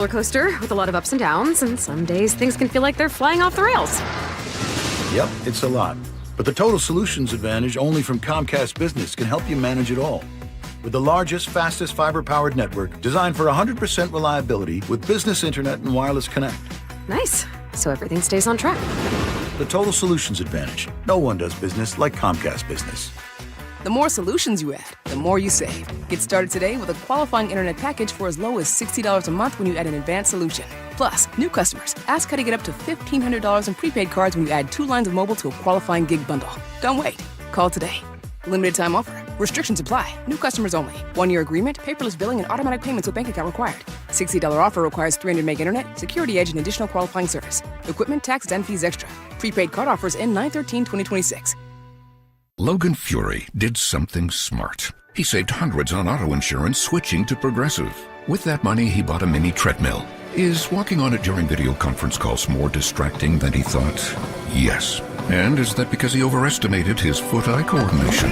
Roller coaster with a lot of ups and downs, and some days things can feel like they're flying off the rails. Yep, it's a lot. But the Total Solutions Advantage only from Comcast Business can help you manage it all. With the largest, fastest fiber-powered network designed for 100% reliability with business internet and wireless connect. Nice. So everything stays on track. The Total Solutions Advantage. No one does business like Comcast Business. The more solutions you add, the more you save. Get started today with a qualifying internet package for as low as $60 a month when you add an advanced solution. Plus, new customers, ask how to get up to $1,500 in prepaid cards when you add 2 lines of mobile to a qualifying gig bundle. Don't wait. Call today. Limited time offer. Restrictions apply. New customers only. 1-year agreement, paperless billing, and automatic payments with bank account required. $60 offer requires 300 meg internet, security edge, and additional qualifying service. Equipment, tax, and fees extra. Prepaid card offers end 9/13/2026. Logan Fury did something smart. He saved hundreds on auto insurance switching to Progressive. With that money, he bought a mini treadmill. Is walking on it during video conference calls more distracting than he thought? Yes. And is that because he overestimated his foot-eye coordination?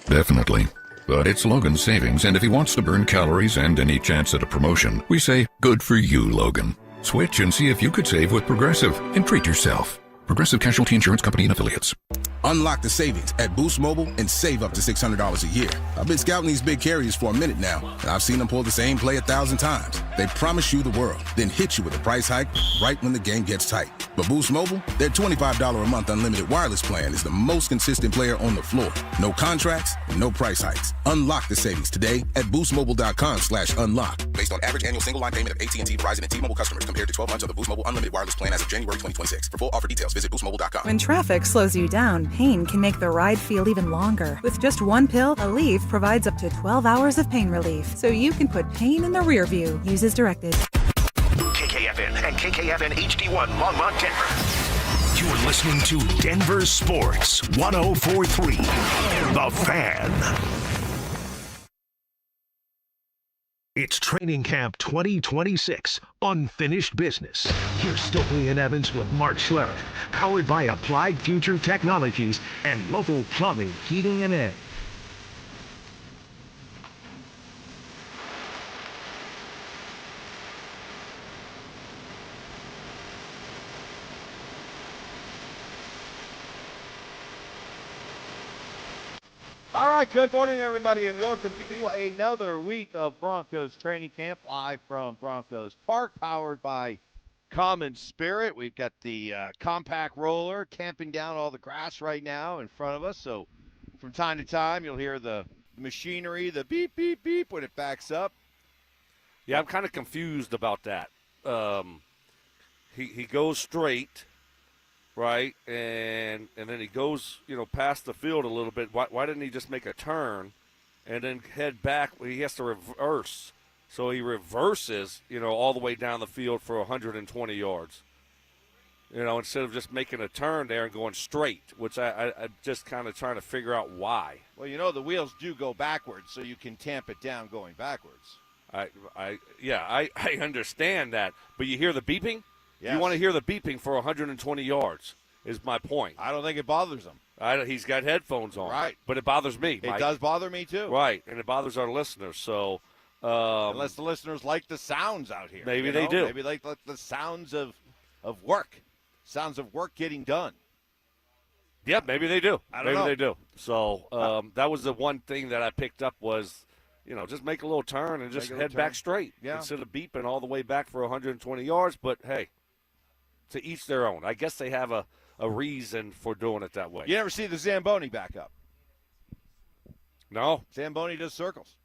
Definitely. But it's Logan's savings, and if he wants to burn calories and any chance at a promotion, we say, good for you, Logan. Switch and see if you could save with Progressive and treat yourself. Progressive Casualty Insurance Company and Affiliates. Unlock the savings at Boost Mobile and save up to $600 a year. I've been scouting these big carriers for a minute now, and I've seen them pull the same play 1,000 times. They promise you the world, then hit you with a price hike right when the game gets tight. But Boost Mobile, their $25 a month unlimited wireless plan is the most consistent player on the floor. No contracts, no price hikes. Unlock the savings today at boostmobile.com/unlock. Based on average annual single line payment of AT&T, Verizon, and T-Mobile customers compared to 12 months of the Boost Mobile unlimited wireless plan as of January 2026. For full offer details, visit boostmobile.com. When traffic slows you down, pain can make the ride feel even longer. With just one pill, Aleve provides up to 12 hours of pain relief, so you can put pain in the rear view. Use as directed. KKFN and KKFN HD1 Longmont, Denver. You're listening to Denver Sports 104.3 The Fan. It's Training Camp 2026, Unfinished Business. Here's Stokley and Evans with Mark Schlereth, powered by Applied Future Technologies and local plumbing, heating, and air. All right, good morning, everybody, and welcome to another week of Broncos training camp live from Broncos Park, powered by Common Spirit. We've got the compact roller camping down all the grass right now in front of us, so from time to time you'll hear the machinery, the beep, beep, beep when it backs up. Yeah, I'm kind of confused about that. He goes straight, right, and then he goes, past the field a little bit. Why didn't he just make a turn and then head back? He has to reverse. So he reverses, all the way down the field for 120 yards. Instead of just making a turn there and going straight, which I just kind of trying to figure out why. Well, the wheels do go backwards, so you can tamp it down going backwards. I understand that, but you hear the beeping? Yes. You want to hear the beeping for 120 yards is my point. I don't think it bothers him. He's got headphones on. Right. But it bothers me, Mike. It does bother me, too. Right, and it bothers our listeners. So, unless the listeners like the sounds out here. Maybe they do. Maybe like the sounds of work. Sounds of work getting done. Yep, maybe they do. I don't know. Maybe they do. So that was the one thing that I picked up was, just make a little turn and just head back straight instead of beeping all the way back for 120 yards. But, hey, to each their own. I guess they have a reason for doing it that way. You never see the Zamboni back up. No. Zamboni does circles.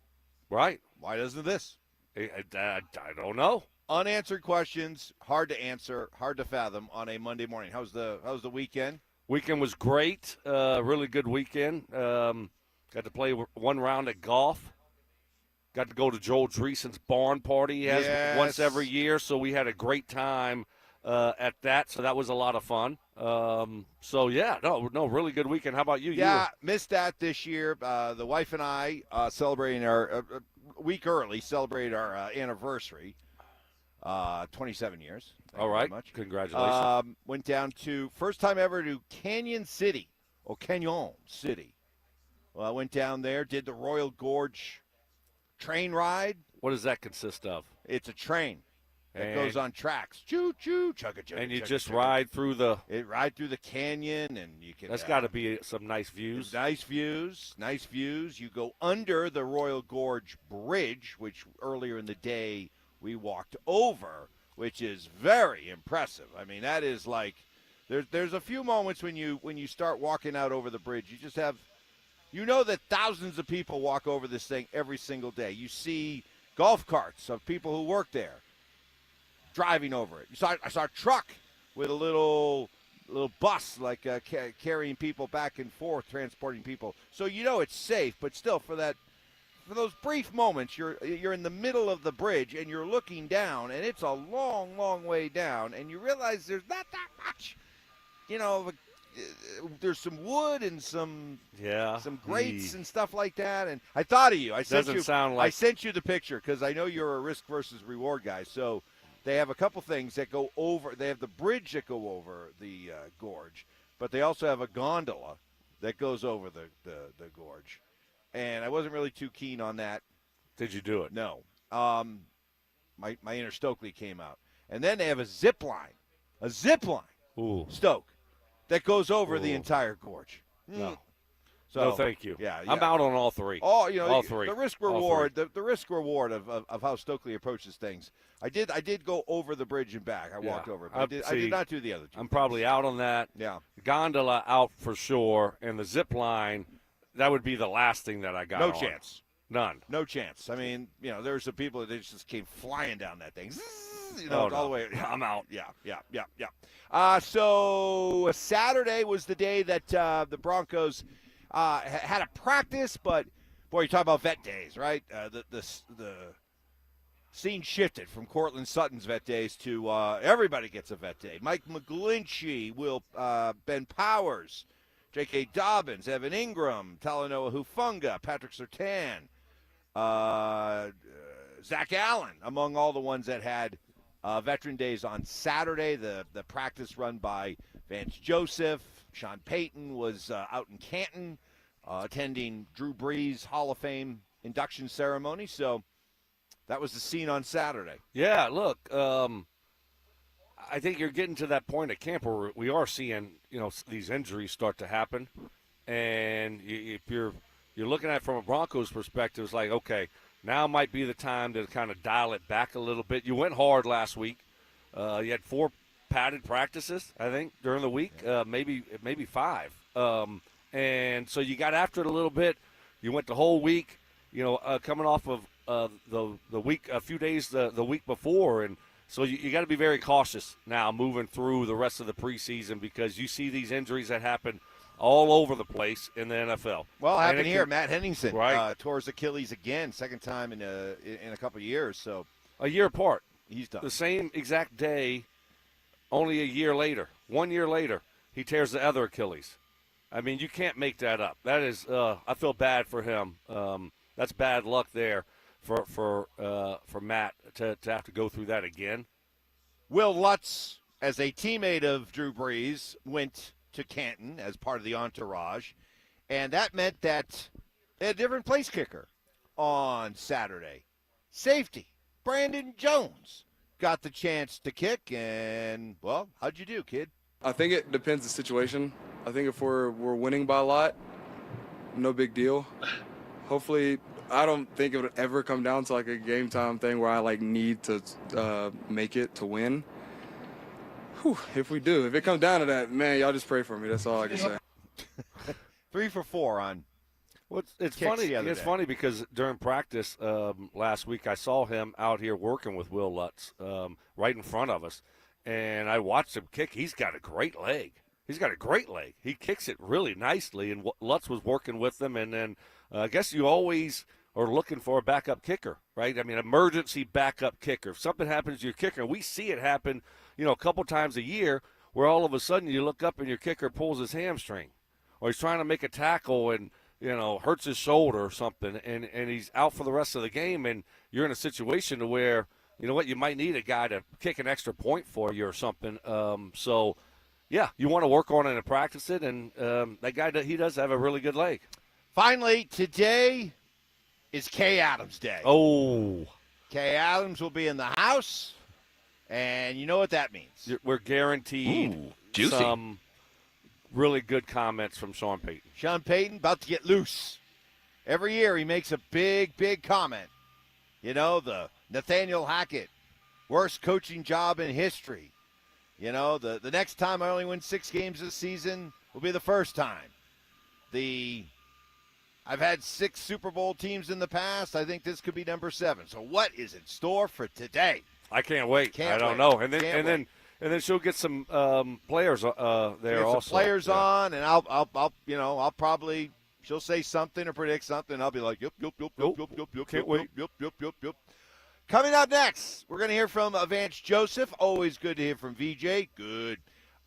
Right. Why doesn't this? I don't know. Unanswered questions, hard to answer, hard to fathom on a Monday morning. How's the weekend? Weekend was great. Really good weekend. Got to play one round at golf. Got to go to Joel Dreesen's barn party. He has once every year, so we had a great time at that. So that was a lot of fun. Really good weekend. How about you? Yeah, missed that this year. The wife and I celebrating our week early, celebrated our anniversary. 27 years. All right. Congratulations. Went down to, first time ever to Canyon City. Well, I went down there, did the Royal Gorge train ride. What does that consist of? It's a train. It goes on tracks. Choo choo, chugga chugga. And you chugga, just chugga. ride through the canyon, and you can. That's got to be some nice views. Nice views. You go under the Royal Gorge Bridge, which earlier in the day we walked over, which is very impressive. I mean, that is like there's a few moments when you start walking out over the bridge, you just have, that thousands of people walk over this thing every single day. You see golf carts of people who work there driving over it. I saw a truck with a little bus, like carrying people back and forth, transporting people. So it's safe, but still, for those brief moments, you're in the middle of the bridge and you're looking down, and it's a long, long way down, and you realize there's not that much. There's some wood and some grates and stuff like that. And I thought of you. I sent you the picture because I know you're a risk versus reward guy. So they have a couple things that go over. They have the bridge that go over the gorge, but they also have a gondola that goes over the gorge. And I wasn't really too keen on that. Did you do it? No. My inner Stokley came out. And then they have a zip line. Ooh. Stoke. That goes over the entire gorge. No. So, no, thank you. Yeah. I'm out on all three. Oh, all three. The risk reward, the risk reward of how Stokley approaches things. I did go over the bridge and back. I walked over it. I did not do the other two. I'm probably out on that. Yeah. Gondola out for sure, and the zip line, that would be the last thing that I got. No on. chance. None. No chance. I mean, there's some people that just came flying down that thing. All the way. I'm out. Yeah. So Saturday was the day that the Broncos had a practice, but boy, you talk about vet days, right? The scene shifted from Cortland Sutton's vet days to everybody gets a vet day. Mike McGlinchey, Ben Powers, J.K. Dobbins, Evan Ingram, Talanoa Hufanga, Patrick Surtain, Zach Allen, among all the ones that had Veteran Days on Saturday. The practice run by Vance Joseph. Sean Payton was out in Canton attending Drew Brees' Hall of Fame induction ceremony. So that was the scene on Saturday. Yeah, look, I think you're getting to that point at camp where we are seeing, these injuries start to happen. And if you're looking at it from a Broncos perspective, it's like, okay, now might be the time to kind of dial it back a little bit. You went hard last week. You had 4 padded practices, I think, during the week, maybe 5. And so you got after it a little bit. You went the whole week, coming off of the week, a few days the week before. And so you got to be very cautious now moving through the rest of the preseason because you see these injuries that happen all over the place in the NFL. Well, it happened here. Matt Henningsen tore his Achilles again, second time in a couple of years. So a year apart. He's done. The same exact day, only a year later. 1 year later, he tears the other Achilles. I mean, you can't make that up. That is, I feel bad for him. That's bad luck there for Matt to have to go through that again. Will Lutz, as a teammate of Drew Brees, went to Canton as part of the entourage, and that meant that they had a different place kicker on Saturday. Safety, Brandon Jones, got the chance to kick, and, well, how'd you do, kid? I think it depends the situation. I think if we're winning by a lot, no big deal. Hopefully, I don't think it would ever come down to like a game time thing where I need to make it to win. Whew, if we do, if it comes down to that, man, y'all just pray for me. That's all I can say. 3 for 4 on. Well, it's funny. It's funny because during practice last week, I saw him out here working with Will Lutz right in front of us, and I watched him kick. He's got a great leg. He kicks it really nicely, and Lutz was working with them. And then I guess you always are looking for a backup kicker, right? I mean, emergency backup kicker. If something happens to your kicker, we see it happen, a couple times a year where all of a sudden you look up and your kicker pulls his hamstring or he's trying to make a tackle and, hurts his shoulder or something and he's out for the rest of the game and you're in a situation to where, you might need a guy to kick an extra point for you or something. So, yeah, you want to work on it and practice it, and that guy, he does have a really good leg. Finally, today is Kay Adams Day. Oh. Kay Adams will be in the house. And you know what that means. We're guaranteed some really good comments from Sean Payton. Sean Payton about to get loose. Every year he makes a big, big comment. You know, the Nathaniel Hackett, worst coaching job in history. You know, the next time I only win 6 games this season will be the first time. I've had 6 Super Bowl teams in the past. I think this could be number 7. So what is in store for today? I can't wait. I don't know. And then she'll get some players there also. Some players on, and I'll probably she'll say something or predict something. And I'll be like, yep. Can't wait. Yep. Coming up next, we're going to hear from Avalanche Joseph. Always good to hear from VJ. Good.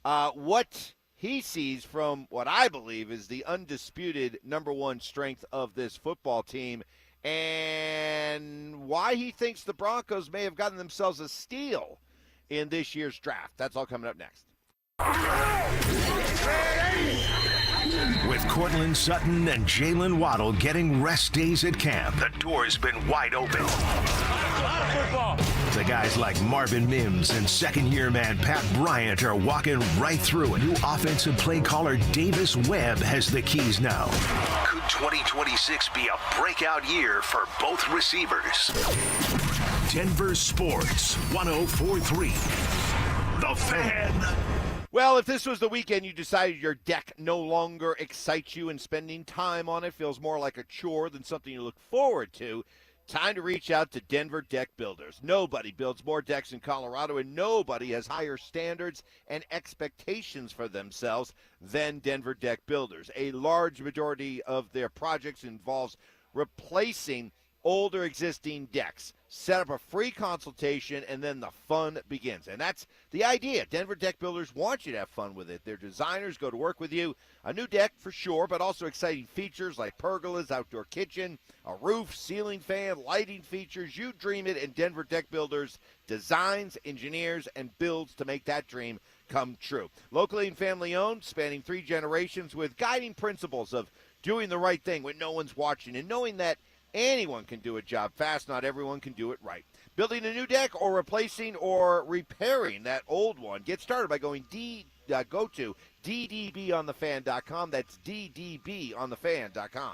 What he sees from what I believe is the undisputed number 1 strength of this football team, and why he thinks the Broncos may have gotten themselves a steal in this year's draft. That's all coming up next. With Cortland Sutton and Jalen Waddle getting rest days at camp, the door's been wide open. The guys like Marvin Mims and second-year man Pat Bryant are walking right through it. New offensive play caller Davis Webb has the keys now. Could 2026 be a breakout year for both receivers? Denver Sports 104.3. The Fan. Well, if this was the weekend you decided your deck no longer excites you and spending time on it feels more like a chore than something you look forward to, time to reach out to Denver Deck Builders. Nobody builds more decks in Colorado, and nobody has higher standards and expectations for themselves than Denver Deck Builders. A large majority of their projects involves replacing older existing decks. Set up a free consultation, and then the fun begins. And that's the idea. Denver Deck Builders want you to have fun with it. Their designers go to work with you. A new deck for sure, but also exciting features like pergolas, outdoor kitchen, a roof, ceiling fan, lighting features. You dream it, and Denver Deck Builders designs, engineers, and builds to make that dream come true. Locally and family owned, spanning 3 generations, with guiding principles of doing the right thing when no one's watching, and knowing that anyone can do a job fast, not everyone can do it right. Building a new deck or replacing or repairing that old one, get started by go to ddbonthefan.com. That's ddbonthefan.com.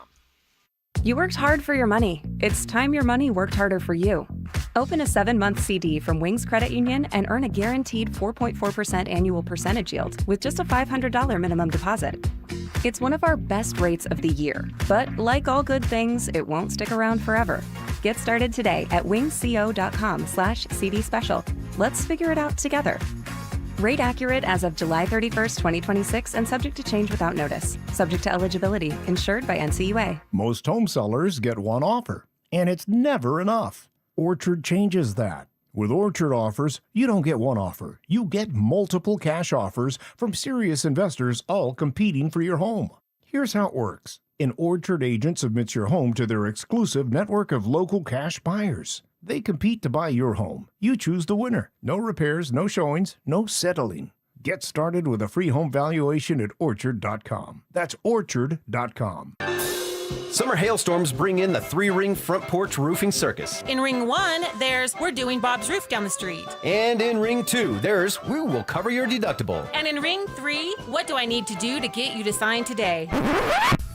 You worked hard for your money. It's time your money worked harder for you. Open a 7-month CD from Wings Credit Union and earn a guaranteed 4.4% annual percentage yield with just a $500 minimum deposit. It's one of our best rates of the year, but like all good things, it won't stick around forever. Get started today at wingsco.com/CD special. Let's figure it out together. Rate accurate as of July 31st, 2026, and subject to change without notice. Subject to eligibility. Insured by NCUA. Most home sellers get one offer, and it's never enough. Orchard changes that. With Orchard offers, you don't get one offer. You get multiple cash offers from serious investors, all competing for your home. Here's how it works. An Orchard agent submits your home to their exclusive network of local cash buyers. They compete to buy your home. You choose the winner. No repairs, no showings, no settling. Get started with a free home valuation at Orchard.com. That's Orchard.com. Summer hailstorms bring in the 3-ring front porch roofing circus. In ring 1, there's We're Doing Bob's Roof down the street. And in ring 2, there's We Will Cover Your Deductible. And in ring 3, What Do I Need to Do to Get You to Sign Today?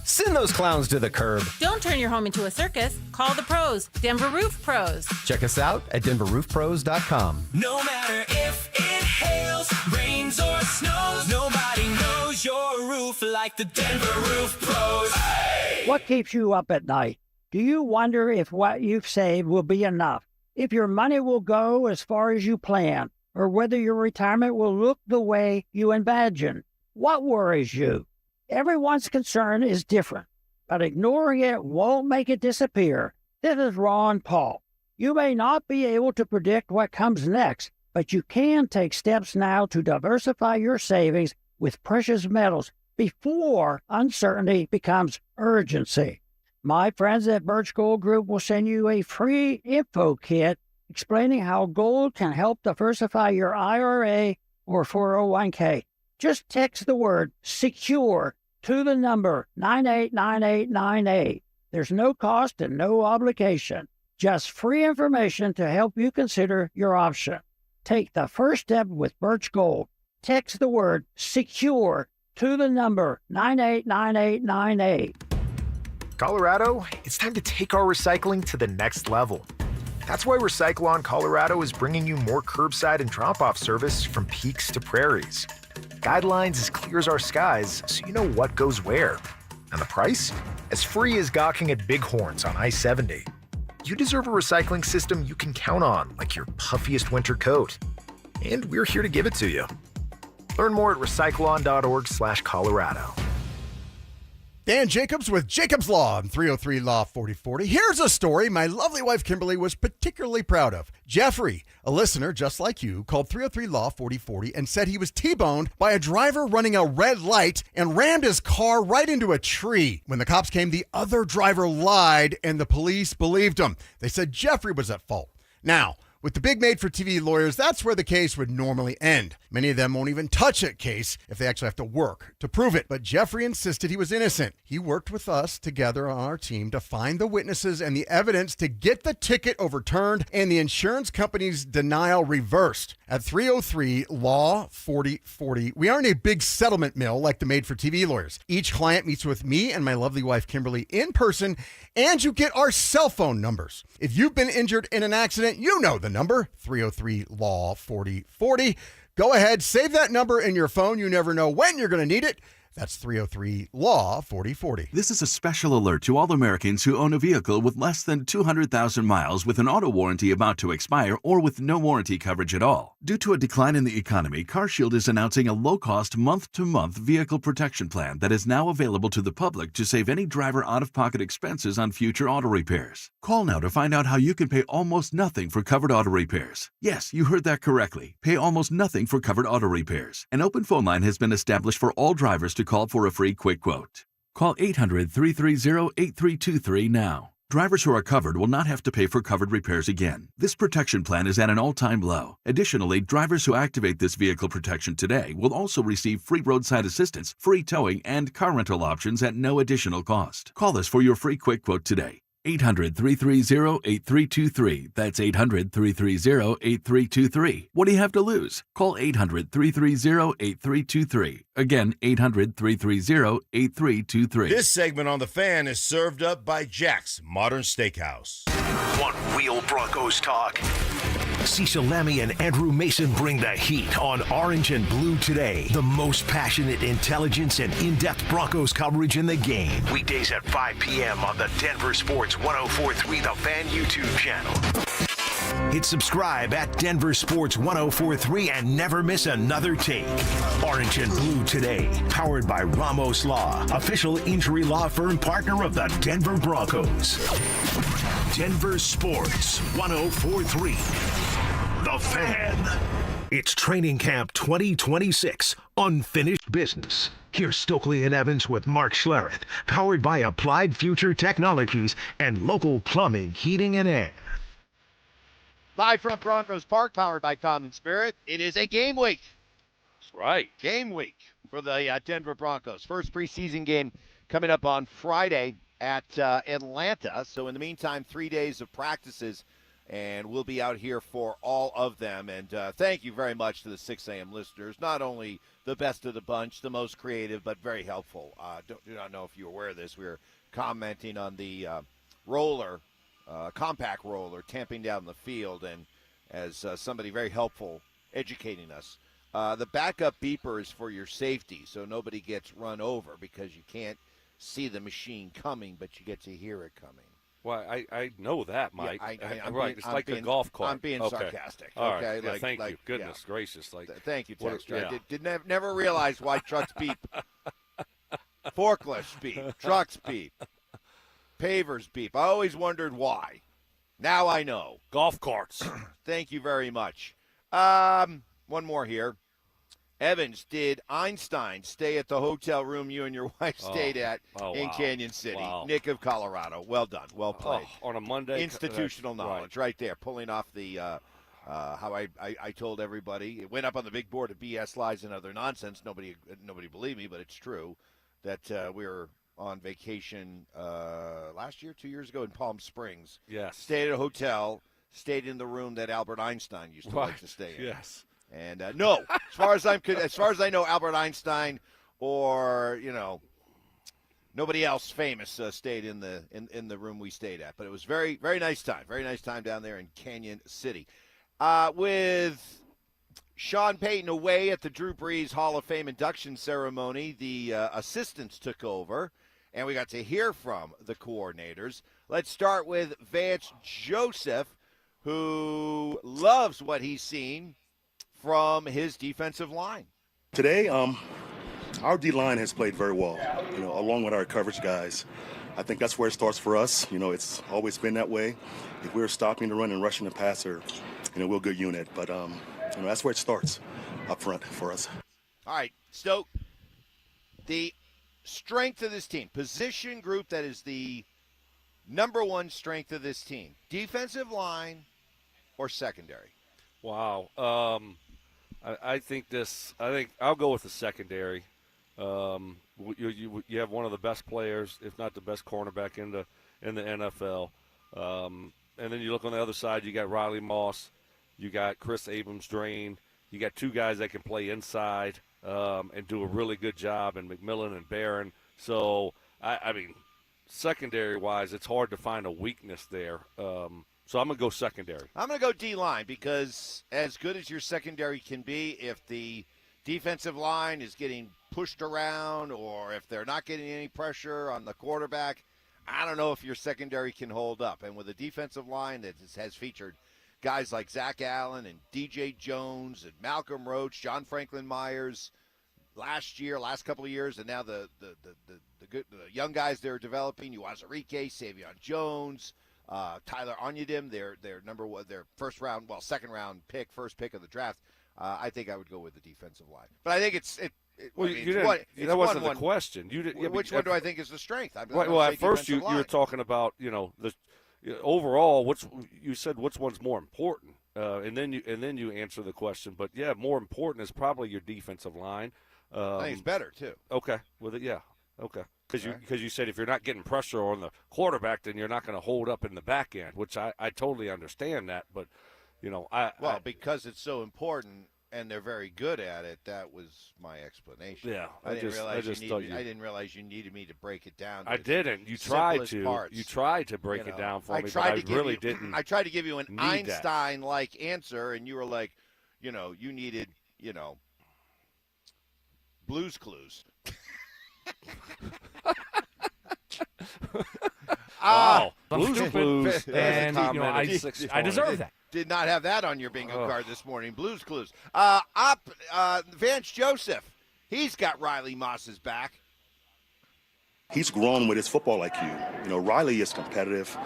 Send those clowns to the curb. Don't turn your home into a circus. Call the pros, Denver Roof Pros. Check us out at DenverRoofPros.com. No matter if it hails, rains, or snows, nobody knows your roof like the Denver Roof Pros. Hey! What keeps you up at night? Do you wonder if what you've saved will be enough? If your money will go as far as you plan? Or whether your retirement will look the way you imagine? What worries you? Everyone's concern is different, but ignoring it won't make it disappear. This is Ron Paul. You may not be able to predict what comes next, but you can take steps now to diversify your savings with precious metals before uncertainty becomes urgency. My friends at Birch Gold Group will send you a free info kit explaining how gold can help diversify your IRA or 401k. Just text the word SECURE to the number 989898. There's no cost and no obligation. Just free information to help you consider your option. Take the first step with Birch Gold. Text the word SECURE to the number 989898. Colorado, it's time to take our recycling to the next level. That's why Recyclon Colorado is bringing you more curbside and drop-off service from peaks to prairies. Guidelines as clear as our skies, so you know what goes where. And the price? As free as gawking at bighorns on I-70. You deserve a recycling system you can count on, like your puffiest winter coat. And we're here to give it to you. Learn more at recyclon.org/Colorado. Dan Jacobs with Jacobs Law on 303 Law 4040. Here's a story my lovely wife Kimberly was particularly proud of. Jeffrey, a listener just like you, called 303 Law 4040 and said he was T-boned by a driver running a red light and rammed his car right into a tree. When the cops came, the other driver lied and the police believed him. They said Jeffrey was at fault. Now, with the big made-for-TV lawyers, that's where the case would normally end. Many of them won't even touch a case if they actually have to work to prove it. But Jeffrey insisted he was innocent. He worked with us together on our team to find the witnesses and the evidence to get the ticket overturned and the insurance company's denial reversed. At 303 Law 4040, we aren't a big settlement mill like the made-for-TV lawyers. Each client meets with me and my lovely wife Kimberly in person, and you get our cell phone numbers. If you've been injured in an accident, you know the number, 303 Law 4040. Go ahead, save that number in your phone. You never know when you're going to need it. That's 303 Law 4040. This is a special alert to all Americans who own a vehicle with less than 200,000 miles with an auto warranty about to expire or with no warranty coverage at all. Due to a decline in the economy, CarShield is announcing a low-cost month-to-month vehicle protection plan that is now available to the public to save any driver out-of-pocket expenses on future auto repairs. Call now to find out how you can pay almost nothing for covered auto repairs. Yes, you heard that correctly. Pay almost nothing for covered auto repairs. An open phone line has been established for all drivers to call for a free quick quote. Call 800-330-8323 now. Drivers who are covered will not have to pay for covered repairs again. This protection plan is at an all-time low. Additionally, drivers who activate this vehicle protection today will also receive free roadside assistance, free towing, and car rental options at no additional cost. Call us for your free quick quote today. 800-330-8323. That's 800-330-8323. What do you have to lose? Call 800-330-8323. Again, 800-330-8323. This segment on The Fan is served up by Jack's Modern Steakhouse. Want real Broncos talk? Cecil Lammy and Andrew Mason bring the heat on Orange and Blue Today. The most passionate intelligence and in-depth Broncos coverage in the game. Weekdays at 5 p.m. on the DenverSports 104.3 The Fan YouTube channel. Hit subscribe at DenverSports 104.3 and never miss another take. Orange and Blue Today, powered by Ramos Law, official injury law firm partner of the Denver Broncos. DenverSports 104.3. The Fan. It's Training Camp 2026, Unfinished Business. Here's Stokley and Evans with Mark Schlereth, powered by Applied Future Technologies and local plumbing, heating, and air. Live from Broncos Park, powered by Common Spirit. It is a game week. That's right. Game week for the Denver Broncos. First preseason game coming up on Friday at Atlanta. So in the meantime, 3 days of practices, and we'll be out here for all of them. And thank you very much to the 6 a.m. listeners. Not only the best of the bunch, the most creative, but very helpful. Do not know if you're aware of this. We were commenting on the compact roller tamping down the field, and as somebody very helpful educating us, the backup beeper is for your safety, so nobody gets run over because you can't see the machine coming, but you get to hear it coming. Well, I know that, Mike. Yeah, right. It's like a golf cart. I'm being sarcastic. All okay, right. Yeah, thank you. Goodness gracious. Thank you, Texter. Yeah. I never realized why trucks beep. Forklifts beep. Trucks beep. Pavers beep. I always wondered why. Now I know. Golf carts. Thank you very much. One more here. Evans, did Einstein stay at the hotel room you and your wife stayed at in Canyon City? Wow. Nick of Colorado. Well done. Well played. On a Monday. Institutional knowledge right there. Pulling off the how I told everybody. It went up on the big board of BS, lies, and other nonsense. Nobody believed me, but it's true that we were on vacation last year, 2 years ago in Palm Springs. Yes. Stayed at a hotel, stayed in the room that Albert Einstein used to like to stay in. Yes. And no, as far as I know, Albert Einstein or nobody else famous stayed in the room we stayed at. But it was very, very nice time down there in Canyon City. With Sean Payton away at the Drew Brees Hall of Fame induction ceremony, the assistants took over, and we got to hear from the coordinators. Let's start with Vance Joseph, who loves what he's seen from his defensive line. Today, our D-line has played very well, along with our coverage guys. I think that's where it starts for us. It's always been that way. If we're stopping the run and rushing the passer, we're a good unit. But, that's where it starts up front for us. All right, Stoke, the strength of this team, position group that is the number one strength of this team, defensive line or secondary? Wow. I think I'll go with the secondary. You have one of the best players, if not the best cornerback in the NFL. And then you look on the other side, you got Riley Moss, you got Chris Abrams-Drain, you got two guys that can play inside and do a really good job, and McMillan and Barron. So, I mean, secondary-wise, it's hard to find a weakness there. So I'm going to go secondary. I'm going to go D-line because as good as your secondary can be, if the defensive line is getting pushed around or if they're not getting any pressure on the quarterback, I don't know if your secondary can hold up. And with a defensive line that has featured guys like Zach Allen and DJ Jones and Malcolm Roach, John Franklin Myers last couple of years, and now the young guys they're developing, Uwazurike, Savion Jones, Tyler Onyedim, their first round pick of the draft. I think I would go with the defensive line, but I think that wasn't the question. Which one do I think is the strength? Well, at first you were talking about overall. What's one's more important, and then you answer the question. But yeah, more important is probably your defensive line. I think it's better too. Okay, with it, yeah, okay. Because you said if you're not getting pressure on the quarterback, then you're not going to hold up in the back end, which I totally understand that. But, because it's so important and they're very good at it, that was my explanation. Yeah, I didn't realize you needed me to break it down. I didn't. You tried to. Parts. You tried to break it down for me, but I really didn't. I tried to give you an Einstein-like answer, and you were like, you needed, Blue's Clues. Wow. Blues and I deserve that. Did not have that on your bingo card this morning. Blues Clues. Vance Joseph, he's got Riley Moss's back. He's grown with his football IQ. Riley is competitive.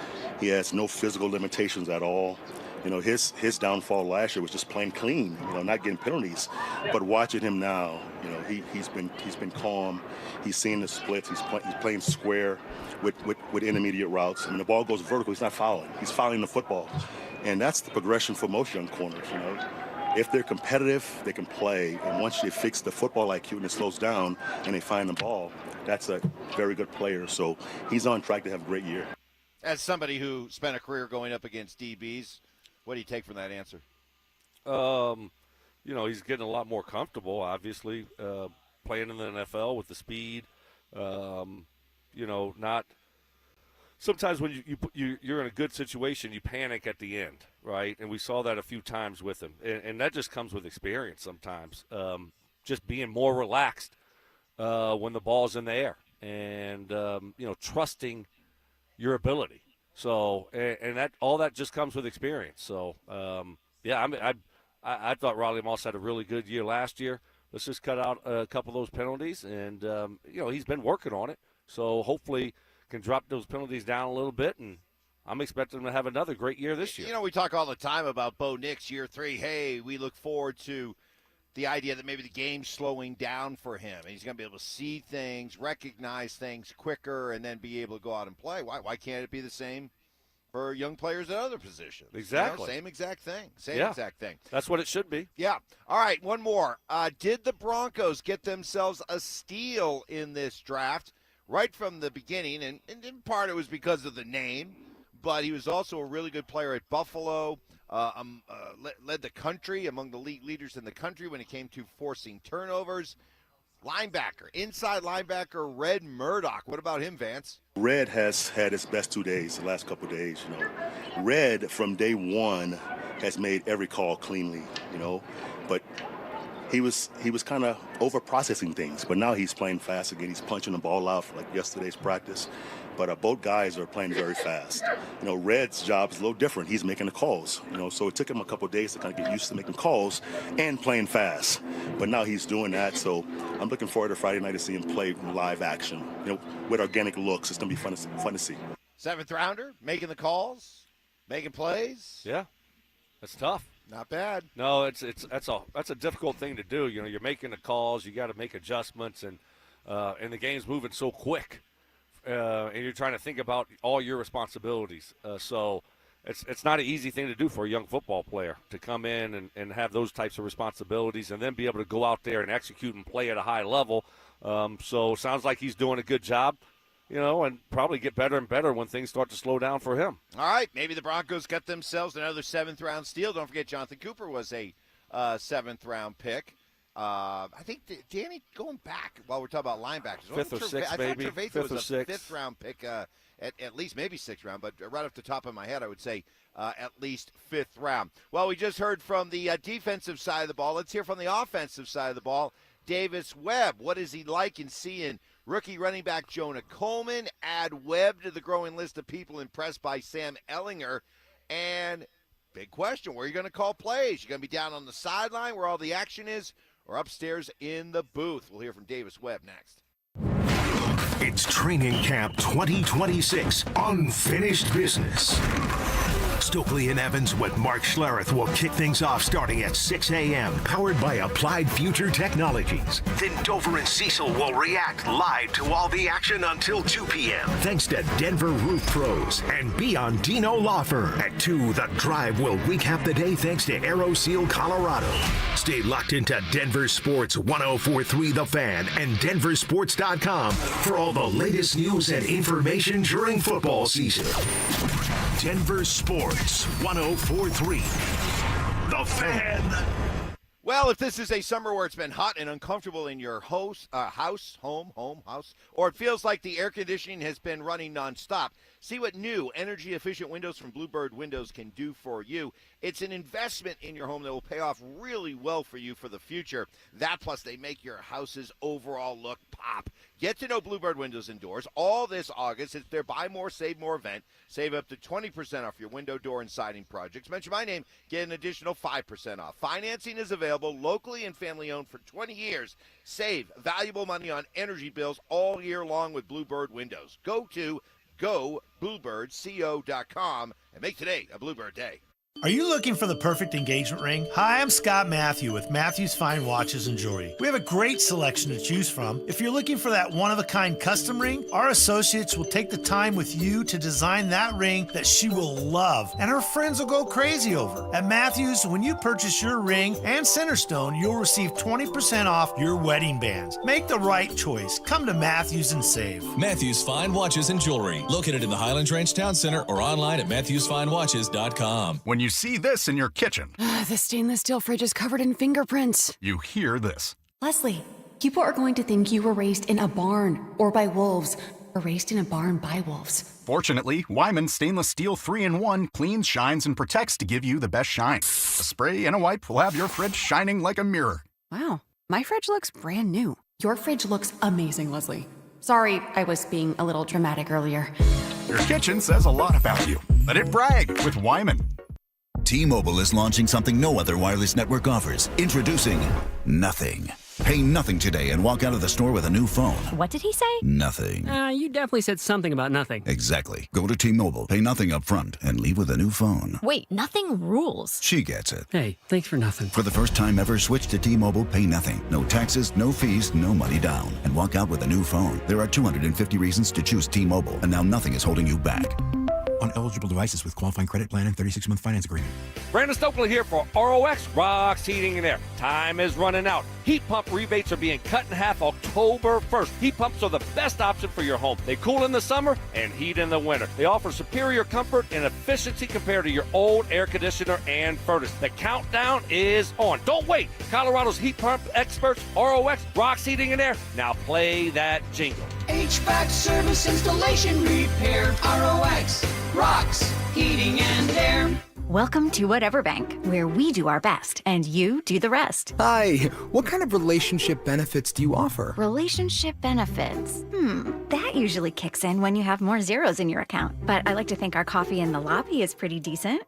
He has no physical limitations at all. His downfall last year was just playing clean, not getting penalties. But watching him now, he's been calm. He's seeing the splits. He's playing square with intermediate routes. I mean, the ball goes vertical. He's not fouling. He's fouling the football. And that's the progression for most young corners, If they're competitive, they can play. And once you fix the football IQ and it slows down and they find the ball, that's a very good player. So he's on track to have a great year. As somebody who spent a career going up against DBs, what do you take from that answer? He's getting a lot more comfortable, obviously, playing in the NFL with the speed. Not sometimes when you're in a good situation, you panic at the end, right? And we saw that a few times with him. And that just comes with experience sometimes, just being more relaxed when the ball's in the air and, trusting your ability. So, and that all that just comes with experience. So, I thought Riley Moss had a really good year last year. Let's just cut out a couple of those penalties, and he's been working on it. So hopefully can drop those penalties down a little bit, and I'm expecting him to have another great year this year. We talk all the time about Bo Nix year 3. Hey, we look forward to the idea that maybe the game's slowing down for him, and he's going to be able to see things, recognize things quicker, and then be able to go out and play. Why can't it be the same for young players at other positions? Exactly. Same exact thing. Exact thing. That's what it should be. Yeah. All right, one more. Did the Broncos get themselves a steal in this draft right from the beginning? And in part it was because of the name, but he was also a really good player at Buffalo. Led the country among the leaders in the country when it came to forcing turnovers. Linebacker, inside linebacker, Red Murdoch. What about him, Vance? Red has had his best 2 days, the last couple of days, Red, from day one, has made every call cleanly, But he was kind of over-processing things. But now he's playing fast again. He's punching the ball out for like yesterday's practice. But both guys are playing very fast. Red's job is a little different. He's making the calls, so it took him a couple of days to kind of get used to making calls and playing fast. But now he's doing that, so I'm looking forward to Friday night to see him play live action, with organic looks. It's going to be fun to see. 7th rounder, making the calls, making plays. Yeah, that's tough. Not bad. No, that's a difficult thing to do. You're making the calls, you got to make adjustments, and the game's moving so quick. And you're trying to think about all your responsibilities. So it's not an easy thing to do for a young football player to come in and have those types of responsibilities and then be able to go out there and execute and play at a high level. So sounds like he's doing a good job, and probably get better and better when things start to slow down for him. All right, maybe the Broncos got themselves another 7th-round steal. Don't forget Jonathan Cooper was a 7th-round pick. I think, Danny, going back while we're talking about linebackers. 5th or 6th, maybe. I thought Trevathan was a 5th-round pick, at least maybe 6th round, but right off the top of my head, I would say at least 5th round. Well, we just heard from the defensive side of the ball. Let's hear from the offensive side of the ball. Davis Webb, what is he like in seeing rookie running back Jonah Coleman add Webb to the growing list of people impressed by Sam Ehlinger? And big question, where are you going to call plays? You going to be down on the sideline where all the action is, or upstairs in the booth? We'll hear from Davis Webb next. It's Training Camp 2026, Unfinished Business. Stokley and Evans with Mark Schlereth will kick things off starting at 6 a.m., powered by Applied Future Technologies. Then Dover and Cecil will react live to all the action until 2 p.m. Thanks to Denver Roof Pros and Biondino Law Firm. At 2, The Drive will recap the day thanks to AeroSeal Colorado. Stay locked into Denver Sports 104.3 The Fan and DenverSports.com for all the latest news and information during football season. Denver Sports 104.3 The Fan. Well, if this is a summer where it's been hot and uncomfortable in your house, or it feels like the air conditioning has been running nonstop, see what new energy-efficient windows from Bluebird Windows can do for you. It's an investment in your home that will pay off really well for you for the future. That plus they make your house's overall look pop. Get to know Bluebird Windows and Doors all this August. It's their Buy More, Save More event. Save up to 20% off your window, door, and siding projects. Mention my name, get an additional 5% off. Financing is available locally and family-owned for 20 years. Save valuable money on energy bills all year long with Bluebird Windows. Go to GoBluebirdCO.com and make today a Bluebird Day. Are you looking for the perfect engagement ring? Hi, I'm Scott Matthew with Matthew's Fine Watches and Jewelry. We have a great selection to choose from. If you're looking for that one-of-a-kind custom ring, our associates will take the time with you to design that ring that she will love, and her friends will go crazy over. At Matthews, when you purchase your ring and Centerstone, you'll receive 20% off your wedding bands. Make the right choice. Come to Matthews and save. Matthews Fine Watches and Jewelry, located in the Highlands Ranch Town Center or online at MatthewsFineWatches.com. When you see this in your kitchen, the stainless steel fridge is covered in fingerprints. You hear this. Leslie, people are going to think you were raised in a barn or by wolves, or raised in a barn by wolves. Fortunately, Wyman Stainless Steel 3-in-1 cleans, shines, and protects to give you the best shine. A spray and a wipe will have your fridge shining like a mirror. Wow, my fridge looks brand new. Your fridge looks amazing, Leslie. Sorry, I was being a little dramatic earlier. Your kitchen says a lot about you. Let it brag with Wyman. T-Mobile is launching something no other wireless network offers. Introducing Nothing. Pay nothing today and walk out of the store with a new phone. What did he say? Nothing. You definitely said something about nothing. Exactly. Go to T-Mobile, pay nothing up front, and leave with a new phone. Wait, nothing rules. She gets it. Hey, thanks for nothing. For the first time ever, switch to T-Mobile, pay nothing. No taxes, no fees, no money down. And walk out with a new phone. There are 250 reasons to choose T-Mobile, and now nothing is holding you back. on eligible devices with qualifying credit plan and 36-month finance agreement. Brandon Stokley here for ROX Rocks Heating and Air. Time is running out. Heat pump rebates are being cut in half October 1st. Heat pumps are the best option for your home. They cool in the summer and heat in the winter. They offer superior comfort and efficiency compared to your old air conditioner and furnace. The countdown is on. Don't wait. Colorado's heat pump experts, ROX Rocks Heating and Air. Now play that jingle. HVAC service, installation, repair. ROX Rocks Heating and Air. Welcome to Whatever Bank, where we do our best and you do the rest. Hi, what kind of relationship benefits do you offer? Relationship benefits? That usually kicks in when you have more zeros in your account. But I like to think our coffee in the lobby is pretty decent.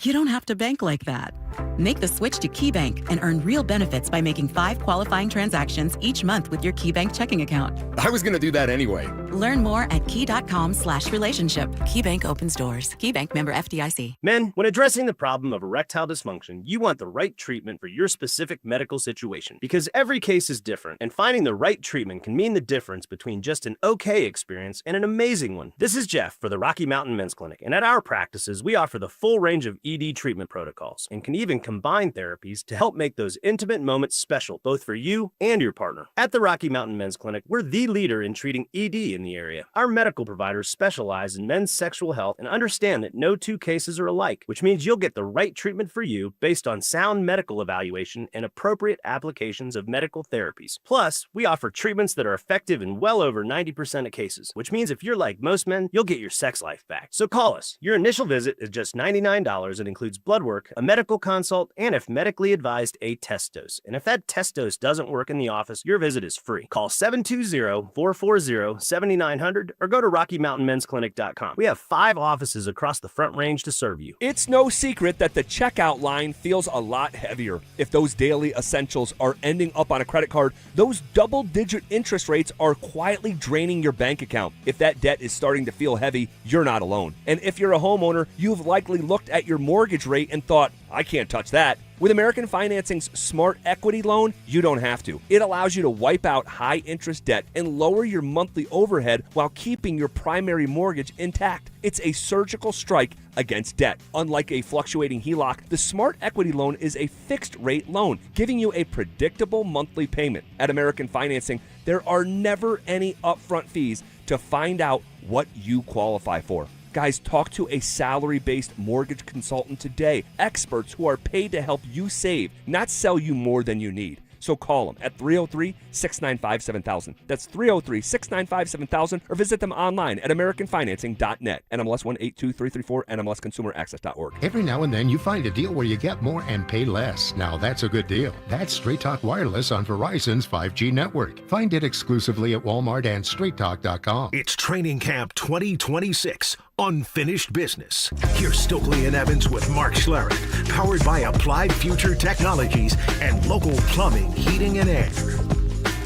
You don't have to bank like that. Make the switch to KeyBank and earn real benefits by making 5 qualifying transactions each month with your KeyBank checking account. I was going to do that anyway. Learn more at key.com/relationship. KeyBank opens doors. KeyBank member FDIC. Men, when addressing the problem of erectile dysfunction, you want the right treatment for your specific medical situation because every case is different, and finding the right treatment can mean the difference between just an okay experience and an amazing one. This is Jeff for the Rocky Mountain Men's Clinic, and at our practices, we offer the full range of ED treatment protocols and can even combine therapies to help make those intimate moments special, both for you and your partner. At the Rocky Mountain Men's Clinic, we're the leader in treating ED in the area. Our medical providers specialize in men's sexual health and understand that no two cases are alike, which means you'll get the right treatment for you based on sound medical evaluation and appropriate applications of medical therapies. Plus, we offer treatments that are effective in well over 90% of cases, which means if you're like most men, you'll get your sex life back. So call us. Your initial visit is just $99 and includes blood work, a medical consult, and if medically advised, a test dose. And if that test dose doesn't work in the office, your visit is free. Call 720-440-7900 or go to RockyMountainMen'sClinic.com. We have 5 offices across the Front Range to serve you. It's no secret that the checkout line feels a lot heavier. If those daily essentials are ending up on a credit card, those double-digit interest rates are quietly draining your bank account. If that debt is starting to feel heavy, you're not alone. And if you're a homeowner, you've likely looked at your mortgage rate and thought, I can't touch that. With American Financing's Smart Equity Loan, you don't have to. It allows you to wipe out high-interest debt and lower your monthly overhead while keeping your primary mortgage intact. It's a surgical strike against debt. Unlike a fluctuating HELOC, the Smart Equity Loan is a fixed-rate loan, giving you a predictable monthly payment. At American Financing, there are never any upfront fees to find out what you qualify for. Guys, talk to a salary-based mortgage consultant today. Experts who are paid to help you save, not sell you more than you need. So call them at 303-695-7000. That's 303-695-7000 or visit them online at AmericanFinancing.net. NMLS 182334, NMLSConsumerAccess.org. Every now and then you find a deal where you get more and pay less. Now that's a good deal. That's Straight Talk Wireless on Verizon's 5G network. Find it exclusively at Walmart and StraightTalk.com. It's Training Camp 2026. Unfinished Business. Here's Stokley and Evans with Mark Schlereth, powered by Applied Future Technologies and local plumbing, heating, and air.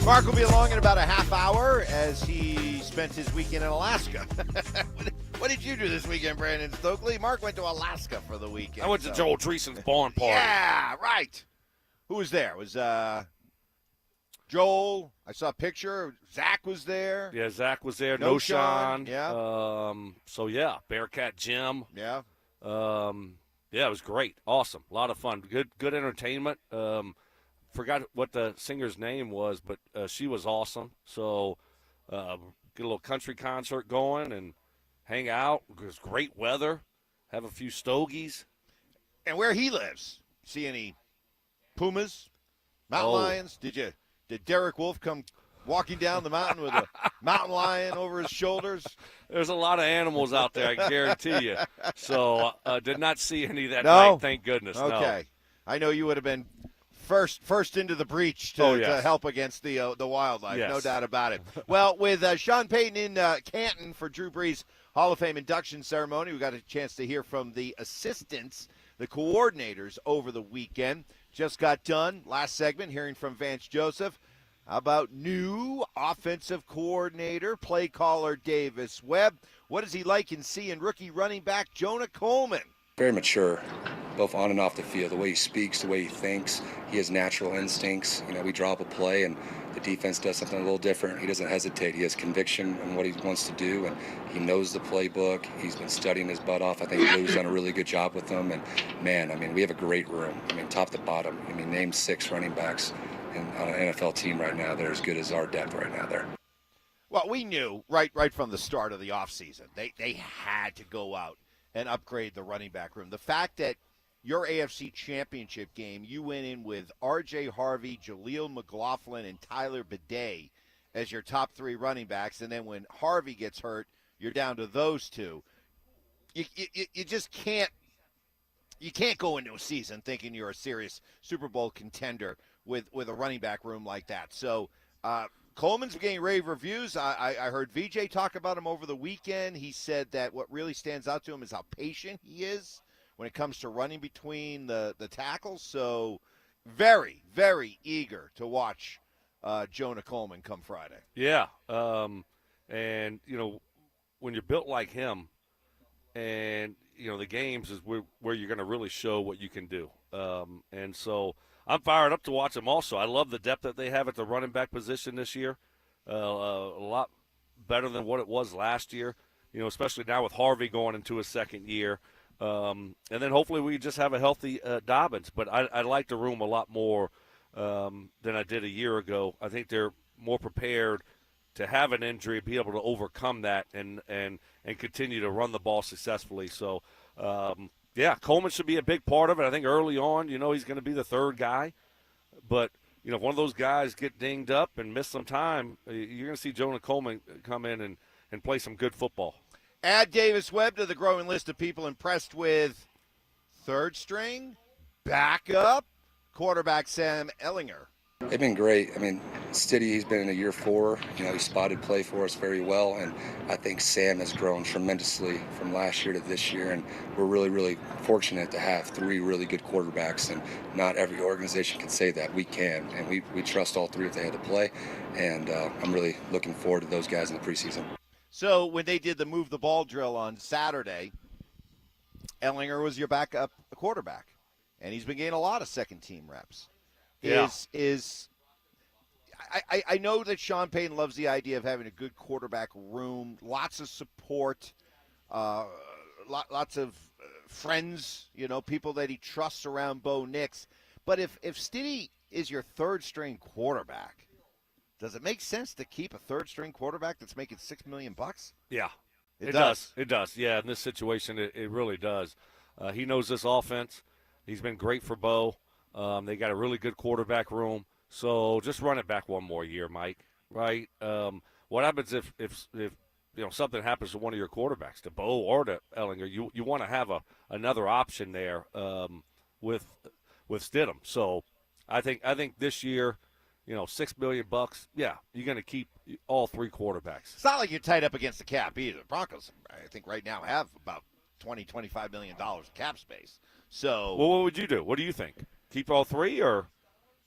Mark will be along in about a half hour as he spent his weekend in Alaska. What did you do this weekend, Brandon Stokley? Mark went to Alaska for the weekend. I went to Joel Dreesen's barn party. Yeah, right. Who was there? It was Joel. I saw a picture. Zach was there. Yeah, Zach was there. No Sean. Yeah. So, yeah, Bearcat Jim. Yeah. Yeah, it was great. Awesome. A lot of fun. Good entertainment. Forgot what the singer's name was, but she was awesome. So get a little country concert going and hang out. It was great weather. Have a few stogies. And where he lives, see any pumas, mountain lions? Did Derek Wolf come walking down the mountain with a mountain lion over his shoulders? There's a lot of animals out there, I guarantee you. So did not see any that night, thank goodness. Okay. No. I know you would have been first into the breach to help against the wildlife, yes. No doubt about it. Well, with Sean Payton in Canton for Drew Brees' Hall of Fame induction ceremony, we got a chance to hear from the assistants, the coordinators over the weekend. Just got done, last segment, hearing from Vance Joseph about new offensive coordinator, play caller Davis Webb. What is he like in seeing rookie running back Jonah Coleman? Very mature, both on and off the field. The way he speaks, the way he thinks, he has natural instincts. You know, we draw up a play, and the defense does something a little different. He doesn't hesitate. He has conviction in what he wants to do, and he knows the playbook. He's been studying his butt off. I think Lou's done a really good job with them. And, man, I mean, we have a great room. I mean, top to bottom. I mean, name 6 running backs on an NFL team right now that are as good as our depth right now there. Well, we knew right from the start of the offseason they had to go out and upgrade the running back room. The fact that your AFC Championship game, you went in with R.J. Harvey, Jaleel McLaughlin, and Tyler Bidet as your top 3 running backs, and then when Harvey gets hurt, you're down to those 2. You just can't go into a season thinking you're a serious Super Bowl contender with a running back room like that. So Coleman's getting rave reviews. I heard VJ talk about him over the weekend. He said that what really stands out to him is how patient he is when it comes to running between the tackles. So very, very eager to watch Jonah Coleman come Friday. Yeah. And, when you're built like him and, the games is where you're going to really show what you can do. And so I'm fired up to watch them also. I love the depth that they have at the running back position this year. A lot better than what it was last year, especially now with Harvey going into his second year. And then hopefully we just have a healthy Dobbins. But I like the room a lot more than I did a year ago. I think they're more prepared to have an injury, be able to overcome that, and continue to run the ball successfully. So, Coleman should be a big part of it. I think early on, he's going to be the third guy. But, if one of those guys get dinged up and miss some time, you're going to see Jonah Coleman come in and play some good football. Add Davis Webb to the growing list of people impressed with third string, backup, quarterback Sam Ehlinger. They've been great. I mean, Stiddy, he's been in a year 4. He spotted play for us very well, and I think Sam has grown tremendously from last year to this year, and we're really, really fortunate to have 3 really good quarterbacks, and not every organization can say that. We can, and we trust all 3 if they had to play, and I'm really looking forward to those guys in the preseason. So when they did the move the ball drill on Saturday, Ehlinger was your backup quarterback, and he's been getting a lot of second-team reps. Yeah. I know that Sean Payton loves the idea of having a good quarterback room, lots of support, lots of friends, people that he trusts around Bo Nix. But if Stiddy is your third-string quarterback, does it make sense to keep a third-string quarterback that's making $6 million? Yeah, it does. It does. Yeah, in this situation, it really does. He knows this offense. He's been great for Bo. They got a really good quarterback room. So just run it back one more year, Mike. Right? What happens if something happens to one of your quarterbacks, to Bo or to Ehlinger? You want to have another option there with Stidham. So I think this year, $6 million. Yeah, you're going to keep all 3 quarterbacks. It's not like you're tied up against the cap either. The Broncos, I think, right now have about $25 million cap space. So, well, what would you do? What do you think? Keep all 3, or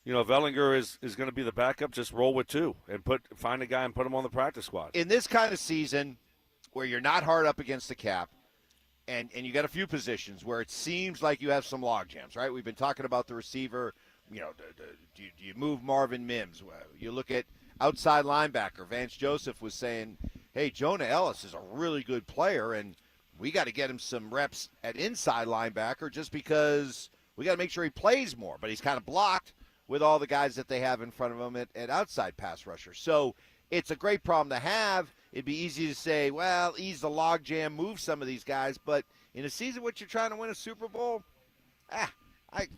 if Ehlinger is going to be the backup, just roll with 2 and find a guy and put him on the practice squad. In this kind of season where you're not hard up against the cap, and you got a few positions where it seems like you have some log jams, right? We've been talking about the receiver. Do you move Marvin Mims? You look at outside linebacker. Vance Joseph was saying, hey, Jonah Ellis is a really good player, and we got to get him some reps at inside linebacker just because we got to make sure he plays more. But he's kind of blocked with all the guys that they have in front of him at outside pass rushers. So it's a great problem to have. It'd be easy to say, well, ease the logjam, move some of these guys. But in a season which you're trying to win a Super Bowl,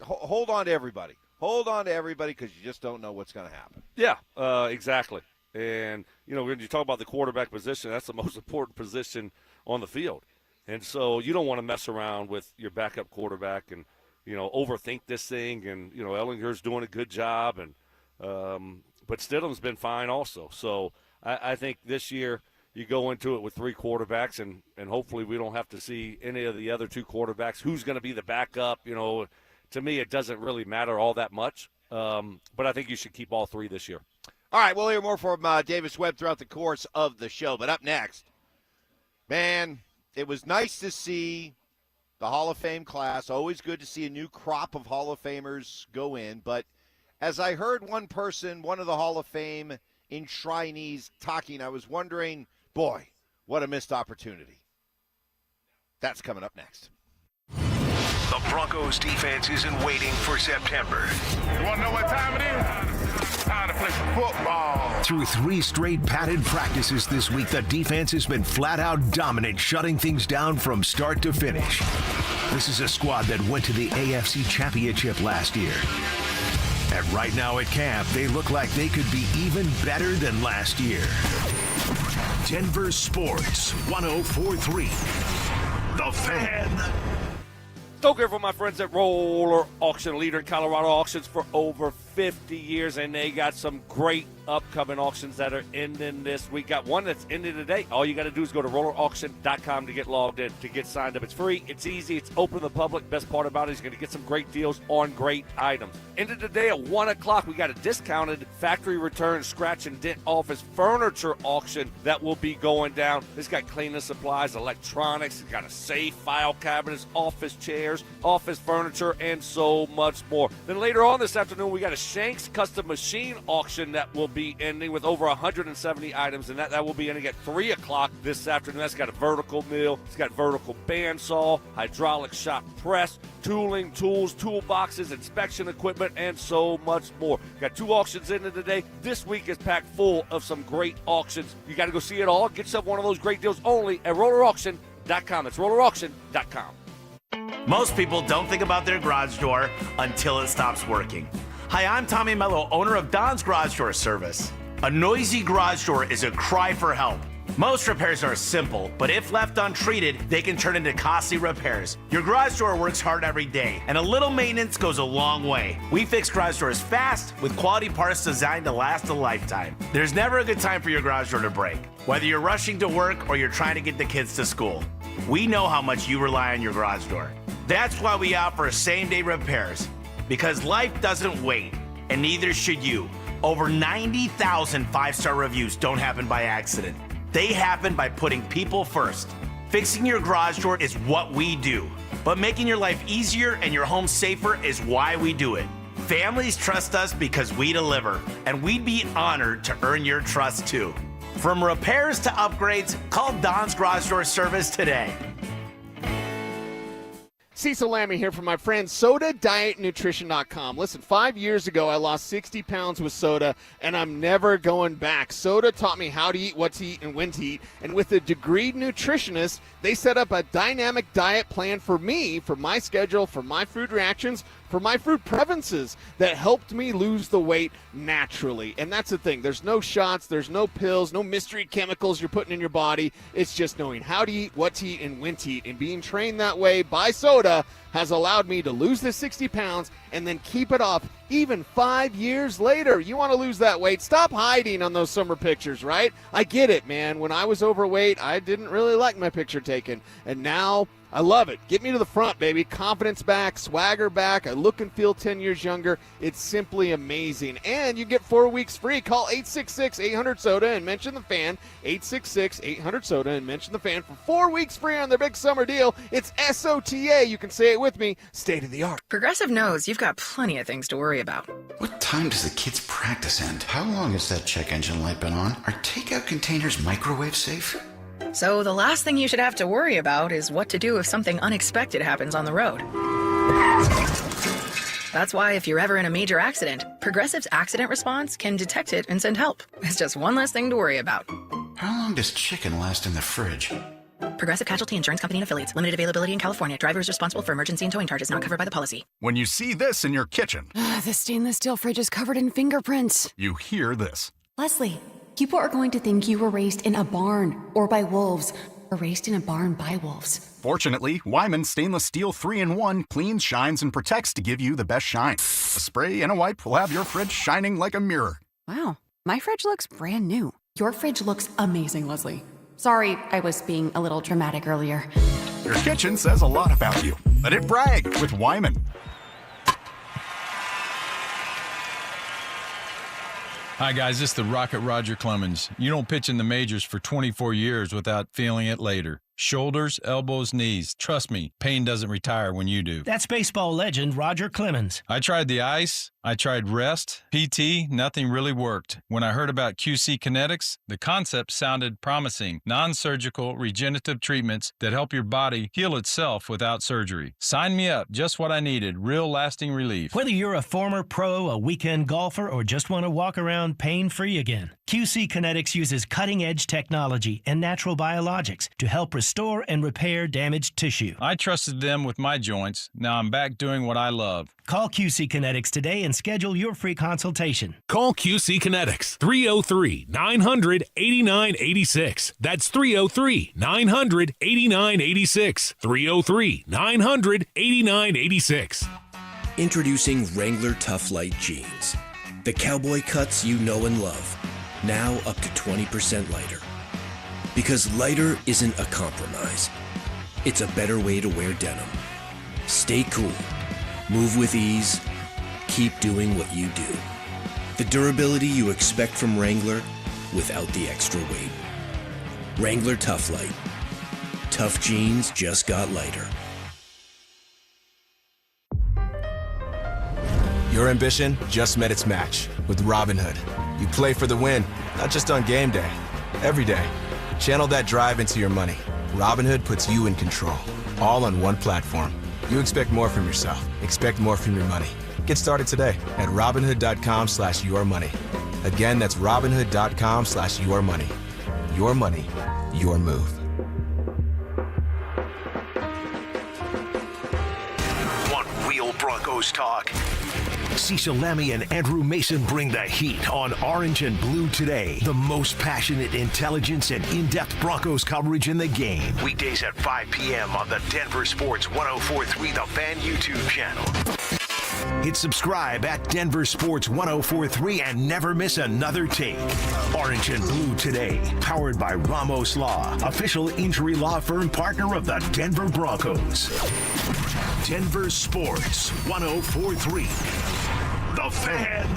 hold on to everybody. Hold on to everybody because you just don't know what's going to happen. Yeah, exactly. And, when you talk about the quarterback position, that's the most important position on the field. And so you don't want to mess around with your backup quarterback and, overthink this thing. And, Ehlinger's doing a good job. And but Stidham's been fine also. So I think this year you go into it with 3 quarterbacks, and hopefully we don't have to see any of the other 2 quarterbacks. Who's going to be the backup, To me, it doesn't really matter all that much, but I think you should keep all 3 this year. All right, we'll hear more from Davis Webb throughout the course of the show. But up next, man, it was nice to see the Hall of Fame class. Always good to see a new crop of Hall of Famers go in. But As I heard one person, one of the Hall of Fame enshrinees talking, I was wondering, boy, what a missed opportunity. That's coming up next. The Broncos defense isn't waiting for September. You want to know what time it is? Time to play some football. Through 3 straight padded practices this week, the defense has been flat out dominant, shutting things down from start to finish. This is a squad that went to the AFC Championship last year. And right now at camp, they look like they could be even better than last year. Denver Sports 104.3. The Fan. Don't care for my friends at Roller Auction, leader in Colorado auctions for over 50 years, and they got some great upcoming auctions that are ending this week. Got one that's ending today. All you got to do is go to rollerauction.com to get logged in, to get signed up. It's free, it's easy, it's open to the public. Best part about it is you're going to get some great deals on great items. Ended today at 1 o'clock. We got a discounted factory return scratch and dent office furniture auction that will be going down. It's got cleaning supplies, electronics, it's got a safe, file cabinets, office chairs, office furniture, and so much more. Then later on this afternoon, we got a Shanks custom machine auction that will be ending with over 170 items, and that will be ending at 3 o'clock this afternoon. That's got a vertical mill, it's got vertical bandsaw, hydraulic shop press, tooling, tools, toolboxes, inspection equipment, and so much more. Got 2 auctions ending today. This week is packed full of some great auctions. You got to go see it all. Get yourself one of those great deals only at rollerauction.com. It's rollerauction.com. Most people don't think about their garage door until it stops working. Hi, I'm Tommy Mello, owner of Don's Garage Door Service. A noisy garage door is a cry for help. Most repairs are simple, but if left untreated, they can turn into costly repairs. Your garage door works hard every day, and a little maintenance goes a long way. We fix garage doors fast with quality parts designed to last a lifetime. There's never a good time for your garage door to break, whether you're rushing to work or you're trying to get the kids to school. We know how much you rely on your garage door. That's why we offer same-day repairs, because life doesn't wait, and neither should you. Over 90,000 5-star reviews don't happen by accident. They happen by putting people first. Fixing your garage door is what we do, but making your life easier and your home safer is why we do it. Families trust us because we deliver, and we'd be honored to earn your trust too. From repairs to upgrades, call Don's Garage Door Service today. Cecil Lammy here from my friend SodaDietNutrition.com. Listen, 5 years ago, I lost 60 pounds with soda, and I'm never going back. Soda taught me how to eat, what to eat, and when to eat. And with a degreed nutritionist, they set up a dynamic diet plan for me, for my schedule, for my food reactions, for my food preferences that helped me lose the weight naturally. And that's the thing. There's no shots, there's no pills, no mystery chemicals you're putting in your body. It's just knowing how to eat, what to eat, and when to eat. And being trained that way by Soda has allowed me to lose the 60 pounds and then keep it off even 5 years later. You want to lose that weight? Stop hiding on those summer pictures, right? I get it, man. When I was overweight, I didn't really like my picture taken. And now I love it. Get me to the front, baby. Confidence back, swagger back. I look and feel 10 years younger. It's simply amazing. And you get 4 weeks free. Call 866-800-SODA and mention the fan. 866-800-SODA and mention the fan for 4 weeks free on their big summer deal. It's SOTA. You can say it with me. State of the art. Progressive knows you've got plenty of things to worry about. What time does the kids' practice end? How long has that check engine light been on? Are takeout containers microwave safe? So the last thing you should have to worry about is what to do if something unexpected happens on the road. That's why if you're ever in a major accident, Progressive's accident response can detect it and send help. It's just one less thing to worry about. How long does chicken last in the fridge? Progressive Casualty Insurance Company and Affiliates. Limited availability in California. Driver is responsible for emergency and towing charges not covered by the policy. When you see this in your kitchen, The stainless steel fridge is covered in fingerprints. you hear this. Leslie, people are going to think you were raised in a barn or by wolves or raised in a barn by wolves. Fortunately, Wyman Stainless Steel 3-in-1 cleans, shines, and protects to give you the best shine. A spray and a wipe will have your fridge shining like a mirror. Wow, my fridge looks brand new. Your fridge looks amazing, Leslie. Sorry, I was being a little dramatic earlier. Your kitchen says a lot about you. Let it brag with Wyman. Hi, guys. This is the Rocket Roger Clemens. You don't pitch in the majors for 24 years without feeling it later. Shoulders, elbows, knees. Trust me, pain doesn't retire when you do. That's baseball legend Roger Clemens. I tried the ice. I tried rest, PT, nothing really worked. When I heard about QC Kinetics, the concept sounded promising. Non-surgical, regenerative treatments that help your body heal itself without surgery. Sign me up, just what I needed, real lasting relief. Whether you're a former pro, a weekend golfer, or just want to walk around pain-free again, QC Kinetics uses cutting-edge technology and natural biologics to help restore and repair damaged tissue. I trusted them with my joints. Now I'm back doing what I love. Call QC Kinetics today and schedule your free consultation. Call QC Kinetics, 303-900-8986. That's 303-900-8986. 303-900-8986. Introducing Wrangler Tough Light Jeans. The cowboy cuts you know and love. Now up to 20% lighter. Because lighter isn't a compromise. It's a better way to wear denim. Stay cool. Move with ease. Keep doing what you do. The durability you expect from Wrangler without the extra weight. Wrangler Tough Light. Tough jeans just got lighter. Your ambition just met its match with Robinhood. You play for the win, not just on game day. Every day. Channel that drive into your money. Robinhood puts you in control. All on one platform. You expect more from yourself. Expect more from your money. Get started today at Robinhood.com/yourmoney. Again, that's Robinhood.com/yourmoney. Your money, your move. Want real Broncos talk? Cecil Lammy and Andrew Mason bring the heat on Orange and Blue Today. The most passionate intelligence and in-depth Broncos coverage in the game. Weekdays at 5 p.m. on the Denver Sports 104.3 The Fan YouTube channel. Hit subscribe at Denver Sports 104.3 and never miss another take. Orange and Blue Today, powered by Ramos Law, official injury law firm partner of the Denver Broncos. Denver Sports 104.3. The Fan.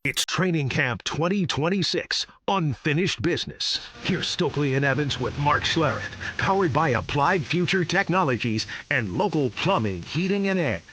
It's Training Camp 2026, Unfinished Business. Here's Stokley and Evans with Mark Schlereth, powered by Applied Future Technologies and local plumbing, heating, and air.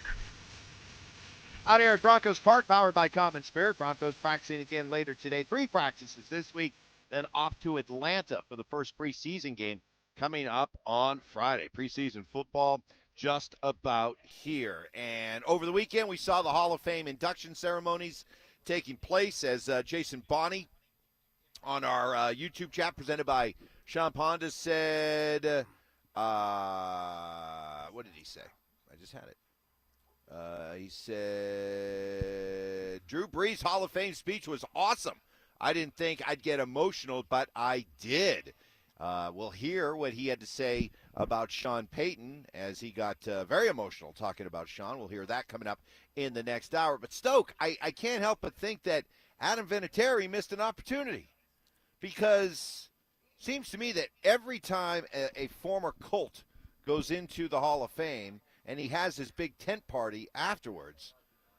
Out here at Broncos Park, powered by Common Spirit. Broncos practicing again later today. 3 practices this week, then off to Atlanta for the first preseason game coming up on Friday. Preseason football just about here. And over the weekend, we saw the Hall of Fame induction ceremonies taking place as Jason Bonney on our YouTube chat presented by Sean Ponda said, what did he say? I just had it. He said, Drew Brees' Hall of Fame speech was awesome. I didn't think I'd get emotional, but I did. We'll hear what he had to say about Sean Payton as he got very emotional talking about Sean. We'll hear that coming up in the next hour. But Stoke, I can't help but think that Adam Vinatieri missed an opportunity because it seems to me that every time a former Colt goes into the Hall of Fame and he has his big tent party afterwards,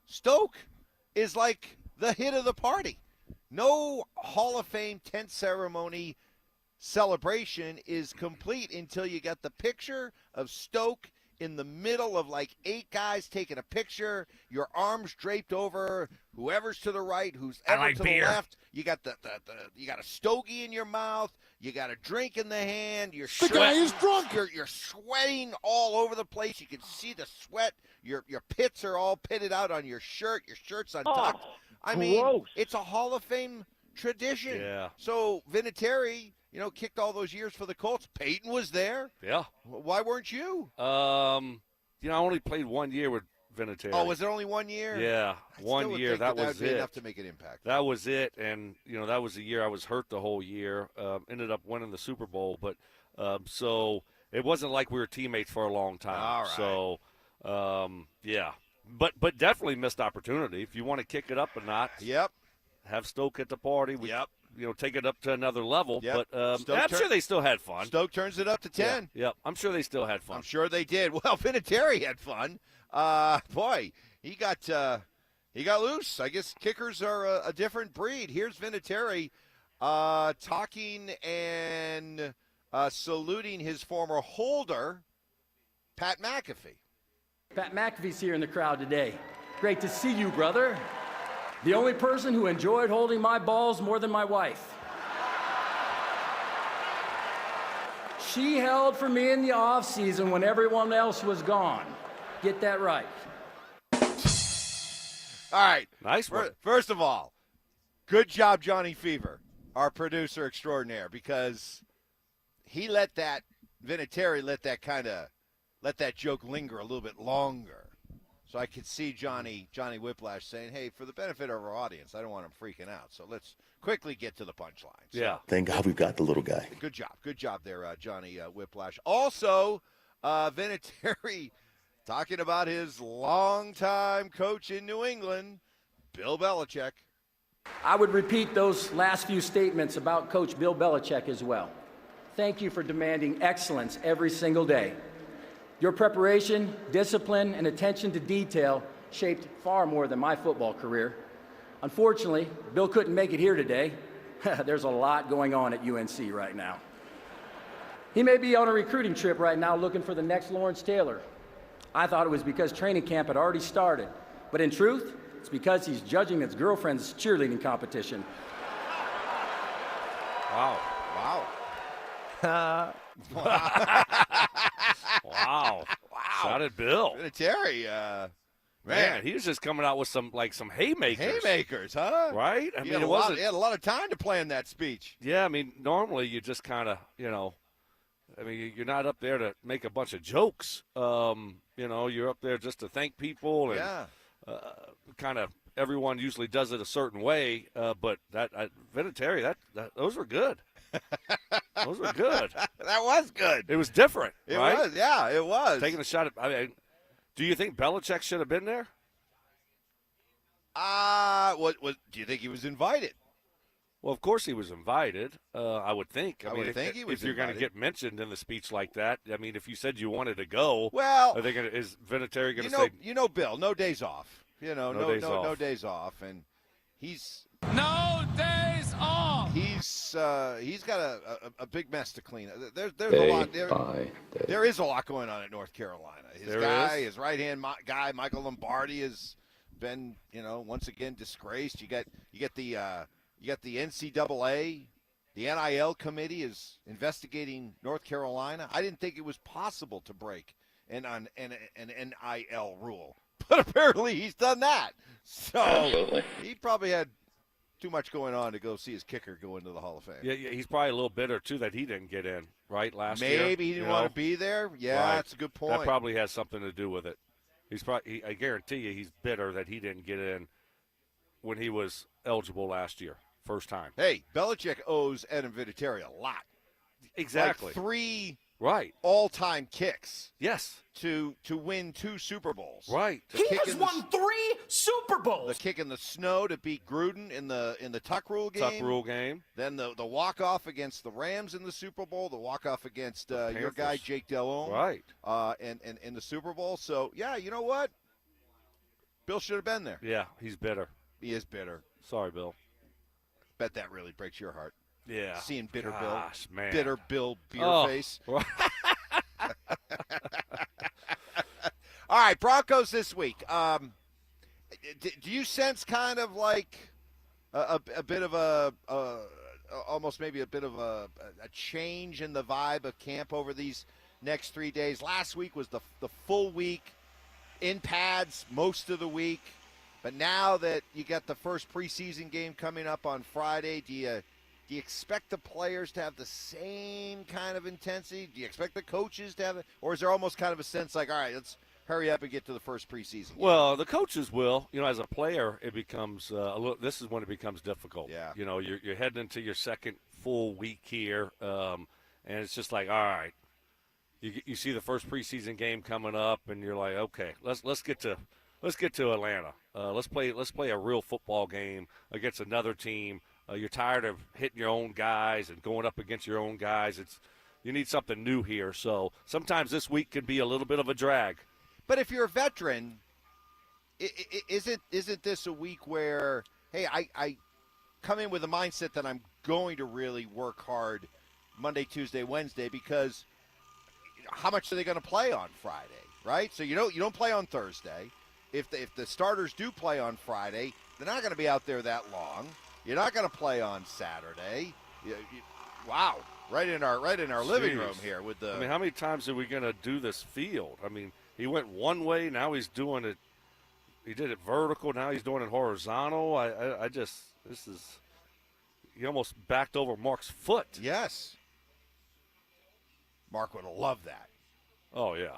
Stoke is like the hit of the party. No Hall of Fame tent ceremony celebration is complete until you get the picture of Stoke in the middle of like 8 guys taking a picture, your arms draped over whoever's to the right, who's ever to the left. You got you got a stogie in your mouth, you got a drink in the hand, you're the guy is drunk. You're sweating all over the place. You can see the sweat. Your pits are all pitted out on your shirt. Your shirt's untucked. I mean, it's a Hall of Fame tradition. Yeah. So Vinatieri, kicked all those years for the Colts. Payton was there. Yeah. Why weren't you? I only played 1 year with Vinatieri. Oh, was it only 1 year? Yeah, 1 year. That was it. Enough to make an impact. That was it, and that was the year I was hurt the whole year. Ended up winning the Super Bowl, but so it wasn't like we were teammates for a long time. All right. So, yeah, but definitely missed opportunity. If you want to kick it up a notch, yep, have Stoke at the party. Yep. Take it up to another level. Yep. But I'm sure they still had fun. Stoke turns it up to 10. Yeah, I'm sure they still had fun. I'm sure they did. Well, Vinatieri had fun. Boy, he got loose. I guess kickers are a different breed. Here's Vinatieri talking and saluting his former holder, Pat McAfee. Pat McAfee's here in the crowd today. Great to see you, brother. The only person who enjoyed holding my balls more than my wife. She held for me in the off season when everyone else was gone. Get that right. All right. Nice one. First of all, good job, Johnny Fever, our producer extraordinaire, because he let that Vinatieri let that joke linger a little bit longer. So I could see Johnny Whiplash saying, "Hey, for the benefit of our audience, I don't want him freaking out. So let's quickly get to the punchline." So, yeah. Thank God we've got the little guy. Good job there, Johnny Whiplash. Also, Vinatieri talking about his longtime coach in New England, Bill Belichick. I would repeat those last few statements about Coach Bill Belichick as well. Thank you for demanding excellence every single day. Your preparation, discipline, and attention to detail shaped far more than my football career. Unfortunately, Bill couldn't make it here today. There's a lot going on at UNC right now. He may be on a recruiting trip right now looking for the next Lawrence Taylor. I thought it was because training camp had already started, but in truth, it's because he's judging his girlfriend's cheerleading competition. Wow. Wow. Shot at Bill. Vinatieri, man, he was just coming out with some haymakers. Haymakers, huh? Right? I He mean, had a lot of time to plan that speech. Yeah, I mean, normally you just kind of, you're not up there to make a bunch of jokes. You're up there just to thank people, and kind of everyone usually does it a certain way. But Vinatieri, those were good. Those were good. That was good. It was different. It right? was, yeah, it was. Taking a shot at. Do you think Belichick should have been there? Do you think he was invited? Well, of course he was invited. I would think. I would think he was if you're going to invited. get mentioned in the speech like that, I mean, if you said you wanted to go, well, is Vinatieri going to say? Bill, no days off. No days off, and he's No days off. He's got a big mess to clean. There's a lot. There is a lot going on at North Carolina. His right-hand guy, Michael Lombardi, has been once again disgraced. You get the NCAA, the NIL committee is investigating North Carolina. I didn't think it was possible to break an NIL rule, but apparently he's done that. So Absolutely. He probably had too much going on to go see his kicker go into the Hall of Fame. Yeah, he's probably a little bitter too that he didn't get in last year. Maybe he didn't want to be there. Yeah, right. That's a good point. That probably has something to do with it. I guarantee you, he's bitter that he didn't get in when he was eligible last year, first time. Hey, Belichick owes Adam Vinatieri a lot. Exactly. Like 3 right all-time kicks. Yes. To win 2 Super Bowls. Right. He has won 3 Super Bowls. The kick in the snow to beat Gruden in the Tuck Rule game. Tuck Rule game. Then the walk-off against the Rams in the Super Bowl. The walk-off against your guy Jake Delhomme. Right. And in the Super Bowl. So, yeah, you know what? Bill should have been there. Yeah, he's bitter. He is bitter. Sorry, Bill. Bet that really breaks your heart. Yeah. Seeing bitter Gosh, Bill. Man. Bitter Bill beer face. All right, Broncos this week. Do you sense kind of like a bit of almost maybe a bit of a change in the vibe of camp over these next 3 days? Last week was the full week in pads most of the week, but now that you got the first preseason game coming up on Friday, do you expect the players to have the same kind of intensity? Do you expect the coaches to have it? Or is there almost kind of a sense like, all right, let's hurry up and get to the first preseason game? Well, the coaches will. As a player, it becomes this is when it becomes difficult. Yeah. You're heading into your second full week here, and it's just like, all right, you see the first preseason game coming up, and you're like, okay, let's get to Atlanta. Let's play a real football game against another team. You're tired of hitting your own guys and going up against your own guys. You need something new here. So sometimes this week can be a little bit of a drag. But if you're a veteran, isn't this a week where, hey, I come in with a mindset that I'm going to really work hard Monday, Tuesday, Wednesday, because how much are they going to play on Friday, right? So you don't play on Thursday. If the starters do play on Friday, they're not going to be out there that long. You're not going to play on Saturday. Wow, right in our living room here with the. I mean, how many times are we going to do this field? I mean, he went one way, now he's doing it. He did it vertical, now he's doing it horizontal. He almost backed over Mark's foot. Yes. Mark would have loved that. Oh yeah.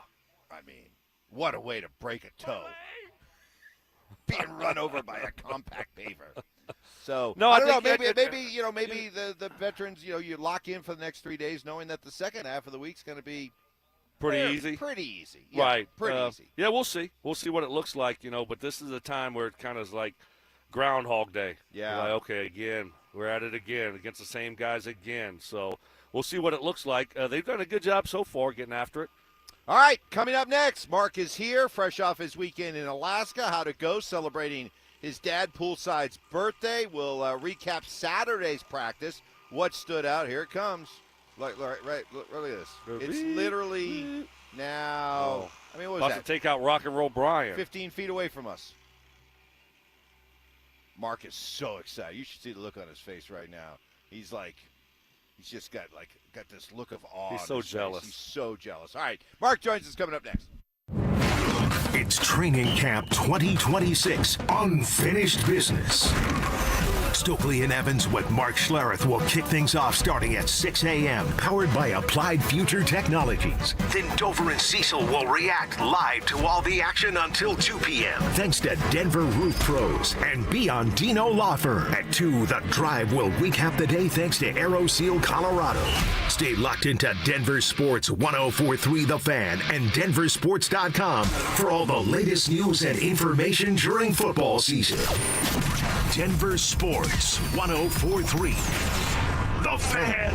I mean, what a way to break a toe. Being run over by a compact paver. So no, I don't know. Maybe the veterans. You lock in for the next 3 days, knowing that the second half of the week's going to be pretty easy. Pretty easy, yeah, right? Pretty easy. Yeah, we'll see. We'll see what it looks like. But this is a time where it kind of is like Groundhog Day. Yeah. Like, okay, again, we're at it again against the same guys again. So we'll see what it looks like. They've done a good job so far getting after it. All right, coming up next, Mark is here, fresh off his weekend in Alaska. How to go, celebrating his dad poolside's birthday. We'll recap Saturday's practice. What stood out? Here it comes. Look at this. It's literally now. I mean, what was about that? To take out Rock and Roll Brian. 15 feet away from us. Mark is so excited. You should see the look on his face right now. He's just got this look of awe. He's so jealous. He's so jealous. All right, Mark joins us coming up next. It's Training Camp 2026, Unfinished Business. Stokley and Evans with Mark Schlereth will kick things off starting at 6 a.m., powered by Applied Future Technologies. Then Dover and Cecil will react live to all the action until 2 p.m. Thanks to Denver Roof Pros and Beyond Dino Loffer. At 2, The Drive will recap the day thanks to Aero Seal Colorado. Stay locked into Denver Sports 104.3 The Fan and DenverSports.com for all the latest news and information during football season. Denver Sports 104.3 The Fan.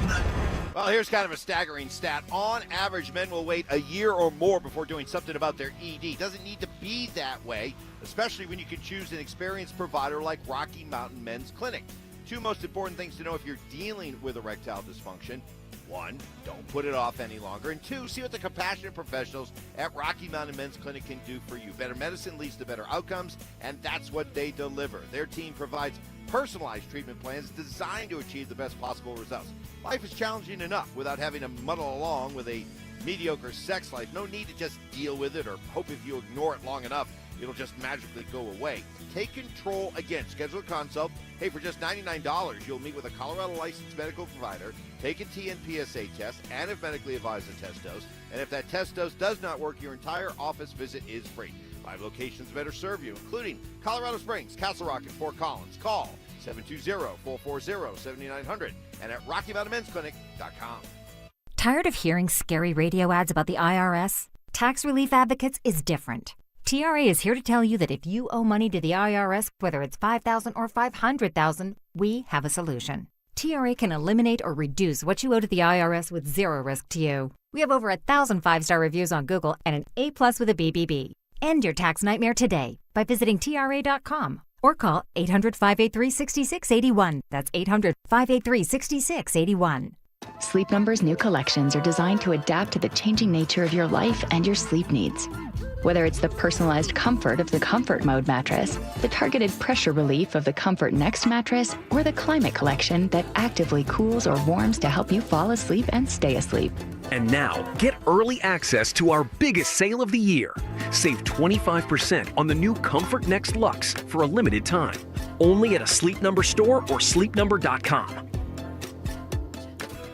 Well, here's kind of a staggering stat. On average, men will wait a year or more before doing something about their ED. Doesn't need to be that way, especially when you can choose an experienced provider like Rocky Mountain Men's Clinic. 2 most important things to know if you're dealing with erectile dysfunction. 1, don't put it off any longer. And 2, see what the compassionate professionals at Rocky Mountain Men's Clinic can do for you. Better medicine leads to better outcomes, and that's what they deliver. Their team provides personalized treatment plans designed to achieve the best possible results. Life is challenging enough without having to muddle along with a mediocre sex life. No need to just deal with it or hope if you ignore it long enough, it'll just magically go away. Take control again. Schedule a consult. Hey, for just $99, you'll meet with a Colorado licensed medical provider, take a TNPSA test, and if medically advised, a test dose. And if that test dose does not work, your entire office visit is free. 5 locations better serve you, including Colorado Springs, Castle Rock, and Fort Collins. Call 720-440-7900 and at RockyMountainMen'sClinic.com. Tired of hearing scary radio ads about the IRS? Tax Relief Advocates is different. TRA is here to tell you that if you owe money to the IRS, whether it's $5,000 or $500,000, we have a solution. TRA can eliminate or reduce what you owe to the IRS with zero risk to you. We have over 1,000 5-star reviews on Google and an A+ with a BBB. End your tax nightmare today by visiting TRA.com or call 800-583-6681. That's 800-583-6681. Sleep Number's new collections are designed to adapt to the changing nature of your life and your sleep needs. Whether it's the personalized comfort of the Comfort Mode mattress, the targeted pressure relief of the Comfort Next mattress, or the Climate Collection that actively cools or warms to help you fall asleep and stay asleep. And now, get early access to our biggest sale of the year. Save 25% on the new Comfort Next Luxe for a limited time. Only at a Sleep Number store or sleepnumber.com.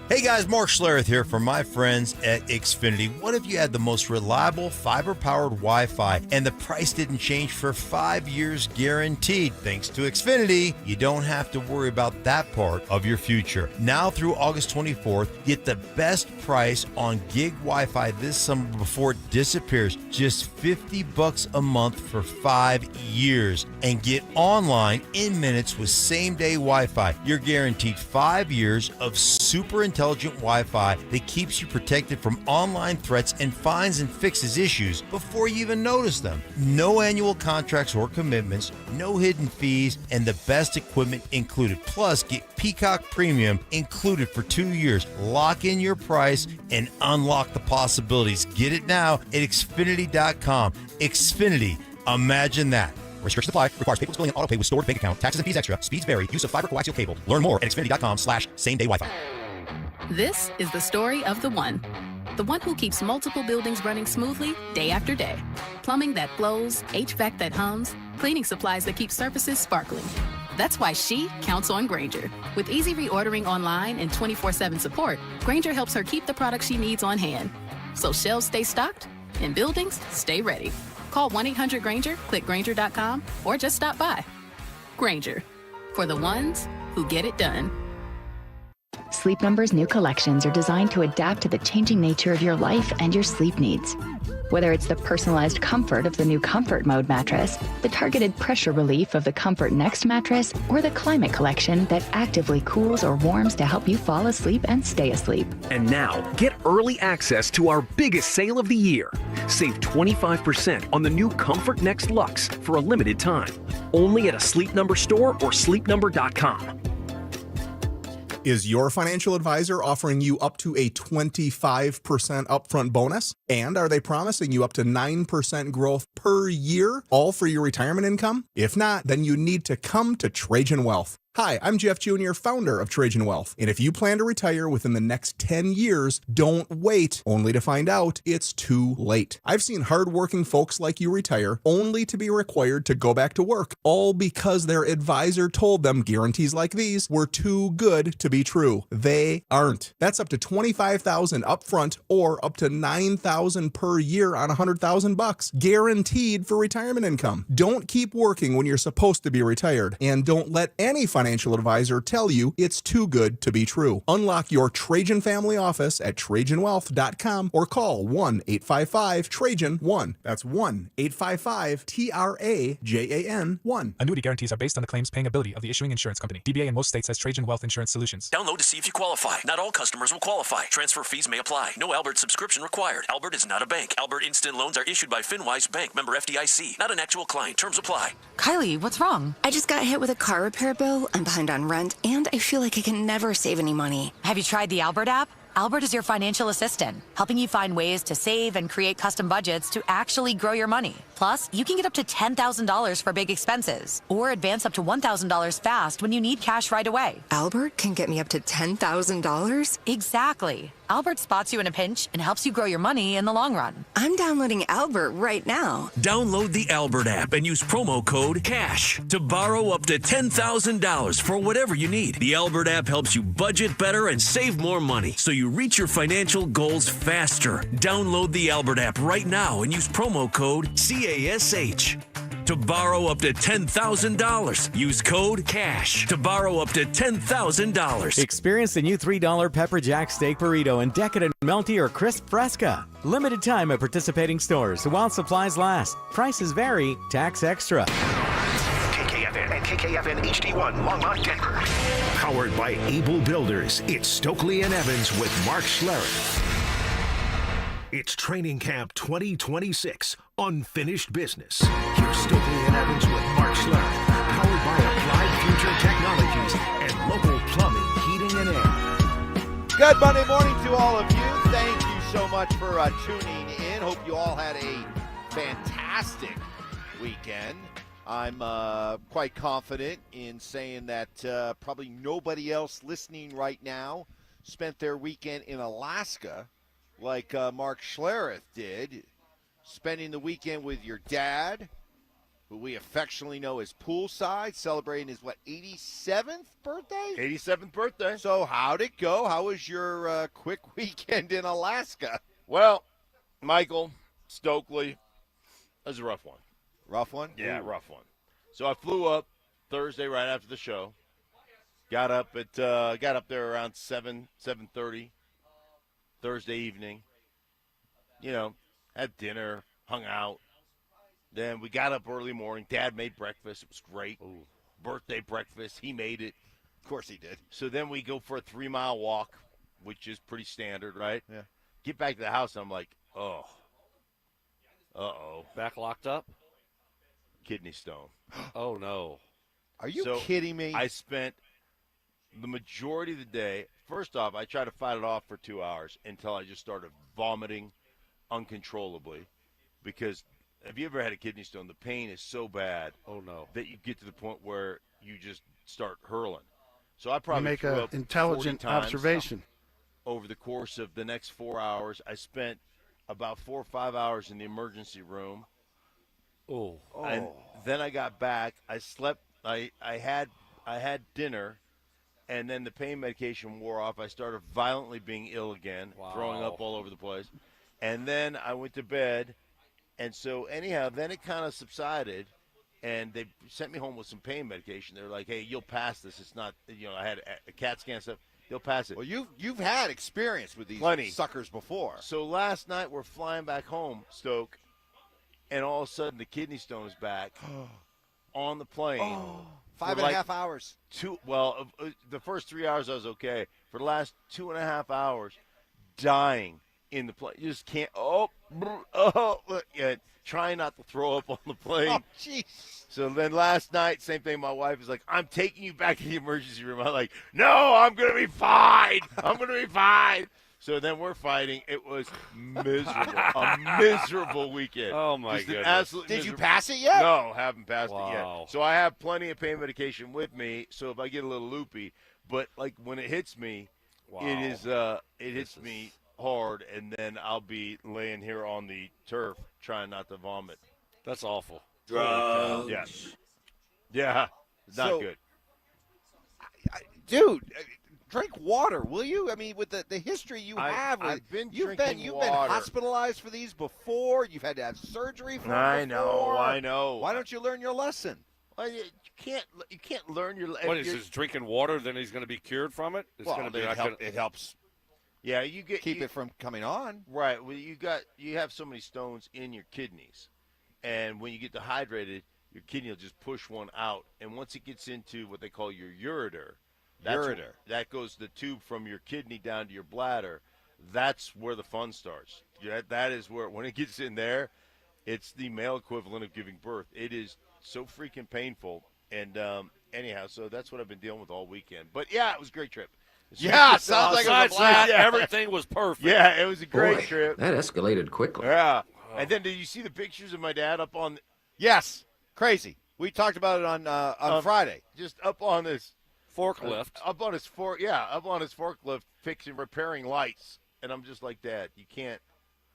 Hey guys, Mark Schlereth here from my friends at Xfinity. What if you had the most reliable fiber-powered Wi-Fi and the price didn't change for 5 years guaranteed? Thanks to Xfinity, you don't have to worry about that part of your future. Now through August 24th, get the best price on gig Wi-Fi this summer before it disappears. Just $50 a month for 5 years. And get online in minutes with same-day Wi-Fi. You're guaranteed 5 years of super super intelligent Wi-Fi that keeps you protected from online threats and finds and fixes issues before you even notice them. No annual contracts or commitments, no hidden fees, and the best equipment included. Plus, get Peacock Premium included for 2 years. Lock in your price and unlock the possibilities. Get it now at Xfinity.com. Xfinity. Imagine that. Restrictions apply. Requires paperless billing and auto pay with stored bank account. Taxes and fees extra. Speeds vary. Use of fiber coaxial cable. Learn more at Xfinity.com/same-day Wi-Fi. This is the story of the one. The one who keeps multiple buildings running smoothly day after day. Plumbing that flows, HVAC that hums, cleaning supplies that keep surfaces sparkling. That's why she counts on Grainger. With easy reordering online and 24/7 support, Grainger helps her keep the products she needs on hand. So shelves stay stocked and buildings stay ready. Call 1-800-GRAINGER, click Grainger.com, or just stop by. Grainger, for the ones who get it done. Sleep Number's new collections are designed to adapt to the changing nature of your life and your sleep needs. Whether it's the personalized comfort of the new Comfort Mode mattress, the targeted pressure relief of the Comfort Next mattress, or the Climate Collection that actively cools or warms to help you fall asleep and stay asleep. And now, get early access to our biggest sale of the year. Save 25% on the new Comfort Next Luxe for a limited time. Only at a Sleep Number store or sleepnumber.com. Is your financial advisor offering you up to a 25% upfront bonus? And are they promising you up to 9% growth per year, all for your retirement income? If not, then you need to come to Trajan Wealth. Hi, I'm Jeff Jr., founder of Trajan Wealth. And if you plan to retire within the next 10 years, don't wait only to find out it's too late. I've seen hardworking folks like you retire only to be required to go back to work, all because their advisor told them guarantees like these were too good to be true. They aren't. That's up to $25,000 upfront or up to $9,000 per year on $100,000, guaranteed for retirement income. Don't keep working when you're supposed to be retired, and don't let any financial advisor tell you it's too good to be true. Unlock your Trajan family office at TrajanWealth.com or call 1-855-TRAJAN-1. That's 1-855-TRAJAN-1. Annuity guarantees are based on the claims paying ability of the issuing insurance company. DBA in most states has Trajan Wealth Insurance Solutions. Download to see if you qualify. Not all customers will qualify. Transfer fees may apply. No Albert subscription required. Albert is not a bank. Albert Instant Loans are issued by FinWise Bank, member FDIC. Not an actual client. Terms apply. Kylie, what's wrong? I just got hit with a car repair bill. I'm behind on rent, and I feel like I can never save any money. Have you tried the Albert app? Albert is your financial assistant, helping you find ways to save and create custom budgets to actually grow your money. Plus, you can get up to $10,000 for big expenses, or advance up to $1,000 fast when you need cash right away. Albert can get me up to $10,000? Exactly. Albert spots you in a pinch and helps you grow your money in the long run. I'm downloading Albert right now. Download the Albert app and use promo code CASH to borrow up to $10,000 for whatever you need. The Albert app helps you budget better and save more money so you reach your financial goals faster. Download the Albert app right now and use promo code CASH to borrow up to $10,000. Use code CASH to borrow up to $10,000. Experience the new $3 Pepper Jack Steak Burrito in decadent melty or crisp fresca. Limited time at participating stores while supplies last. Prices vary, tax extra. KKFN and KKFN HD1 Longmont, Denver. Powered by Able Builders, it's Stokley and Evans with Mark Schlereth. It's Training Camp 2026, Unfinished Business. Here's Stokley and Evans with Mark Schlereth, powered by Applied Future Technologies and local plumbing, heating, and air. Good Monday morning to all of you. Thank you so much for tuning in. Hope you all had a fantastic weekend. I'm quite confident in saying that probably nobody else listening right now spent their weekend in Alaska like Mark Schlereth did, spending the weekend with your dad, who we affectionately know as Poolside, celebrating his, 87th birthday? 87th birthday. So how'd it go? How was your quick weekend in Alaska? Well, Michael, Stokley, it was a rough one. Rough one? Yeah, rough one. So I flew up Thursday right after the show. Got up there around 7:30 Thursday evening. Had dinner, hung out. Then we got up early morning. Dad made breakfast. It was great. Birthday breakfast. He made it. Of course he did. So then we go for a 3-mile walk which is pretty standard, right? Yeah. Get back to the house, and I'm like, oh. Uh-oh. Back locked up? Kidney stone. Oh, no. Are you kidding me? I spent the majority of the day, first off, I tried to fight it off for 2 hours until I just started vomiting uncontrollably. Because have you ever had a kidney stone? The pain is so bad. Oh, no. That you get to the point where you just start hurling. So I probably make threw an up intelligent 40 times observation. over the course of the next 4 hours. I spent about 4 or 5 hours in the emergency room. Oh. And then I got back. I slept. I had dinner, and then the pain medication wore off. I started violently being ill again, throwing up all over the place. And then I went to bed. And so anyhow, then it kind of subsided, and they sent me home with some pain medication. They're like, "Hey, you'll pass this. It's not, I had a CAT scan stuff. You'll pass it." Well, you've had experience with these suckers before. So last night we're flying back home, Stoke, and all of a sudden the kidney stone is back on the plane. 5.5 hours. The first 3 hours I was okay. For the last 2.5 hours, dying in the plane. You just can't. Trying not to throw up on the plane. Oh, jeez. So then last night, same thing. My wife was like, "I'm taking you back to the emergency room." I'm like, "No, I'm gonna be fine. I'm gonna be fine." So then we're fighting. It was miserable. A miserable weekend. Oh, my Just an goodness. absolute Did you miserable- pass it yet? No, haven't passed it Wow. yet. So I have plenty of pain medication with me. So if I get a little loopy, but like when it hits me, it is it hits me hard, and then I'll be laying here on the turf trying not to vomit. That's awful. Drugs. Yeah. Not So- good. Dude, drink water, will you? I mean, with the history you have, I've been you've drinking been water. hospitalized for these before. You've had to have surgery for them I know. before. Why don't you learn your lesson? Well, you can't learn your. What is this, drinking water, then he's going to be cured from it? It's Well, going to be it helps. Yeah, you keep it from coming on. Right. Well, you have so many stones in your kidneys, and when you get dehydrated, your kidney will just push one out, and once it gets into what they call your ureter, that goes the tube from your kidney down to your bladder. That's where the fun starts. That is where, when it gets in there, it's the male equivalent of giving birth. It is so freaking painful. And anyhow, so that's what I've been dealing with all weekend. But yeah, it was a great trip. Yeah, sounds like it was a blast. Everything was perfect. Yeah, it was a great trip. That escalated quickly. Yeah. And then did you see the pictures of my dad up on? Yes, crazy. We talked about it on Friday. Just up on this forklift. Up on his forklift, repairing lights. And I'm just like, "Dad, you can't."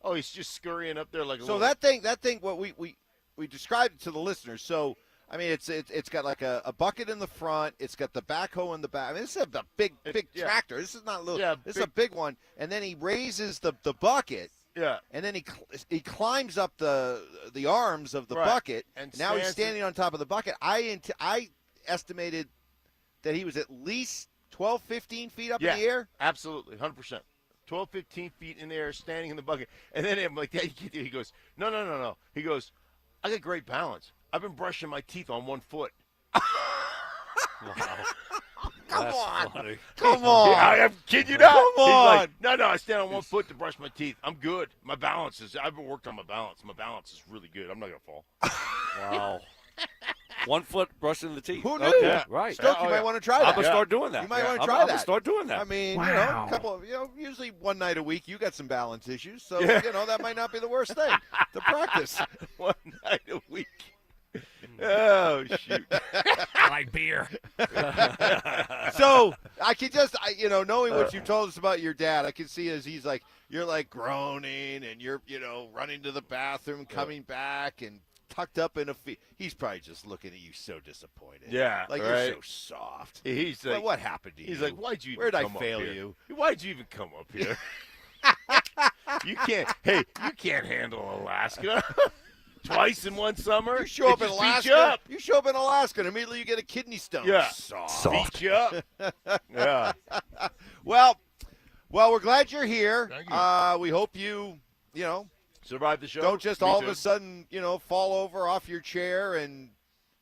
Oh, he's just scurrying up there like a So little. that thing, what we described it to the listeners. So I mean, it's got like a bucket in the front. It's got the backhoe in the back. I mean, this is a big tractor. This is not a little. Yeah, this is a big one. And then he raises the bucket. Yeah. And then he climbs up the arms of the bucket. And now he's stands standing on top of the bucket. I estimated that he was at least 12, 15 feet up in the air. Absolutely, 100%. 12, 15 feet in the air, standing in the bucket. And then I'm like, "Dad, you can't do it." He goes, No. He goes, "I got great balance. I've been brushing my teeth on one foot." Wow. Come That's on. funny. Come on. Yeah, I'm kidding you not. Come He's on. like, no, I stand on one foot to brush my teeth. I'm good. My balance is, I've been worked on my balance. My balance is really good. I'm not going to fall. Wow. 1 foot brushing the teeth. Who knew? Okay, right. Stoke, you might want to try that. I'm going to start doing that. You might want to I'm try gonna that. start doing that. I mean, Wow. a couple of, usually one night a week you got some balance issues, so, Yeah. that might not be the worst thing to practice. One night a week. Oh, shoot. I like beer. So I could just, knowing what you told us about your dad, I can see as he's like, you're like groaning and you're, running to the bathroom, coming back and tucked up in a feet. He's probably just looking at you so disappointed. Yeah, like right. you're so soft. He's like, what happened to you? He's like, "Why'd you? Where'd I come up fail here? you? Why'd you even come up here? You can't handle Alaska." Twice in one summer. You show up in It just beats Alaska. you up. You show up in Alaska, and immediately you get a kidney stone. Yeah. Soft. Beat you up. Yeah. Well, we're glad you're here. Thank you. We hope you, Survive the show. don't just Me all too. of a sudden, fall over off your chair and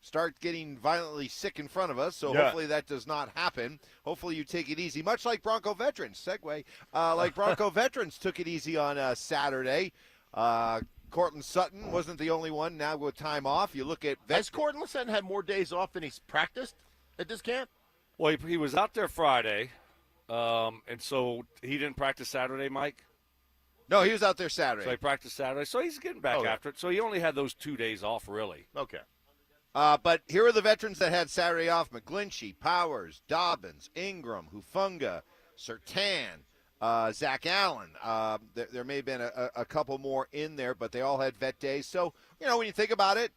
start getting violently sick in front of us, so Yeah. hopefully that does not happen. Hopefully you take it easy, much like Bronco veterans. Segue. Like Bronco veterans took it easy on Saturday. Cortland Sutton wasn't the only one now with time off. You look at Has Cortland Sutton had more days off than he's practiced at this camp? Well, he was out there Friday, and so he didn't practice Saturday, Mike? No, he was out there Saturday. So he practiced Saturday, so he's getting back after it. So he only had those 2 days off, really. Okay. But here are the veterans that had Saturday off: McGlinchey, Powers, Dobbins, Ingram, Hufunga, Surtan, Zach Allen. There may have been a couple more in there, but they all had vet days. So, when you think about it,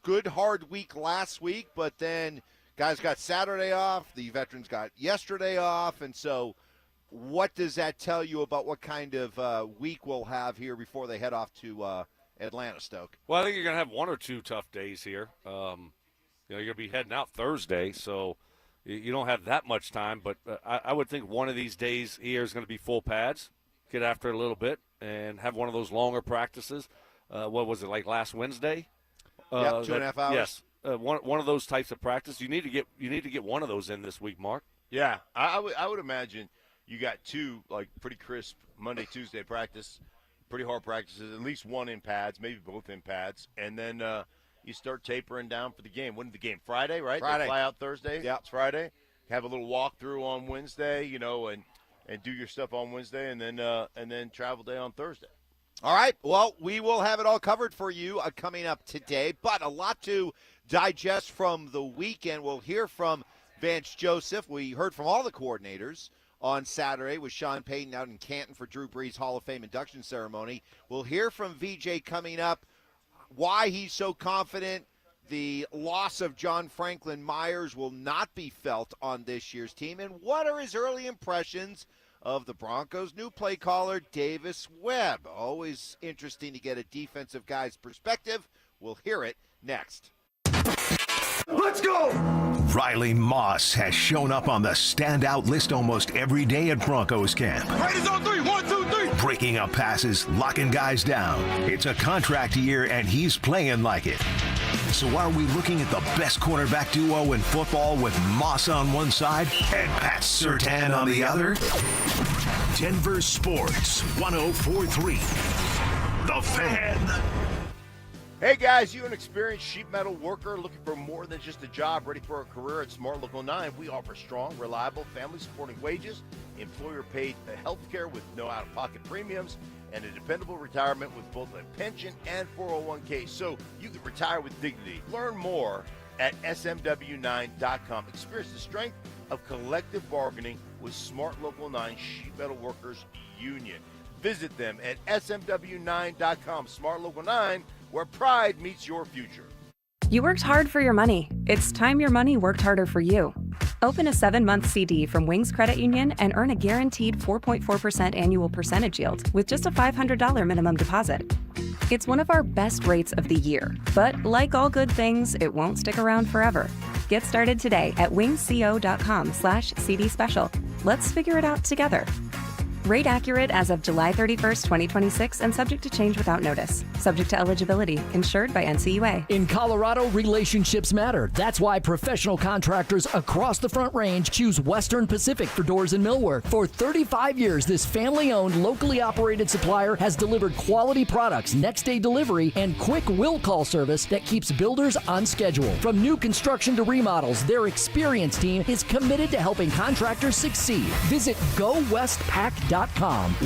good, hard week last week, but then guys got Saturday off. The veterans got yesterday off. And so what does that tell you about what kind of week we'll have here before they head off to Atlanta, Stoke? Well, I think you're going to have one or two tough days here. You're going to be heading out Thursday, so you don't have that much time. But I would think one of these days here is going to be full pads, get after it a little bit, and have one of those longer practices. What was it, like last Wednesday? Yeah, 2.5 hours. Yes, one of those types of practice. You need to get one of those in this week, Mark. Yeah, I would imagine you got two like pretty crisp Monday, Tuesday practice, pretty hard practices, at least one in pads, maybe both in pads, and then you start tapering down for the game. When did the game? Friday, right? Friday. They fly out Thursday. Yeah, it's Friday. Have a little walkthrough on Wednesday, and do your stuff on Wednesday, and then travel day on Thursday. All right. Well, we will have it all covered for you coming up today, but a lot to digest from the weekend. We'll hear from Vance Joseph. We heard from all the coordinators on Saturday with Sean Payton out in Canton for Drew Brees' Hall of Fame induction ceremony. We'll hear from VJ coming up, why he's so confident the loss of John Franklin Myers will not be felt on this year's team, and what are his early impressions of the Broncos' new play caller, Davis Webb. Always interesting to get a defensive guy's perspective. We'll hear it next. Let's go! Riley Moss has shown up on the standout list almost every day at Broncos camp. Raiders on three. 1, 2, 3. Breaking up passes, locking guys down. It's a contract year, and he's playing like it. So are we looking at the best quarterback duo in football with Moss on one side and Pat Surtain on the other? Denver Sports 104.3. The Fan. Hey guys, you an experienced sheet metal worker looking for more than just a job, ready for a career at Smart Local 9? We offer strong, reliable, family-supporting wages, employer-paid health care with no out-of-pocket premiums, and a dependable retirement with both a pension and 401k, so you can retire with dignity. Learn more at smw9.com. Experience the strength of collective bargaining with Smart Local 9 Sheet Metal Workers Union. Visit them at smw9.com. Smart Local 9, where pride meets your future. You worked hard for your money. It's time your money worked harder for you. Open a 7-month CD from Wings Credit Union and earn a guaranteed 4.4% annual percentage yield with just a $500 minimum deposit. It's one of our best rates of the year, but like all good things, it won't stick around forever. Get started today at wingsco.com/CD special. Let's figure it out together. Rate accurate as of July 31st, 2026, and subject to change without notice. Subject to eligibility. Insured by NCUA. In Colorado, relationships matter. That's why professional contractors across the Front Range choose Western Pacific for doors in millwork. For 35 years, this family-owned, locally operated supplier has delivered quality products, next-day delivery, and quick will-call service that keeps builders on schedule. From new construction to remodels, their experienced team is committed to helping contractors succeed. Visit GoWestPack.com.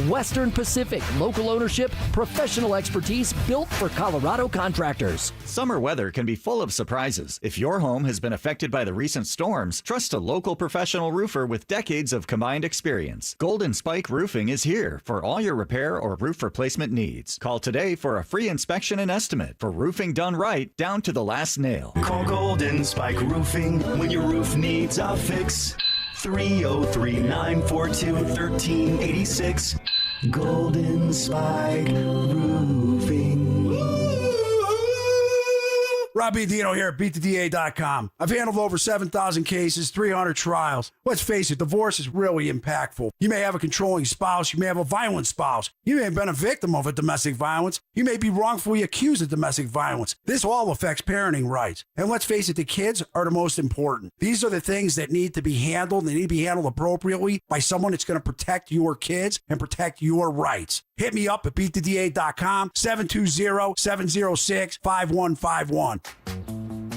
Western Pacific, local ownership, professional expertise built for Colorado contractors. Summer weather can be full of surprises. If your home has been affected by the recent storms, trust a local professional roofer with decades of combined experience. Golden Spike Roofing is here for all your repair or roof replacement needs. Call today for a free inspection and estimate for roofing done right down to the last nail. Call Golden Spike Roofing when your roof needs a fix. 303-942-1386. Golden Spike Roofing. Rob Dino here at BeatTheDA.com. I've handled over 7,000 cases, 300 trials. Let's face it, divorce is really impactful. You may have a controlling spouse. You may have a violent spouse. You may have been a victim of a domestic violence. You may be wrongfully accused of domestic violence. This all affects parenting rights. And let's face it, the kids are the most important. These are the things that need to be handled. They need to be handled appropriately by someone that's going to protect your kids and protect your rights. Hit me up at BeatTheDA.com, 720-706-5151.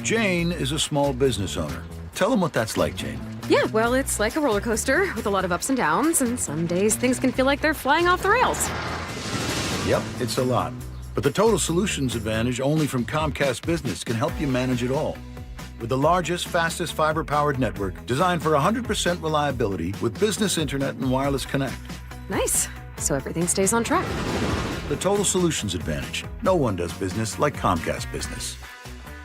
Jane is a small business owner. Tell them what that's like, Jane. Yeah, well, it's like a roller coaster with a lot of ups and downs, and some days things can feel like they're flying off the rails. Yep, it's a lot. But the Total Solutions Advantage only from Comcast Business can help you manage it all. With the largest, fastest fiber-powered network designed for 100% reliability with business internet and wireless connect. Nice. So everything stays on track. The Total Solutions Advantage. No one does business like Comcast Business.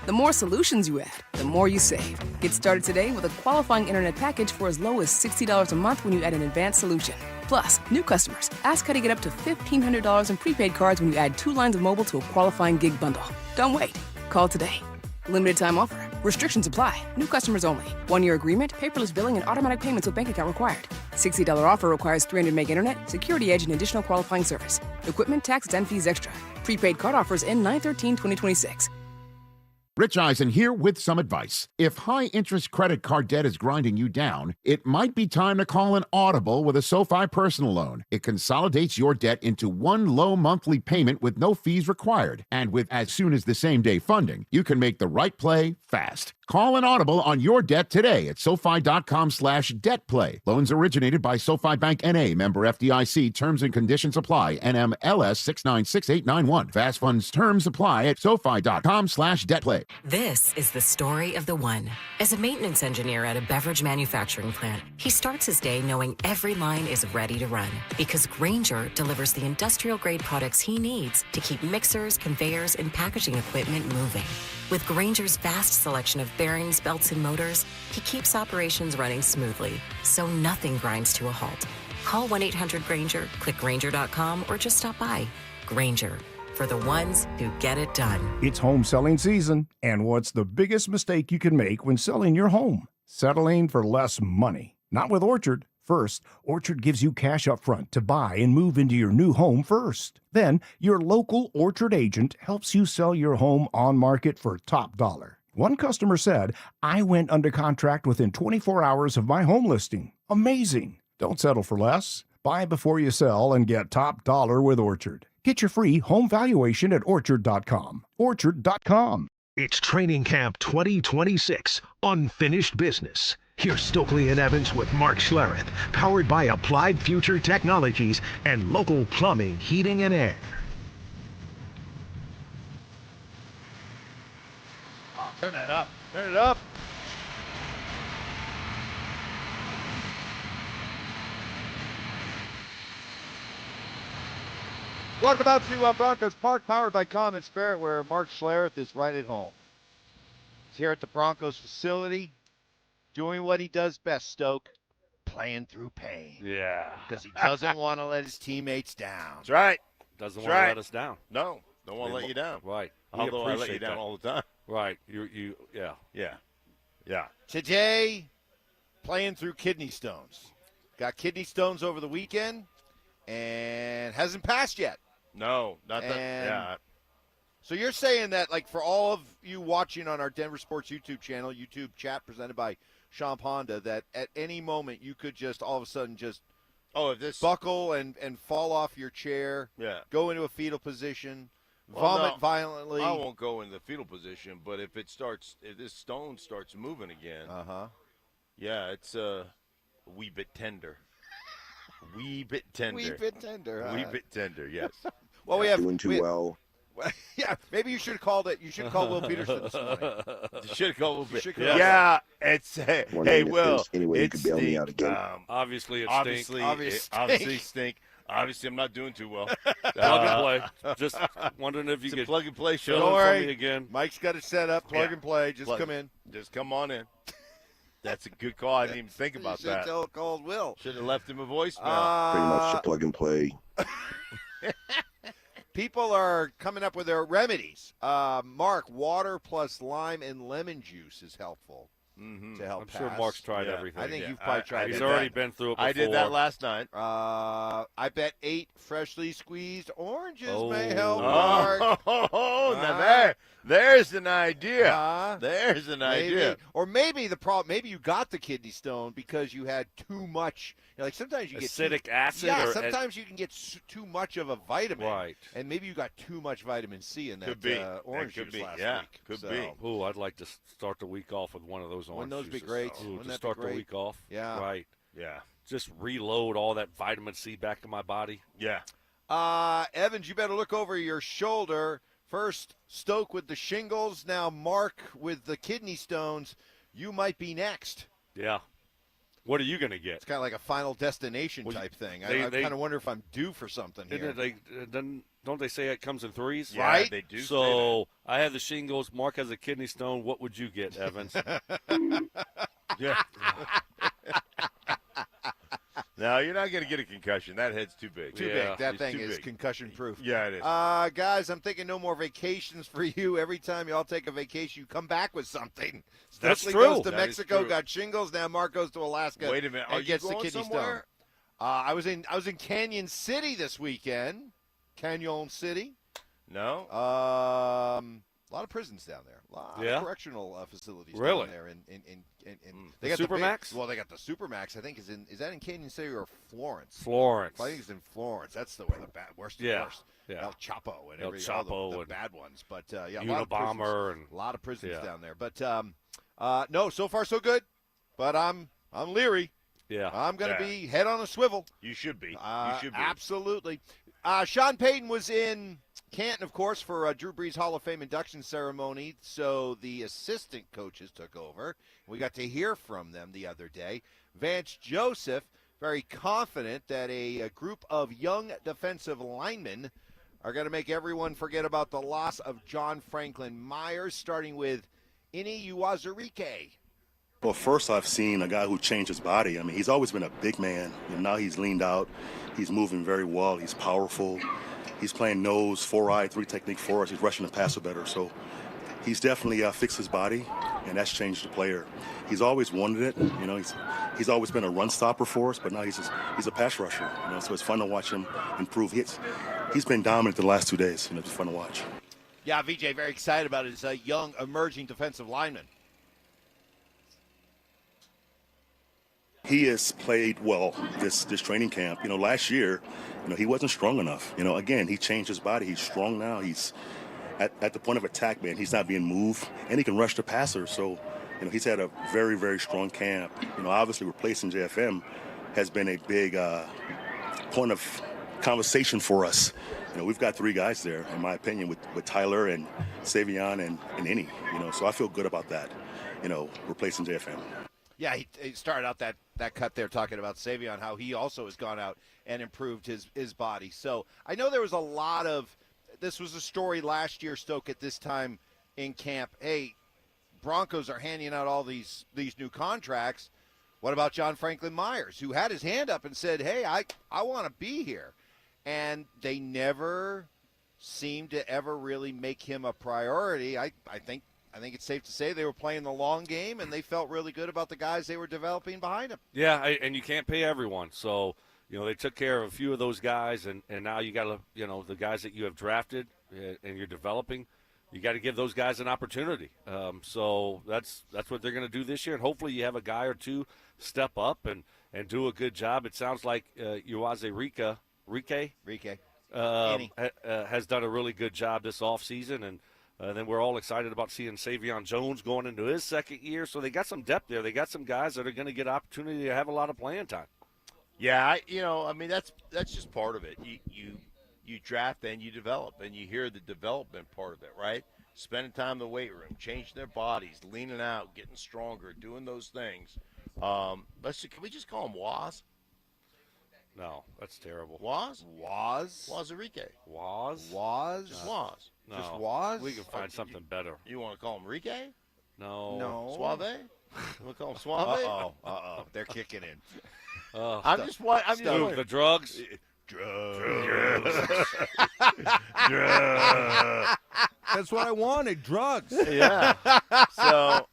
The more solutions you add, the more you save. Get started today with a qualifying internet package for as low as $60 a month when you add an advanced solution. Plus, new customers, ask how to get up to $1,500 in prepaid cards when you add 2 lines of mobile to a qualifying gig bundle. Don't wait. Call today. Limited time offer. Restrictions apply. New customers only. 1-year agreement, paperless billing, and automatic payments with bank account required. $60 offer requires 300 meg internet, security edge, and additional qualifying service. Equipment, taxes, and fees extra. Prepaid card offers end 9/13/2026. Rich Eisen here with some advice. If high-interest credit card debt is grinding you down, it might be time to call an audible with a SoFi personal loan. It consolidates your debt into one low monthly payment with no fees required. And with as soon as the same-day funding, you can make the right play fast. Call an audible on your debt today at SoFi.com/debtplay. Loans originated by SoFi Bank N.A., member FDIC. Terms and conditions apply. NMLS 696891. Fast funds terms apply at SoFi.com/debtplay. This is the story of the one. As a maintenance engineer at a beverage manufacturing plant, he starts his day knowing every line is ready to run because Grainger delivers the industrial-grade products he needs to keep mixers, conveyors, and packaging equipment moving. With Grainger's vast selection of bearings, belts, and motors, he keeps operations running smoothly, so nothing grinds to a halt. Call 1-800-GRAINGER, click Grainger.com, or just stop by. Grainger, for the ones who get it done. It's home selling season, and what's the biggest mistake you can make when selling your home? Settling for less money. Not with Orchard. First, Orchard gives you cash up front to buy and move into your new home first. Then, your local Orchard agent helps you sell your home on market for top dollar. One customer said, "I went under contract within 24 hours of my home listing." Amazing. Don't settle for less. Buy before you sell and get top dollar with Orchard. Get your free home valuation at Orchard.com. Orchard.com. It's Training Camp 2026, Unfinished Business. Here's Stokley and Evans with Mark Schlereth, powered by Applied Future Technologies and local plumbing, heating, and air. Turn that up. Turn it up. Welcome out to Broncos Park, powered by Common Spirit, where Mark Schlereth is right at home. He's here at the Broncos facility, doing what he does best, Stoke, playing through pain. Yeah. Because he doesn't want to let his teammates down. That's right. Doesn't That's want to right. let us down. No, don't want to let you down. Right. We Although I let you appreciate down that. all the time. Right. Yeah. Yeah. Today, playing through kidney stones. Got kidney stones over the weekend, and hasn't passed yet. No, not that. And Yeah. So you're saying that, like, for all of you watching on our Denver Sports YouTube channel, YouTube chat presented by Sean Honda, that at any moment you could just all of a sudden just if this buckle and fall off your chair, go into a fetal position, vomit violently. I won't go in the fetal position, but if this stone starts moving again, yeah, it's a wee bit tender. Wee bit tender. Wee bit tender. Wee bit tender. Yes. Well, we have doing too well. Yeah, maybe you should have called it. You should call Will Peterson this morning. You should have called Will Peterson. Yeah. Yeah, it's hey Will. Any way you It could bail me out again. Obviously, it obviously, stinks. obviously stink. Obviously, I'm not doing too well. Plug and play. Just wondering if you It's a could plug and play show. fill Don't in for worry. me again. Mike's got it set up. Plug and play. Just come in. Just come on in. That's a good call. I didn't even think about You that. should have called Will. Should have left him a voicemail. Pretty much a plug and play. people are coming up with their remedies. Mark, water plus lime and lemon juice is helpful to help I'm pass. sure Mark's tried everything. I think you've probably tried He's it. already been through it before. I did that last night. I bet 8 freshly squeezed oranges may Oh. help, Mark. Now there's an idea. There's an idea. Or maybe the problem, maybe you got the kidney stone because you had too much. Like sometimes you get acidic acid. Yeah, or sometimes you can get too much of a vitamin. Right. And maybe you got too much vitamin C in that orange juice last week. Could be. Ooh, I'd like to start the week off with one of those orange Wouldn't those be juices. great? Ooh, Wouldn't to that be start the great? week off. Yeah. Right. Yeah. Just reload all that vitamin C back in my body. Yeah. Evans, you better look over your shoulder. First, Stoke with the shingles. Now, Mark with the kidney stones. You might be next. Yeah. What are you going to get? It's kind of like a Final Destination type thing. I kind of wonder if I'm due for something here. Don't they say it comes in threes? Yeah, right? they do. So I have the shingles. Mark has a kidney stone. What would you get, Evans? Yeah. No, you're not going to get a concussion. That head's too big. Too big. That thing is concussion-proof. Yeah, it is. Guys, I'm thinking no more vacations for you. Every time y'all take a vacation, you come back with something. That's Stokley true. goes to That is Mexico, true. got shingles. Now Mark goes to Alaska. Wait a minute. Are and you gets going the kidney somewhere? stone. I was in Canyon City this weekend. Canyon City. No. A lot of prisons down there. A lot Yeah? of correctional facilities Really? down there. The got Supermax? Well, they got the Supermax. I think is that in Canyon City or Florence? Florence. I think it's in Florence. That's the way the worst. Yeah. Worst. Yeah. El Chapo and El all Chapo the and bad ones. But yeah, a lot of Unabomber prisons, and a lot of prisons yeah. down there. But no, so far so good. But I'm leery. Yeah. I'm going to be head on a swivel. You should be. Absolutely. Sean Payton was in Canton, of course, for Drew Brees Hall of Fame induction ceremony. So the assistant coaches took over. We got to hear from them the other day. Vance Joseph, very confident that a group of young defensive linemen are going to make everyone forget about the loss of John Franklin Myers, starting with Ini Uwazurike. Well, first I've seen a guy who changed his body. I mean, he's always been a big man, and now he's leaned out. He's moving very well. He's powerful. He's playing nose, 4-eye, 3-technique for us. He's rushing the passer better. So he's definitely fixed his body, and that's changed the player. He's always wanted it. You know, he's always been a run stopper for us, but now he's a pass rusher. You know, so it's fun to watch him improve. He's been dominant the last 2 days. You know, it's fun to watch. Yeah, VJ, very excited about his young emerging defensive lineman. He has played well this training camp. You know, last year, you know, he wasn't strong enough. You know, again, he changed his body. He's strong now. He's at the point of attack, man. He's not being moved, and he can rush the passer. So, you know, he's had a very, very strong camp. You know, obviously replacing JFM has been a big point of conversation for us. You know, we've got 3 guys there, in my opinion, with Tyler and Savion and Innie. You know, so I feel good about that, you know, replacing JFM. Yeah, he started out that cut there talking about Savion, how he also has gone out and improved his body. So I know there was a lot of – this was a story last year, Stoke, at this time in camp. Hey, Broncos are handing out all these new contracts. What about John Franklin Myers, who had his hand up and said, hey, I want to be here. And they never seemed to ever really make him a priority. I think it's safe to say they were playing the long game, and they felt really good about the guys they were developing behind him. Yeah, and you can't pay everyone. So, you know, they took care of a few of those guys, and now you got to, you know, the guys that you have drafted and you're developing, you got to give those guys an opportunity. So that's what they're going to do this year, and hopefully you have a guy or two step up and do a good job. It sounds like Uwazurike has done a really good job this offseason, and then we're all excited about seeing Savion Jones going into his second year. So they got some depth there. They got some guys that are going to get opportunity to have a lot of playing time. Yeah, I mean that's just part of it. You draft and you develop, and you hear the development part of it, right? Spending time in the weight room, changing their bodies, leaning out, getting stronger, doing those things. Can we just call him Waz? No, that's terrible. Waz? Wazurike. Waz? Waz? Just Waz. No. Just Waz? We can find something better. You want to call him Rike? No. Suave? You want to call him Suave? Uh-oh. They're kicking in. I'm just the drugs. That's what I wanted, drugs. Yeah. So,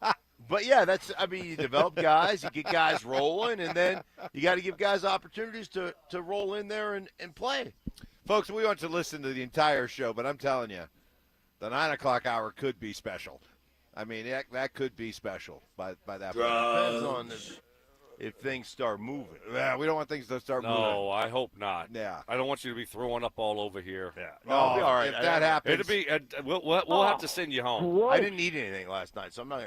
but yeah, you develop guys, you get guys rolling, and then you got to give guys opportunities to roll in there and play. Folks, we want to listen to the entire show, but I'm telling you, the 9 o'clock hour could be special. I mean, that could be special by that point. Depends on if things start moving. Yeah, we don't want things to start moving. No, I hope not. Yeah. I don't want you to be throwing up all over here. Yeah. No, I'll be all right. If that happens. It'll be, we'll have to send you home. I didn't eat anything last night, so I'm not.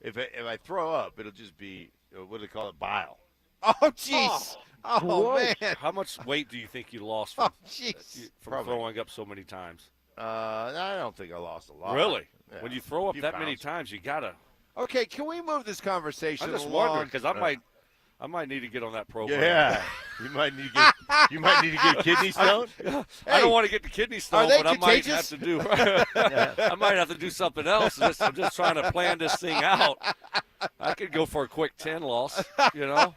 If I throw up, it'll just be, what do they call it, bile. Oh, jeez. Oh, man. How much weight do you think you lost from Probably. throwing up so many times? I don't think I lost a lot. Really? Yeah. When you throw up Few that many pounds. times, you got to. Okay, can we move this conversation I'm just along? wondering, because I might need to get on that program. Yeah, you might need to get kidney stone. I don't want to get the kidney stone, they but I might contagious? have to do. I might have to do something else. I'm just trying to plan this thing out. I could go for a quick 10 loss, you know.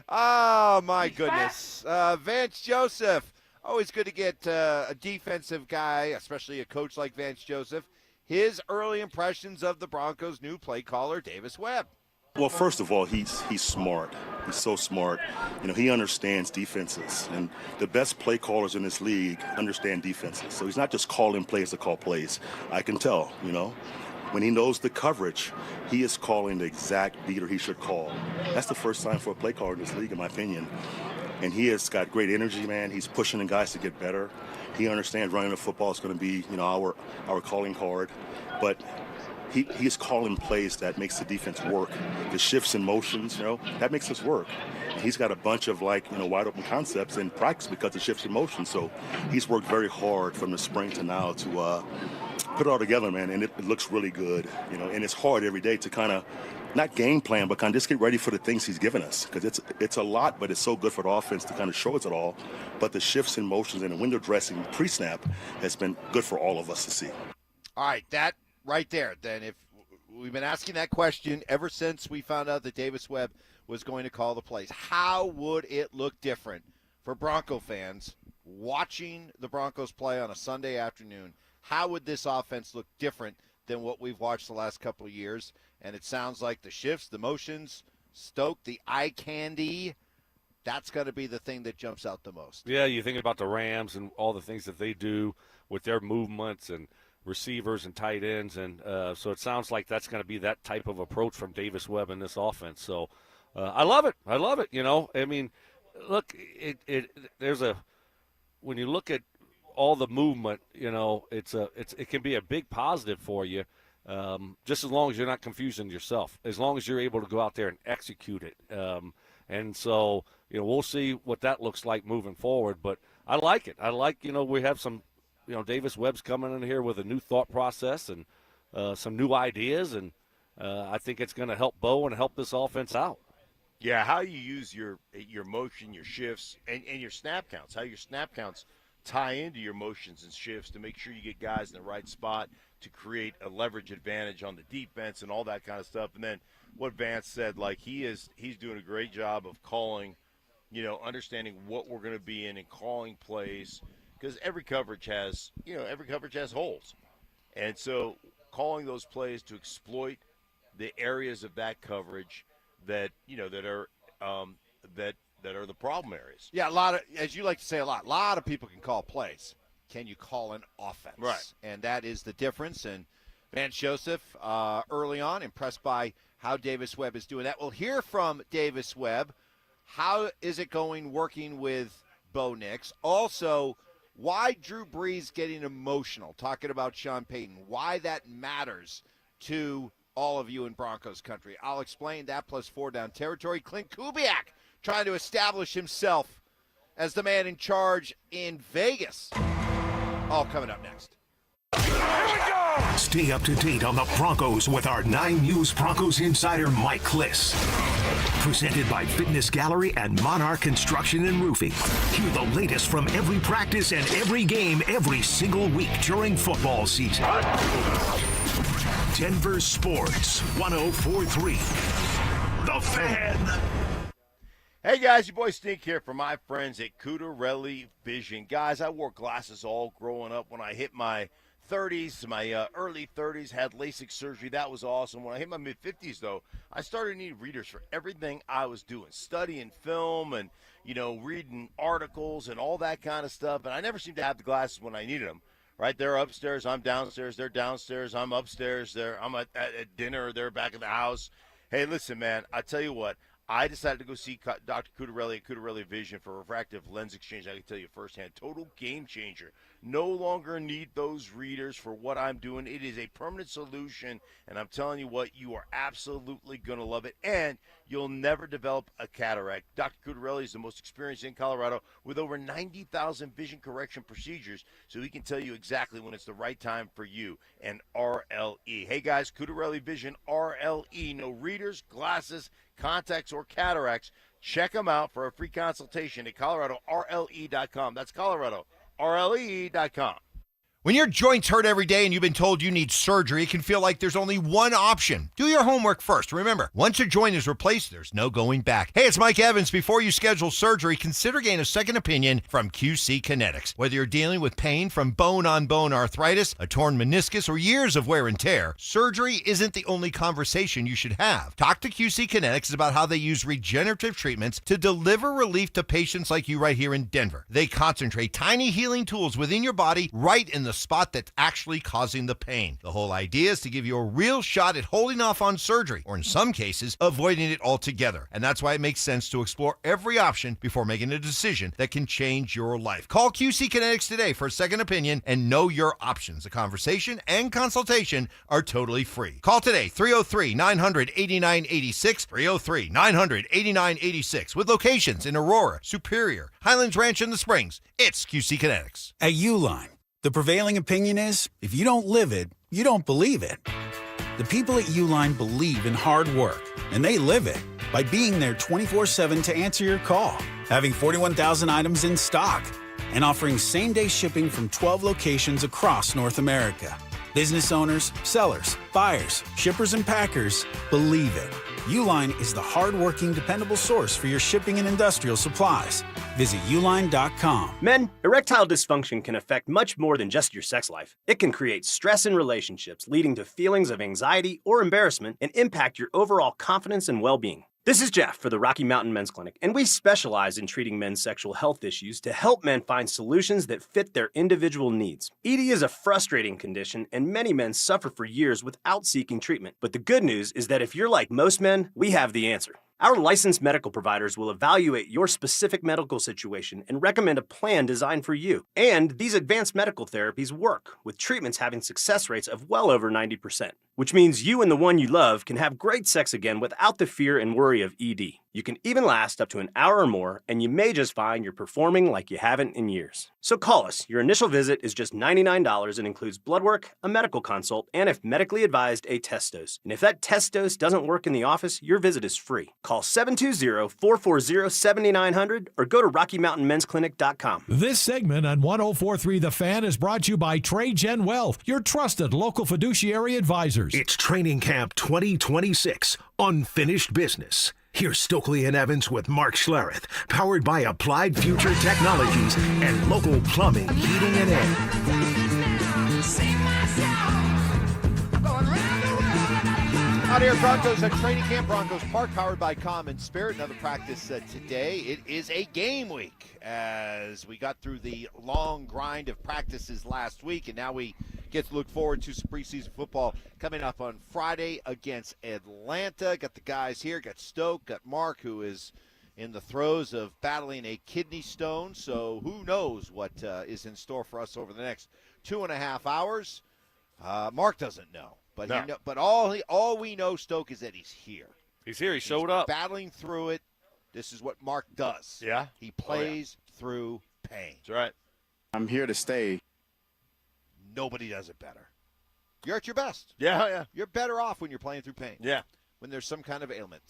Oh, my goodness. Vance Joseph. Always good to get a defensive guy, especially a coach like Vance Joseph. His early impressions of the Broncos' new play caller, Davis Webb. Well, first of all, he's smart. He's so smart. He understands defenses. And the best play callers in this league understand defenses. So he's not just calling plays to call plays. I can tell, When he knows the coverage, he is calling the exact beater he should call. That's the first time for a play caller in this league, in my opinion. And he has got great energy, man. He's pushing the guys to get better. He understands running the football is going to be, our calling card. But he is calling plays that makes the defense work. The shifts and motions, that makes us work. And he's got a bunch of wide open concepts in practice because of shifts and motions. So he's worked very hard from the spring to now to put it all together, man. And it looks really good, and it's hard every day to kind of not game plan, but kind of just get ready for the things he's given us. Because it's a lot, but it's so good for the offense to kind of show us it all. But the shifts and motions and the window dressing pre-snap has been good for all of us to see. All right, that right there. Then if we've been asking that question ever since we found out that Davis Webb was going to call the plays. How would it look different for Bronco fans watching the Broncos play on a Sunday afternoon? How would this offense look different than what we've watched the last couple of years? And it sounds like the shifts, the motions, Stoke, the eye candy, that's going to be the thing that jumps out the most. Yeah, you think about the Rams and all the things that they do with their movements and receivers and tight ends. And so it sounds like that's going to be that type of approach from Davis Webb in this offense. So I love it. I love it. I mean, look, when you look at all the movement, it can be a big positive for you. Just as long as you're not confusing yourself, as long as you're able to go out there and execute it. And so, we'll see what that looks like moving forward. But I like it. I like, we have some, Davis Webb's coming in here with a new thought process and some new ideas. And I think it's going to help Bo and help this offense out. Yeah, how you use your motion, your shifts, and your snap counts, how your snap counts tie into your motions and shifts to make sure you get guys in the right spot to create a leverage advantage on the defense and all that kind of stuff. And then what Vance said, like he's doing a great job of calling, understanding what we're going to be in and calling plays, because every coverage has holes. And so calling those plays to exploit the areas of that coverage that are the problem areas. Yeah, a lot of, as you like to say, a lot of people can call plays. Can you call an offense? Right. And that is the difference. And Vance Joseph, early on, impressed by how Davis Webb is doing that. We'll hear from Davis Webb. How is it going working with Bo Nix? Also, why Drew Brees getting emotional, talking about Sean Payton, why that matters to all of you in Broncos country. I'll explain that plus 4 down territory. Clint Kubiak trying to establish himself as the man in charge in Vegas. All coming up next. Stay up to date on the Broncos with our 9 News Broncos insider Mike Kliss. Presented by Fitness Gallery and Monarch Construction and Roofing. Hear the latest from every practice and every game every single week during football season. Denver Sports 104.3. The Fan. Hey, guys, your boy Stink here from my friends at Cudarelli Vision. Guys, I wore glasses all growing up. When I hit my 30s, my early 30s, had LASIK surgery. That was awesome. When I hit my mid-50s, though, I started to need readers for everything I was doing, studying film and, reading articles and all that kind of stuff. And I never seemed to have the glasses when I needed them. Right, they're upstairs, I'm downstairs, they're downstairs, I'm upstairs, I'm at dinner, they're back at the house. Hey, listen, man, I tell you what, I decided to go see Dr. Cudarelli at Cudarelli Vision for refractive lens exchange. I can tell you firsthand, total game changer. No longer need those readers for what I'm doing. It is a permanent solution, and I'm telling you what, you are absolutely going to love it, and you'll never develop a cataract. Dr. Cudarelli is the most experienced in Colorado with over 90,000 vision correction procedures, so he can tell you exactly when it's the right time for you and RLE. Hey, guys, Cudarelli Vision RLE. No readers, glasses, contacts, or cataracts. Check them out for a free consultation at ColoradoRLE.com. That's ColoradoRLE.com. When your joints hurt every day and you've been told you need surgery, it can feel like there's only one option. Do your homework first. Remember, once a joint is replaced, there's no going back. Hey, it's Mike Evans. Before you schedule surgery, consider getting a second opinion from QC Kinetics. Whether you're dealing with pain from bone-on-bone arthritis, a torn meniscus, or years of wear and tear, surgery isn't the only conversation you should have. Talk to QC Kinetics about how they use regenerative treatments to deliver relief to patients like you right here in Denver. They concentrate tiny healing tools within your body right in the spot that's actually causing the pain. The whole idea is to give you a real shot at holding off on surgery, or in some cases, avoiding it altogether. And that's why it makes sense to explore every option before making a decision that can change your life. Call QC Kinetics today for a second opinion and know your options. A conversation and consultation are totally free. Call today, 303-900-8986, 303-900-8986, with locations in Aurora, Superior, Highlands Ranch, and the Springs. It's QC Kinetics. At Uline, the prevailing opinion is, if you don't live it, you don't believe it. The people at Uline believe in hard work, and they live it by being there 24/7 to answer your call, having 41,000 items in stock, and offering same-day shipping from 12 locations across North America. Business owners, sellers, buyers, shippers, and packers believe it. Uline is the hard-working, dependable source for your shipping and industrial supplies. Visit uline.com. Men, erectile dysfunction can affect much more than just your sex life. It can create stress in relationships, leading to feelings of anxiety or embarrassment, and impact your overall confidence and well-being. This is Jeff for the Rocky Mountain Men's Clinic, and we specialize in treating men's sexual health issues to help men find solutions that fit their individual needs. ED is a frustrating condition, and many men suffer for years without seeking treatment. But the good news is that if you're like most men, we have the answer. Our licensed medical providers will evaluate your specific medical situation and recommend a plan designed for you. And these advanced medical therapies work, with treatments having success rates of well over 90%, which means you and the one you love can have great sex again without the fear and worry of ED. You can even last up to an hour or more, and you may just find you're performing like you haven't in years. So call us. Your initial visit is just $99 and includes blood work, a medical consult, and if medically advised, a test dose. And if that test dose doesn't work in the office, your visit is free. Call 720-440-7900 or go to RockyMountainMen'sClinic.com. This segment on 104.3 The Fan is brought to you by TradeGen Wealth, your trusted local fiduciary advisors. It's Training Camp 2026, Unfinished Business. Here's Stokley and Evans with Mark Schlereth, powered by Applied Future Technologies and local plumbing, heating, and air. Out here, Broncos at Training Camp, Broncos Park, powered by Common Spirit. Another practice today. It is a game week as we got through the long grind of practices last week, and now we get to look forward to some preseason football coming up on Friday against Atlanta. Got the guys here, got Stoke, got Mark, who is in the throes of battling a kidney stone, so who knows what is in store for us over the next 2.5 hours. Mark doesn't know. But No. but all we know, Stoke, is that he's here. He's here. He showed up. Battling through it. This is what Mark does. Yeah. He plays through pain. That's right. I'm here to stay. Nobody does it better. You're at your best. Yeah. You're better off when you're playing through pain. Yeah. When there's some kind of ailment.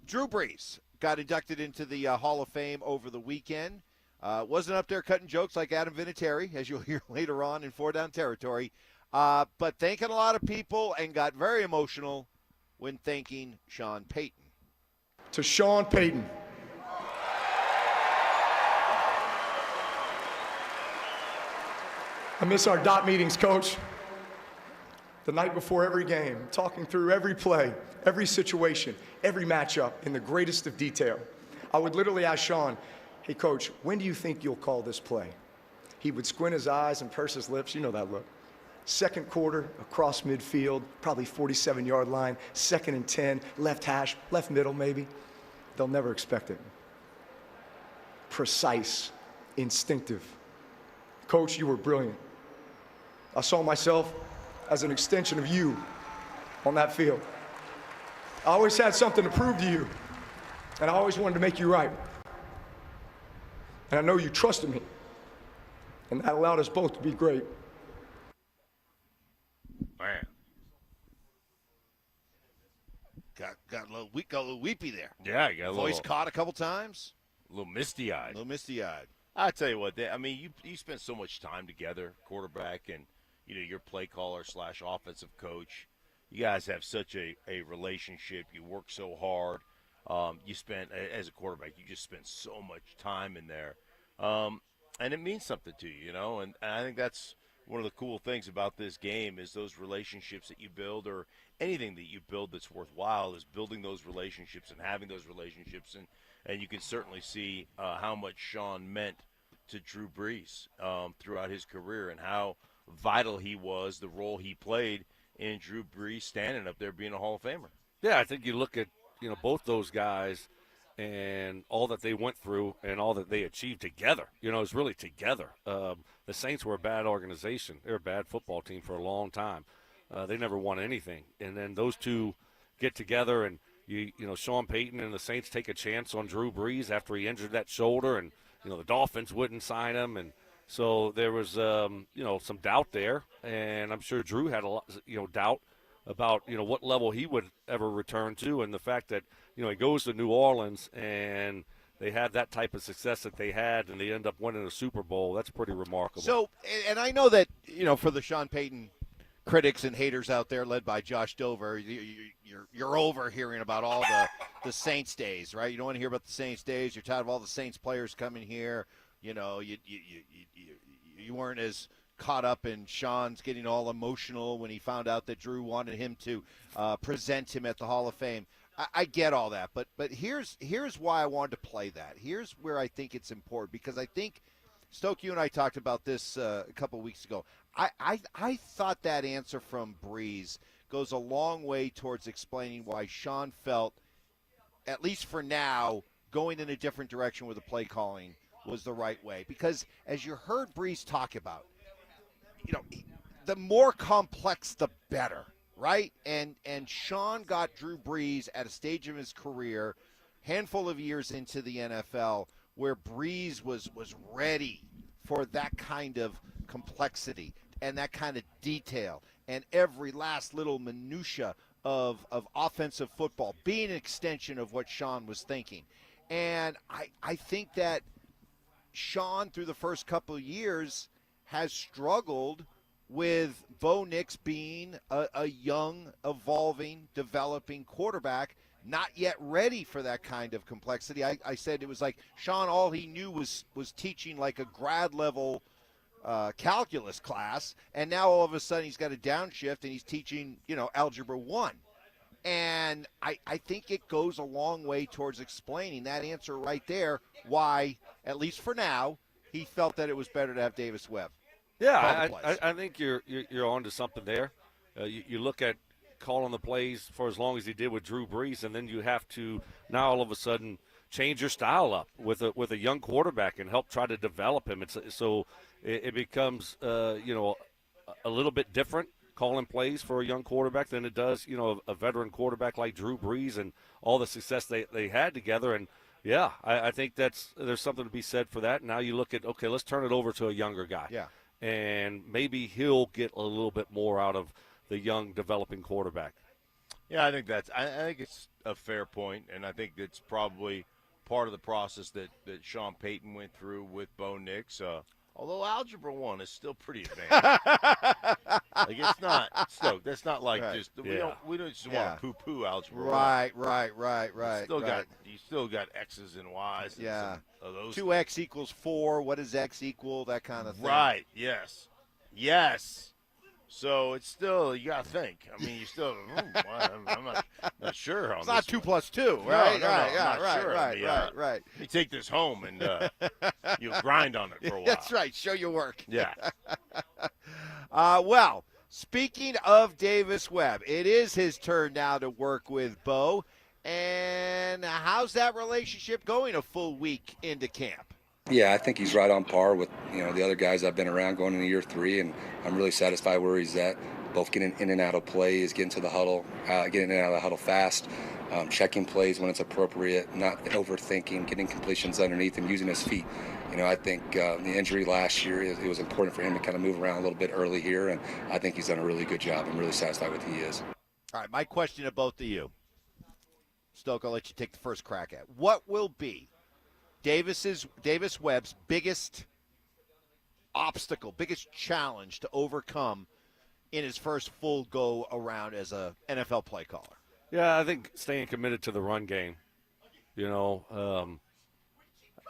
Drew Brees got inducted into the Hall of Fame over the weekend. Wasn't up there cutting jokes like Adam Vinatieri, as you'll hear later on in Four Down Territory. But thanking a lot of people and got very emotional when thanking Sean Payton. To Sean Payton, I miss our dot meetings, Coach. The night before every game, talking through every play, every situation, every matchup in the greatest of detail. I would literally ask Sean, hey, Coach, when do you think you'll call this play? He would squint his eyes and purse his lips. You know that look. Second quarter, across midfield, probably 47-yard line, 2nd and 10, left hash, left middle maybe. They'll never expect it. Precise, instinctive. Coach, you were brilliant. I saw myself as an extension of you on that field. I always had something to prove to you, and I always wanted to make you right. And I know you trusted me, and that allowed us both to be great. Man. Got a little weepy there. Yeah, you got a voice little caught a couple times. A little misty-eyed. misty-eyed. I tell you what, I mean, you spent so much time together, quarterback, and your play caller / offensive coach. You guys have such a relationship. You work so hard. You spent, as a quarterback, you just spent so much time in there. And it means something to you, and I think that's one of the cool things about this game is those relationships that you build, or anything that you build that's worthwhile, is building those relationships and having those relationships. And you can certainly see how much Sean meant to Drew Brees throughout his career, and how vital he was, the role he played in Drew Brees standing up there being a Hall of Famer. Yeah, I think you look at both those guys and all that they went through and all that they achieved together. It was really together. The Saints were a bad organization. They were a bad football team for a long time. They never won anything. And then those two get together, and Sean Payton and the Saints take a chance on Drew Brees after he injured that shoulder, and the Dolphins wouldn't sign him, and so there was some doubt there, and I'm sure Drew had a lot doubt about what level he would ever return to, and the fact that he goes to New Orleans and they had that type of success that they had, and they end up winning a Super Bowl. That's pretty remarkable. So, and I know that for the Sean Payton critics and haters out there, led by Josh Dover, you're over hearing about all the Saints days, right? You don't want to hear about the Saints days. You're tired of all the Saints players coming here. You weren't as caught up in Sean's getting all emotional when he found out that Drew wanted him to present him at the Hall of Fame. I get all that, but here's why I wanted to play that. Here's where I think it's important, because I think, Stoke, you and I talked about this a couple weeks ago. I thought that answer from Brees goes a long way towards explaining why Sean felt, at least for now, going in a different direction with the play calling was the right way. Because as you heard Brees talk about, the more complex, the better, right? And Sean got Drew Brees at a stage of his career, handful of years into the NFL, where Brees was ready for that kind of complexity and that kind of detail and every last little minutia of offensive football being an extension of what Sean was thinking. And I think that Sean, through the first couple of years, has struggled with Bo Nix being a young, evolving, developing quarterback, not yet ready for that kind of complexity. I said it was like Sean, all he knew was teaching like a grad level calculus class, and now all of a sudden he's got a downshift and he's teaching, Algebra 1. And I think it goes a long way towards explaining that answer right there, why, at least for now, he felt that it was better to have Davis Webb. Yeah, I think you're onto something there. You look at calling the plays for as long as he did with Drew Brees, and then you have to now all of a sudden change your style up with a young quarterback and help try to develop him. It becomes a little bit different calling plays for a young quarterback than it does a veteran quarterback like Drew Brees and all the success they had together. And yeah, I think there's something to be said for that. Now you look at, okay, let's turn it over to a younger guy. Yeah. And maybe he'll get a little bit more out of the young developing quarterback. Yeah, I think it's a fair point, and I think it's probably part of the process that Sean Payton went through with Bo Nix. Although Algebra 1 is still pretty advanced. Like, it's not, Stoke, that's not like Right. just, Yeah. we don't just want to poo-poo Algebra 1. Right. You still got X's and Y's. And some of those 2x equals 4. What does x equal? That kind of thing. Right, yes. Yes. So it's still, you got to think. I mean, you still, I'm not sure on It's this not 2 one. plus 2, No, right? no, right, I'm yeah, not right, sure. right. You take this home and you'll grind on it for a while. That's right. Show your work. Yeah. Well, speaking of Davis Webb, it is his turn now to work with Bo. And how's that relationship going a full week into camp? Yeah, I think he's right on par with the other guys I've been around going into year 3, and I'm really satisfied where he's at. Both getting in and out of plays, getting to the huddle, getting in and out of the huddle fast, checking plays when it's appropriate, not overthinking, getting completions underneath him, using his feet. I think the injury last year, it was important for him to kind of move around a little bit early here, and I think he's done a really good job. I'm really satisfied with who he is. All right, my question to both of you. Stoke, I'll let you take the first crack at. What will be Davis Webb's biggest obstacle, biggest challenge to overcome in his first full go around as a NFL play caller? Yeah, I think staying committed to the run game. I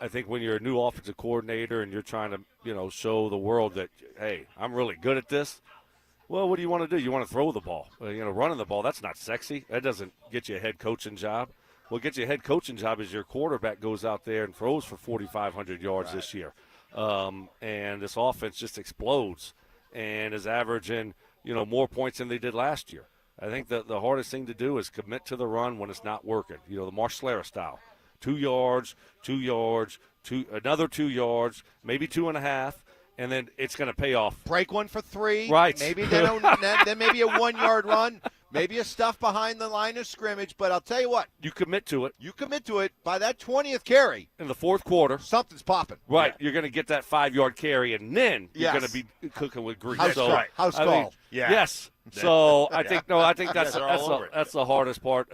think when you're a new offensive coordinator and you're trying to, show the world that, hey, I'm really good at this. Well, what do you want to do? You want to throw the ball. Running the ball, that's not sexy. That doesn't get you a head coaching job. What gets you a head coaching job is your quarterback goes out there and throws for 4,500 yards this year. And this offense just explodes and is averaging, more points than they did last year. I think the hardest thing to do is commit to the run when it's not working. The Mark Schlereth style. 2 yards, 2 yards, another 2 yards, maybe 2.5. And then it's going to pay off. Break one for 3. Right. Maybe then maybe a 1-yard run. Maybe a stuff behind the line of scrimmage. But I'll tell you what. You commit to it. You commit to it. By that 20th carry. In the fourth quarter. Something's popping. Right. Yeah. You're going to get that 5-yard carry, and then you're going to be cooking with grease. House call. Yes. So I think that's the hardest part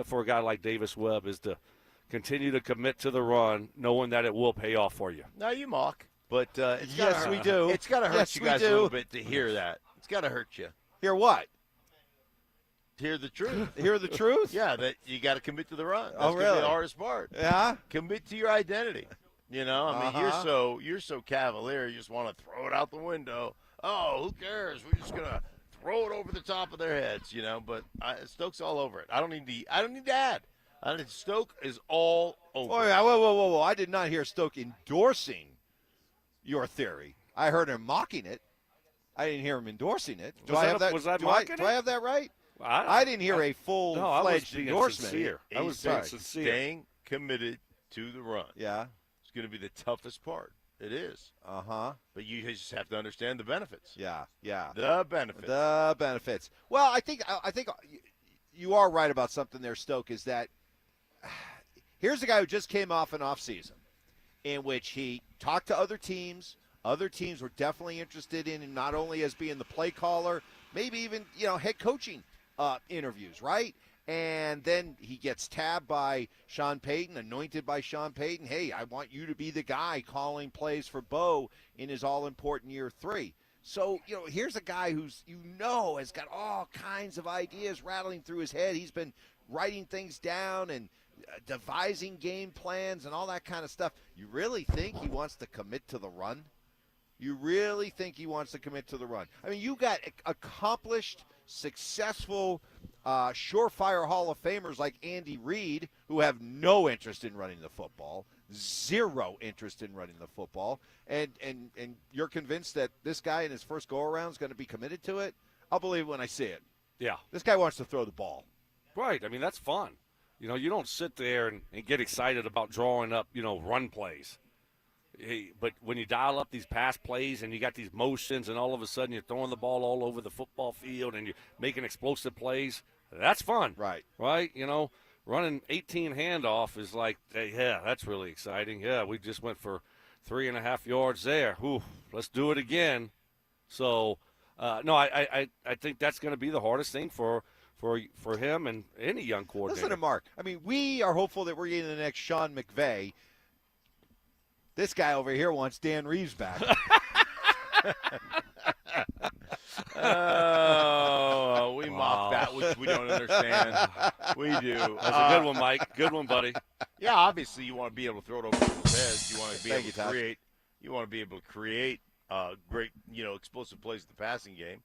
for a guy like Davis Webb is to continue to commit to the run, knowing that it will pay off for you. Now you mock. But we do. It's got to hurt you guys a little bit to hear that. It's got to hurt you. Hear what? Hear the truth. Hear the truth? Yeah, that you got to commit to the run. That's really? the hardest part. Yeah. Commit to your identity. I mean, you're so cavalier. You just want to throw it out the window. Oh, who cares? We're just gonna throw it over the top of their heads. But Stoke's all over it. I don't need to add. Stoke is all over. Oh yeah. Whoa! I did not hear Stoke endorsing your theory. I heard him mocking it. I didn't hear him endorsing it. Do I have that right? I didn't hear a full-fledged endorsement. I was being sincere. Staying committed to the run. Yeah. It's going to be the toughest part. It is. Uh-huh. But you just have to understand the benefits. Yeah. The benefits. The benefits. Well, I think you are right about something there, Stoke, is that here's a guy who just came off an off-season in which he talked to other teams. Other teams were definitely interested in him not only as being the play caller, maybe even, head coaching interviews, right? And then he gets tabbed by Sean Payton, anointed by Sean Payton. Hey, I want you to be the guy calling plays for Bo in his all-important year 3. So, here's a guy who's, has got all kinds of ideas rattling through his head. He's been writing things down and devising game plans and all that kind of stuff. You really think he wants to commit to the run? You really think he wants to commit to the run? I mean, you got accomplished, successful, surefire Hall of Famers like Andy Reid who have no interest in running the football, zero interest in running the football, and you're convinced that this guy in his first go-around is going to be committed to it? I'll believe it when I see it. Yeah. This guy wants to throw the ball. Right. I mean, that's fun. You don't sit there and get excited about drawing up, run plays. Hey, but when you dial up these pass plays and you got these motions and all of a sudden you're throwing the ball all over the football field and you're making explosive plays, that's fun. Right. Right? Running 18 handoff is like, hey, yeah, that's really exciting. Yeah, we just went for 3.5 yards there. Ooh, let's do it again. So, no, I think that's going to be the hardest thing for him and any young coordinator. Listen to Mark. I mean, we are hopeful that we're getting the next Sean McVay. This guy over here wants Dan Reeves back. We mock that, which we don't understand. We do. That's a good one, Mike. Good one, buddy. Yeah, obviously you want to be able to throw it over people's heads. You want to be able to create. You want to be able to create great, explosive plays in the passing game.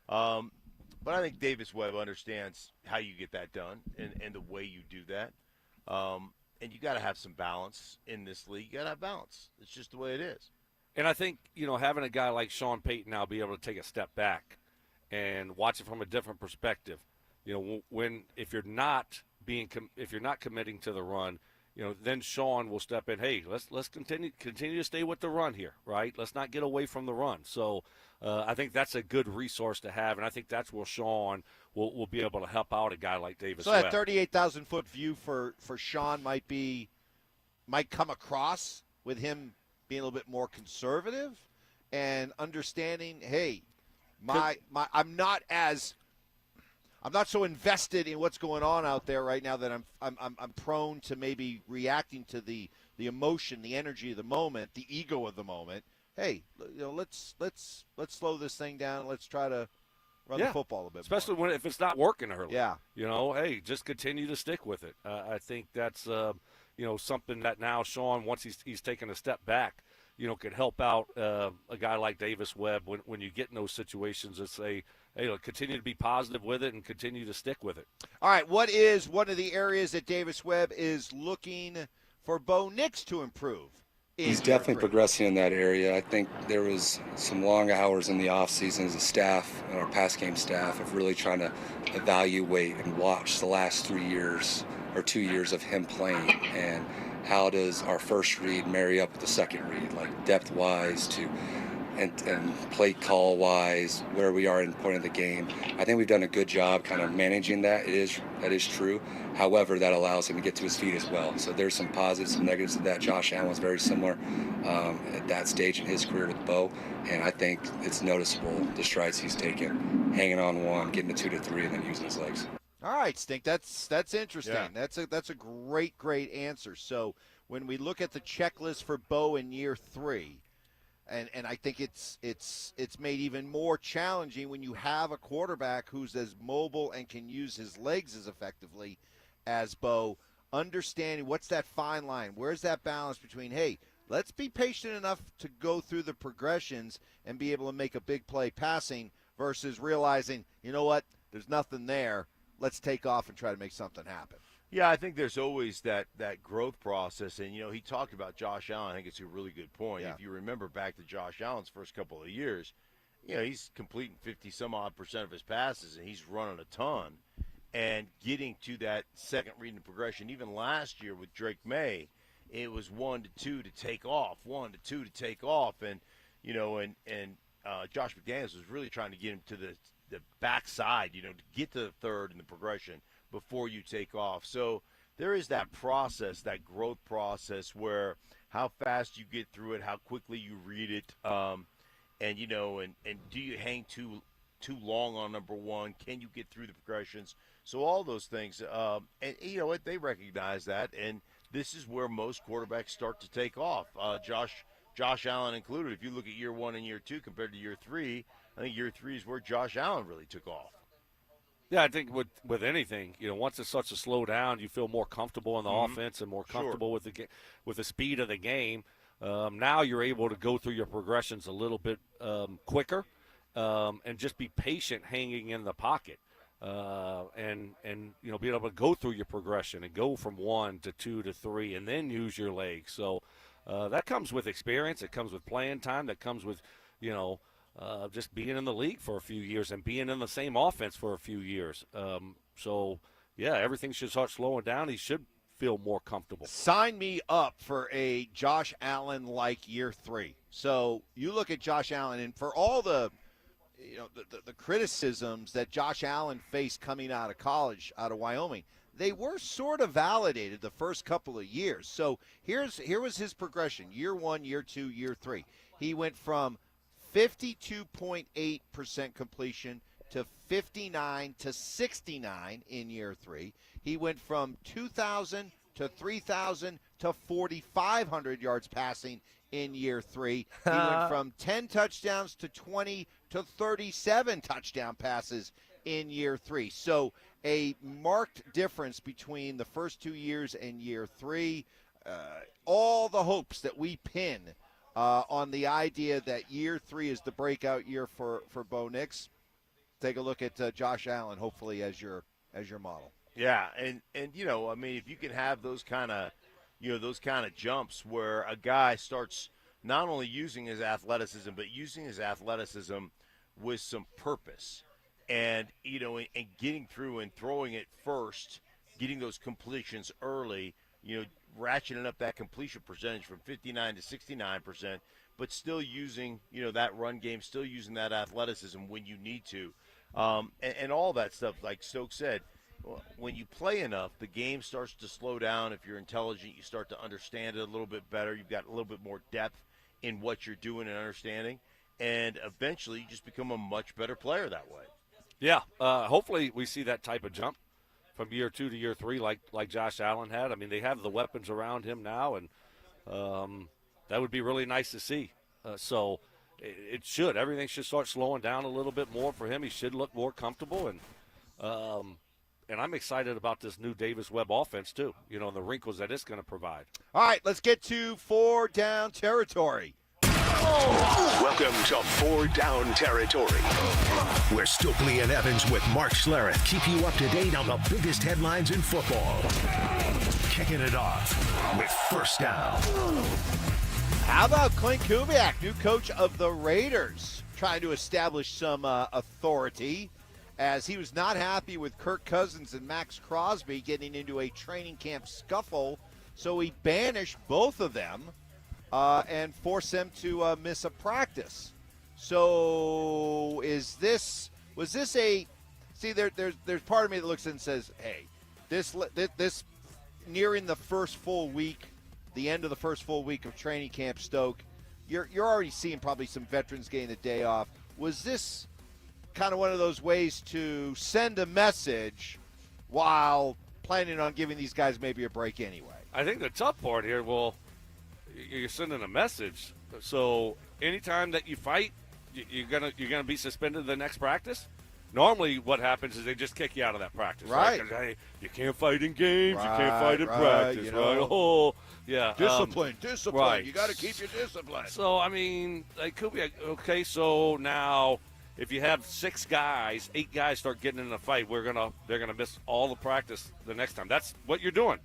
But I think Davis Webb understands how you get that done and the way you do that. And you got to have some balance in this league. You got to have balance. It's just the way it is. And I think, having a guy like Sean Payton now be able to take a step back and watch it from a different perspective. If you're not committing to the run, then Sean will step in. Hey, let's continue to stay with the run here, right? Let's not get away from the run. So I think that's a good resource to have, and I think that's where Sean will be able to help out a guy like Davis. So Webb. that 38,000-foot view for Sean might come across with him being a little bit more conservative and understanding. Hey, I'm not so invested in what's going on out there right now that I'm prone to maybe reacting to the emotion, the energy of the moment, the ego of the moment. Hey, let's slow this thing down. Let's try to run the football a bit especially more. if it's not working early. Yeah. Hey, just continue to stick with it. I think that's something that now Sean, once he's taken a step back, could help out a guy like Davis Webb when you get in those situations and say, hey, look, continue to be positive with it and continue to stick with it. All right, what is one of the areas that Davis Webb is looking for Bo Nix to improve? He's definitely progressing in that area. I think there was some long hours in the offseason as a staff, and our pass game staff, of really trying to evaluate and watch the last 3 years or 2 years of him playing, and how does our first read marry up with the second read, like depth-wise and play call-wise, where we are in point of the game. I think we've done a good job kind of managing that. That is true. However, that allows him to get to his feet as well. So there's some positives, some negatives to that. Josh Allen was very similar at that stage in his career with Bo, and I think it's noticeable the strides he's taken, hanging on one, getting to 2 to 3, and then using his legs. All right, Stink. That's interesting. Yeah. That's a great answer. So when we look at the checklist for Bo in year 3, and I think it's made even more challenging when you have a quarterback who's as mobile and can use his legs as effectively as Bo, understanding what's that fine line. Where's that balance between, hey, let's be patient enough to go through the progressions and be able to make a big play passing versus realizing, you know what, there's nothing there. Let's take off and try to make something happen. Yeah, I think there's always that growth process. And, he talked about Josh Allen. I think it's a really good point. Yeah. If you remember back to Josh Allen's first couple of years, he's completing 50-some-odd% of his passes, and he's running a ton. And getting to that second reading progression, even last year with Drake May, it was 1 to 2 to take off, 1 to 2 to take off. And, Josh McDaniels was really trying to get him to the backside, to get to the third in the progression before you take off. So there is that process, that growth process, where how fast you get through it, how quickly you read it, and do you hang too long on number one? Can you get through the progressions? So all those things, and what they recognize that, and this is where most quarterbacks start to take off. Josh Allen included. If you look at year 1 and year 2 compared to year 3, I think year 3 is where Josh Allen really took off. Yeah, I think with anything, once it starts to slow down, you feel more comfortable in the offense and more comfortable with the speed of the game. Now you're able to go through your progressions a little bit quicker, and just be patient hanging in the pocket, and be able to go through your progression and go from 1 to 2 to 3, and then use your legs. So that comes with experience. It comes with playing time. That comes with just being in the league for a few years and being in the same offense for a few years. Everything should start slowing down. He should feel more comfortable. Sign me up for a Josh Allen-like year 3. So you look at Josh Allen, and for all the criticisms that Josh Allen faced coming out of college, out of Wyoming, they were sort of validated the first couple of years. So here was his progression, year 1, year 2, year 3. He went from 52.8% completion to 59 to 69 in year 3. He went from 2,000 to 3,000 to 4,500 yards passing in year 3. He went from 10 touchdowns to 20 to 37 touchdown passes in year 3. So a marked difference between the first 2 years and year 3. All the hopes that we pin on the idea that year 3 is the breakout year for Bo Nix. Take a look at Josh Allen, hopefully, as your model. Yeah, and I mean, if you can have those kind of jumps where a guy starts not only using his athleticism, but using his athleticism with some purpose, and and getting through and throwing it first, getting those completions early, ratcheting up that completion percentage from 59 to 69%, but still using that run game, still using that athleticism when you need to, and all that stuff. Like Stokes said, when you play enough, the game starts to slow down. If you're intelligent, you start to understand it a little bit better. You've got a little bit more depth in what you're doing and understanding, and eventually you just become a much better player that way. Yeah, hopefully we see that type of jump from year 2 to year 3 like Josh Allen had. I mean, they have the weapons around him now, and that would be really nice to see. So everything should start slowing down a little bit more for him. He should look more comfortable, and I'm excited about this new Davis-Webb offense too, and the wrinkles that it's going to provide. All right, let's get to 4 down territory. Welcome to 4 Down Territory, where Stokley and Evans with Mark Schlereth keep you up to date on the biggest headlines in football. Kicking it off with First Down. How about Clint Kubiak, new coach of the Raiders, trying to establish some authority, as he was not happy with Kirk Cousins and Max Crosby getting into a training camp scuffle, so he banished both of them and forced them to miss a practice. So was this a – see, there's part of me that looks and says, hey, this nearing the first full week, the end of the first full week of training camp, Stoke, you're already seeing probably some veterans getting the day off. Was this kind of one of those ways to send a message while planning on giving these guys maybe a break anyway? I think the tough part here, you're sending a message. So anytime that you fight, you're gonna be suspended the next practice. Normally, what happens is they just kick you out of that practice. Right. 'Cause, hey, you can't fight in games. Right, you can't fight in right, practice. Right? Oh, yeah. Discipline. Right. You got to keep your discipline. So I mean, it could be okay. So now, if you have 6 guys, 8 guys start getting in a fight, they're gonna miss all the practice the next time. That's what you're doing.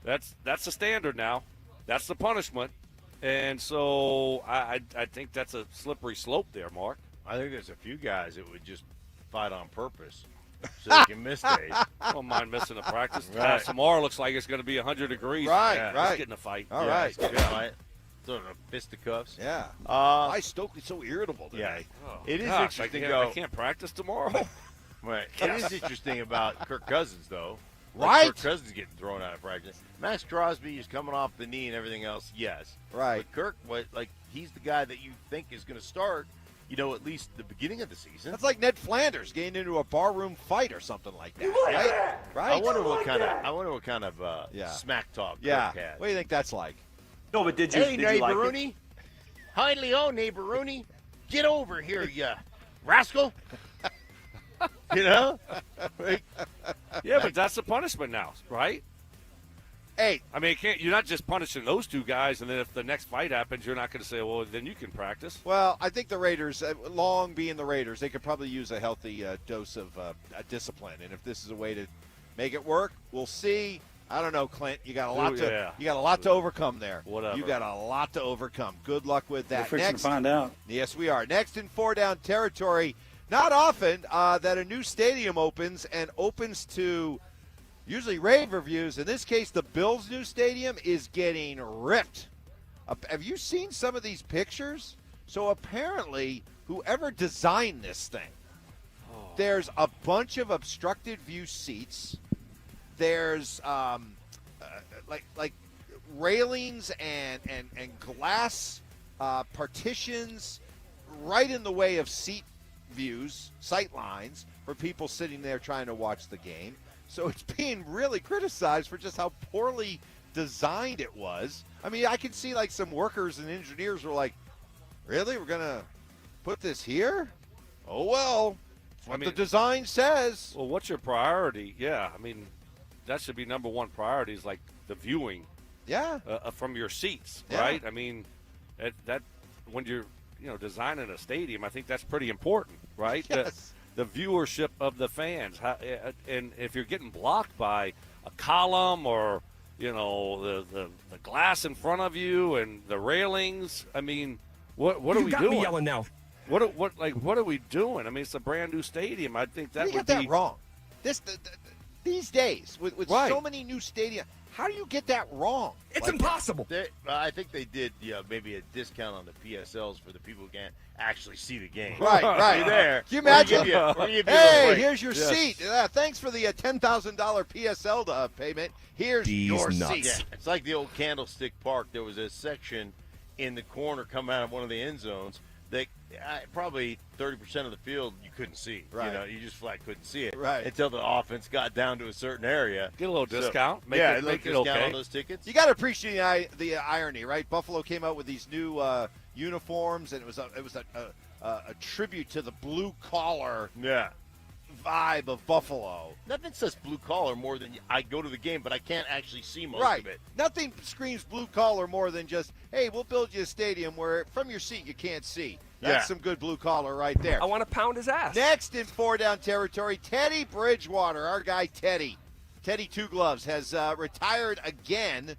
That's the standard now. That's the punishment. And so I think that's a slippery slope there, Mark. I think there's a few guys that would just fight on purpose so they can miss days. I don't mind missing a practice. Right. Tomorrow looks like it's going to be 100 degrees. Right. Let's get in a fight. All right. Let's get in a fight. Sort of fisticuffs. Yeah. Why is Stokely so irritable today? Yeah. Oh, It is gosh, interesting, I can't practice tomorrow. Right. It is interesting about Kirk Cousins, though. Right. Kirk Cousins getting thrown out of practice. Max Crosby is coming off the knee and everything else, yes. Right. But Kirk, he's the guy that you think is going to start, at least the beginning of the season. That's like Ned Flanders getting into a barroom fight or something like that, right? Right. I wonder what kind of smack talk Kirk had. What do you think that's like? No, but did you Hey, like neighbor it? Rooney. Hindly oh, neighbor Rooney. Get over here, you rascal. Yeah, but that's the punishment now, right? Hey, I mean, you're not just punishing those 2 guys, and then if the next fight happens, you're not going to say, well, then you can practice. Well, I think the Raiders, long being the Raiders, they could probably use a healthy dose of discipline. And if this is a way to make it work, we'll see. I don't know, Clint. You got a lot to overcome there. Whatever. You got a lot to overcome. Good luck with that. We're fixing to find out. Yes, we are. Next in 4 down territory. Not often that a new stadium opens to usually rave reviews. In this case, the Bills' new stadium is getting ripped. Have you seen some of these pictures? So apparently, whoever designed this thing, there's a bunch of obstructed view seats. There's like railings and glass partitions right in the way of seat views, sight lines for people sitting there trying to watch the game. So it's being really criticized for just how poorly designed it was. I mean, I can see like some workers and engineers were like, really? We're going to put this here? Oh, well, that's what the design says. Well, what's your priority? Yeah, I mean, that should be number one priority is like the viewing. Yeah. From your seats, Yeah. right? I mean, that when you're designing a stadium, I think that's pretty important, right? Yes. The viewership of the fans, and if you're getting blocked by a column or the glass in front of you and the railings, I mean, what are we doing? You got me yelling now. What are we doing? I mean, it's a brand new stadium. I think that you would get be that wrong. These days with Right. so many new stadiums, how do you get that wrong? It's impossible. I think they did maybe a discount on the PSLs for the people who can't actually see the game. Right. There. Can you imagine? We'll give you a Hey, break. here's your Yes. seat. Thanks for the $10,000 PSL payment. Here's These your nuts. seat. Yeah, it's like the old Candlestick Park. There was a section in the corner coming out of one of the end zones that probably 30% of the field you couldn't see. Right. You just flat couldn't see it. Right. Until the offense got down to a certain area. Get a little So, discount. Make it a discount okay. on those tickets. You got to appreciate the irony, right? Buffalo came out with these new uniforms, and it was a tribute to the blue collar vibe of Buffalo. Nothing says blue collar more than I go to the game, but I can't actually see most Right. of it. Nothing screams blue collar more than just, hey, we'll build you a stadium where from your seat you can't see. That's Yeah. some good blue collar right there. I want to pound his ass. Next in 4-down territory, Teddy Bridgewater, our guy Teddy. Teddy Two Gloves has retired again,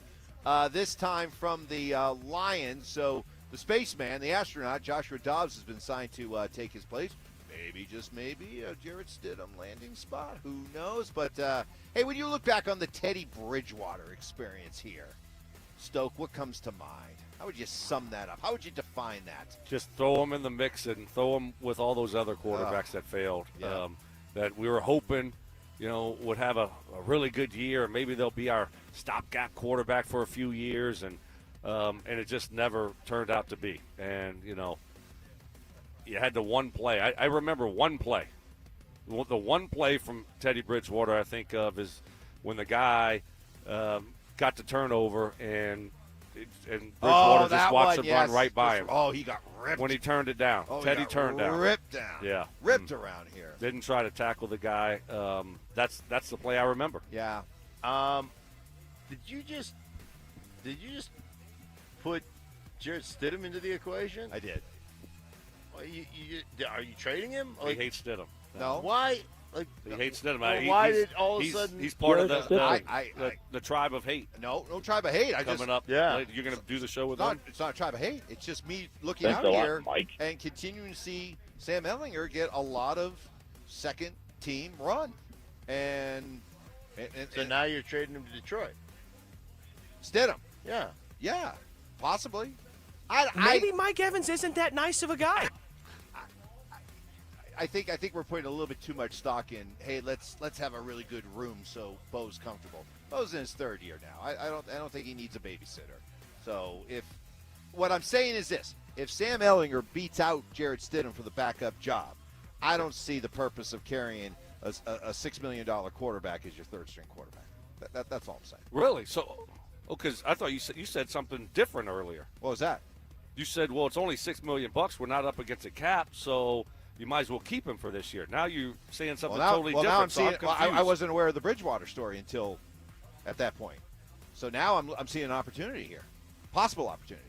this time from the Lions. So the spaceman, the astronaut, Joshua Dobbs, has been signed to take his place. Maybe, just maybe, a Jarrett Stidham landing spot. Who knows? But, hey, when you look back on the Teddy Bridgewater experience here, Stoke, what comes to mind? How would you sum that up? How would you define that? Just throw them in the mix and throw them with all those other quarterbacks that failed. Yeah. That we were hoping, would have a really good year. Maybe they'll be our stopgap quarterback for a few years, and it just never turned out to be. And you had the one play. I remember one play. The one play from Teddy Bridgewater I think of is when the guy got the turnover and Bridgewater just watched it run right by him. Oh, he got ripped. When he turned it down. Oh, Teddy he got turned down. ripped down. Yeah. Ripped around here. Didn't try to tackle the guy. That's the play I remember. Yeah. Did you just put Jarrett Stidham into the equation? I did. Well, are you trading him? He hates Stidham. No. Why? He hates Stidham. Well, why did all of a sudden he's part of I the tribe of hate? No tribe of hate. Coming up. Yeah. You're going to do the show with It's him? it's not a tribe of hate. It's just me looking Thanks out a lot, here Mike. and continuing to see Sam Ehlinger get a lot of second team run. And So now you're trading him to Detroit. Stidham. Yeah. Yeah, possibly. Maybe Mike Evans isn't that nice of a guy. I think we're putting a little bit too much stock in. Hey, let's have a really good room so Bo's comfortable. Bo's in his third year now. I don't think he needs a babysitter. So what I'm saying is this: if Sam Ehlinger beats out Jarrett Stidham for the backup job, I don't see the purpose of carrying a $6 million quarterback as your third string quarterback. That's all I'm saying. Really? So, because I thought you said something different earlier. What was that? You said, well, it's only $6 million. We're not up against a cap, so you might as well keep him for this year. Now you're saying something totally different. Now I'm so seeing. I'm confused. I wasn't aware of the Bridgewater story until at that point. So now I'm seeing an opportunity here, possible opportunity.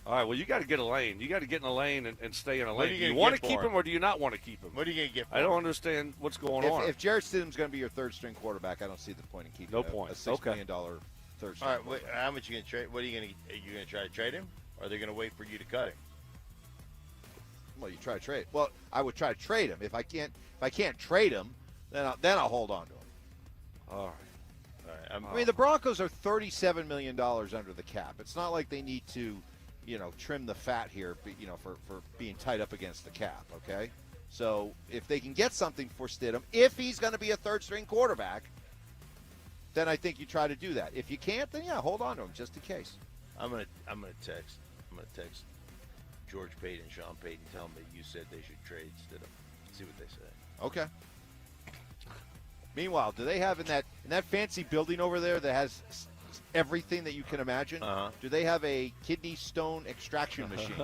All right. Well, you got to get a lane. You got to get in a lane and stay in a What are lane. you Do you gonna want to get keep for him or do you not want to keep him? What are you going to get for I don't him? understand what's going on. If Jarrett Stidham's going to be your third string quarterback, I don't see the point in keeping No a point. $6 million third string. All right, quarterback. how much you going to trade? What are you going to? Are you going to try to trade him? Or are they going to wait for you to cut him? Well, you try to trade. Well, I would try to trade him. If I can't trade him, then I'll hold on to him. All right. I mean, the Broncos are $37 million under the cap. It's not like they need to, trim the fat here, for being tied up against the cap, okay? So if they can get something for Stidham, if he's going to be a third-string quarterback, then I think you try to do that. If you can't, then, hold on to him just in case. I'm gonna text George Payton, Sean Payton, tell them that you said they should trade Stidham. See what they say. Okay. Meanwhile, do they have in that fancy building over there that has everything that you can imagine? Uh-huh. Do they have a kidney stone extraction machine?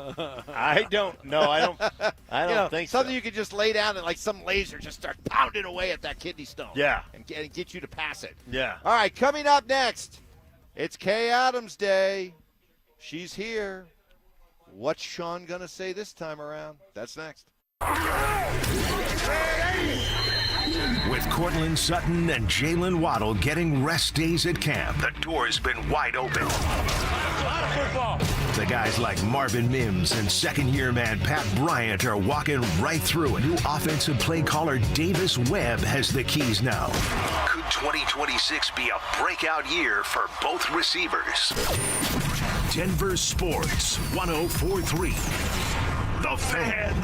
I don't know. I don't think so. Something you could just lay down and like some laser just start pounding away at that kidney stone. Yeah. And get you to pass it. Yeah. All right, coming up next, it's Kay Adams Day. She's here. What's Sean going to say this time around? That's next. With Cortland Sutton and Jalen Waddle getting rest days at camp, the door's been wide open. The guys like Marvin Mims and second-year man Pat Bryant are walking right through it. New offensive play caller Davis Webb has the keys now. Could 2026 be a breakout year for both receivers? Denver Sports 104.3. The Fan.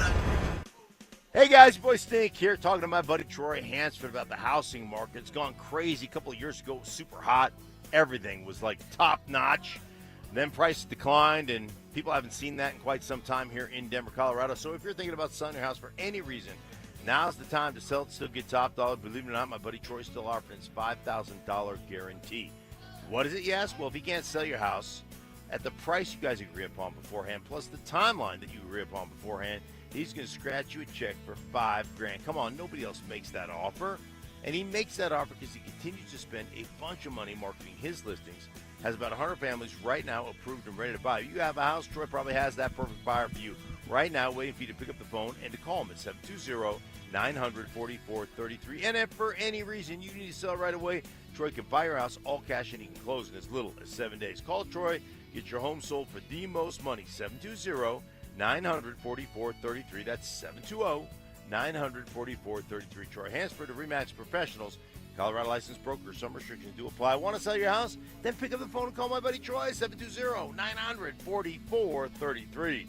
Hey guys, boy Stink here, talking to my buddy Troy Hansford about the housing market. It's gone crazy. A couple of years ago, it was super hot. Everything was like top notch. Then prices declined, and people haven't seen that in quite some time here in Denver, Colorado. So if you're thinking about selling your house for any reason, now's the time to sell it, still get top dollar. Believe it or not, my buddy Troy's still offering his $5,000 guarantee. What is it, you ask? Well, if he can't sell your house at the price you guys agree upon beforehand, plus the timeline that you agree upon beforehand, he's going to scratch you a check for $5,000. Come on, nobody else makes that offer. And he makes that offer because he continues to spend a bunch of money marketing his listings. Has about 100 families right now approved and ready to buy. You have a house, Troy probably has that perfect buyer for you right now, waiting for you to pick up the phone and to call him at 720-900-4433. And if for any reason you need to sell right away, Troy can buy your house all cash and he can close in as little as 7 days. Call Troy, get your home sold for the most money. 720-900-4433. That's 720-900-4433. Troy Hansford of Remax Professionals, Colorado licensed broker. Some restrictions do apply. Want to sell your house? Then pick up the phone and call my buddy Troy, 720-900-4433.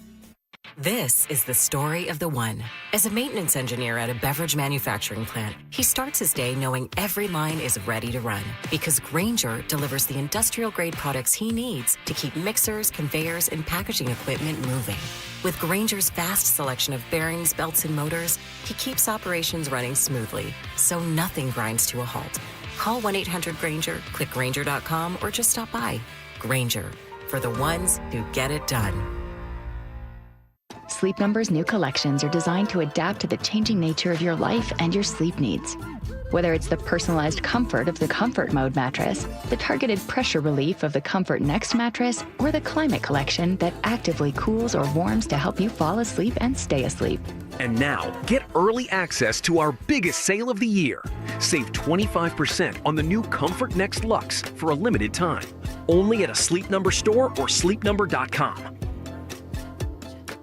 This is the story of the one. As a maintenance engineer at a beverage manufacturing plant, he starts his day knowing every line is ready to run because Grainger delivers the industrial-grade products he needs to keep mixers, conveyors, and packaging equipment moving. With Grainger's vast selection of bearings, belts, and motors, he keeps operations running smoothly, so nothing grinds to a halt. Call 1-800-GRAINGER, click Grainger.com, or just stop by. Grainger, for the ones who get it done. Sleep Number's new collections are designed to adapt to the changing nature of your life and your sleep needs. Whether it's the personalized comfort of the Comfort Mode mattress, the targeted pressure relief of the Comfort Next mattress, or the Climate Collection that actively cools or warms to help you fall asleep and stay asleep. And now, get early access to our biggest sale of the year. Save 25% on the new Comfort Next Luxe for a limited time. Only at a Sleep Number store or sleepnumber.com.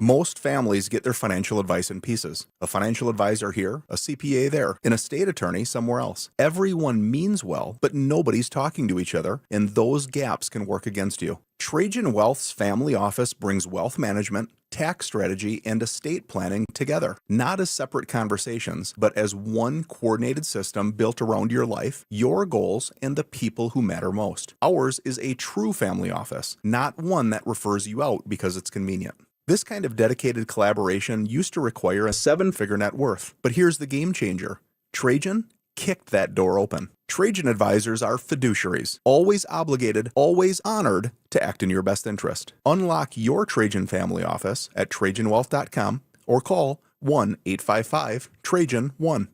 Most families get their financial advice in pieces. A financial advisor here, a CPA there, an estate attorney somewhere else. Everyone means well, but nobody's talking to each other, and those gaps can work against you. Trajan Wealth's family office brings wealth management, tax strategy, and estate planning together, not as separate conversations, but as one coordinated system built around your life, your goals, and the people who matter most. Ours is a true family office, not one that refers you out because it's convenient. This kind of dedicated collaboration used to require a 7-figure net worth, but here's the game changer. Trajan kicked that door open. Trajan advisors are fiduciaries, always obligated, always honored to act in your best interest. Unlock your Trajan family office at TrajanWealth.com or call 1-855-TRAJAN-1.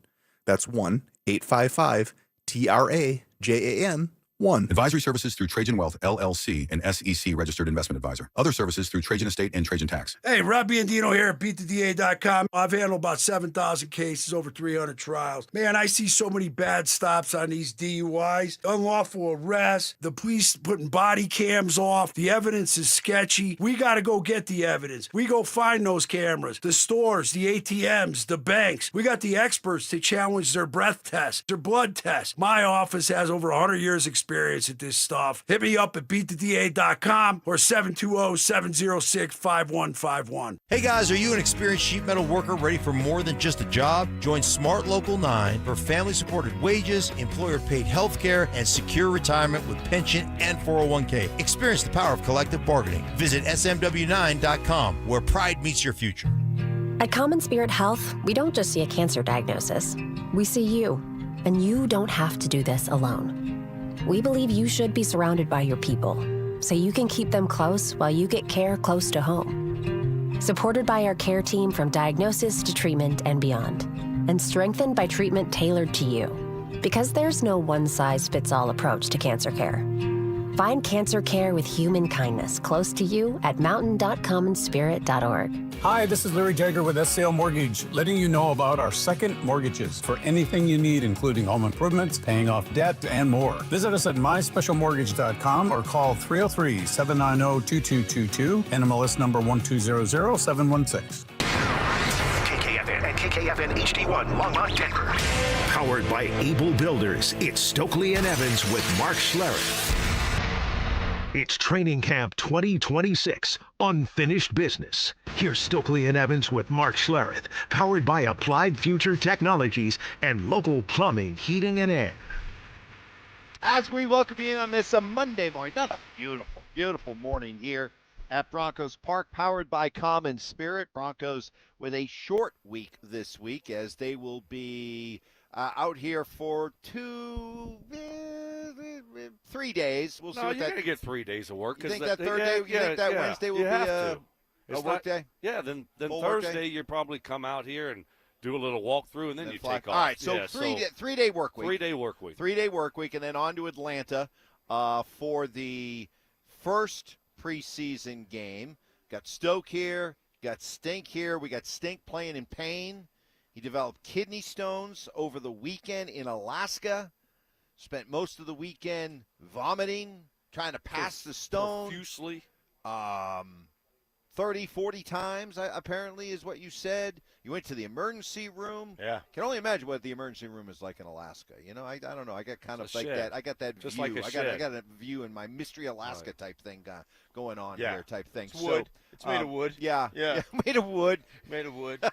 That's 1-855-TRAJAN-1. Advisory services through Trajan Wealth, LLC, an SEC registered investment advisor. Other services through Trajan Estate and Trajan Tax. Hey, Rob Biandino here at BeatTheDA.com. I've handled about 7,000 cases, over 300 trials. Man, I see so many bad stops on these DUIs, unlawful arrests, the police putting body cams off. The evidence is sketchy. We got to go get the evidence. We go find those cameras, the stores, the ATMs, the banks. We got the experts to challenge their breath tests, their blood tests. My office has over 100 years experience at this stuff. Hit me up at BeatTheDA.com or 720-706-5151. Hey guys, are you an experienced sheet metal worker ready for more than just a job? Join Smart Local 9 for family-supported wages, employer-paid health care, and secure retirement with pension and 401k. Experience the power of collective bargaining. Visit smw9.com, where pride meets your future. At Common Spirit Health, we don't just see a cancer diagnosis. We see you, and you don't have to do this alone. We believe you should be surrounded by your people, so you can keep them close while you get care close to home. Supported by our care team from diagnosis to treatment and beyond, and strengthened by treatment tailored to you. Because there's no one-size-fits-all approach to cancer care. Find cancer care with human kindness close to you at mountain.commonspirit.org. Hi, this is Larry Jager with SCL Mortgage, letting you know about our second mortgages for anything you need, including home improvements, paying off debt, and more. Visit us at myspecialmortgage.com or call 303-790-2222, NMLS number 1200716. KKFN and KKFN HD1 Longmont, Denver. Powered by Able Builders, it's Stokley and Evans with Mark Schlereth. It's Training Camp 2026, Unfinished Business. Here's Stokley and Evans with Mark Schlereth, powered by Applied Future Technologies and local plumbing, heating, and air. As we welcome you in on this Monday morning, not a beautiful, beautiful morning here at Broncos Park, powered by Common Spirit. Broncos with a short week this week, as they will be out here for 3 days. We'll see. No, you're going to get 3 days of work. You think that third day? You think that Wednesday will be a work day? Yeah. Then Full Thursday you probably come out here and do a little walkthrough, and then you take off. All right. So three-day work week. 3 day work week. 3 day work week, and then on to Atlanta for the first preseason game. Got Stoke here. Got Stink here. We got Stink playing in pain. He developed kidney stones over the weekend in Alaska. Spent most of the weekend vomiting, trying to pass the stone. Profusely. 30, 40 times, apparently, is what you said. You went to the emergency room. Yeah. Can only imagine what the emergency room is like in Alaska. You know, I don't know. I got kind of like shed. that. I got that Just view. like a I shed. got a view in my Mystery Alaska type thing going on Yeah. here type thing. It's wood. It's made of wood. Yeah. Yeah. Made of wood. Made of wood.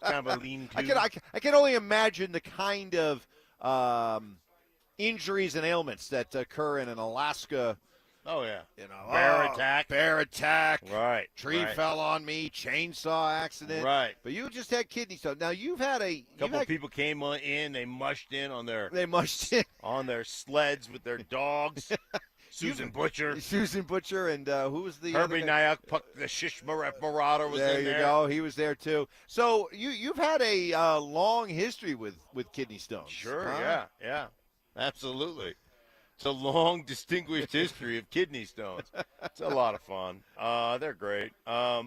Kind of a lean-to. I can only imagine the kind of injuries and ailments that occur in an Alaska. Oh, yeah. Bear attack. Right. Tree fell on me. Chainsaw accident. Right. But you just had kidney stones. Now you've had a couple of people came in. They mushed in on their sleds with their dogs. Susan Butcher, and who was the Herbie Nyack? The Shish Marauder was there. in there. You go. He was there too. So you've had a long history with kidney stones. Sure. Huh? Yeah. Absolutely. It's a long, distinguished history of kidney stones. It's a lot of fun. They're great. Yeah,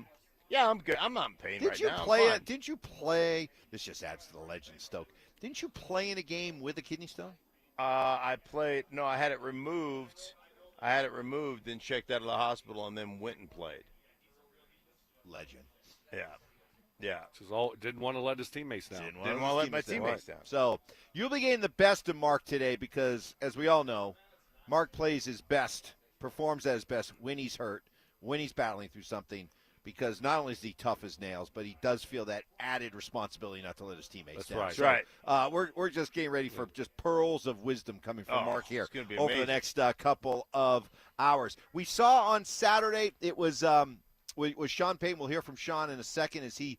I'm good. I'm not in pain right now. Didn't you play? This just adds to the legend, Stoke. Didn't you play in a game with a kidney stone? I played. No, I had it removed. Then checked out of the hospital, and then went and played. Legend. Yeah. Didn't want to let his teammates down. Didn't want to let my teammates down. So you'll be getting the best of Mark today because, as we all know, Mark plays his best, performs at his best when he's hurt, when he's battling through something, because not only is he tough as nails, but he does feel that added responsibility not to let his teammates down. Right. So, right. We're just getting ready for just pearls of wisdom coming from Mark here it's gonna be over the amazing. next couple of hours. We saw on Saturday, it was Sean Payton. We'll hear from Sean in a second as he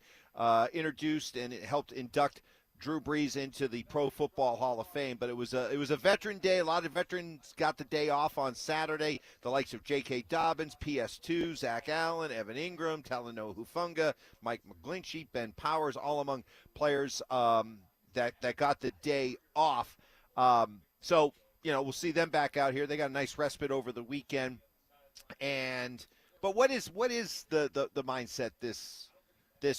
introduced and helped induct Drew Brees into the Pro Football Hall of Fame. But it was a veteran day. A lot of veterans got the day off on Saturday. The likes of J.K. Dobbins, PS2, Zach Allen, Evan Ingram, Talanoa Hufanga, Mike McGlinchey, Ben Powers, all among players that got the day off. So, we'll see them back out here. They got a nice respite over the weekend. But what is the mindset this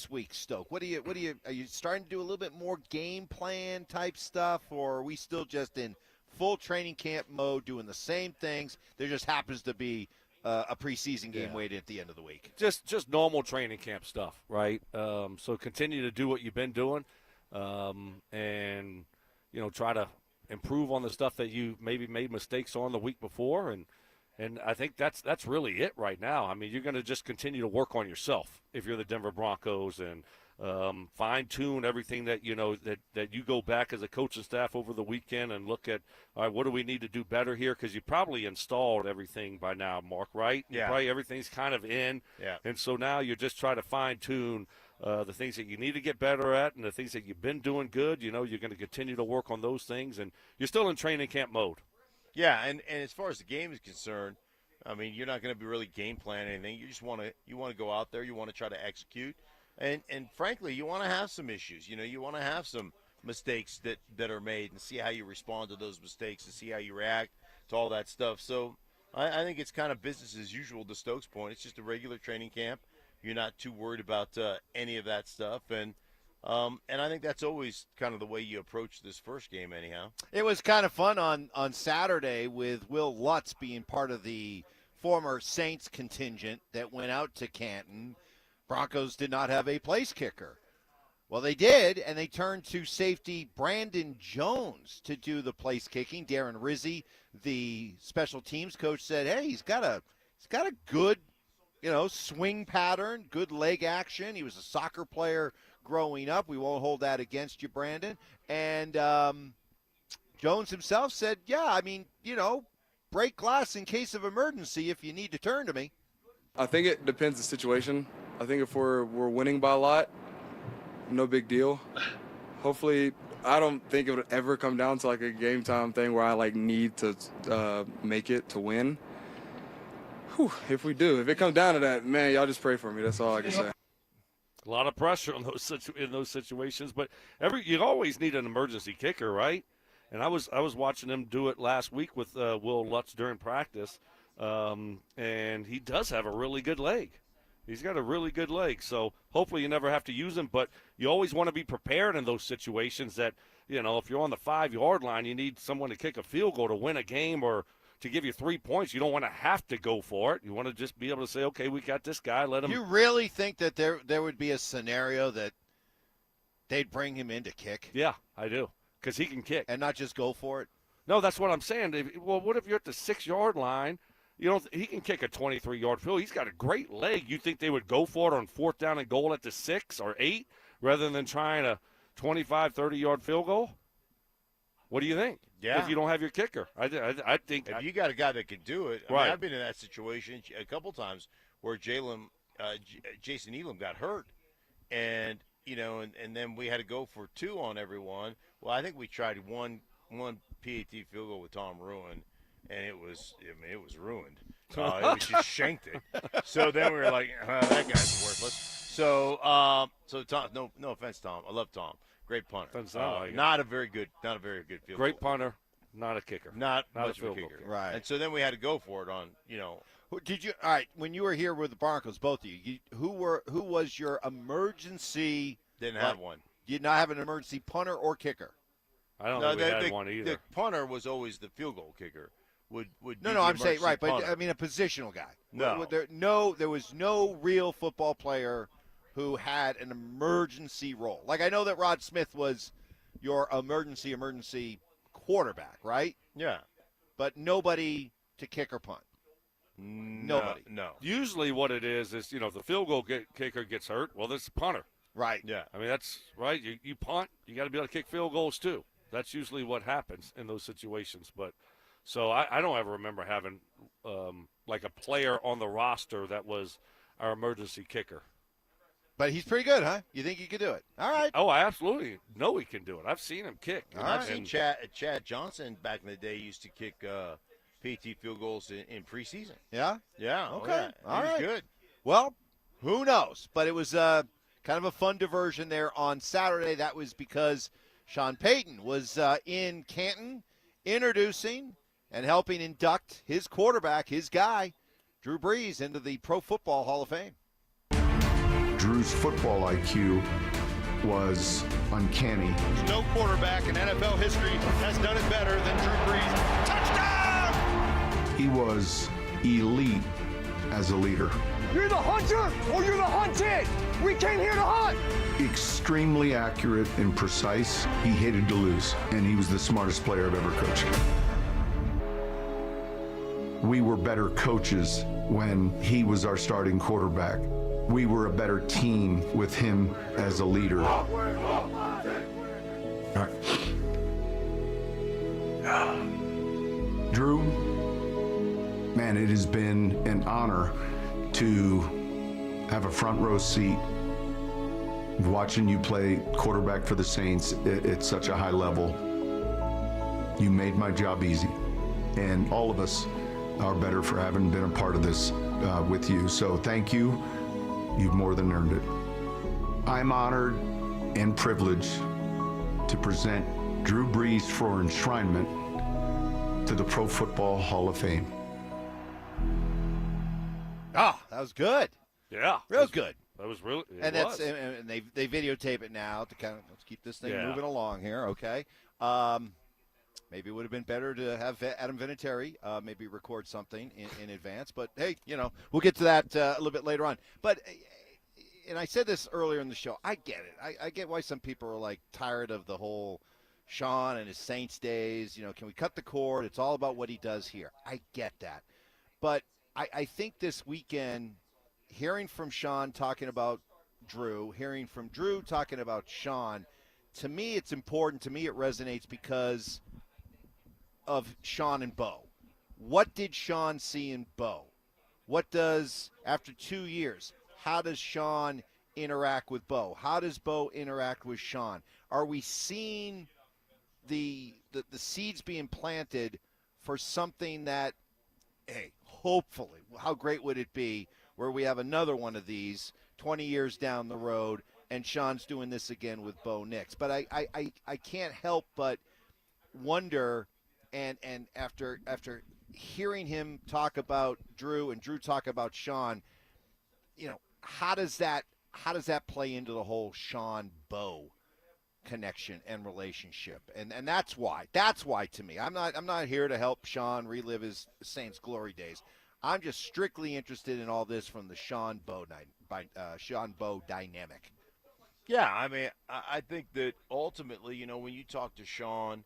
week, Stoke? Are you starting to do a little bit more game plan type stuff, or are we still just in full training camp mode doing the same things? There just happens to be a preseason game waiting at the end of the week. Just normal training camp stuff, right? So continue to do what you've been doing, and try to improve on the stuff that you maybe made mistakes on the week before, and I think that's really it right now. I mean, you're going to just continue to work on yourself if you're the Denver Broncos and fine-tune everything that that you go back as a coaching staff over the weekend and look at, all right, what do we need to do better here? Because you probably installed everything by now, Mark, right? Yeah. Probably everything's kind of in. Yeah. And so now you're just trying to fine-tune the things that you need to get better at and the things that you've been doing good. You're going to continue to work on those things, and you're still in training camp mode. Yeah, and as far as the game is concerned, I mean, you're not going to be really game planning anything. You just want to go out there. You want to try to execute, and frankly, you want to have some issues. You want to have some mistakes that are made and see how you respond to those mistakes and see how you react to all that stuff. So, I think it's kind of business as usual to Stokes' point. It's just a regular training camp. You're not too worried about any of that stuff. And I think that's always kind of the way you approach this first game anyhow. It was kind of fun on Saturday with Will Lutz being part of the former Saints contingent that went out to Canton. Broncos did not have a place kicker. Well, they did, and they turned to safety Brandon Jones to do the place kicking. Darren Rizzi, the special teams coach, said, hey, he's got a good, swing pattern, good leg action. He was a soccer player growing up. We won't hold that against you, Brandon. And Jones himself said, break glass in case of emergency if you need to turn to me. I think it depends the situation. I think if we're winning by a lot, no big deal. Hopefully, I don't think it would ever come down to like a game time thing where I need to make it to win. Whew, if we do, if it comes down to that, man, y'all just pray for me. That's all I can say. A lot of pressure on in those situations, but you always need an emergency kicker, right? And I was watching him do it last week with Will Lutz during practice, and he does have a really good leg. He's got a really good leg, so hopefully you never have to use him. But you always want to be prepared in those situations that, if you're on the 5-yard line, you need someone to kick a field goal to win a game or to give you 3 points. You don't want to have to go for it. You want to just be able to say, okay, we got this guy. Let him. You really think that there would be a scenario that they'd bring him in to kick? Yeah, I do, because he can kick. And not just go for it? No, that's what I'm saying. Well, what if you're at the 6-yard line? He can kick a 23-yard field. He's got a great leg. You think they would go for it on 4th down and goal at the 6 or 8 rather than trying a 25, 30-yard field goal? What do you think? Yeah. If you don't have your kicker, I think if you got a guy that can do it. I right. mean, I've been in that situation a couple times where Jason Elam got hurt, and and then we had to go for 2 on everyone. Well, I think we tried one PAT field goal with Tom Ruin. And it was ruined. It was just shanked it. So then we were like, that guy's worthless. So Tom, no offense, Tom. I love Tom. Great punter. Not a very good field goal. Great punter, not a kicker. Not much of a kicker. Right. And so then we had to go for it on, Did you? All right. When you were here with the Broncos, both of you, who was your emergency? Didn't have one. You did not have an emergency punter or kicker? I don't think we had one either. The punter was always the field goal kicker. I'm saying right, but punter. I mean a positional guy. No. There was no real football player who had an emergency role. Like I know that Rod Smith was your emergency quarterback, right? Yeah. But nobody to kick or punt. Nobody. No. Usually what it is if the field goal kicker gets hurt, well, there's a punter. Right. Yeah. I mean, that's right. You punt, you got to be able to kick field goals too. That's usually what happens in those situations. But so I don't ever remember having like a player on the roster that was our emergency kicker. But he's pretty good, huh? You think he could do it? All right. Oh, I absolutely know he can do it. I've seen him kick. I've seen Chad Johnson back in the day used to kick PT field goals in preseason. Yeah? Yeah. Okay. All right. He was good. Well, who knows? But it was kind of a fun diversion there on Saturday. That was because Sean Payton was in Canton introducing and helping induct his quarterback, his guy, Drew Brees, into the Pro Football Hall of Fame. Drew's football IQ was uncanny. No quarterback in NFL history has done it better than Drew Brees. Touchdown! He was elite as a leader. You're the hunter or you're the hunted. We came here to hunt. Extremely accurate and precise. He hated to lose, and he was the smartest player I've ever coached. We were better coaches when he was our starting quarterback. We were a better team with him as a leader. All right. Drew, man, it has been an honor to have a front row seat watching you play quarterback for the Saints at such a high level. You made my job easy, and all of us are better for having been a part of this with you. So thank you. You've more than earned it. I'm honored and privileged to present Drew Brees for enshrinement to the Pro Football Hall of Fame. that was good. Yeah, real good. That was really. And they videotape it now to kind of let's keep this thing moving along here. Okay. Maybe it would have been better to have Adam Vinatieri maybe record something in advance. But, hey, we'll get to that a little bit later on. But, and I said this earlier in the show, I get it. I get why some people are, like, tired of the whole Sean and his Saints days. Can we cut the cord? It's all about what he does here. I get that. But I think this weekend, hearing from Sean talking about Drew, hearing from Drew talking about Sean, to me it's important. To me it resonates because – of Sean and Bo. What did Sean see in Bo? What does, after 2 years, how does Sean interact with Bo? How does Bo interact with Sean? Are we seeing the seeds being planted for something that, hey, hopefully, how great would it be where we have another one of these 20 years down the road and Sean's doing this again with Bo Nix? But I can't help but wonder. And after hearing him talk about Drew and Drew talk about Sean, how does that play into the whole Sean Bo connection and relationship? And that's why to me, I'm not here to help Sean relive his Saints glory days. I'm just strictly interested in all this from the Sean Bo dynamic. Yeah, I mean, I think that ultimately, when you talk to Sean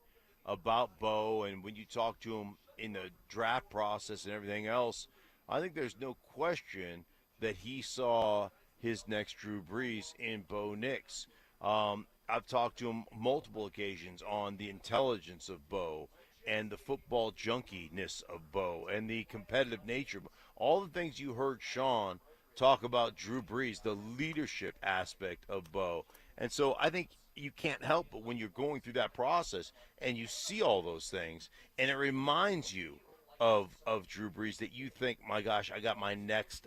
about Bo and when you talk to him in the draft process and everything else, I think there's no question that he saw his next Drew Brees in Bo Nix. I've talked to him multiple occasions on the intelligence of Bo and the football junkiness of Bo and the competitive nature. All the things you heard Sean talk about Drew Brees, the leadership aspect of Bo. And so I think you can't help but when you're going through that process and you see all those things and it reminds you of Drew Brees that you think, my gosh, I got my next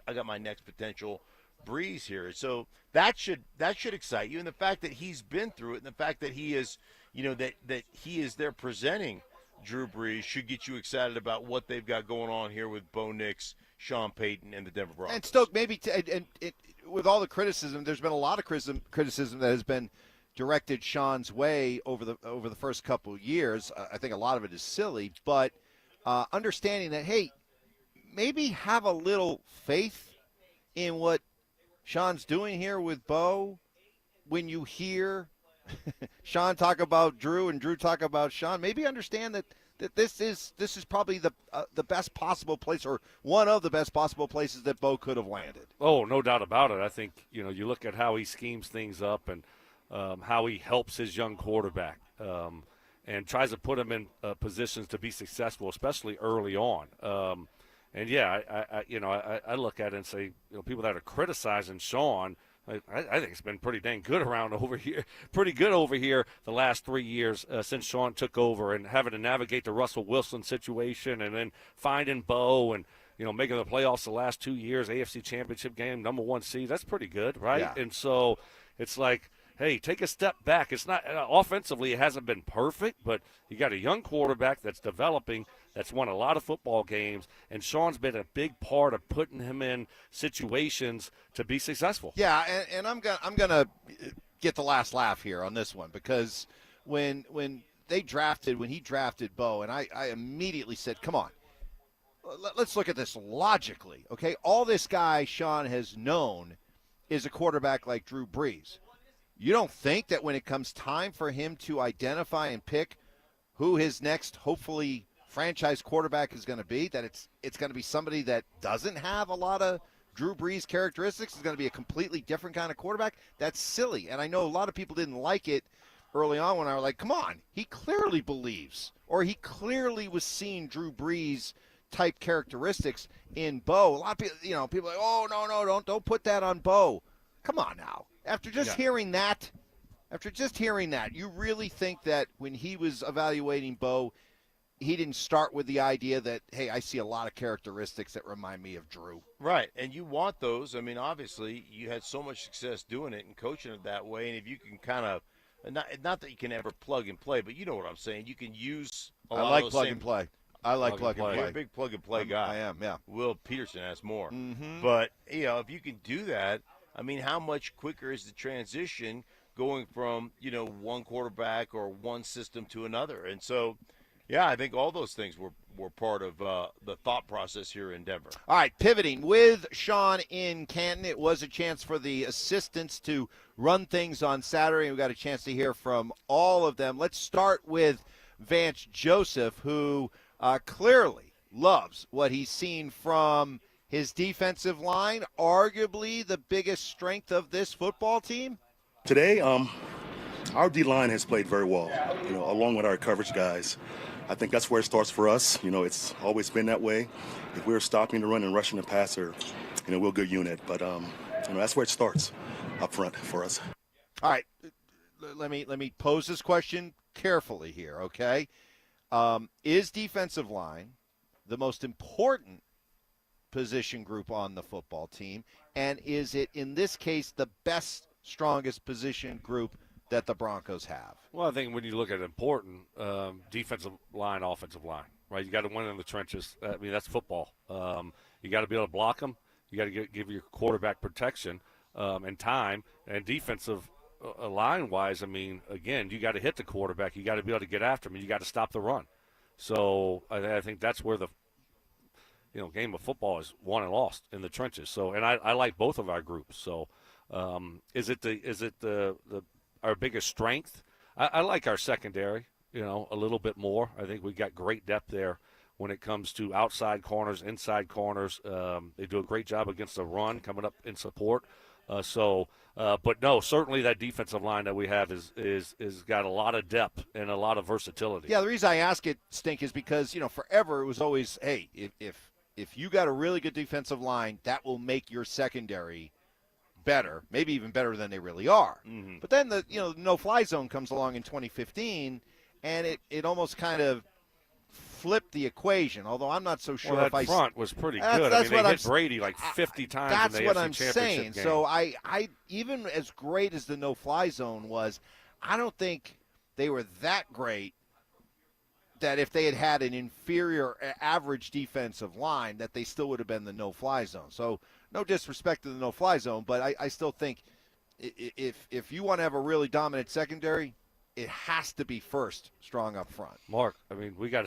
potential Brees here. So that should excite you. And the fact that he's been through it and the fact that he is, that he is there presenting Drew Brees should get you excited about what they've got going on here with Bo Nix, Sean Payton, and the Denver Broncos. And Stoke, maybe with all the criticism, there's been a lot of criticism that has been directed Sean's way over the first couple of years. I think a lot of it is silly, but understanding that, hey, maybe have a little faith in what Sean's doing here with Bo. When you hear Sean talk about Drew and Drew talk about Sean, maybe understand that this is probably the best possible place, or one of the best possible places that Bo could have landed. Oh, no doubt about it. I think you look at how he schemes things up and how he helps his young quarterback and tries to put him in positions to be successful, especially early on. And yeah, I look at it and say, people that are criticizing Sean, I think it's been pretty dang good over here the last 3 years since Sean took over, and having to navigate the Russell Wilson situation and then finding Bo and making the playoffs the last 2 years, AFC Championship game, number 1 seed. That's pretty good, right? Yeah. And so it's like, hey, take a step back. It's not offensively, it hasn't been perfect, but you got a young quarterback that's developing, that's won a lot of football games, and Sean's been a big part of putting him in situations to be successful. Yeah, and I'm gonna get the last laugh here on this one, because when he drafted Bo, and I immediately said, come on, let's look at this logically, okay? All this guy Sean has known is a quarterback like Drew Brees. You don't think that when it comes time for him to identify and pick who his next, hopefully, franchise quarterback is going to be, that it's going to be somebody that doesn't have a lot of Drew Brees characteristics, is going to be a completely different kind of quarterback? That's silly. And I know a lot of people didn't like it early on when I was like, come on, he clearly believes, or he clearly was seeing Drew Brees type characteristics in Bo. A lot of people, people are like, oh, no, don't put that on Bo. Come on now. After just hearing that, you really think that when he was evaluating Bo, he didn't start with the idea that, hey, I see a lot of characteristics that remind me of Drew. Right, and you want those. I mean, obviously, you had so much success doing it and coaching it that way, and if you can kind of not that you can ever plug and play, but you know what I'm saying. You can use a lot of those plug and play. I like plug and play. You're a big plug and play guy. I am, yeah. Will Peterson has more. Mm-hmm. But, if you can do that, I mean, how much quicker is the transition going from, one quarterback or one system to another? And so, yeah, I think all those things were part of the thought process here in Denver. All right, pivoting with Sean in Canton. It was a chance for the assistants to run things on Saturday. We got a chance to hear from all of them. Let's start with Vance Joseph, who clearly loves what he's seen from his defensive line, arguably the biggest strength of this football team. Today, our D-line has played very well, along with our coverage guys. I think that's where it starts for us. It's always been that way. If we're stopping the run and rushing the passer, we're a good unit. But, that's where it starts up front for us. All right, let me pose this question carefully here, okay? Is defensive line the most important position group on the football team? And is it, in this case, the best, strongest position group that the Broncos have? Well, I think when you look at important, defensive line, offensive line, right? You got to win in the trenches. I mean, that's football. You got to be able to block them. You got to give your quarterback protection and time. And defensive line-wise, I mean, again, you got to hit the quarterback. You got to be able to get after him. And you got to stop the run. So I think that's where the game of football is won and lost in the trenches. So, and I like both of our groups. So, is it our biggest strength? I like our secondary, a little bit more. I think we got great depth there when it comes to outside corners, inside corners. They do a great job against the run, coming up in support. But no, certainly that defensive line that we have is got a lot of depth and a lot of versatility. Yeah, the reason I ask it, Stink, is because forever it was always, hey, if you got a really good defensive line, that will make your secondary better, maybe even better than they really are. Mm-hmm. But then the no-fly zone comes along in 2015, and it almost kind of flipped the equation. Although I'm not so sure well, if that front was pretty good. I mean, they hit Brady like 50 times. That's in the what AFC I'm Championship saying. game. So I even as great as the no-fly zone was, I don't think they were that great that if they had had an inferior average defensive line, that they still would have been the no-fly zone. So no disrespect to the no-fly zone, but I still think if you want to have a really dominant secondary, it has to be first strong up front. Mark, I mean, we got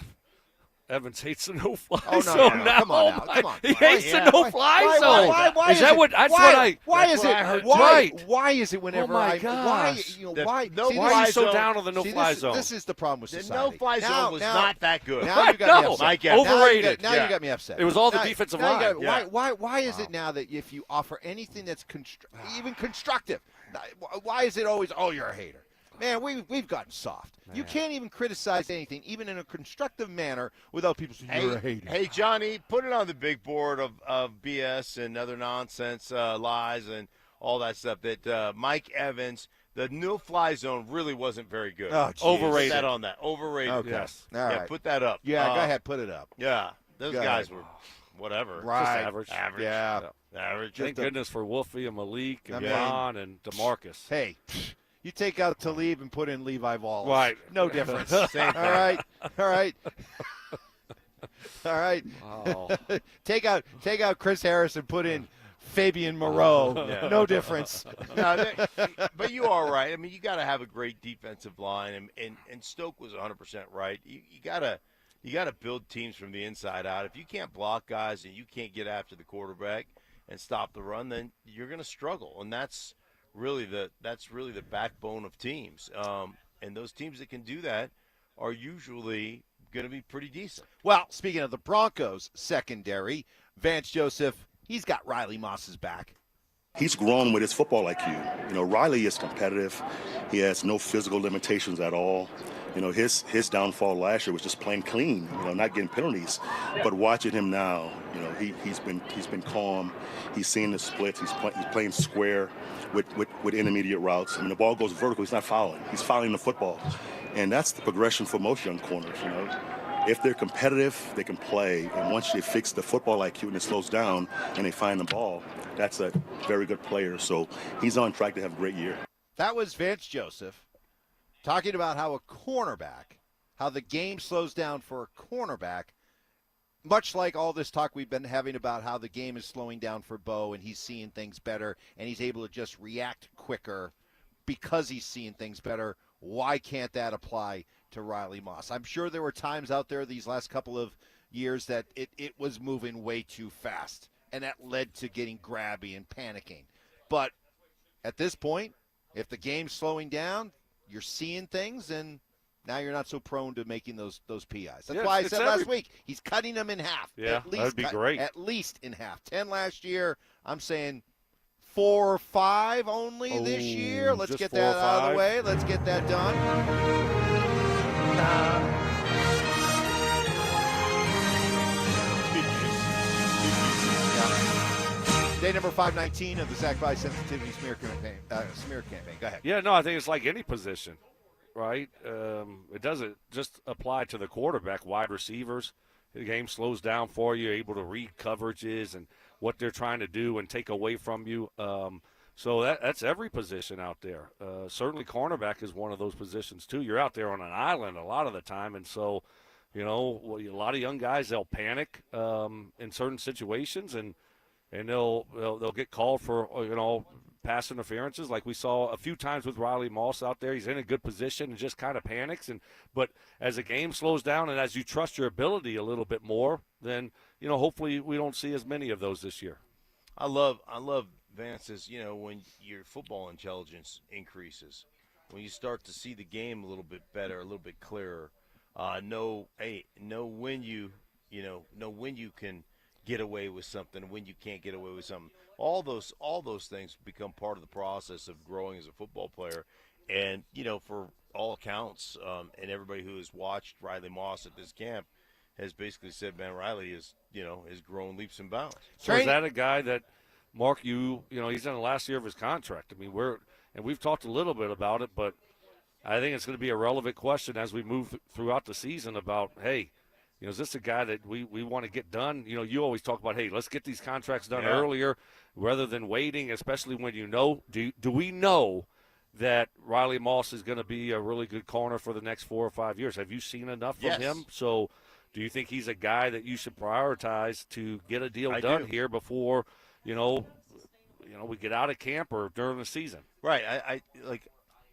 Evans hates the no-fly zone now. Come on now. Come on. He hates the no-fly zone. Why is that what? That's what I. Why is it? Why is it whenever why? Why are you so down on the no-fly zone? This is the problem with society. The no-fly zone was not that good. Now you got me upset. Overrated. Now you got me upset. It was all the defensive line. Why is it now that if you offer anything that's even constructive, why is it always, oh, you're a hater? Man, we've gotten soft. Man. You can't even criticize anything, even in a constructive manner, without people saying you're a hater. Hey, Johnny, put it on the big board of BS and other nonsense, lies and all that stuff that Mike Evans, the no-fly zone really wasn't very good. Oh, overrated. Put that on that. Overrated. Okay. Yes. All right. Yeah, put that up. Yeah, go ahead, put it up. Yeah, those guys were whatever. Right. Just average. Average. Yeah. Average. Thank goodness for Wolfie and Malik and Ron and DeMarcus. Hey. You take out Talib and put in Levi Wallace. Right. No difference. Same thing. All right. All right. All right. Wow. Take out Chris Harris and put in Fabian Moreau. Yeah. No difference. No, but you are right. I mean, you got to have a great defensive line, and Stoke was 100% right. You got to build teams from the inside out. If you can't block guys and you can't get after the quarterback and stop the run, then you're going to struggle, and that's really the backbone of teams. And those teams that can do that are usually going to be pretty decent. Well, speaking of the Broncos secondary, Vance Joseph, he's got Riley Moss's back. He's grown with his football IQ. Riley is competitive. He has no physical limitations at all. His downfall last year was just playing clean, not getting penalties. But watching him now, he's been calm. He's seeing the splits. He's playing square with intermediate routes. I mean, the ball goes vertical. He's not fouling. He's fouling the football. And that's the progression for most young corners, If they're competitive, they can play. And once they fix the football IQ and it slows down and they find the ball, that's a very good player. So he's on track to have a great year. That was Vance Joseph talking about how the game slows down for a cornerback much like all this talk we've been having about how the game is slowing down for Bo and he's seeing things better and he's able to just react quicker because he's seeing things better, why can't that apply to Riley Moss? I'm sure there were times out there these last couple of years that it was moving way too fast, and that led to getting grabby and panicking. But at this point, if the game's slowing down, you're seeing things, and now you're not so prone to making those PIs. That's why I said last week, he's cutting them in half. Yeah, that'd be great. At least in half. 10 last year. I'm saying 4 or 5 only this year. Let's get that out of the way. Let's get that done. Day number 519 of the Sack By Sensitivity Smear Campaign. Go ahead. Yeah, no, I think it's like any position, right? It doesn't just apply to the quarterback. Wide receivers, the game slows down for you, able to read coverages and what they're trying to do and take away from you. So that's every position out there. Certainly cornerback is one of those positions too. You're out there on an island a lot of the time, and so, a lot of young guys, they'll panic in certain situations, and they'll get called for, pass interferences like we saw a few times with Riley Moss out there. He's in a good position and just kind of panics. But as the game slows down and as you trust your ability a little bit more, then, hopefully we don't see as many of those this year. I love Vance's, when your football intelligence increases, when you start to see the game a little bit better, a little bit clearer, know when you can get away with something, when you can't get away with something. All those things become part of the process of growing as a football player. And, for all accounts, and everybody who has watched Riley Moss at this camp has basically said, man, Riley is, has grown leaps and bounds. So is that a guy that, Mark, he's in the last year of his contract? I mean, we've talked a little bit about it, but I think it's going to be a relevant question as we move throughout the season about, hey, is this a guy that we want to get done? You always talk about, hey, let's get these contracts done earlier rather than waiting, especially when do we know that Riley Moss is going to be a really good corner for the next 4 or 5 years? Have you seen enough from him? So do you think he's a guy that you should prioritize to get a deal done here before, we get out of camp or during the season? Right. I like,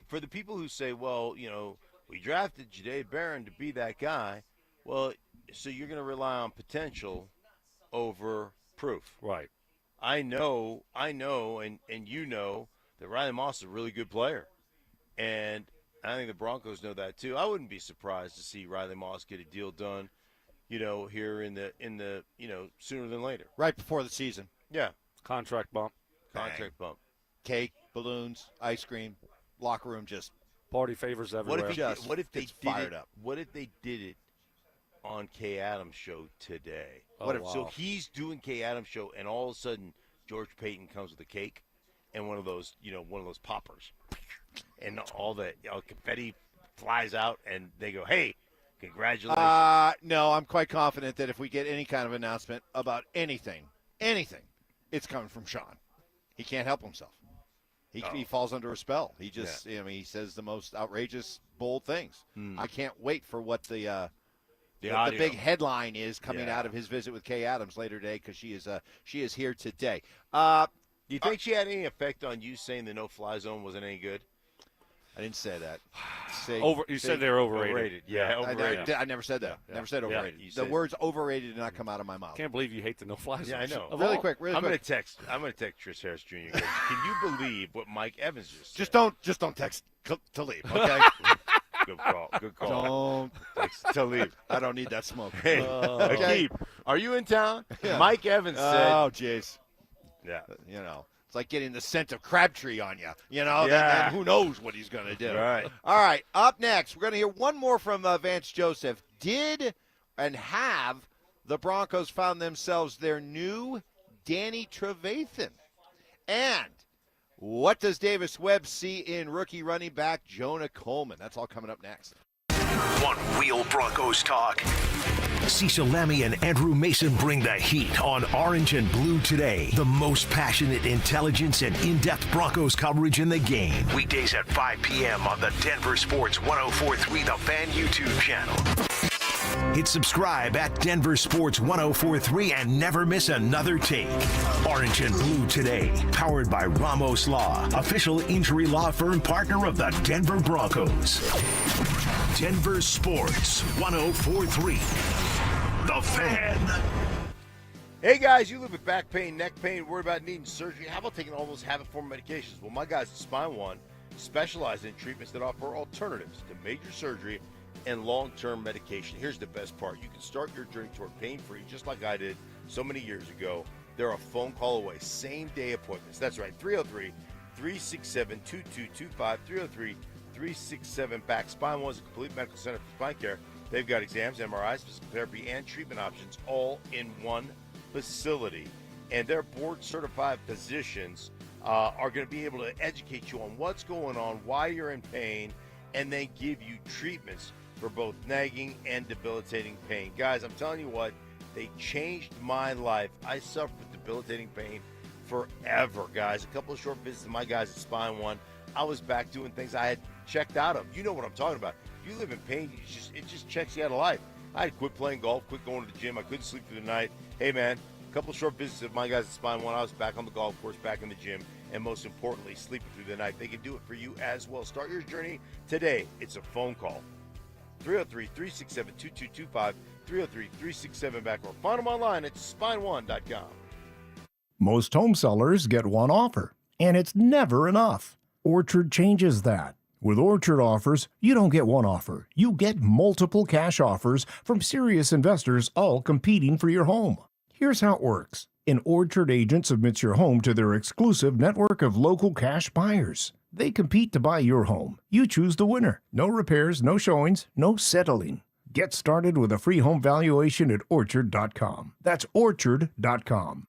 for the people who say, well, we drafted Jahdae Barron to be that guy. Well, so you're going to rely on potential over proof. Right. I know, and you know that Riley Moss is a really good player. And I think the Broncos know that too. I wouldn't be surprised to see Riley Moss get a deal done, here in the sooner than later. Right before the season. Yeah. Contract bump. Cake, balloons, ice cream, locker room, just party favors everywhere. What if they fired up? What if they did it on Kay Adams' show today? Wow. So he's doing Kay Adams' show, and all of a sudden George Payton comes with a cake and one of those poppers, and all the confetti flies out, and they go, "Hey, congratulations!" No, I'm quite confident that if we get any kind of announcement about anything, it's coming from Sean. He can't help himself. He falls under a spell. He just, he says the most outrageous, bold things. I can't wait for what the big headline is coming out of his visit with Kay Adams later today, because she is here today. Do you think she had any effect on you saying the no-fly zone wasn't any good? I didn't say that. You said they were overrated. Yeah, overrated. I never said that. Never said overrated. The words overrated did not come out of my mouth. Can't believe you hate the no-fly zone. Yeah, I know. Really quick. I'm going to text Tris Harris Jr. Can you believe what Mike Evans just said? Just don't text to leave, okay? Good call. Don't text to leave. I don't need that smoke. Hey, Akeem, are you in town? Yeah. Mike Evans said. Oh, jeez. Yeah. It's like getting the scent of Crabtree on you. Then who knows what he's going to do. Right. All right, up next, we're going to hear one more from Vance Joseph. Did and have the Broncos found themselves their new Danny Trevathan? And what does Davis Webb see in rookie running back Jonah Coleman? That's all coming up next. One Wheel Broncos talk. Cecil Lammey and Andrew Mason bring the heat on Orange and Blue Today. The most passionate intelligence and in-depth Broncos coverage in the game. Weekdays at 5 p.m. on the Denver Sports 104.3 The Fan YouTube channel. Hit subscribe at Denver Sports 1043 and never miss another take. Orange and Blue Today, powered by Ramos Law, official injury law firm partner of the Denver Broncos. Denver Sports 1043. The Fan. Hey guys, you live with back pain, neck pain, worried about needing surgery. How about taking all those habit-forming medications? Well, my guys at Spine One specialize in treatments that offer alternatives to major surgery and long-term medication. Here's the best part. You can start your journey toward pain-free just like I did so many years ago. They're a phone call away. Same-day appointments. That's right, 303-367-2225, 303-367-BACK. Spine One is a complete medical center for spine care. They've got exams, MRIs, physical therapy, and treatment options all in one facility. And their board-certified physicians are going to be able to educate you on what's going on, why you're in pain, and then give you treatments for both nagging and debilitating pain. Guys, I'm telling you what, they changed my life. I suffered with debilitating pain forever, guys. A couple of short visits to my guys at Spine One, I was back doing things I had checked out of. You know what I'm talking about. If you live in pain, it just checks you out of life. I had quit playing golf, quit going to the gym. I couldn't sleep through the night. Hey, man, a couple of short visits of my guys at Spine One, I was back on the golf course, back in the gym, and most importantly, sleeping through the night. They can do it for you as well. Start your journey today. It's a phone call. 303-367-2225, 303-367-BACK, or find them online at spineone.com. Most home sellers get one offer, and it's never enough. Orchard changes that. With Orchard offers, you don't get one offer. You get multiple cash offers from serious investors, all competing for your home. Here's how it works. An Orchard agent submits your home to their exclusive network of local cash buyers. They compete to buy your home. You choose the winner. No repairs, no showings, no settling. Get started with a free home valuation at Orchard.com. That's Orchard.com.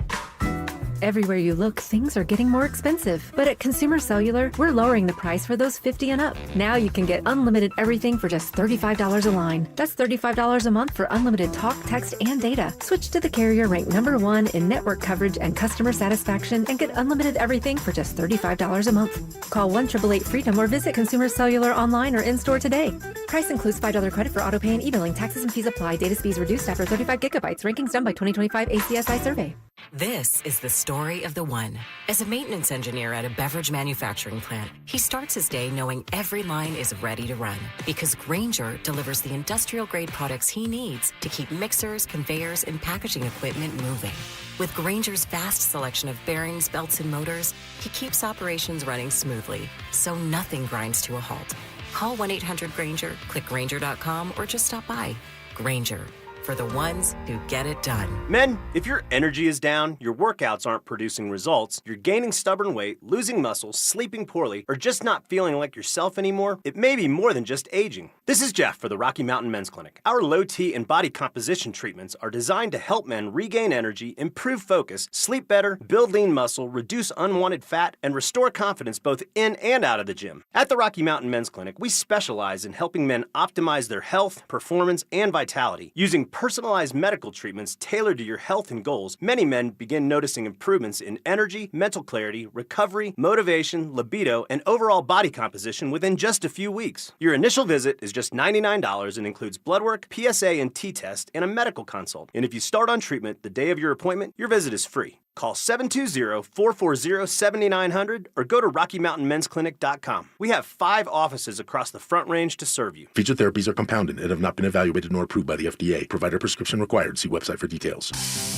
Everywhere you look, things are getting more expensive. But at Consumer Cellular, we're lowering the price for those 50 and up. Now you can get unlimited everything for just $35 a line. That's $35 a month for unlimited talk, text, and data. Switch to the carrier ranked #1 in network coverage and customer satisfaction and get unlimited everything for just $35 a month. Call 1-888-FREEDOM or visit Consumer Cellular online or in-store today. Price includes $5 credit for autopay and e-billing. Taxes and fees apply. Data speeds reduced after 35 gigabytes. Rankings done by 2025 ACSI survey. This is the story of the one. As a maintenance engineer at a beverage manufacturing plant, he starts his day knowing every line is ready to run because Grainger delivers the industrial-grade products he needs to keep mixers, conveyors, and packaging equipment moving. With Grainger's vast selection of bearings, belts, and motors, he keeps operations running smoothly, so nothing grinds to a halt. Call 1-800-GRAINGER, click Grainger.com, or just stop by. Grainger, for the ones who get it done. Men, if your energy is down, your workouts aren't producing results, you're gaining stubborn weight, losing muscle, sleeping poorly, or just not feeling like yourself anymore, it may be more than just aging. This is Jeff for the Rocky Mountain Men's Clinic. Our low T and body composition treatments are designed to help men regain energy, improve focus, sleep better, build lean muscle, reduce unwanted fat, and restore confidence both in and out of the gym. At the Rocky Mountain Men's Clinic, we specialize in helping men optimize their health, performance, and vitality. Using personalized medical treatments tailored to your health and goals, many men begin noticing improvements in energy, mental clarity, recovery, motivation, libido, and overall body composition within just a few weeks. Your initial visit is just $99 and includes blood work, PSA and T-test, and a medical consult. And if you start on treatment the day of your appointment, your visit is free. Call 720-440-7900 or go to RockyMountainMen'sClinic.com. We have 5 offices across the Front Range to serve you. Featured therapies are compounded and have not been evaluated nor approved by the FDA. Provider prescription required. See website for details.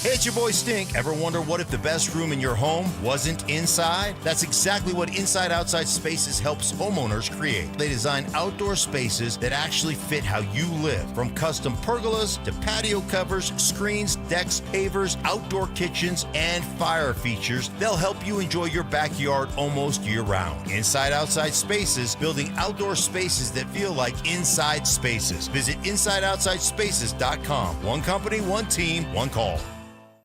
Hey, it's your boy Stink. Ever wonder what if the best room in your home wasn't inside? That's exactly what Inside Outside Spaces helps homeowners create. They design outdoor spaces that actually fit how you live. From custom pergolas to patio covers, screens, decks, pavers, outdoor kitchens, and fire features, they'll help you enjoy your backyard almost year-round. Inside Outside Spaces, building outdoor spaces that feel like inside spaces. Visit InsideOutsideSpaces.com. One company, one team, one call.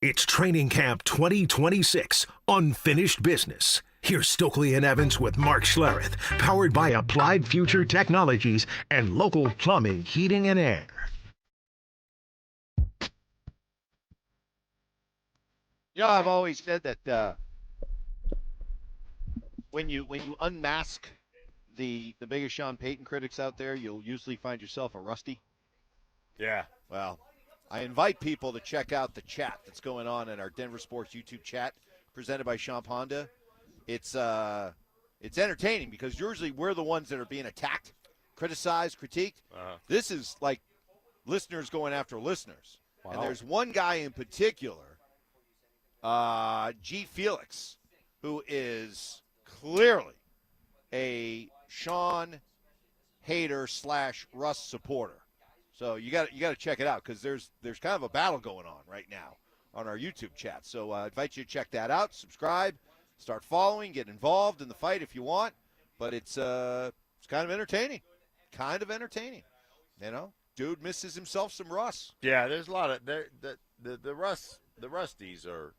It's Training Camp 2026, Unfinished Business. Here's Stokley and Evans with Mark Schlereth, powered by Applied Future Technologies and local plumbing, heating, and air. You know, I've always said that when you unmask the biggest Sean Payton critics out there, you'll usually find yourself a Rusty. Yeah. Well, I invite people to check out the chat that's going on in our Denver Sports YouTube chat presented by Champ Honda. It's entertaining because usually we're the ones that are being attacked, criticized, critiqued. This is like listeners going after listeners. Wow. And there's one guy in particular, G. Felix, who is clearly a Sean hater / Russ supporter. So you got to check it out because there's kind of a battle going on right now on our YouTube chat. So I invite you to check that out, subscribe, start following, get involved in the fight if you want. But it's kind of entertaining, You know, dude misses himself some Russ. Yeah, there's a lot of the Rusties are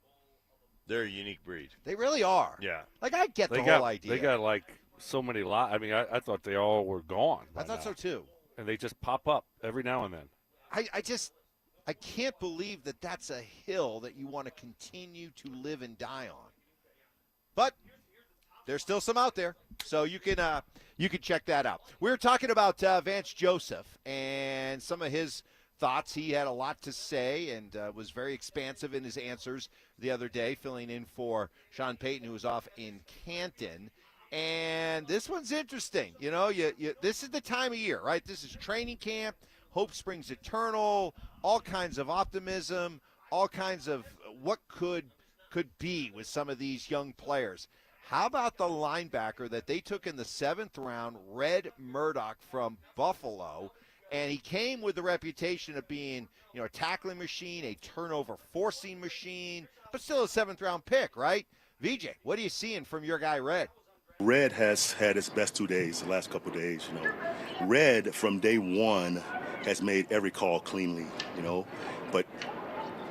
they're a unique breed. They really are. Yeah, like I get the whole idea. They got like so many I mean, I thought they all were gone. I thought so too. And they just pop up every now and then. I can't believe that that's a hill that you want to continue to live and die on. But there's still some out there, so you can check that out. We were talking about Vance Joseph and some of his thoughts. He had a lot to say and was very expansive in his answers the other day, filling in for Sean Payton, who was off in Canton. And this one's interesting. You know, this is the time of year, right? This is training camp. Hope springs eternal. All kinds of optimism. All kinds of what could be with some of these young players. How about the linebacker that they took in the 7th round, Red Murdoch from Buffalo? And he came with the reputation of being, you know, a tackling machine, a turnover forcing machine, but still a 7th round pick, right? VJ, what are you seeing from your guy, Red? Red has had his best 2 days, the last couple of days, you know. Red, from day one, has made every call cleanly, you know. But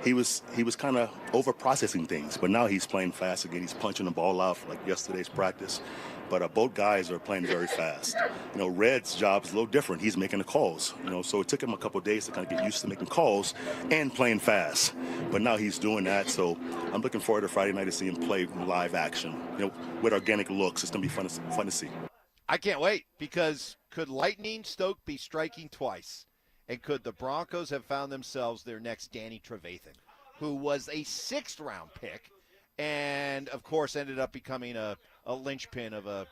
he was kind of over-processing things. But now he's playing fast again. He's punching the ball out like yesterday's practice. But both guys are playing very fast. You know, Red's job is a little different. He's making the calls, you know. So it took him a couple of days to kind of get used to making calls and playing fast. But now he's doing that. So I'm looking forward to Friday night to see him play live action, you know, with organic looks. It's going to be fun to see. I can't wait because could Lightning Stoke be striking twice? And could the Broncos have found themselves their next Danny Trevathan, who was a 6th round pick and, of course, ended up becoming a linchpin of a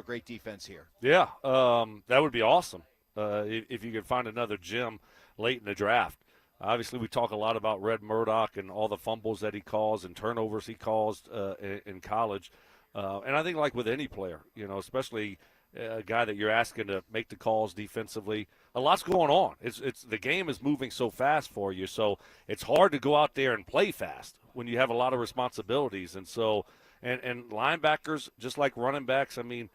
great defense here? Yeah, that would be awesome if you could find another gem late in the draft. Obviously, we talk a lot about Red Murdoch and all the fumbles that he caused and turnovers he caused in college. And I think like with any player, you know, especially a guy that you're asking to make the calls defensively, a lot's going on. It's the game is moving so fast for you, so it's hard to go out there and play fast when you have a lot of responsibilities. And so and linebackers, just like running backs, I mean,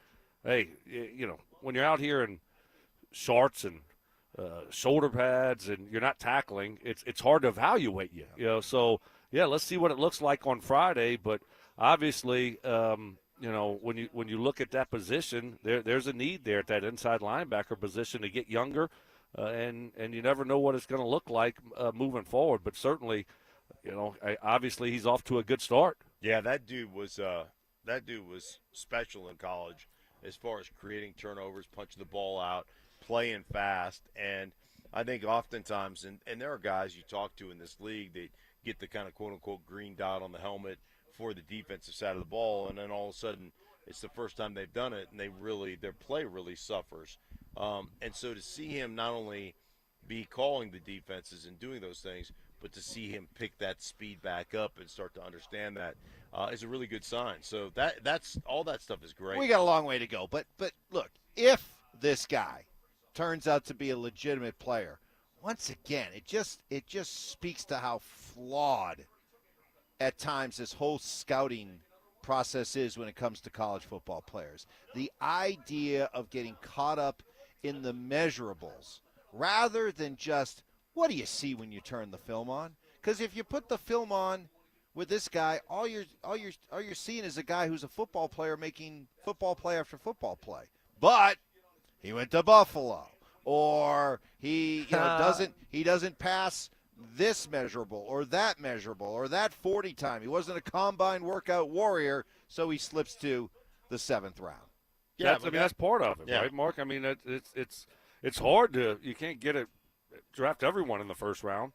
hey, you know, when you're out here in shorts and shoulder pads and you're not tackling, it's hard to evaluate you. You know, so yeah, let's see what it looks like on Friday. But obviously, you know, when you look at that position, there's a need there at that inside linebacker position to get younger, and you never know what it's going to look like moving forward. But certainly, you know, obviously he's off to a good start. Yeah, that dude was special in college as far as creating turnovers, punching the ball out, playing fast. And I think oftentimes, and there are guys you talk to in this league that get the kind of quote-unquote green dot on the helmet for the defensive side of the ball, and then all of a sudden it's the first time they've done it, and their play really suffers. And so to see him not only be calling the defenses and doing those things, but to see him pick that speed back up and start to understand that is a really good sign. So that's all that stuff is great. We got a long way to go, but look, if this guy turns out to be a legitimate player, once again, it just speaks to how flawed at times this whole scouting process is when it comes to college football players. The idea of getting caught up in the measurables rather than just what do you see when you turn the film on? Because if you put the film on with this guy, all you're seeing is a guy who's a football player making football play after football play. But he went to Buffalo, or he doesn't pass this measurable or that 40 time. He wasn't a combine workout warrior, so he slips to the 7th round. Yeah, that's part of it, yeah. right, Mark? I mean, it's hard to – you can't get it draft everyone in the first round,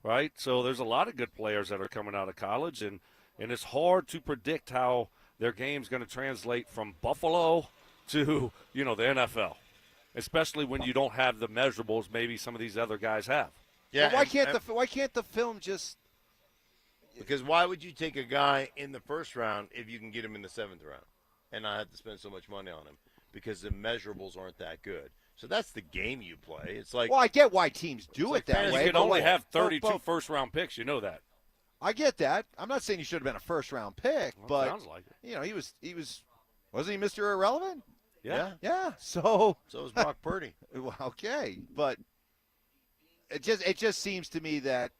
right? So there's a lot of good players that are coming out of college, and it's hard to predict how their game's going to translate from Buffalo to, the NFL, especially when you don't have the measurables maybe some of these other guys have. Yeah. Well, why can't the film just? Because why would you take a guy in the first round if you can get him in the 7th round and not have to spend so much money on him? Because the measurables aren't that good. So that's the game you play. It's like, well, I get why teams do it that way. You can only have 32 first-round picks. You know that. I get that. I'm not saying he should have been a first-round pick, but sounds like it. He was wasn't he Mr. Irrelevant? Yeah. So was Brock Purdy. Okay, but it just seems to me that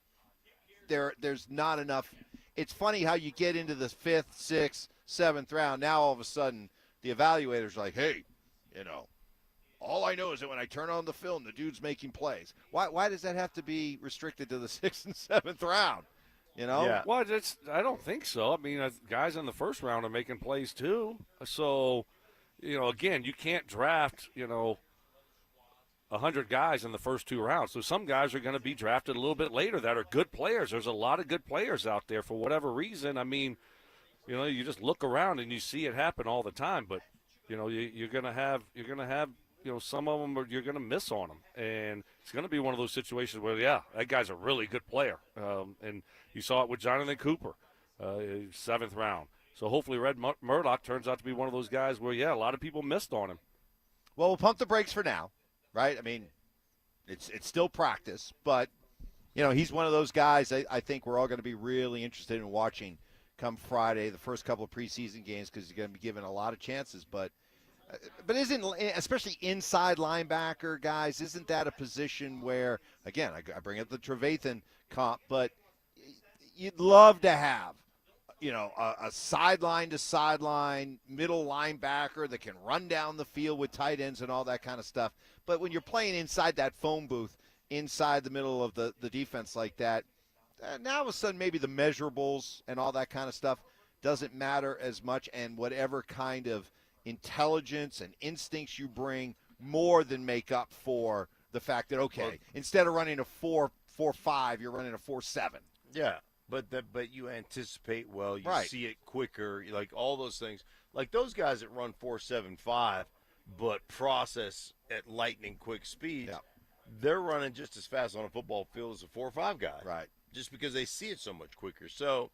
there's not enough. It's funny how you get into the 5th, 6th, 7th round. Now all of a sudden the evaluators are like, hey, all I know is that when I turn on the film, the dude's making plays. Why does that have to be restricted to the 6th and 7th round? Yeah. Well, I don't think so. I mean, guys in the first round are making plays too. So, again, you can't draft, 100 guys in the first 2 rounds. So some guys are going to be drafted a little bit later that are good players. There's a lot of good players out there for whatever reason. I mean, you just look around and you see it happen all the time. But, you're going to have some of them you're going to miss on them. And it's going to be one of those situations where, that guy's a really good player. And you saw it with Jonathan Cooper, 7th round. So hopefully Red Murdoch turns out to be one of those guys where, a lot of people missed on him. Well, we'll pump the brakes for now, right? I mean, it's still practice. But, he's one of those guys I think we're all going to be really interested in watching come Friday, the first couple of preseason games, because he's going to be given a lot of chances. But isn't, especially inside linebacker, guys, isn't that a position where, again, I bring up the Trevathan comp, but you'd love to have, a sideline to sideline middle linebacker that can run down the field with tight ends and all that kind of stuff. But when you're playing inside that phone booth, inside the middle of the defense like that, now all of a sudden maybe the measurables and all that kind of stuff doesn't matter as much, and whatever kind of intelligence and instincts you bring more than make up for the fact that, okay, instead of running a 4.45, you're running a 4.7. Yeah, but you anticipate well, you right. See it quicker, like all those things. Like those guys that run 4.75 but process at lightning quick speed, they're running just as fast on a football field as a 4.5 guy. Right. Just because they see it so much quicker. So,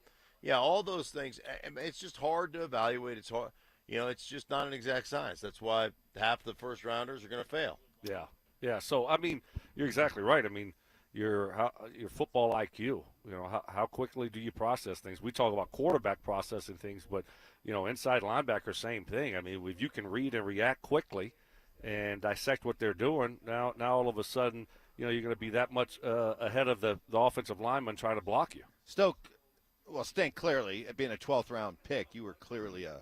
all those things, it's just hard to evaluate. It's hard. It's just not an exact science. That's why half the first rounders are going to fail. Yeah. So, I mean, you're exactly right. I mean, your football IQ, how quickly do you process things? We talk about quarterback processing things, but, inside linebacker, same thing. I mean, if you can read and react quickly and dissect what they're doing, now all of a sudden, you're going to be that much ahead of the offensive lineman trying to block you. Stink, clearly, being a 12th round pick, you were clearly a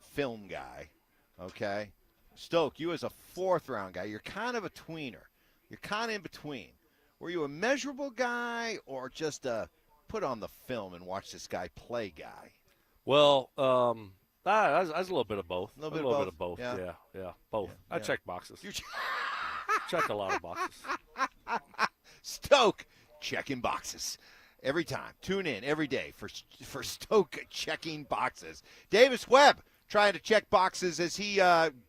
film guy, okay? Stoke, you as a 4th round guy, you're kind of a tweener. You're kind of in between. Were you a measurable guy or just a put on the film and watch this guy play guy? Well, I was a little bit of both. A little bit of both. Yeah, both. I check boxes. Check a lot of boxes. Stoke, checking boxes. Every time. Tune in every day for Stoke checking boxes. Davis Webb trying to check boxes as he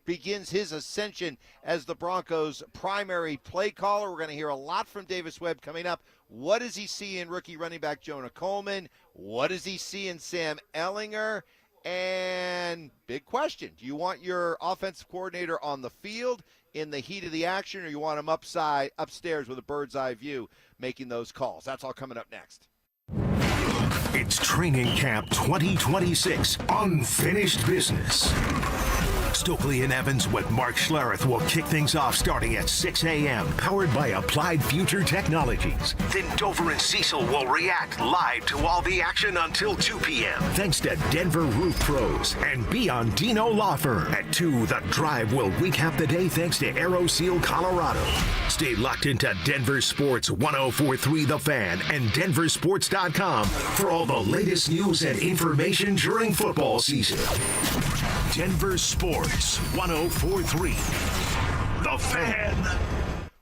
begins his ascension as the Broncos' primary play caller. We're going to hear a lot from Davis Webb coming up. What does he see in rookie running back Jonah Coleman? What does he see in Sam Ehlinger? And big question, do you want your offensive coordinator on the field in the heat of the action, or you want him upstairs with a bird's eye view making those calls? That's all coming up next. It's Training Camp 2026, Unfinished Business. Stokley and Evans with Mark Schlereth will kick things off starting at 6 a.m., powered by Applied Future Technologies. Then Dover and Cecil will react live to all the action until 2 p.m. Thanks to Denver Roof Pros and Biondino Law Firm. At 2, The Drive will recap the day thanks to AeroSeal Colorado. Stay locked into Denver Sports 104.3 The Fan and DenverSports.com for all the latest news and information during football season. Denver Sports 104.3 The Fan.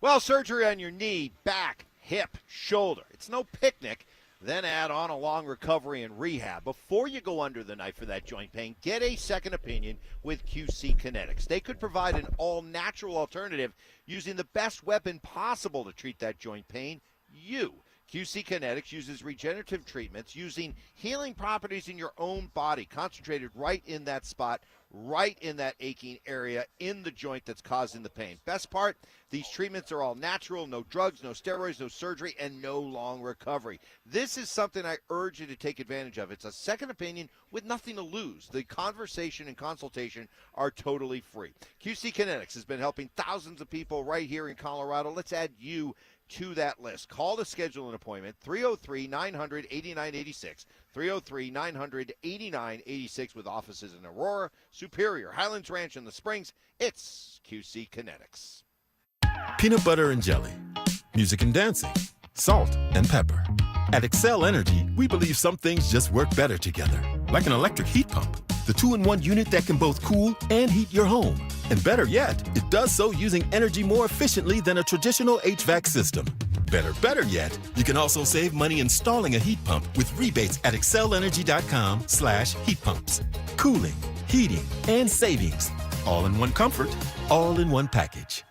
Well, surgery on your knee, back, hip, shoulder. It's no picnic. Then add on a long recovery and rehab. Before you go under the knife for that joint pain, get a second opinion with QC Kinetics. They could provide an all-natural alternative using the best weapon possible to treat that joint pain, you. QC Kinetics uses regenerative treatments using healing properties in your own body, concentrated right in that spot, right in that aching area in the joint that's causing the pain. Best part, these treatments are all natural, no drugs, no steroids, no surgery, and no long recovery. This is something I urge you to take advantage of. It's a second opinion with nothing to lose. The conversation and consultation are totally free. QC Kinetics has been helping thousands of people right here in Colorado. Let's add you to that list. Call to schedule an appointment, 303-900-8986, 303-900-8986, with offices in Aurora, Superior, Highlands Ranch, and the Springs. It's QC Kinetics. Peanut butter and jelly, music and dancing, salt and pepper. At Excel Energy, we believe some things just work better together, like an electric heat pump, the 2-in-1 unit that can both cool and heat your home. And better yet, it does so using energy more efficiently than a traditional HVAC system. Better yet, you can also save money installing a heat pump with rebates at excelenergy.com/heat pumps. Cooling, heating, and savings. All in one comfort, all in one package.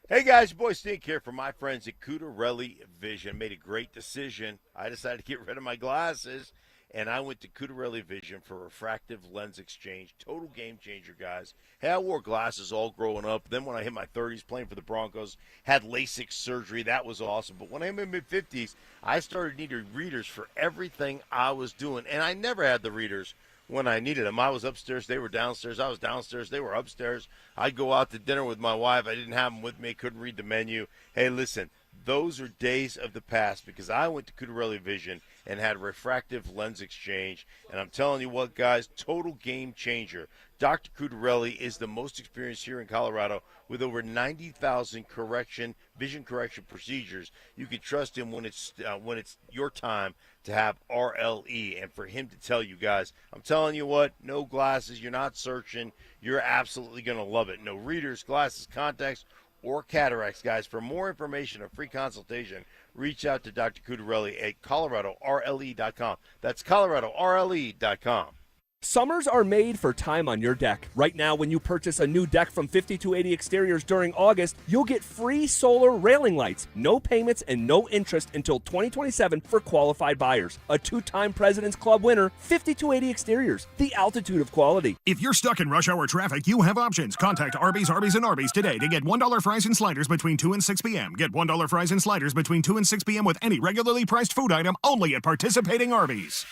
Hey guys, your boy Stink here from my friends at Cutarelli Vision. Made a great decision. I decided to get rid of my glasses, and I went to Cutarelli Vision for refractive lens exchange. Total game changer, guys. Hey, I wore glasses all growing up. Then when I hit my 30s playing for the Broncos, had LASIK surgery. That was awesome. But when I'm in my mid-50s, I started needing readers for everything I was doing. And I never had the readers when I needed them. I was upstairs, they were downstairs. I was downstairs, they were upstairs. I'd go out to dinner with my wife. I didn't have them with me, couldn't read the menu. Hey, listen, those are days of the past, because I went to Cutarelli Vision and had refractive lens exchange. And I'm telling you what, guys, total game changer. Dr. Cutarelli is the most experienced here in Colorado with over 90,000 vision correction procedures. You can trust him when it's your time to have RLE. And for him to tell you guys, I'm telling you what, no glasses, you're not searching, you're absolutely going to love it. No readers, glasses, contacts, or cataracts, guys. For more information or free consultation, reach out to Dr. Cutarelli at ColoradoRLE.com. That's ColoradoRLE.com. Summers are made for time on your deck. Right now, when you purchase a new deck from 5280 Exteriors during August, you'll get free solar railing lights, no payments, and no interest until 2027 for qualified buyers. A 2-time President's Club winner, 5280 Exteriors, the altitude of quality. If you're stuck in rush hour traffic, you have options. Contact Arby's, and Arby's today to get $1 fries and sliders between 2 and 6 p.m. Get $1 fries and sliders between 2 and 6 p.m. with any regularly priced food item only at participating Arby's.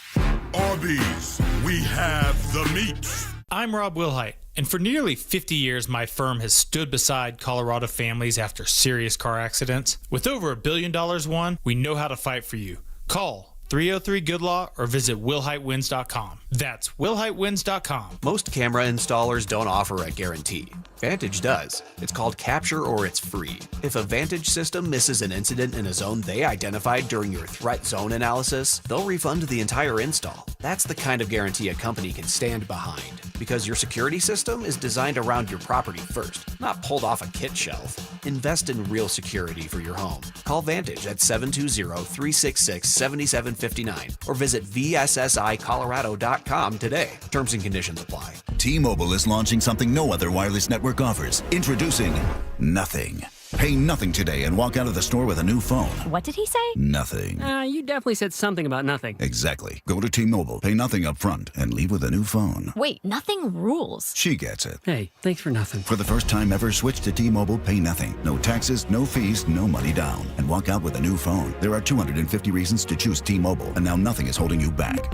Arby's, we have the meat. I'm Rob Wilhite, and for nearly 50 years, my firm has stood beside Colorado families after serious car accidents. With over $1 billion won, we know how to fight for you. Call 303-GOOD-LAW or visit WillHiteWins.com. That's WillHiteWins.com. Most camera installers don't offer a guarantee. Vantage does. It's called Capture or it's free. If a Vantage system misses an incident in a zone they identified during your threat zone analysis, they'll refund the entire install. That's the kind of guarantee a company can stand behind, because your security system is designed around your property first, not pulled off a kit shelf. Invest in real security for your home. Call Vantage at 720-366-7759 or visit VSSIColorado.com today. Terms and conditions apply. T-Mobile is launching something no other wireless network offers. Introducing Nothing. Pay nothing today and walk out of the store with a new phone. What did he say? Nothing. You definitely said something about nothing. Exactly. Go to T-Mobile, pay nothing up front, and leave with a new phone. Wait, nothing rules. She gets it. Hey, thanks for nothing. For the first time ever, switch to T-Mobile, pay nothing. No taxes, no fees, no money down. And walk out with a new phone. There are 250 reasons to choose T-Mobile, and now nothing is holding you back.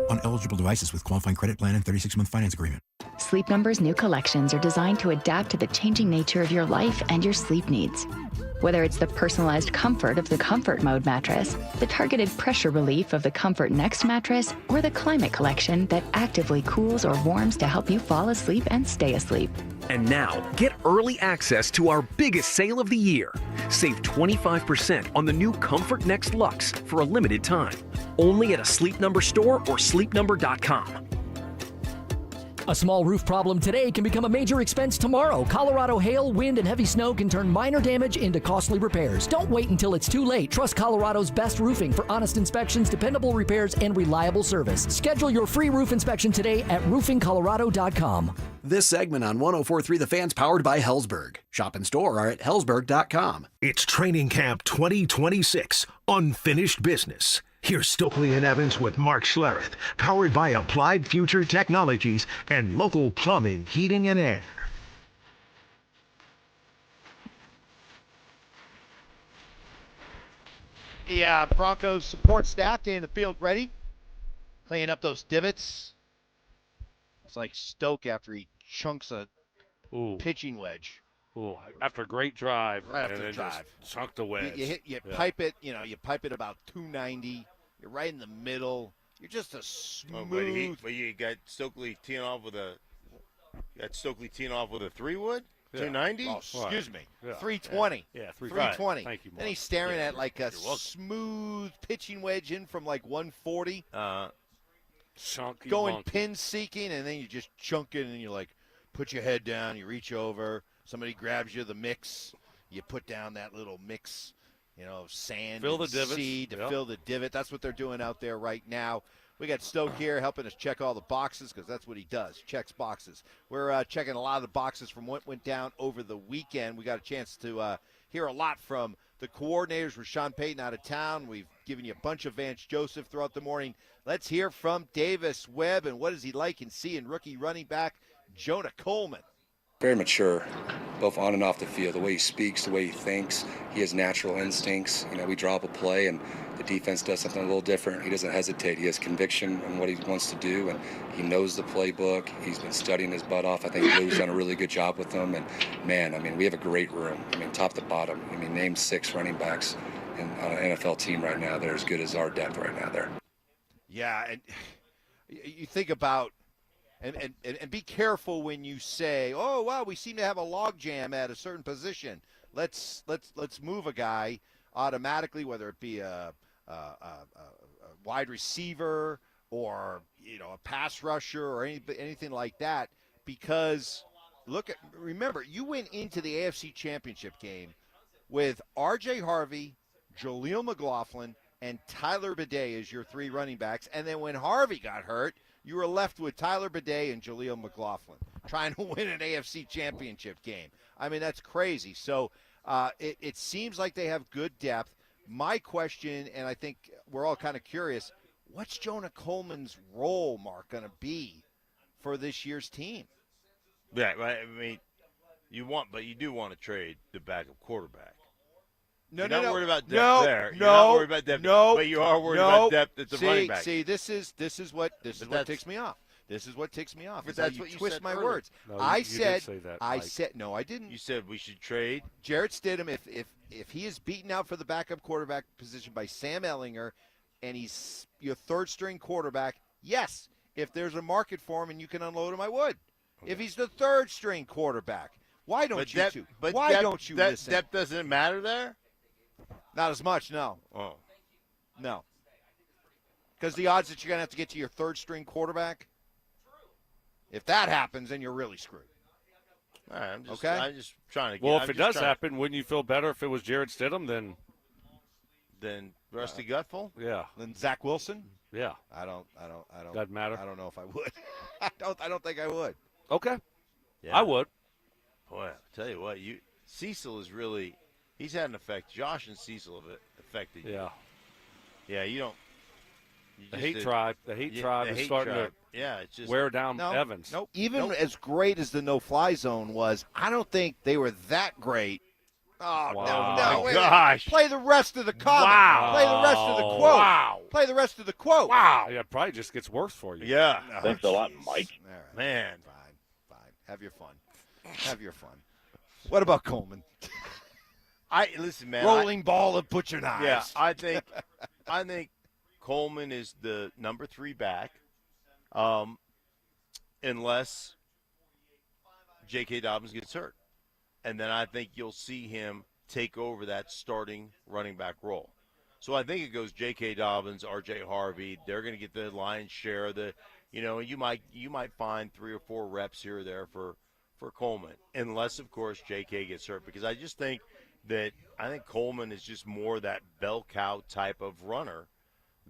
On eligible devices with qualifying credit plan and 36-month finance agreement. Sleep Number's new collections are designed to adapt to the changing nature of your life and your sleep needs. Whether it's the personalized comfort of the Comfort Mode mattress, the targeted pressure relief of the Comfort Next mattress, or the Climate Collection that actively cools or warms to help you fall asleep and stay asleep. And now, get early access to our biggest sale of the year. Save 25% on the new Comfort Next Luxe for a limited time. Only at a Sleep Number store or sleepnumber.com. A small roof problem today can become a major expense tomorrow. Colorado hail, wind, and heavy snow can turn minor damage into costly repairs. Don't wait until it's too late. Trust Colorado's best roofing for honest inspections, dependable repairs, and reliable service. Schedule your free roof inspection today at roofingcolorado.com. This segment on 104.3 The Fan's powered by Hellsberg. Shop and store are at hellsberg.com. It's Training Camp 2026, Unfinished Business. Here's Stokley and Evans with Mark Schlereth, powered by Applied Future Technologies and local plumbing, heating, and air. The Broncos support staff in the field ready, cleaning up those divots. It's like Stoke after he chunks a pitching wedge. Ooh, after a great drive. Right after and the then drive. Just chunk the wedge. You pipe it, you pipe it about 290. You're right in the middle. You're just a smooth. But you got Stokley teeing off with a 3-wood? 290? Oh, excuse me. Yeah. 320. Yeah, 320. Thank you, Mark. Then he's staring at like a smooth pitching wedge in from like 140. Chunky going monkey. pin seeking, and then you just chunk it, and you like put your head down, you reach over, somebody grabs you the mix, you put down that little mix, sand Fill and the divots. seed to Yep. fill the divot. That's what they're doing out there right now. We got Stoke here helping us check all the boxes because that's what he does, checks boxes. We're checking a lot of the boxes from what went down over the weekend. We got a chance to hear a lot from the coordinators with Sean Payton out of town. We've given you a bunch of Vance Joseph throughout the morning. Let's hear from Davis Webb and what is he like in seeing rookie running back Jonah Coleman. Very mature, both on and off the field. The way he speaks, the way he thinks, he has natural instincts. We draw up a play and the defense does something a little different. He doesn't hesitate. He has conviction in what he wants to do, and he knows the playbook. He's been studying his butt off. I think Lou's done a really good job with him. And, man, we have a great room. Top to bottom. Name 6 running backs on an NFL team right now that are as good as our depth right now there. Yeah, and you think about and be careful when you say, "Oh, wow, we seem to have a log jam at a certain position. Let's move a guy automatically, whether it be a wide receiver or a pass rusher or anything like that." Because remember, you went into the AFC Championship game with R.J. Harvey, Jaleel McLaughlin, and Tyler Bidet as your 3 running backs, and then when Harvey got hurt, you were left with Tyler Bidet and Jaleel McLaughlin trying to win an AFC Championship game. That's crazy. So it seems like they have good depth. My question, and I think we're all kind of curious, what's Jonah Coleman's role, Mark, going to be for this year's team? Yeah, right. You do want to trade the backup quarterback. You're not worried about depth there. You're not worried about depth, but you are worried about depth at the running back. See, this is what ticks me off. This is what ticks me off. But that's what you twist said my earlier. words. No, I did say that, Mike. No, I didn't. You said we should trade. Jarrett Stidham, if he is beaten out for the backup quarterback position by Sam Ehlinger, and he's your 3rd-string quarterback, yes. If there's a market for him and you can unload him, I would. Okay. If he's the 3rd-string quarterback, why don't you listen? Depth doesn't matter there? Not as much, no. Oh. No. Because the odds that you're going to have to get to your 3rd-string quarterback, if that happens, then you're really screwed. All right, I'm just trying to get. Well, if it does happen, wouldn't you feel better if it was Jarrett Stidham than Rusty Gutful? Yeah. Than Zach Wilson? Yeah. I don't. Doesn't matter. I don't know if I would. I don't think I would. Okay. Yeah. I would. Boy, I'll tell you what, Cecil is really. He's had an effect. Josh and Cecil have affected you. Yeah. Yeah, you don't. The hate tribe is starting to it's just wear down Evans. Nope. Even as great as the no-fly zone was, I don't think they were that great. Oh, wow. no. Gosh. Play the rest of the comment. Wow. Play the rest of the quote. Wow. Play the rest of the quote. Wow. Yeah, it probably just gets worse for you. Yeah. Thanks a lot, Mike. All right. Man. Fine. Have your fun. What about Coleman? Listen, man. Rolling ball of butcher knives. Yeah, I think Coleman is the number 3 back, unless J.K. Dobbins gets hurt, and then I think you'll see him take over that starting running back role. So I think it goes J.K. Dobbins, R.J. Harvey. They're going to get the lion's share of the You might find 3 or 4 reps here or there for Coleman, unless of course J.K. gets hurt. Because I just think Coleman is just more that bell cow type of runner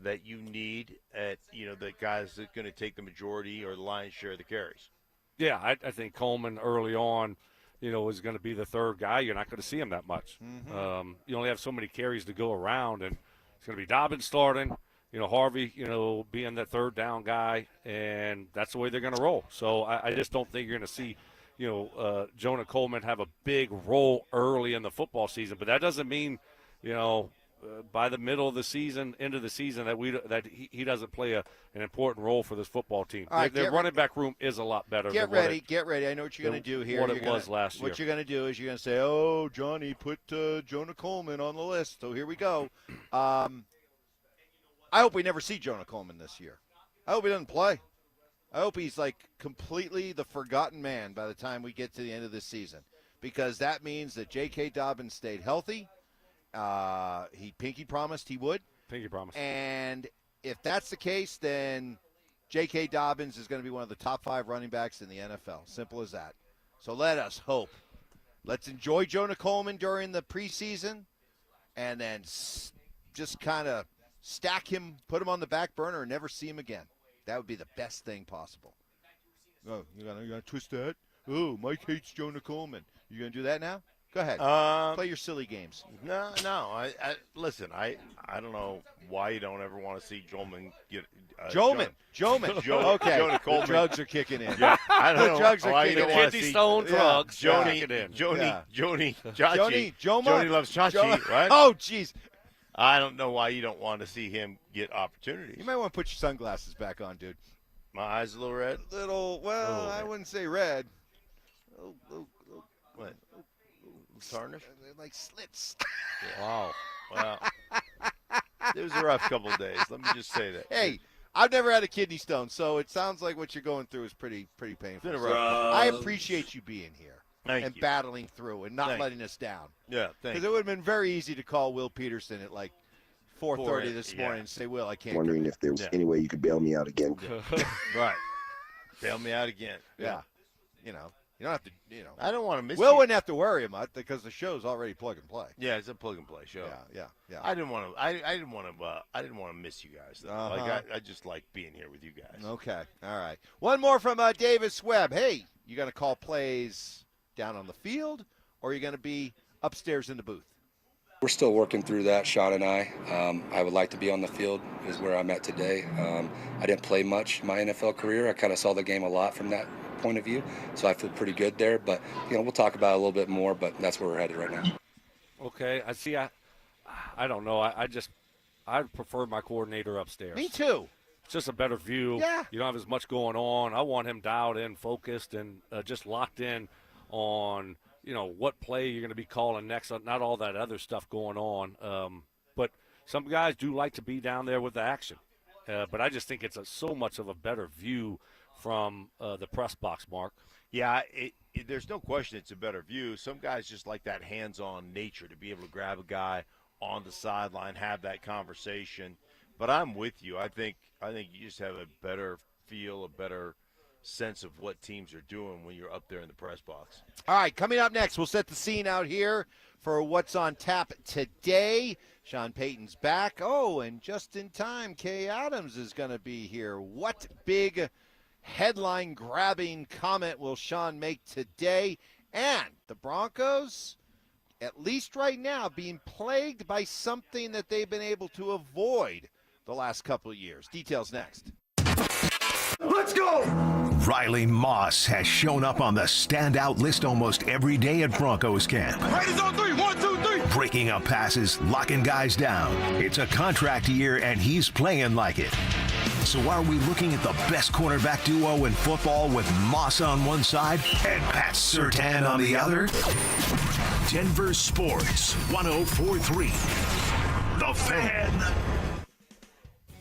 that you need at the guys that are going to take the majority or the lion's share of the carries. Yeah, I think Coleman early on, is going to be the third guy. You're not going to see him that much. Mm-hmm. You only have so many carries to go around, and it's going to be Dobbins starting. Harvey, being that third down guy, and that's the way they're going to roll. So I just don't think you're going to see, Jonah Coleman have a big role early in the football season. But that doesn't mean, by the middle of the season, end of the season, that he doesn't play an important role for this football team. All right, their running back room is a lot better. Get ready. I know what you're going to do here. What it was last year. What you're going to do is you're going to say, "Oh, Johnny, put Jonah Coleman on the list." So here we go. I hope we never see Jonah Coleman this year. I hope he doesn't play. I hope he's like completely the forgotten man by the time we get to the end of this season, because that means that J.K. Dobbins stayed healthy. He pinky promised he would. Pinky promise. And if that's the case, then J.K. Dobbins is going to be one of the top 5 running backs in the NFL. Simple as that. So let us hope. Let's enjoy Jonah Coleman during the preseason, and then just kind of stack him, put him on the back burner, and never see him again. That would be the best thing possible. Oh, you gonna twist that? Oh, Mike hates Jonah Coleman. You gonna do that now? Go ahead. Play your silly games. No. Listen, I don't know why you don't ever want to see Joman get Joman. Okay. Jonah Coleman. The drugs are kicking in. Yeah, I don't know drugs are why kicking you don't in. want to Kidney see stone drugs. Joni Chachi. Joni loves Chachi, right? Oh, jeez. I don't know why you don't want to see him get opportunities. You might want to put your sunglasses back on, dude. My eyes a little red? I wouldn't say red. What? Tarnished? They're like slits. Wow. It was a rough couple of days. Let me just say that. Hey, I've never had a kidney stone, so it sounds like what you're going through is pretty painful. Been a rough. I appreciate you being here. Thank you. Battling through and not letting us down. Yeah, thank you. Because it would have been very easy to call Will Peterson at like 4:30 this morning and say, "Will, I can't." Wondering if there was any way you could bail me out again. Right. Bail me out again. Yeah. You don't have to. I don't want to miss. Will wouldn't have to worry about it because the show's already plug and play. Yeah, it's a plug and play show. Yeah. I didn't want to miss you guys. Though. I just like being here with you guys. Okay. All right. One more from Davis Webb. Hey, you going to call plays down on the field, or are you going to be upstairs in the booth? We're still working through that, Sean and I. I would like to be on the field is where I'm at today. I didn't play much in my NFL career. I kind of saw the game a lot from that point of view, so I feel pretty good there. But, we'll talk about it a little bit more, but that's where we're headed right now. Okay, I see. I don't know. I prefer my coordinator upstairs. Me too. It's just a better view. Yeah. You don't have as much going on. I want him dialed in, focused, and just locked in on what play you're going to be calling next, not all that other stuff going on. But some guys do like to be down there with the action. But I just think it's so much of a better view from the press box, Mark. Yeah, there's no question it's a better view. Some guys just like that hands-on nature to be able to grab a guy on the sideline, have that conversation. But I'm with you. I think you just have a better feel, a better sense of what teams are doing when you're up there in the press box. All right, coming up next, we'll set the scene out here for what's on tap today. Sean Payton's back. Oh, and just in time, Kay Adams is going to be here. What big headline-grabbing comment will Sean make today? And the Broncos, at least right now, being plagued by something that they've been able to avoid the last couple of years. Details next. Let's go! Riley Moss has shown up on the standout list almost every day at Broncos camp. Raiders on 3, 1, 2, 3. Breaking up passes, locking guys down. It's a contract year, and he's playing like it. So are we looking at the best cornerback duo in football with Moss on one side and Pat Surtain on the other? Denver Sports, 104.3. The Fan.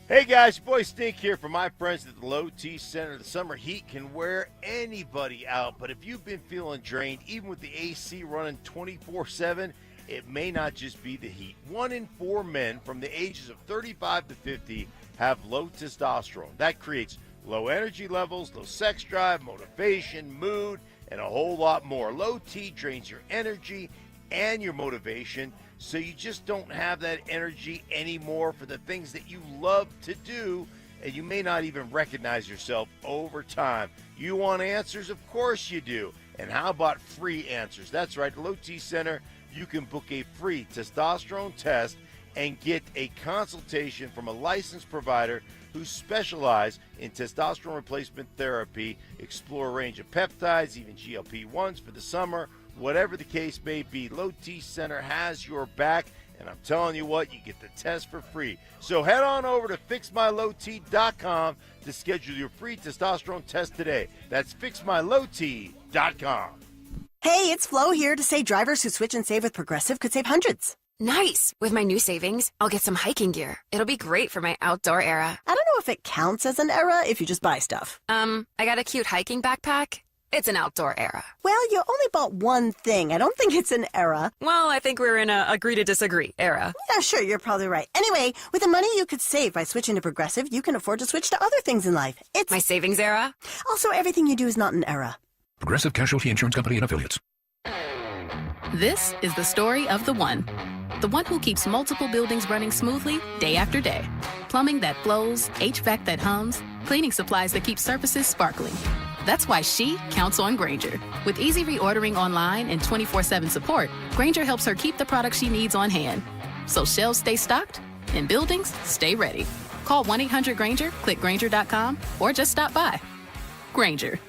Hey guys, your boy Stink here from my friends at the Low T Center. The summer heat can wear anybody out, but if you've been feeling drained, even with the AC running 24/7, it may not just be the heat. 1 in 4 men from the ages of 35 to 50 have low testosterone. That creates Low energy levels, low sex drive, motivation, mood, and a whole lot more. Low T drains your energy and your motivation, so you just don't have that energy anymore for the things that you love to do, and you may not even recognize yourself over time. You want answers? Of course you do. And how about free answers? That's right, Low T Center, you can book a free testosterone test and get a consultation from a licensed provider who specialize in testosterone replacement therapy, explore a range of peptides, even GLP-1s for the summer. Whatever the case may be, Low T Center has your back, and I'm telling you what, you get the test for free. So head on over to fixmylowt.com to schedule your free testosterone test today. That's fixmylowt.com. Hey, it's Flo here to say drivers who switch and save with Progressive could save hundreds. Nice! With my new savings, I'll get some hiking gear. It'll be great for my outdoor era. I don't know if it counts as an era if you just buy stuff. I got a cute hiking backpack. It's an outdoor era. Well, you only bought one thing. I don't think it's an era. Well, I think we're in a agree to disagree era. Yeah, sure, you're probably right. Anyway, with the money you could save by switching to Progressive, you can afford to switch to other things in life. It's my savings era. Also, everything you do is not an era. Progressive Casualty Insurance Company and Affiliates. This is the story of the one who keeps multiple buildings running smoothly day after day. Plumbing that flows, HVAC that hums, cleaning supplies that keep surfaces sparkling. That's why she counts on Grainger. With easy reordering online and 24/7 support, Grainger helps her keep the products she needs on hand. So shelves stay stocked and buildings stay ready. Call 1-800-GRAINGER, click Grainger.com, or just stop by. Grainger,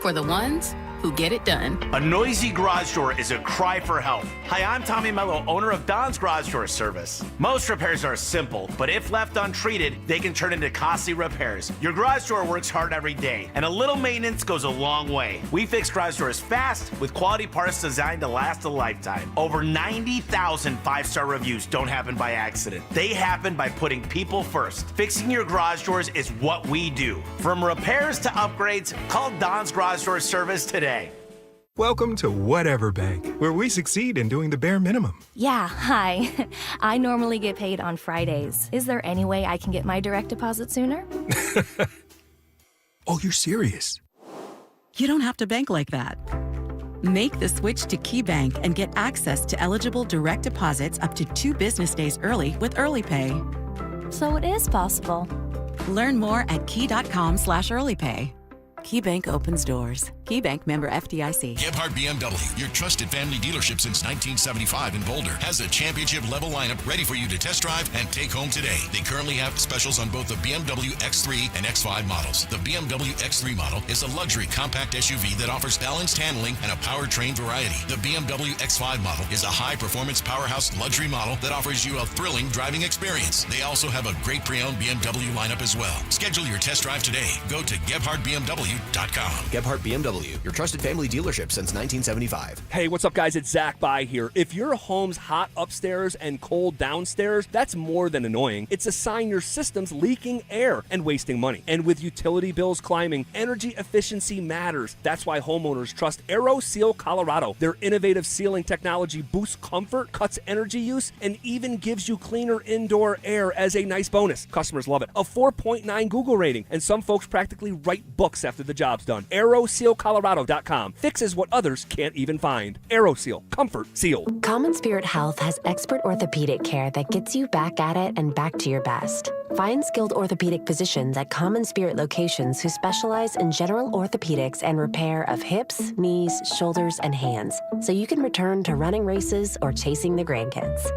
for the ones who get it done. A noisy garage door is a cry for help. Hi, I'm Tommy Mello, owner of Don's Garage Door Service. Most repairs are simple, but if left untreated, they can turn into costly repairs. Your garage door works hard every day, and a little maintenance goes a long way. We fix garage doors fast with quality parts designed to last a lifetime. Over 90,000 five-star reviews don't happen by accident. They happen by putting people first. Fixing your garage doors is what we do. From repairs to upgrades, call Don's Garage Door Service today. Welcome to Whatever Bank, where we succeed in doing the bare minimum. Yeah, hi. I normally get paid on Fridays. Is there any way I can get my direct deposit sooner? Oh, you're serious? You don't have to bank like that. Make the switch to KeyBank and get access to eligible direct deposits up to 2 business days early with Early Pay. So it is possible. Learn more at key.com/earlypay. KeyBank opens doors. KeyBank member FDIC. Gebhardt BMW, your trusted family dealership since 1975 in Boulder, has a championship-level lineup ready for you to test drive and take home today. They currently have specials on both the BMW X3 and X5 models. The BMW X3 model is a luxury compact SUV that offers balanced handling and a powertrain variety. The BMW X5 model is a high-performance powerhouse luxury model that offers you a thrilling driving experience. They also have a great pre-owned BMW lineup as well. Schedule your test drive today. Go to GebhardtBMW.com. Gebhardt BMW, your trusted family dealership since 1975. Hey, what's up, guys? It's Zach By here. If your home's hot upstairs and cold downstairs, that's more than annoying. It's a sign your system's leaking air and wasting money. And with utility bills climbing, energy efficiency matters. That's why homeowners trust AeroSeal Colorado. Their innovative sealing technology boosts comfort, cuts energy use, and even gives you cleaner indoor air as a nice bonus. Customers love it. A 4.9 Google rating, and some folks practically write books after the job's done. AeroSealColorado.com fixes what others can't even find. AeroSeal, comfort sealed. Common Spirit Health has expert orthopedic care that gets you back at it and back to your best. Find skilled orthopedic physicians at Common Spirit locations who specialize in general orthopedics and repair of hips, knees, shoulders, and hands, so you can return to running races or chasing the grandkids.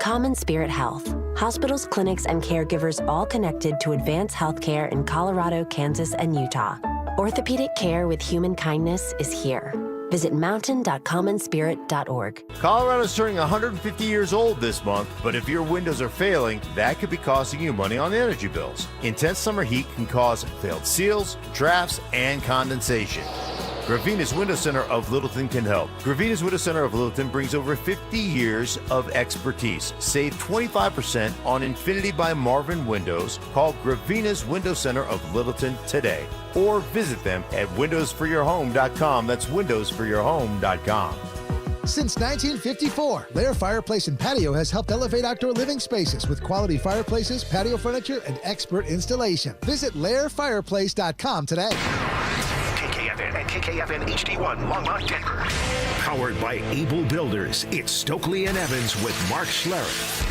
Common Spirit Health. Hospitals, clinics, and caregivers all connected to advance healthcare in Colorado, Kansas, and Utah. Orthopedic care with human kindness is here. Visit mountain.commonspirit.org. Colorado's turning 150 years old this month, but if your windows are failing, that could be costing you money on energy bills. Intense summer heat can cause failed seals, drafts, and condensation. Gravina's Window Center of Littleton can help. Gravina's Window Center of Littleton brings over 50 years of expertise. Save 25% on Infinity by Marvin Windows. Call Gravina's Window Center of Littleton today, or visit them at windowsforyourhome.com. That's windowsforyourhome.com. Since 1954, Lair Fireplace and Patio has helped elevate outdoor living spaces with quality fireplaces, patio furniture, and expert installation. Visit LairFireplace.com today. KKFN and KKFN HD1 Longmont, Denver. Powered by Able Builders, it's Stokley and Evans with Mark Schlereth.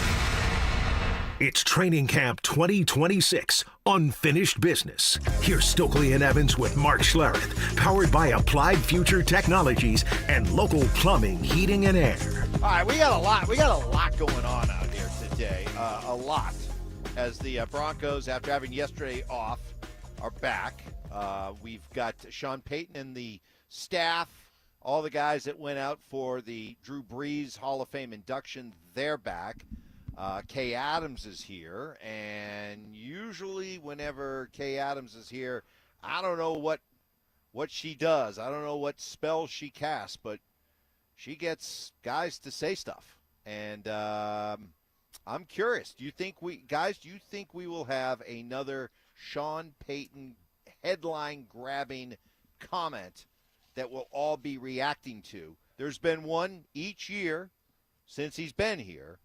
It's Training Camp 2026, Unfinished Business. Here's Stokley and Evans with Mark Schlereth, powered by Applied Future Technologies and local plumbing, heating, and air. All right, we got a lot going on out here today. A lot. As the Broncos, after having yesterday off, are back. We've got Sean Payton and the staff, all the guys that went out for the Drew Brees Hall of Fame induction, they're back. Kay Adams is here, and usually whenever Kay Adams is here, I don't know what she does. I don't know what spells she casts, but she gets guys to say stuff. And I'm curious. Do you think we will have another Sean Payton headline-grabbing comment that we'll all be reacting to? There's been one each year since he's been here.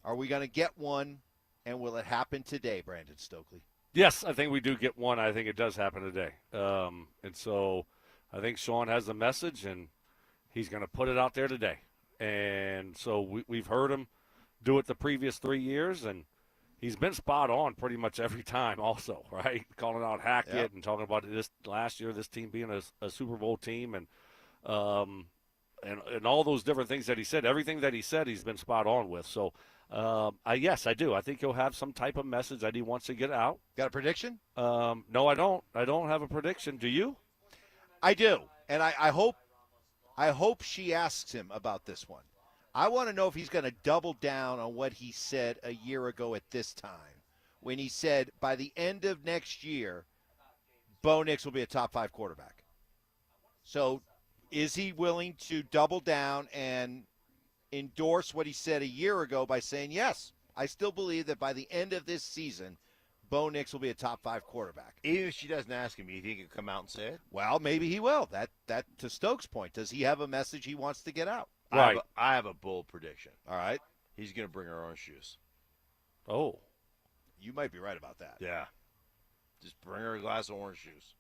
Are we going to get one, and will it happen today, Brandon Stokley? Yes, I think we do get one. I think it does happen today. And so I think Sean has the message, and he's going to put it out there today. And so we've heard him do it the previous 3 years, and he's been spot on pretty much every time also, right? Calling out Hackett and talking about this last year, this team being a Super Bowl team, and all those different things that he said. Everything that he said, he's been spot on with. So, yes, I do. I think he'll have some type of message that he wants to get out. Got a prediction? No, I don't. I don't have a prediction. Do you? I do, and I hope she asks him about this one. I want to know if he's going to double down on what he said a year ago at this time, when he said by the end of next year, Bo Nix will be a top 5 quarterback. So, is he willing to double down and endorse what he said a year ago by saying, yes, I still believe that by the end of this season, Bo Nix will be a top 5 quarterback? Even if she doesn't ask him, you think he'll come out and say it? Well, maybe he will. That to Stokes' point, does he have a message he wants to get out? Right. I have a bold prediction. All right. He's going to bring her orange juice. Oh. You might be right about that. Yeah. Just bring her a glass of orange juice.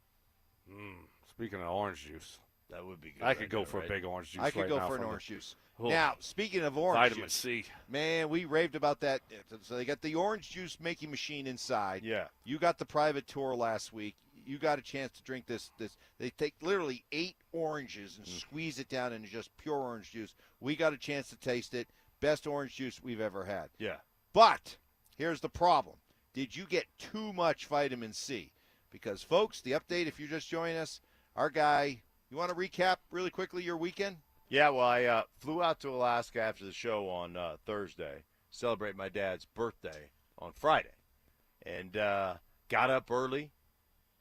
Speaking of orange juice. That would be good. I could go for a big orange juice. I could right go now for an from orange juice. Oh. Now, speaking of orange Vitamin juice, C. Man, we raved about that. So they got the orange juice making machine inside. Yeah. You got the private tour last week. You got a chance to drink this. They take literally 8 oranges and squeeze it down into just pure orange juice. We got a chance to taste it. Best orange juice we've ever had. Yeah. But here's the problem. Did you get too much vitamin C? Because, folks, the update, if you're just joining us, our guy, you want to recap really quickly your weekend? Yeah, well, I flew out to Alaska after the show on Thursday, celebrate my dad's birthday on Friday, and got up early,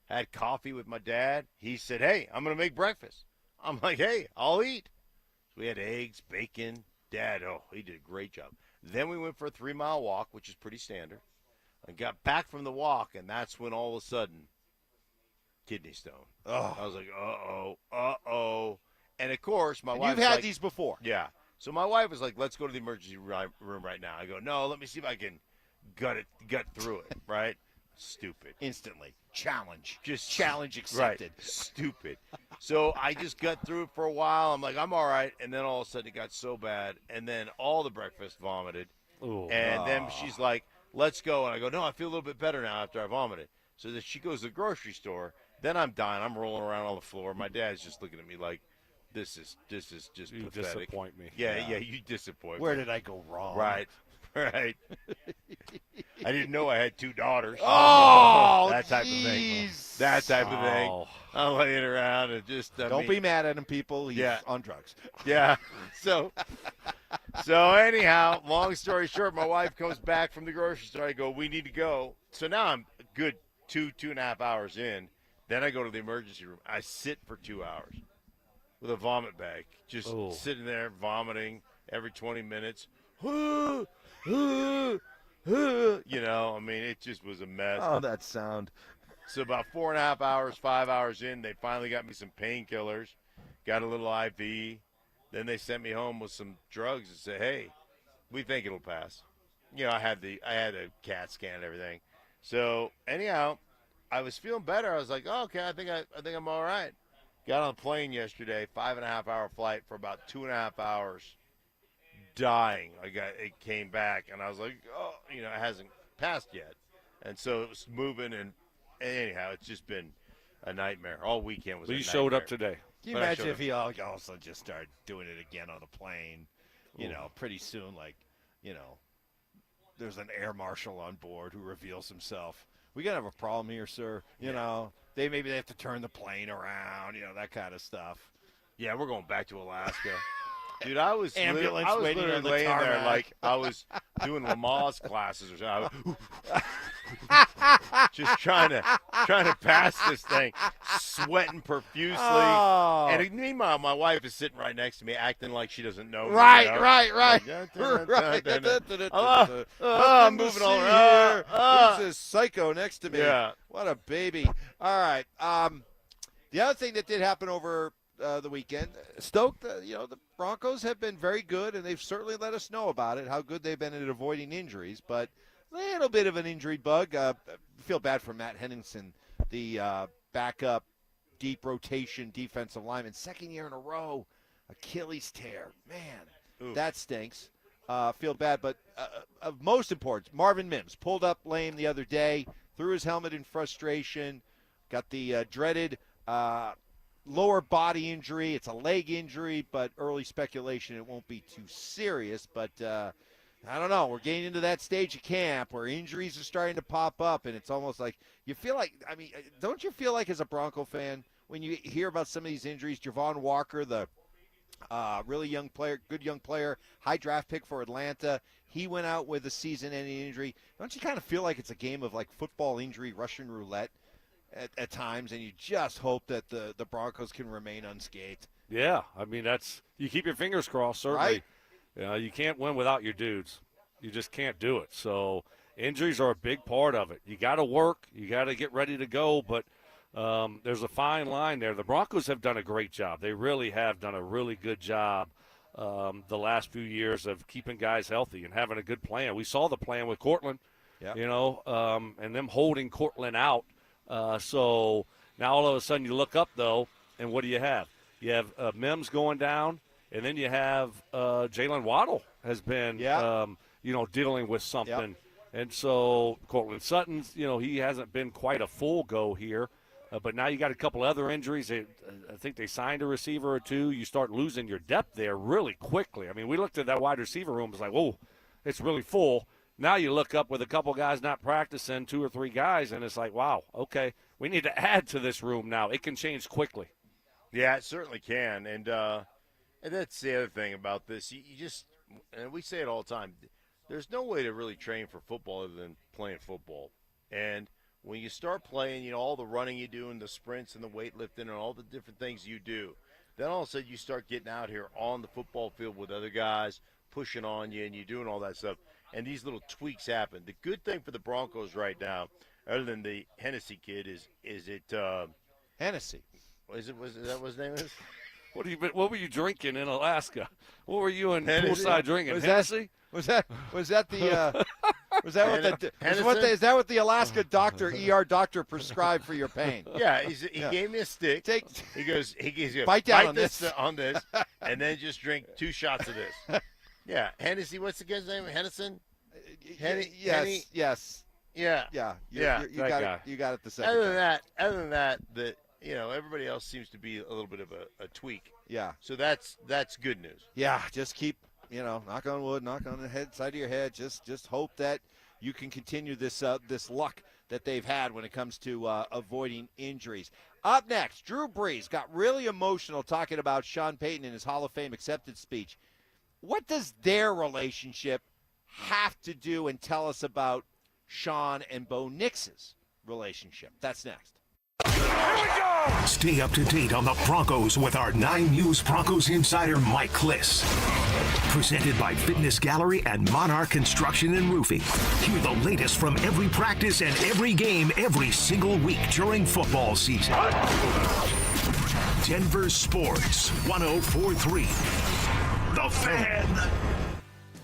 had coffee with my dad. He said, hey, I'm going to make breakfast. I'm like, hey, I'll eat. So we had eggs, bacon. Dad, he did a great job. Then we went for a 3-mile walk, which is pretty standard, and got back from the walk, and that's when all of a sudden, kidney stone. Oh. I was like, uh-oh. And, of course, my wife. You've had these before. Yeah. So my wife was like, let's go to the emergency room right now. I go, no, let me see if I can gut through it, right? Stupid. Instantly. Challenge. Just challenge accepted. Right. Stupid. So I just got through it for a while. I'm like, I'm all right. And then all of a sudden it got so bad. And then all the breakfast vomited. Ooh. And then she's like, let's go. And I go, no, I feel a little bit better now after I vomited. So then she goes to the grocery store. Then I'm dying. I'm rolling around on the floor. My dad's just looking at me like, this is just you pathetic. Disappoint me. Yeah, you disappoint Where me. did I go wrong? Right. I didn't know I had 2 daughters. Oh, that type of thing. That type of thing. I'm laying around and just don't be mad at him, people. He's on drugs. Yeah. So anyhow, long story short, my wife comes back from the grocery store. I go, we need to go. So now I'm a good 2.5 hours in. Then I go to the emergency room. I sit for 2 hours with a vomit bag, just sitting there vomiting every 20 minutes. You know, I mean, it just was a mess. Oh, that sound. So about 4.5 hours, 5 hours in, they finally got me some painkillers, got a little IV. Then they sent me home with some drugs and said, "Hey, we think it'll pass." I had a CAT scan and everything. So anyhow, I was feeling better. I was like, "Oh, okay, I think I'm all right." Got on a plane yesterday, 5.5-hour flight for about 2.5 hours, dying. It came back, and I was like, "Oh, it hasn't passed yet," and so it was moving. And anyhow, it's just been a nightmare. All weekend was. You showed up today. Can you imagine if he also just started doing it again on the plane? Pretty soon, there's an air marshal on board who reveals himself. We're going to have a problem here, sir. Maybe they have to turn the plane around, that kind of stuff. Yeah, we're going back to Alaska. Dude, I was ambulance literally waiting on the laying tarmac. there like I was doing Lamaze classes or something. Just trying to pass this thing, sweating profusely. Oh. And meanwhile, my wife is sitting right next to me, acting like she doesn't know me. Right. I'm moving all around. Who's this psycho next to me? Yeah. What a baby. All right. The other thing that did happen over the weekend, Stoke, the Broncos have been very good, and they've certainly let us know about it, how good they've been at avoiding injuries. But a little bit of an injury bug. I feel bad for Matt Henningsen, the backup deep rotation defensive lineman. Second year in a row, Achilles tear. Man, that stinks. Feel bad. But of most important, Marvin Mims pulled up lame the other day, threw his helmet in frustration, got the dreaded lower body injury. It's a leg injury, but early speculation it won't be too serious. But I don't know. We're getting into that stage of camp where injuries are starting to pop up, and it's almost like you feel like, don't you feel like as a Bronco fan when you hear about some of these injuries, Javon Walker, the really young player, good young player, high draft pick for Atlanta, he went out with a season-ending injury. Don't you kind of feel like it's a game of like football injury Russian roulette at times, and you just hope that the Broncos can remain unscathed? Yeah, you keep your fingers crossed, certainly. Right? You can't win without your dudes. You just can't do it. So injuries are a big part of it. You got to work. You got to get ready to go. But there's a fine line there. The Broncos have done a great job. They really have done a really good job the last few years of keeping guys healthy and having a good plan. We saw the plan with Cortland, and them holding Cortland out. So now all of a sudden you look up, though, and what do you have? You have Mims going down. And then you have Jalen Waddle has been, dealing with something. Yep. And so Cortland Sutton's, he hasn't been quite a full go here. But now you got a couple other injuries. I think they signed a receiver or two. You start losing your depth there really quickly. We looked at that wide receiver room. It was like, whoa, it's really full. Now you look up with a couple guys not practicing, 2 or 3 guys, and it's like, wow, okay, we need to add to this room now. It can change quickly. Yeah, it certainly can. And that's the other thing about this. You just, and we say it all the time, there's no way to really train for football other than playing football. And when you start playing, all the running you do and the sprints and the weightlifting and all the different things you do, then all of a sudden you start getting out here on the football field with other guys pushing on you and you're doing all that stuff. And these little tweaks happen. The good thing for the Broncos right now, other than the Hennessy kid, is it Hennessy. Was that what his name is? What were you drinking in Alaska? What were you in poolside drinking? Was Hennessy? Is that what the Alaska doctor, ER doctor prescribed for your pain? Yeah, he gave me a stick. He gives you bite down on this, and then just drink 2 shots of this. Yeah, Hennessy. What's the guy's name? Hennison. Yes. Yeah. You got it the second. Other than that, everybody else seems to be a little bit of a tweak. Yeah. So that's good news. Yeah, just keep, knock on wood, knock on the side of your head. Just hope that you can continue this luck that they've had when it comes to avoiding injuries. Up next, Drew Brees got really emotional talking about Sean Payton in his Hall of Fame acceptance speech. What does their relationship have to do and tell us about Sean and Bo Nix's relationship? That's next. Stay up to date on the Broncos with our 9 News Broncos insider Mike Kliss. Presented by Fitness Gallery and Monarch Construction and Roofing. Hear the latest from every practice and every game every single week during football season. Denver Sports 104.3. The Fan.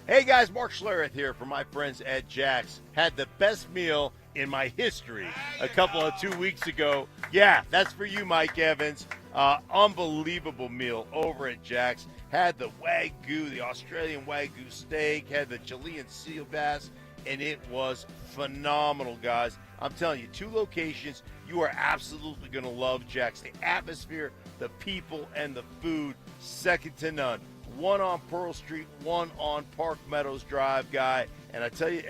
Hey guys, Mark Schlereth here from my friends at Jack's. Had the best meal in my history a couple of 2 weeks ago. Yeah, that's for you, Mike Evans. Unbelievable meal over at Jack's. Had the Wagyu, the Australian Wagyu steak, had the Chilean seal bass, and it was phenomenal, guys. I'm telling you, 2 locations. You are absolutely going to love Jack's. The atmosphere, the people, and the food, second to none. One on Pearl Street, one on Park Meadows Drive, guy. And I tell you,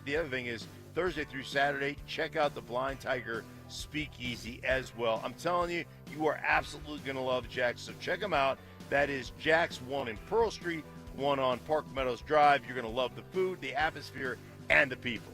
the other thing is Thursday through Saturday, check out the Blind Tiger Speakeasy as well. I'm telling you, you are absolutely going to love Jack's. So check them out. That is Jack's, one in Pearl Street, one on Park Meadows Drive. You're going to love the food, the atmosphere, and the people.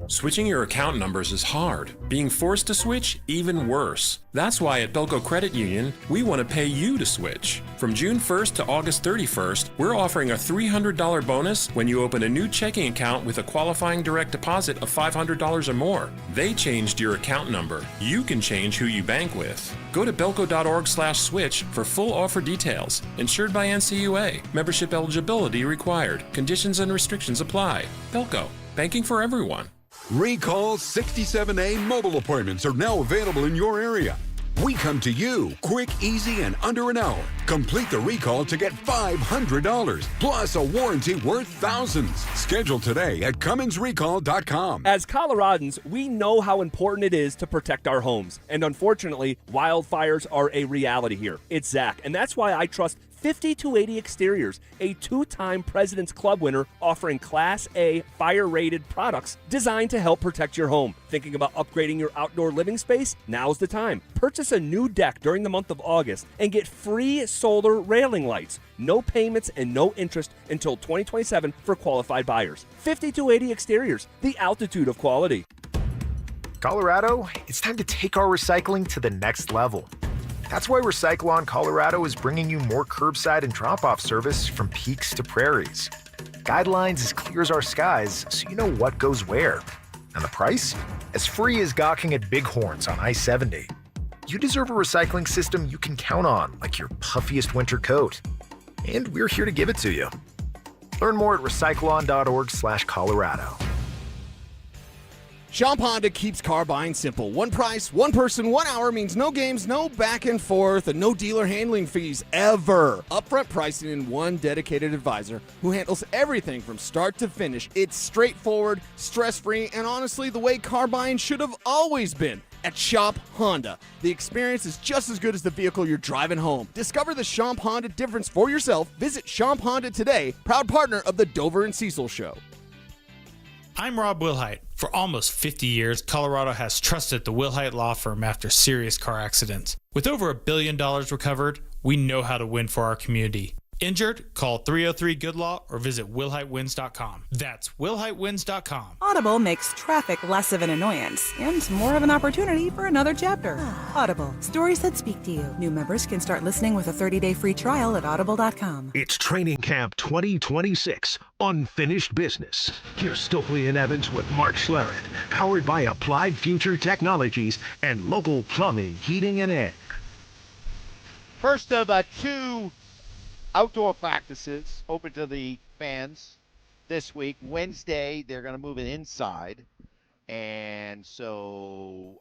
Switching your account numbers is hard. Being forced to switch, even worse. That's why at Belco Credit Union, we want to pay you to switch. From June 1st to August 31st, we're offering a $300 bonus when you open a new checking account with a qualifying direct deposit of $500 or more. They changed your account number. You can change who you bank with. Go to belco.org/switch for full offer details. Insured by NCUA. Membership eligibility required. Conditions and restrictions apply. Belco. Banking for everyone. Recall 67A mobile appointments are now available in your area. We come to you quick, easy, and under an hour. Complete the recall to get $500 plus a warranty worth thousands. Schedule today at CumminsRecall.com. As Coloradans, we know how important it is to protect our homes. And unfortunately, wildfires are a reality here. It's Zach, and that's why I trust 5280 Exteriors, a 2-time President's Club winner offering Class A fire-rated products designed to help protect your home. Thinking about upgrading your outdoor living space? Now's the time. Purchase a new deck during the month of August and get free solar railing lights. No payments and no interest until 2027 for qualified buyers. 5280 Exteriors, the altitude of quality. Colorado, it's time to take our recycling to the next level. That's why Recyclon Colorado is bringing you more curbside and drop-off service from peaks to prairies. Guidelines as clear as our skies, so you know what goes where. And the price? As free as gawking at bighorns on I-70. You deserve a recycling system you can count on, like your puffiest winter coat. And we're here to give it to you. Learn more at recyclon.org/Colorado. Shop Honda keeps car buying simple. One price, one person, 1 hour means no games, no back and forth, and no dealer handling fees ever. Upfront pricing and one dedicated advisor who handles everything from start to finish. It's straightforward, stress-free, and honestly the way car buying should have always been. At Shop Honda, the experience is just as good as the vehicle you're driving home. Discover the Shop Honda difference for yourself. Visit Shop Honda today, proud partner of the Dover and Cecil Show. I'm Rob Wilhite. For almost 50 years, Colorado has trusted the Wilhite Law Firm after serious car accidents. With over $1 billion recovered, we know how to win for our community. Injured? Call 303-GOOD-LAW or visit WilhiteWins.com. That's WilhiteWins.com. Audible makes traffic less of an annoyance and more of an opportunity for another chapter. Audible. Stories that speak to you. New members can start listening with a 30-day free trial at Audible.com. It's Training Camp 2026, Unfinished Business. Here's Stokley and Evans with Mark Schlereth, powered by Applied Future Technologies and local plumbing, heating, and air. First of 2 outdoor practices open to the fans this week. Wednesday, they're going to move it inside, and so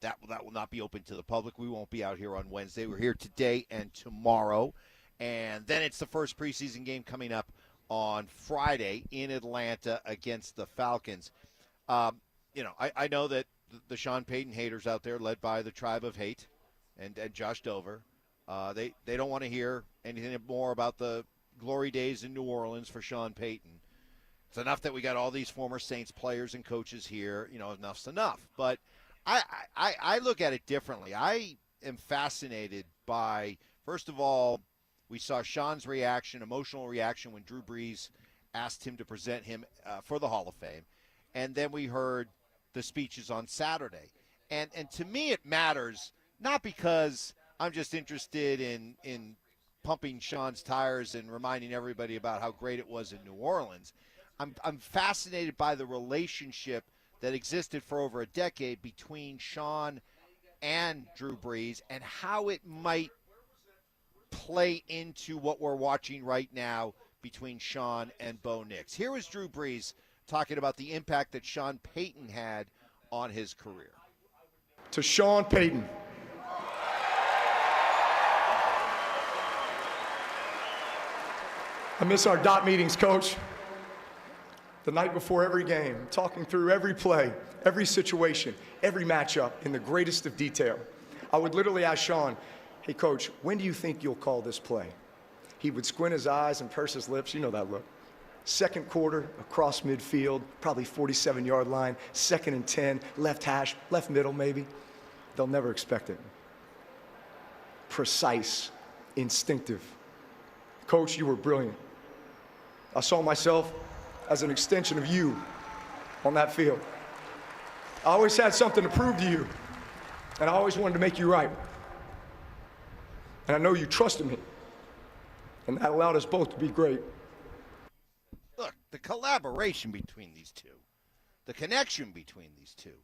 that will not be open to the public. We won't be out here on Wednesday. We're here today and tomorrow, and then it's the first preseason game coming up on Friday in Atlanta against the Falcons. I know that the Sean Payton haters out there, led by the Tribe of Hate and Josh Dover, they don't want to hear anything more about the glory days in New Orleans for Sean Payton. It's enough that we got all these former Saints players and coaches here. Enough's enough. But I look at it differently. I am fascinated by, first of all, we saw Sean's emotional reaction when Drew Brees asked him to present him for the Hall of Fame. And then we heard the speeches on Saturday. And to me it matters, not because I'm just interested in pumping Sean's tires and reminding everybody about how great it was in New Orleans. I'm fascinated by the relationship that existed for over a decade between Sean and Drew Brees and how it might play into what we're watching right now between Sean and Bo Nix. Here was Drew Brees talking about the impact that Sean Payton had on his career. To Sean Payton, I miss our dot meetings, Coach. The night before every game, talking through every play, every situation, every matchup in the greatest of detail. I would literally ask Sean, hey, Coach, when do you think you'll call this play? He would squint his eyes and purse his lips. You know that look. Second quarter, across midfield, probably 47-yard line, 2nd and 10, left hash, left middle maybe. They'll never expect it. Precise, instinctive. Coach, you were brilliant. I saw myself as an extension of you on that field. I always had something to prove to you, and I always wanted to make you right. And I know you trusted me, and that allowed us both to be great. Look, the collaboration between these two, the connection between these two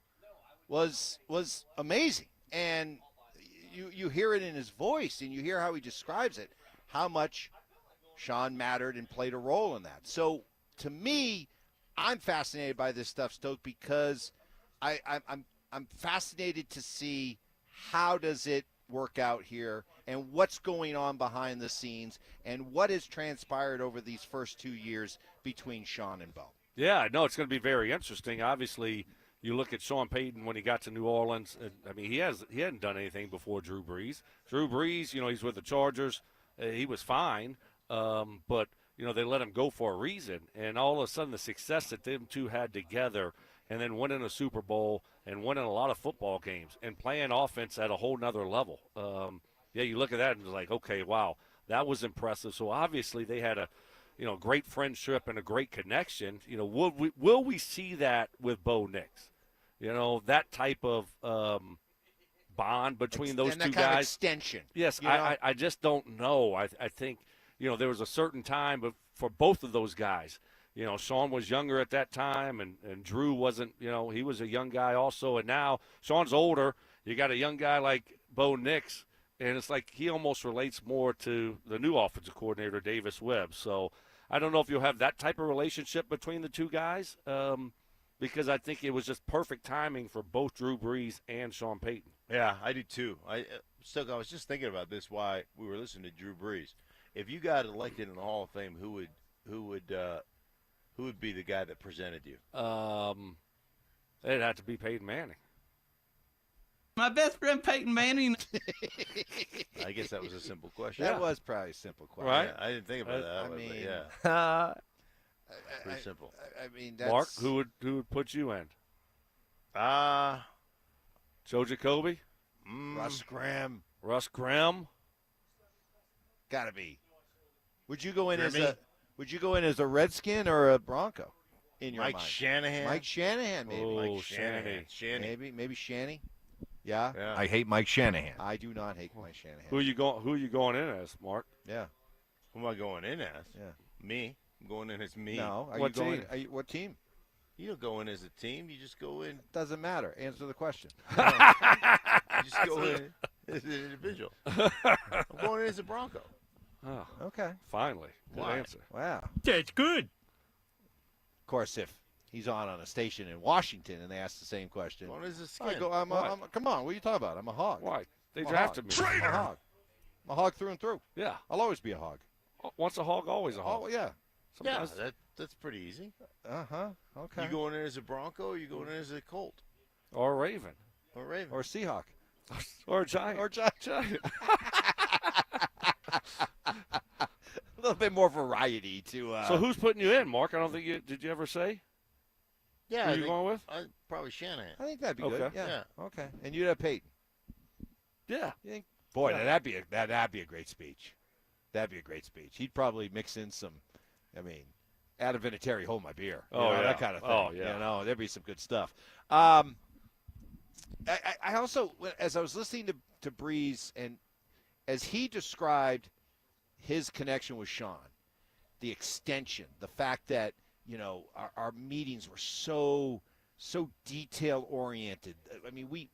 was amazing. And you hear it in his voice, and you hear how he describes it, how much Sean mattered and played a role in that. So, to me, I'm fascinated by this stuff, Stoke, because I'm fascinated to see how does it work out here and what's going on behind the scenes and what has transpired over these first 2 years between Sean and Bo. Yeah, no, it's going to be very interesting. Obviously, you look at Sean Payton when he got to New Orleans. I mean, he hadn't done anything before Drew Brees. Drew Brees, he's with the Chargers. He was fine, but they let him go for a reason. And all of a sudden, the success that them two had together, and then winning a Super Bowl and winning a lot of football games and playing offense at a whole nother level. You look at that and it's like, okay, wow, that was impressive. So obviously they had a great friendship and a great connection. Will we see that with Bo Nix? That type of bond between those two guys. Kind of extension. Yes, I just don't know. I think, there was a certain time for both of those guys. Sean was younger at that time, and Drew wasn't, he was a young guy also. And now Sean's older. You got a young guy like Bo Nix, and it's like he almost relates more to the new offensive coordinator, Davis Webb. So I don't know if you'll have that type of relationship between the two guys, because I think it was just perfect timing for both Drew Brees and Sean Payton. Yeah, I do too. I was just thinking about this while we were listening to Drew Brees. If you got elected in the Hall of Fame, who would be the guy that presented you? It'd have to be Peyton Manning. My best friend Peyton Manning. I guess that was a simple question. That was probably a simple question. Right? Yeah, I didn't think about that. Pretty simple. That's... Mark, who would put you in? Joe Jacoby? Russ Graham. Russ Graham? Gotta be. Would you go in as a Redskin or a Bronco? In your Mike mind? Shanahan. Mike Shanahan, maybe. Oh, Mike Shanahan. Maybe Shanny. Yeah. I hate Mike Shanahan. I do not hate Mike Shanahan. Who are you going in as, Mark? Yeah. Who am I going in as? Yeah. Me. I'm going in as me. No. What team? What team? You don't go in as a team. You just go in. Doesn't matter. Answer the question. You just go in as an individual. I'm going in as a Bronco. Oh, okay. Finally. Good answer. Wow. That's good. Of course, if he's on a station in Washington and they ask the same question, Going as a skin. I go, come on, what are you talking about? I'm a hog. Why? They I'm a drafted hog. me. I'm a hog. I'm a hog through and through. Yeah. I'll always be a hog. Once a hog, always a hog. Oh, yeah. Sometimes. Yeah, that's pretty easy. Uh-huh. Okay. You going in as a Bronco or you going in as a Colt? Or a Raven. Or a Raven. Or a Seahawk. Or a Giant. Or a Giant. A little bit more variety to. So who's putting you in, Mark? I don't think did you ever say? Yeah. Who are you going with? Probably Shanahan. I think that'd be good. Okay. Yeah. Okay. And you'd have Peyton. Yeah. You think? Boy, that'd be a great speech. That'd be a great speech. He'd probably mix in some, Adam Vinatieri, hold my beer. That kind of thing. Oh, yeah. There'd be some good stuff. I also, as I was listening to Brees, and as he described his connection with Sean, the extension, the fact that, our meetings were so detail oriented. I mean, we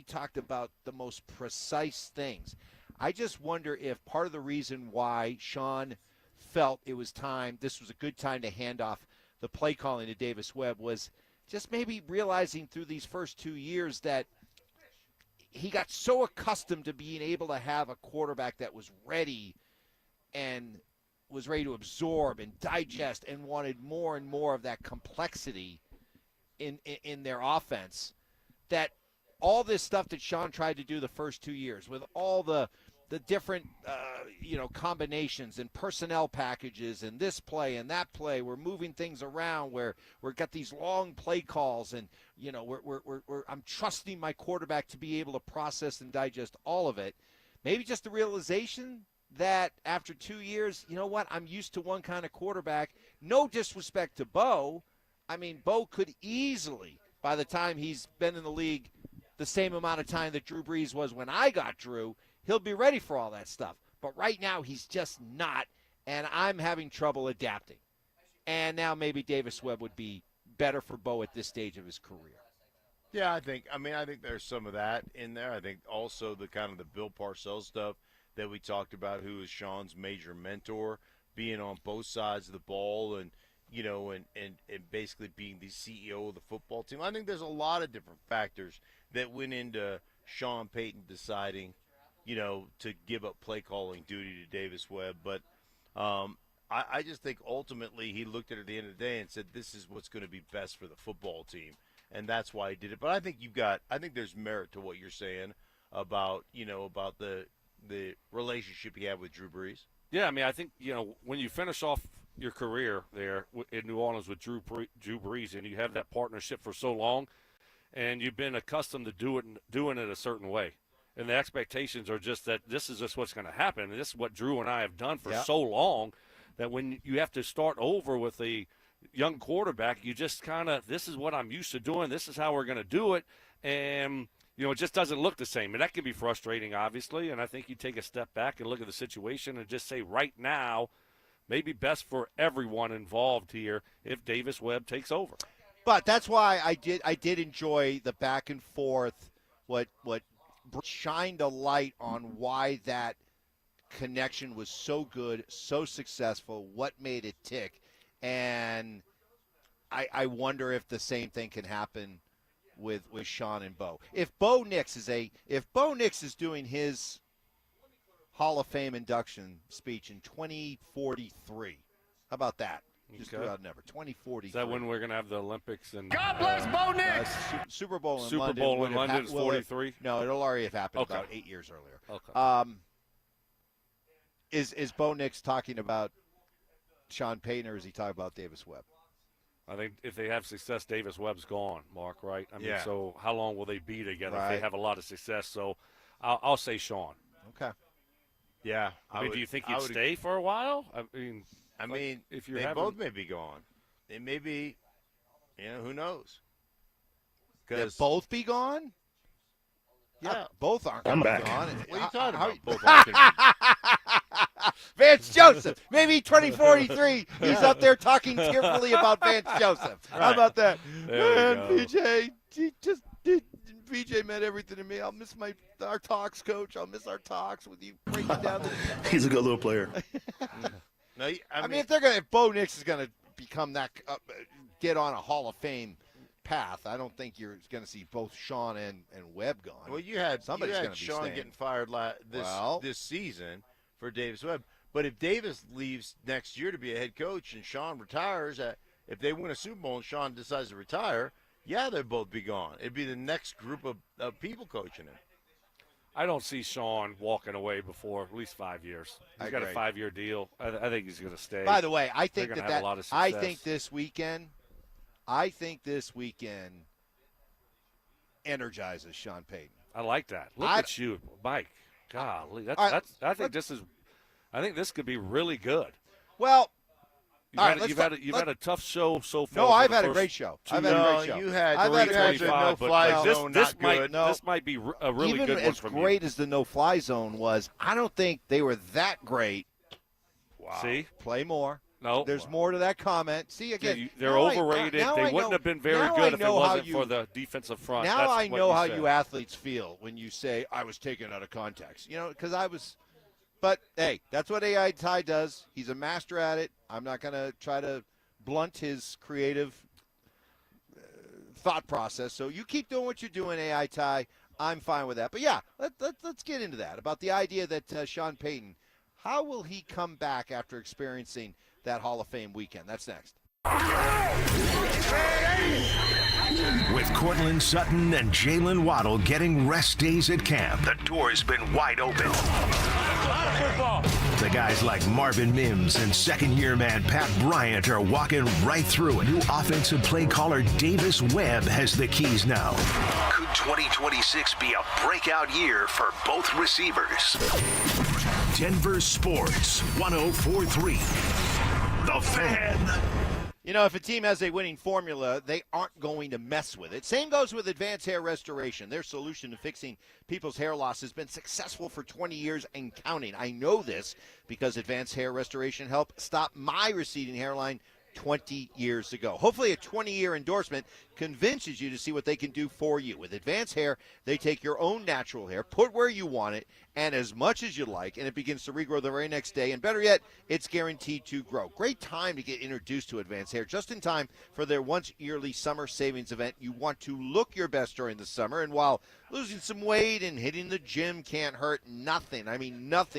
talked about the most precise things. I just wonder if part of the reason why Sean felt it was time, this was a good time to hand off the play calling to Davis Webb, was just maybe realizing through these first 2 years that he got so accustomed to being able to have a quarterback that was ready and was ready to absorb and digest and wanted more and more of that complexity in their offense, that all this stuff that Sean tried to do the first 2 years with all the different combinations and personnel packages and this play and that play, we're moving things around where we've got these long play calls and I'm trusting my quarterback to be able to process and digest all of it. Maybe just the realization that after 2 years, you know what, I'm used to one kind of quarterback. No disrespect to Bo. I mean, Bo could easily, by the time he's been in the league the same amount of time that Drew Brees was when I got Drew, he'll be ready for all that stuff. But right now he's just not, and I'm having trouble adapting. And now maybe Davis Webb would be better for Bo at this stage of his career. Yeah, I think there's some of that in there. I think also the kind of the Bill Parcells stuff that we talked about, who is Sean's major mentor, being on both sides of the ball and basically being the CEO of the football team. I think there's a lot of different factors that went into Sean Payton deciding, to give up play calling duty to Davis Webb. But I just think ultimately he looked at it at the end of the day and said, this is what's going to be best for the football team. And that's why he did it. But I think there's merit to what you're saying about the relationship he had with Drew Brees. Yeah, I mean, I think, when you finish off your career there in New Orleans with Drew Brees, and you have that partnership for so long, and you've been accustomed to doing it a certain way, and the expectations are just that this is just what's going to happen, and this is what Drew and I have done for so long, that when you have to start over with a young quarterback, you just kind of, this is what I'm used to doing, this is how we're going to do it, and it just doesn't look the same. And that can be frustrating, obviously, and I think you take a step back and look at the situation and just say right now, maybe best for everyone involved here if Davis Webb takes over. But that's why I did enjoy the back and forth, what shined a light on why that connection was so good, so successful, what made it tick. And I wonder if the same thing can happen with Sean and Bo. If Bo Nix is doing his Hall of Fame induction speech in 2043, how about that? Just about never. 2043. Is that when we're going to have the Olympics? And God bless Bo Nix! Super Bowl in London. Super Bowl in London is 43? No, it'll already have happened about 8 years earlier. Okay. Is Bo Nix talking about Sean Payton, or is he talking about Davis Webb? I think if they have success, Davis Webb's gone, Mark, right? I mean, so how long will they be together if they have a lot of success? So I'll say Sean. Okay. Yeah. I mean, do you think he'd stay for a while? I mean, if you're they both may be gone. They may be, who knows? They'll both be gone? Yeah. Both aren't I'm going to back. be gone. What are you talking about? Both aren't gonna Vance Joseph. Maybe 2043, he's up there talking tearfully about Vance Joseph. How about that? There Man, we go. PJ meant everything to me. I'll miss our talks, Coach. I'll miss our talks with you breaking down the He's a good little player. No, I mean, if Bo Nix is going to become that, get on a Hall of Fame path, I don't think you're going to see both Sean and Webb gone. Well, you had Somebody's going to be Sean staying. getting fired this season for Davis Webb. But if Davis leaves next year to be a head coach and Sean retires, if they win a Super Bowl and Sean decides to retire, they'd both be gone. It'd be the next group of people coaching him. I don't see Sean walking away before at least 5 years. He's got a 5-year deal. I think he's going to stay. By the way, I think They're gonna have a lot of success. I think this weekend energizes Sean Payton. I like that. Look at you, Mike. Golly, I think this could be really good. Well, You've had a tough show so far. No, I've had a great show. You had the no-fly zone. This might be a really Even good one as from great you. as the no-fly zone was, I don't think they were that great. Wow. See? Play more. No. There's more to that comment. See, again, they're overrated. They wouldn't have been very good if it wasn't for the defensive front. Now That's I know how said. you athletes feel when you say, I was taken out of context. Because I was – but, hey, that's what AI Ty does. He's a master at it. I'm not going to try to blunt his creative thought process. So you keep doing what you're doing, AI Ty. I'm fine with that. But, yeah, let's get into that, about the idea that Sean Payton, how will he come back after experiencing that Hall of Fame weekend? That's next. With Cortland Sutton and Jalen Waddle getting rest days at camp, the door's been wide open. The guys like Marvin Mims and second-year man Pat Bryant are walking right through it. New offensive play caller Davis Webb has the keys now. Could 2026 be a breakout year for both receivers? Denver Sports 104.3. The Fan. If a team has a winning formula, they aren't going to mess with it. Same goes with Advanced Hair Restoration. Their solution to fixing people's hair loss has been successful for 20 years and counting. I know this because Advanced Hair Restoration helped stop my receding hairline 20 years ago. Hopefully a 20-year endorsement convinces you to see what they can do for you. With Advanced Hair, they take your own natural hair, put where you want it, and as much as you like, and it begins to regrow the very next day. And better yet, it's guaranteed to grow. Great time to get introduced to Advanced Hair, just in time for their once-yearly summer savings event. You want to look your best during the summer, and while losing some weight and hitting the gym can't hurt, nothing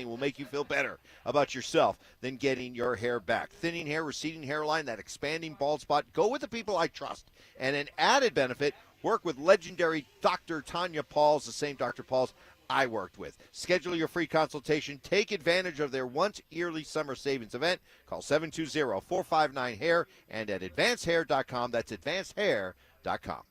will make you feel better about yourself than getting your hair back. Thinning hair, receding hairline, that expanding bald spot, go with the people I trust. And an added benefit, work with legendary Dr. Tanya Pauls, the same Dr. Pauls I worked with. Schedule your free consultation. Take advantage of their once-yearly summer savings event. Call 720-459-HAIR and at advancedhair.com. That's advancedhair.com.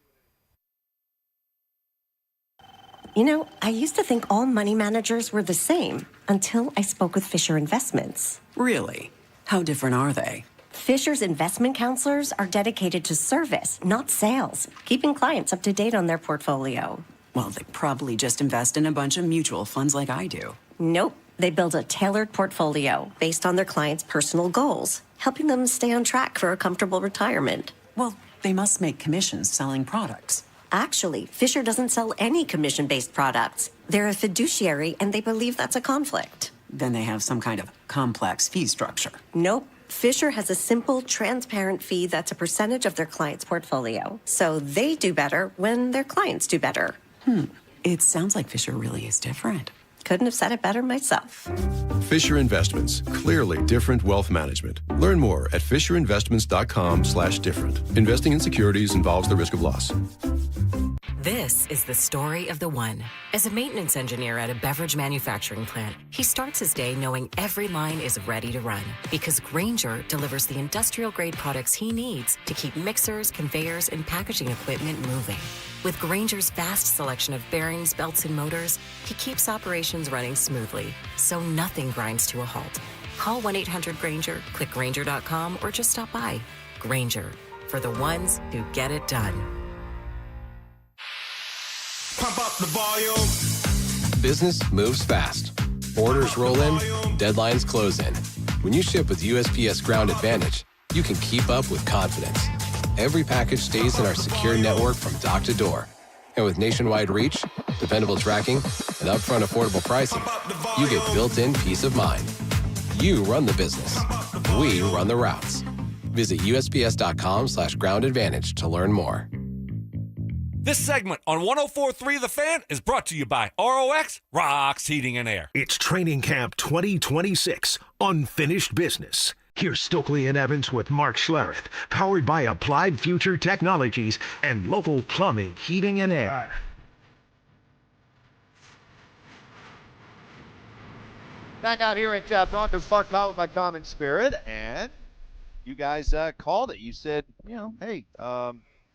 I used to think all money managers were the same until I spoke with Fisher Investments. Really? How different are they? Fisher's investment counselors are dedicated to service, not sales, keeping clients up to date on their portfolio. Well, they probably just invest in a bunch of mutual funds like I do. Nope. They build a tailored portfolio based on their clients' personal goals, helping them stay on track for a comfortable retirement. Well, they must make commissions selling products. Actually, Fisher doesn't sell any commission-based products. They're a fiduciary, and they believe that's a conflict. Then they have some kind of complex fee structure. Nope. Fisher has a simple, transparent fee that's a percentage of their client's portfolio. So they do better when their clients do better. It sounds like Fisher really is different. Couldn't have said it better myself. Fisher Investments. Clearly different wealth management. Learn more at fisherinvestments.com/different. Investing in securities involves the risk of loss. This is the story of the one. As a maintenance engineer at a beverage manufacturing plant, he starts his day knowing every line is ready to run because Grainger delivers the industrial-grade products he needs to keep mixers, conveyors, and packaging equipment moving. With Grainger's vast selection of bearings, belts, and motors, he keeps operations running smoothly, so nothing grinds to a halt. Call 1-800-GRAINGER, click Grainger.com, or just stop by. Grainger, for the ones who get it done. Pump up the volume. Business moves fast. Orders roll in, deadlines close in. When you ship with USPS Ground Advantage, you can keep up with confidence. Every package stays in our secure network from dock to door. And with nationwide reach, dependable tracking, and upfront affordable pricing, you get built-in peace of mind. You run the business. We run the routes. Visit USPS.com/Ground Advantage to learn more. This segment on 104.3 The Fan is brought to you by ROX Rocks Heating and Air. It's Training Camp 2026, Unfinished Business. Here's Stokley and Evans with Mark Schlereth, powered by Applied Future Technologies and local plumbing, heating, and air. Back out here at Broncos Park out with my common spirit, and you guys called it. You said, hey,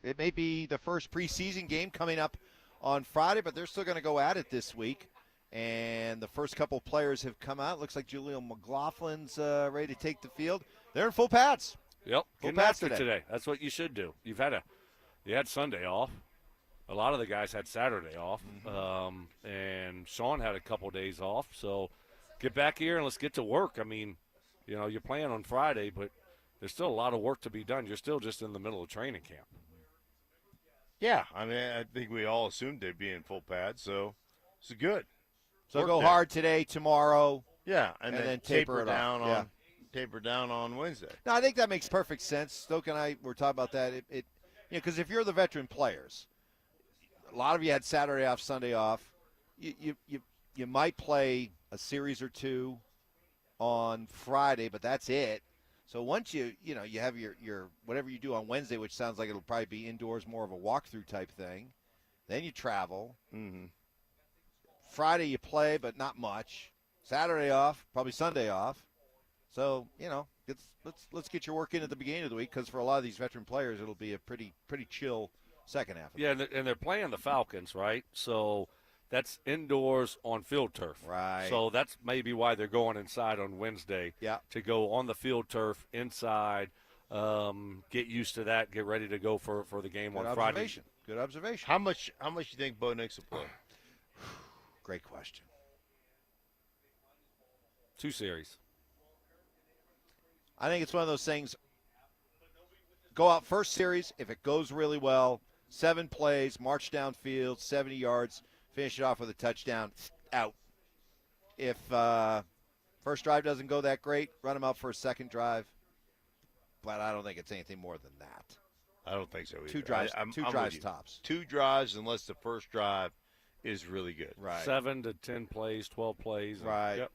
it may be the first preseason game coming up on Friday, but they're still going to go at it this week. And the first couple players have come out. Looks like Julian McLaughlin's ready to take the field. They're in full pads. Yep, Full getting pads after today. That's what you should do. You had Sunday off. A lot of the guys had Saturday off, and Sean had a couple days off. So get back here and let's get to work. I mean, you're playing on Friday, but there's still a lot of work to be done. You're still just in the middle of training camp. Yeah, I mean, I think we all assumed they'd be in full pad, so it's good. So go hard today, tomorrow. Yeah, and then taper it down off. on taper down on Wednesday. No, I think that makes perfect sense. Stoke and I were talking about that. Because if you're the veteran players, a lot of you had Saturday off, Sunday off. You might play a series or two on Friday, but that's it. So once you have your whatever you do on Wednesday, which sounds like it'll probably be indoors, more of a walkthrough type thing, then you travel. Mm-hmm. Friday you play, but not much. Saturday off, probably Sunday off. So let's get your work in at the beginning of the week, because for a lot of these veteran players, it'll be a pretty chill second half. Yeah, and they're playing the Falcons, right? So that's indoors on field turf. Right. So that's maybe why they're going inside on Wednesday. Yeah. To go on the field turf inside, get used to that, get ready to go for the game Good on Friday. observation. Good observation. How much you think Bo Nix will play? Great question. 2 series. I think it's one of those things. Go out first series. If it goes really well, 7 plays, march downfield, 70 yards, finish it off with a touchdown, out. If first drive doesn't go that great, run him out for a second drive. But I don't think it's anything more than that. I don't think so either. 2 drives, I'm two with drives you. tops. 2 drives, unless the first drive is really good. Right. 7 to 10 plays, 12 plays. Right. Yep.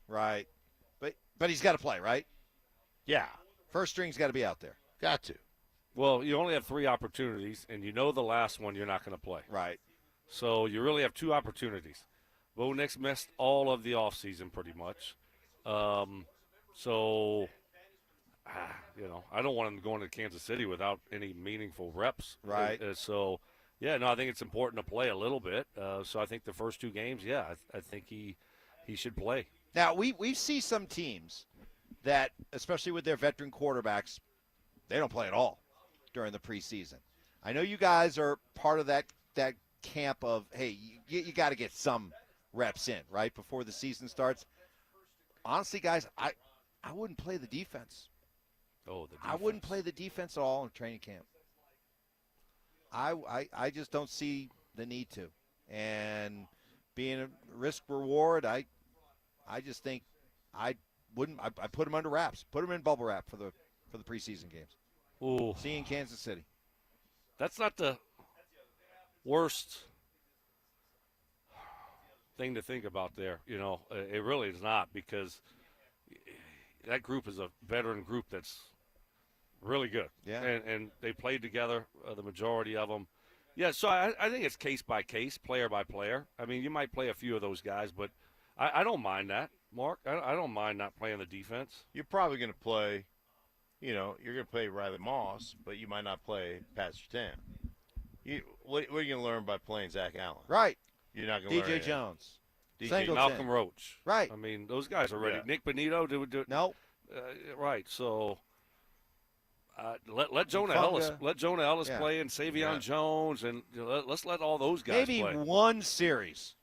Right. But he's got to play, right? Yeah. First string's got to be out there. Got to. Well, you only have 3 opportunities, and you know the last one you're not going to play. Right. So you really have 2 opportunities. Bo Nix missed all of the offseason pretty much. I don't want him going to Kansas City without any meaningful reps. Right. I think it's important to play a little bit. So I think the first 2 games, I think he should play. Now, we see some teams that, especially with their veteran quarterbacks, they don't play at all during the preseason. I know you guys are part of that camp of, hey, you got to get some reps in, right, before the season starts. Honestly, guys, I wouldn't play the defense. Oh, the defense. I wouldn't play the defense at all in training camp. I just don't see the need to. And being a risk reward, I just think I wouldn't. I put him under wraps. Put him in bubble wrap for the preseason games. Ooh. See you in Kansas City. That's not the worst thing to think about there. It really is not, because that group is a veteran group that's really good. Yeah. And they played together, the majority of them. Yeah, so I think it's case by case, player by player. I mean, you might play a few of those guys, but I don't mind that, Mark. I don't mind not playing the defense. You're probably going to play, you're going to play Riley Moss, but you might not play Pat Surtain. What are you going to learn by playing Zach Allen? Right. You're not going to learn DJ Jones. Singleton. Malcolm Roach. Right. I mean, those guys are ready. Yeah. Nick Benito, do no. Right. So let Jonah Ellis play, and Savion Jones, and let's let all those guys maybe play. one series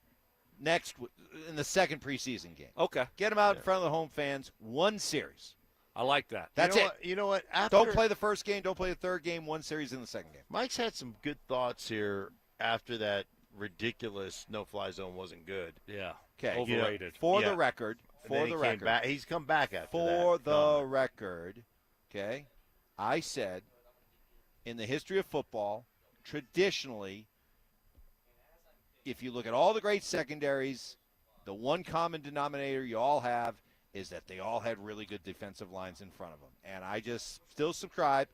in the second preseason game. Okay. Get them out in front of the home fans. One series. I like that. That's it. You know what? Don't play the first game. Don't play the third game. One series in the second game. Mike's had some good thoughts here after that ridiculous no-fly zone wasn't good. Yeah. Okay. Overrated. For the record. He's come back after that. For the record, okay, I said in the history of football, traditionally, if you look at all the great secondaries, the one common denominator you all have is that they all had really good defensive lines in front of them. And I just still subscribe,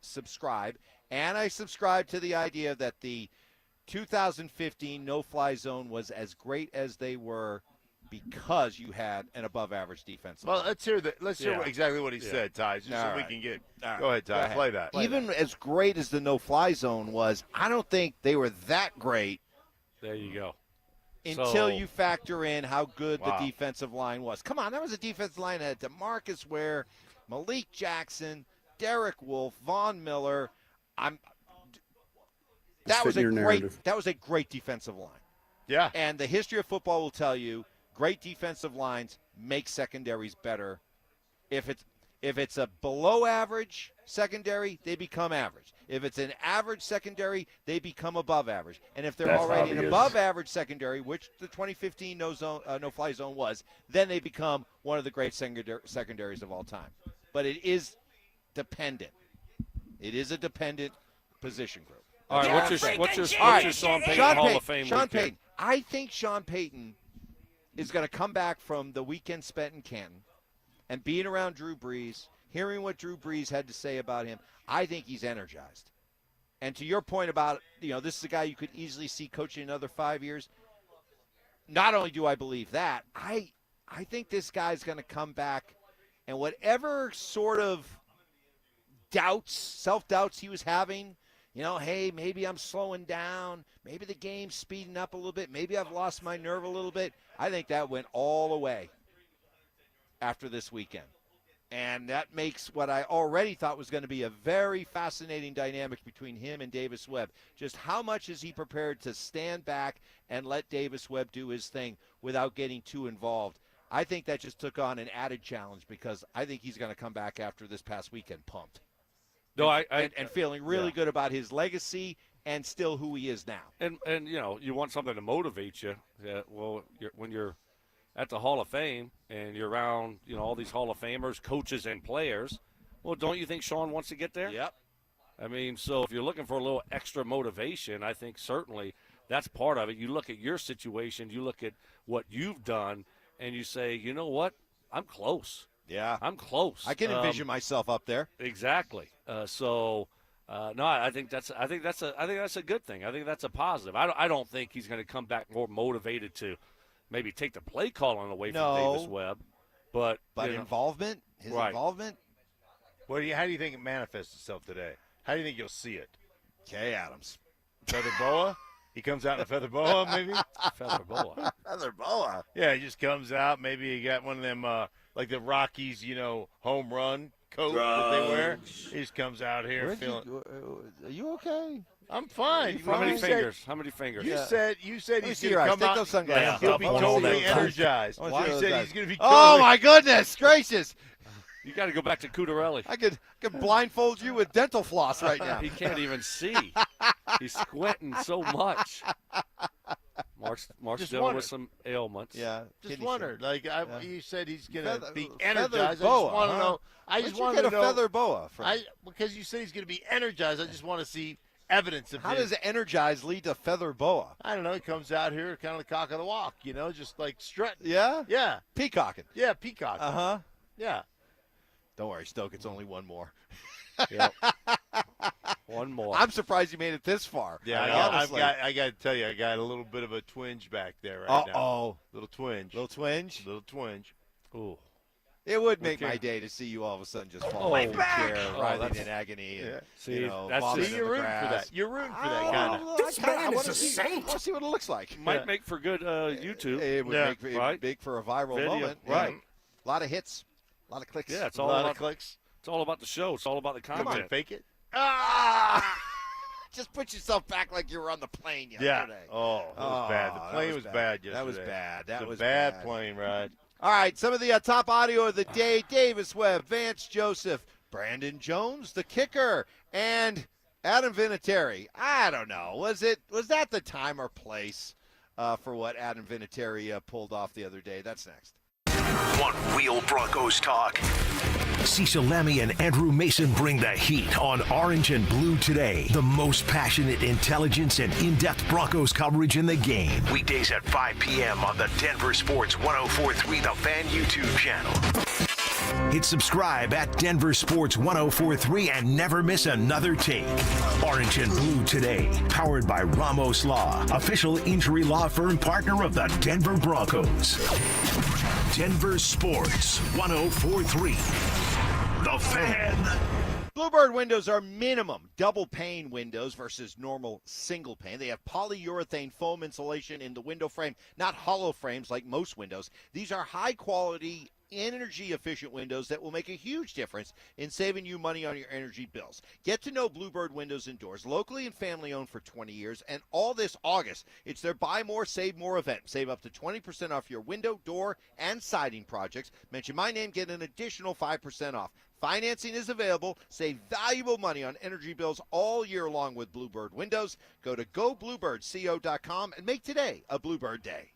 and I subscribe to the idea that the 2015 no-fly zone was as great as they were because you had an above-average defensive line. Let's hear exactly what he said, Ty, just so we can get – Go ahead, Ty. Play that. Even as great as the no-fly zone was, I don't think they were that great. There you go. Until you factor in how good the defensive line was. Come on, that was a defensive line that had DeMarcus Ware, Malik Jackson, Derek Wolfe, Von Miller. That was a great defensive line. Yeah. And the history of football will tell you great defensive lines make secondaries better. If If it's a below average secondary, they become average. If it's an average secondary, they become above average. And if they're already an above average secondary, which the 2015 no-fly zone was, then they become one of the great secondaries of all time. But it is dependent. It is a dependent position group. All right, what's your Sean Payton Hall of Fame Sean weekend? Payton. I think Sean Payton is going to come back from the weekend spent in Canton and being around Drew Brees, hearing what Drew Brees had to say about him. I think he's energized. And to your point about, this is a guy you could easily see coaching another 5 years. Not only do I believe that, I think this guy's going to come back and whatever sort of self-doubts he was having, hey, maybe I'm slowing down. Maybe the game's speeding up a little bit. Maybe I've lost my nerve a little bit. I think that went all away after this weekend. And that makes what I already thought was going to be a very fascinating dynamic between him and Davis Webb. Just how much is he prepared to stand back and let Davis Webb do his thing without getting too involved? I think that just took on an added challenge because I think he's going to come back after this past weekend pumped. No, and feeling really good about his legacy and still who he is now. And you want something to motivate you. When you're at the Hall of Fame and you're around, all these Hall of Famers, coaches and players, well, don't you think Sean wants to get there? Yep. I mean, so if you're looking for a little extra motivation, I think certainly that's part of it. You look at your situation, you look at what you've done, and you say, you know what? I'm close. Yeah. I'm close. I can envision myself up there. Exactly. No, I think that's a good thing. I think that's a positive. I don't think he's going to come back more motivated to maybe take the play calling away from Davis Webb, but involvement, his involvement. How do you think it manifests itself today? How do you think you'll see it? Kay Adams, feather boa. He comes out in a feather boa, maybe. Feather boa. Feather boa. Yeah, he just comes out. Maybe he got one of them like the Rockies, home run coat that they wear. He just comes out here feeling. Are you okay? I'm fine. How many fingers? How many fingers? You said he's going to come Take out. those sunglasses He'll off. be totally energized. You said he's going to be. Oh my goodness gracious! You got to go back to Cucurelli. I could blindfold you with dental floss right now. He can't even see. He's squinting so much. Mark's dealing with some ailments. Yeah, just wondered. You said he's going to be energized. I just want to know. I just want to know. Feather boa. Because you said he's going to be energized. I just want to see evidence of How does energize lead to feather boa? I don't know. He comes out here kind of the cock of the walk, just like strutting. Yeah? Yeah. Peacocking. Yeah, peacocking. Uh-huh. Yeah. Don't worry, Stoke. It's only one more. Yep. One more. I'm surprised you made it this far. Yeah, I got to tell you, I got a little bit of a twinge back there right now. Uh-oh. Little twinge. Little twinge? Little twinge. Ooh. It would make my day to see you all of a sudden just fall off the chair, writhing in agony. And, See, you're rooting for that. You're rooting for that kind of. This man is a saint. I want to see what it looks like. Might make for good YouTube. It would make big for a viral Video. moment. Right. A lot of hits. A lot of clicks. Yeah, it's a all lot about of clicks. It's all about the show. It's all about the content. Come on, fake it. Just put yourself back like you were on the plane yesterday. Yeah. Oh, that was bad. The plane was bad yesterday. That was bad. That was a bad plane ride. All right, some of the top audio of the day: Davis Webb, Vance Joseph, Brandon Jones, the kicker, and Adam Vinatieri. I don't know. Was that the time or place for what Adam Vinatieri pulled off the other day? That's next. Want real Broncos talk? Cecil Lemmy and Andrew Mason bring the heat on Orange and Blue Today. The most passionate intelligence and in-depth Broncos coverage in the game. Weekdays at 5 p.m. on the Denver Sports 104.3 The Fan YouTube channel. Hit subscribe at Denver Sports 104.3 and never miss another take. Orange and Blue Today, powered by Ramos Law, official injury law firm partner of the Denver Broncos. Denver Sports 104.3 The Fan. Bluebird windows are minimum double pane windows versus normal single pane. They have polyurethane foam insulation in the window frame, not hollow frames like most windows. These are high quality energy-efficient windows that will make a huge difference in saving you money on your energy bills. Get to know Bluebird Windows and Doors, locally and family-owned for 20 years, and all this August, it's their Buy More, Save More event. Save up to 20% off your window, door, and siding projects. Mention my name, get an additional 5% off. Financing is available. Save valuable money on energy bills all year long with Bluebird Windows. Go to gobluebirdco.com and make today a Bluebird Day.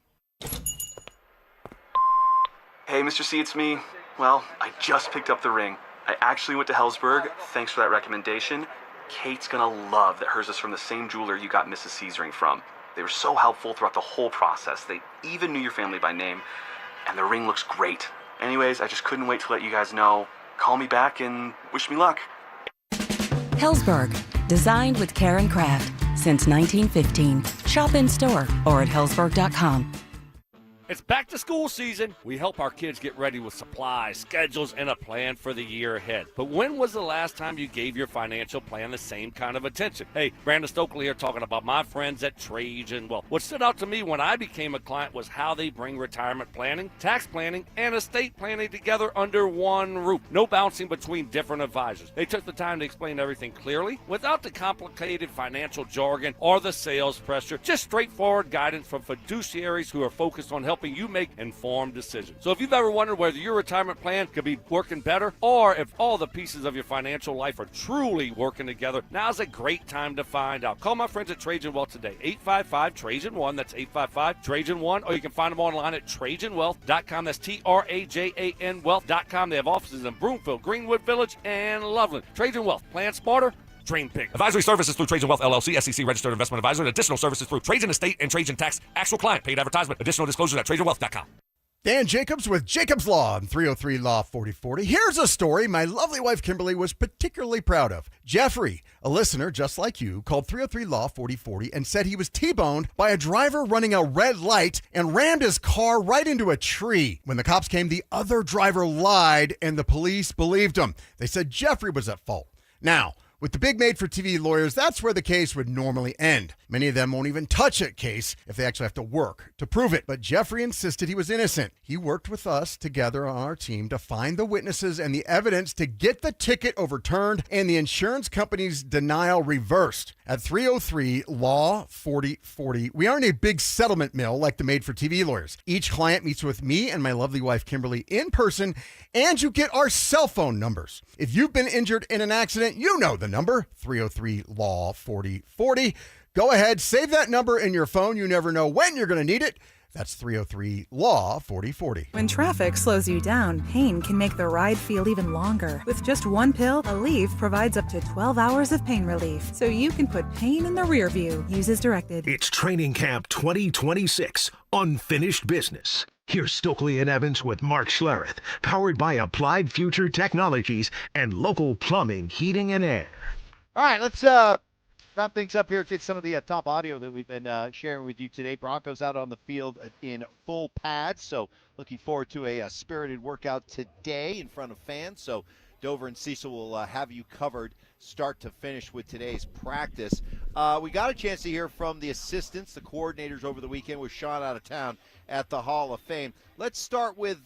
Hey, Mr. C, it's me. Well, I just picked up the ring. I actually went to Hellsberg. Thanks for that recommendation. Kate's gonna love that hers is from the same jeweler you got Mrs. C's ring from. They were so helpful throughout the whole process. They even knew your family by name. And the ring looks great. Anyways, I just couldn't wait to let you guys know. Call me back and wish me luck. Hellsberg, designed with care and craft since 1915. Shop in store or at hellsberg.com. It's back to school season. We help our kids get ready with supplies, schedules, and a plan for the year ahead. But when was the last time you gave your financial plan the same kind of attention? Hey, Brandon Stokley here talking about my friends at Cajun. Well, what stood out to me when I became a client was how they bring retirement planning, tax planning, and estate planning together under one roof. No bouncing between different advisors. They took the time to explain everything clearly without the complicated financial jargon or the sales pressure. Just straightforward guidance from fiduciaries who are focused on helping you make informed decisions. So if you've ever wondered whether your retirement plan could be working better or if all the pieces of your financial life are truly working together, now's a great time to find out. Call my friends at Trajan Wealth today, 855-TRAJAN-1. That's 855-TRAJAN-1. Or you can find them online at TrajanWealth.com. That's TRAJAN Wealth.com. They have offices in Broomfield, Greenwood Village, and Loveland. Trajan Wealth. Plan smarter. Dream big. Advisory services through Trajan Wealth LLC, SEC registered investment advisor, and additional services through Trajan Estate and Trajan Tax. Actual client paid advertisement. Additional disclosures at TrajanWealth.com. Dan Jacobs with Jacobs Law on 303 Law 4040. Here's a story my lovely wife Kimberly was particularly proud of. Jeffrey, a listener just like you, called 303 Law 4040 and said he was T-boned by a driver running a red light and rammed his car right into a tree. When the cops came, the other driver lied and the police believed him. They said Jeffrey was at fault. Now, with the big made-for-TV lawyers, that's where the case would normally end. Many of them won't even touch a case if they actually have to work to prove it. But Jeffrey insisted he was innocent. He worked with us together on our team to find the witnesses and the evidence to get the ticket overturned and the insurance company's denial reversed. At 303 Law 4040, we aren't a big settlement mill like the made-for-TV lawyers. Each client meets with me and my lovely wife Kimberly in person, and you get our cell phone numbers. If you've been injured in an accident, you know the number, 303 Law 4040. Go ahead, save that number in your phone. You never know when you're going to need it. That's 303 Law 4040. When traffic slows you down, pain can make the ride feel even longer. With just one pill, Aleve provides up to 12 hours of pain relief, so you can put pain in the rear view. Use as directed. It's Training Camp 2026, Unfinished Business. Here's Stokley and Evans with Mark Schlereth, powered by Applied Future Technologies and local plumbing, heating, and air. All right, let's wrap things up here. Get some of the top audio that we've been sharing with you today. Broncos out on the field in full pads, so looking forward to a spirited workout today in front of fans. So Dover and Cecil will have you covered start to finish with today's practice. We got a chance to hear from the assistants, the coordinators over the weekend with Sean out of town at the Hall of Fame. Let's start with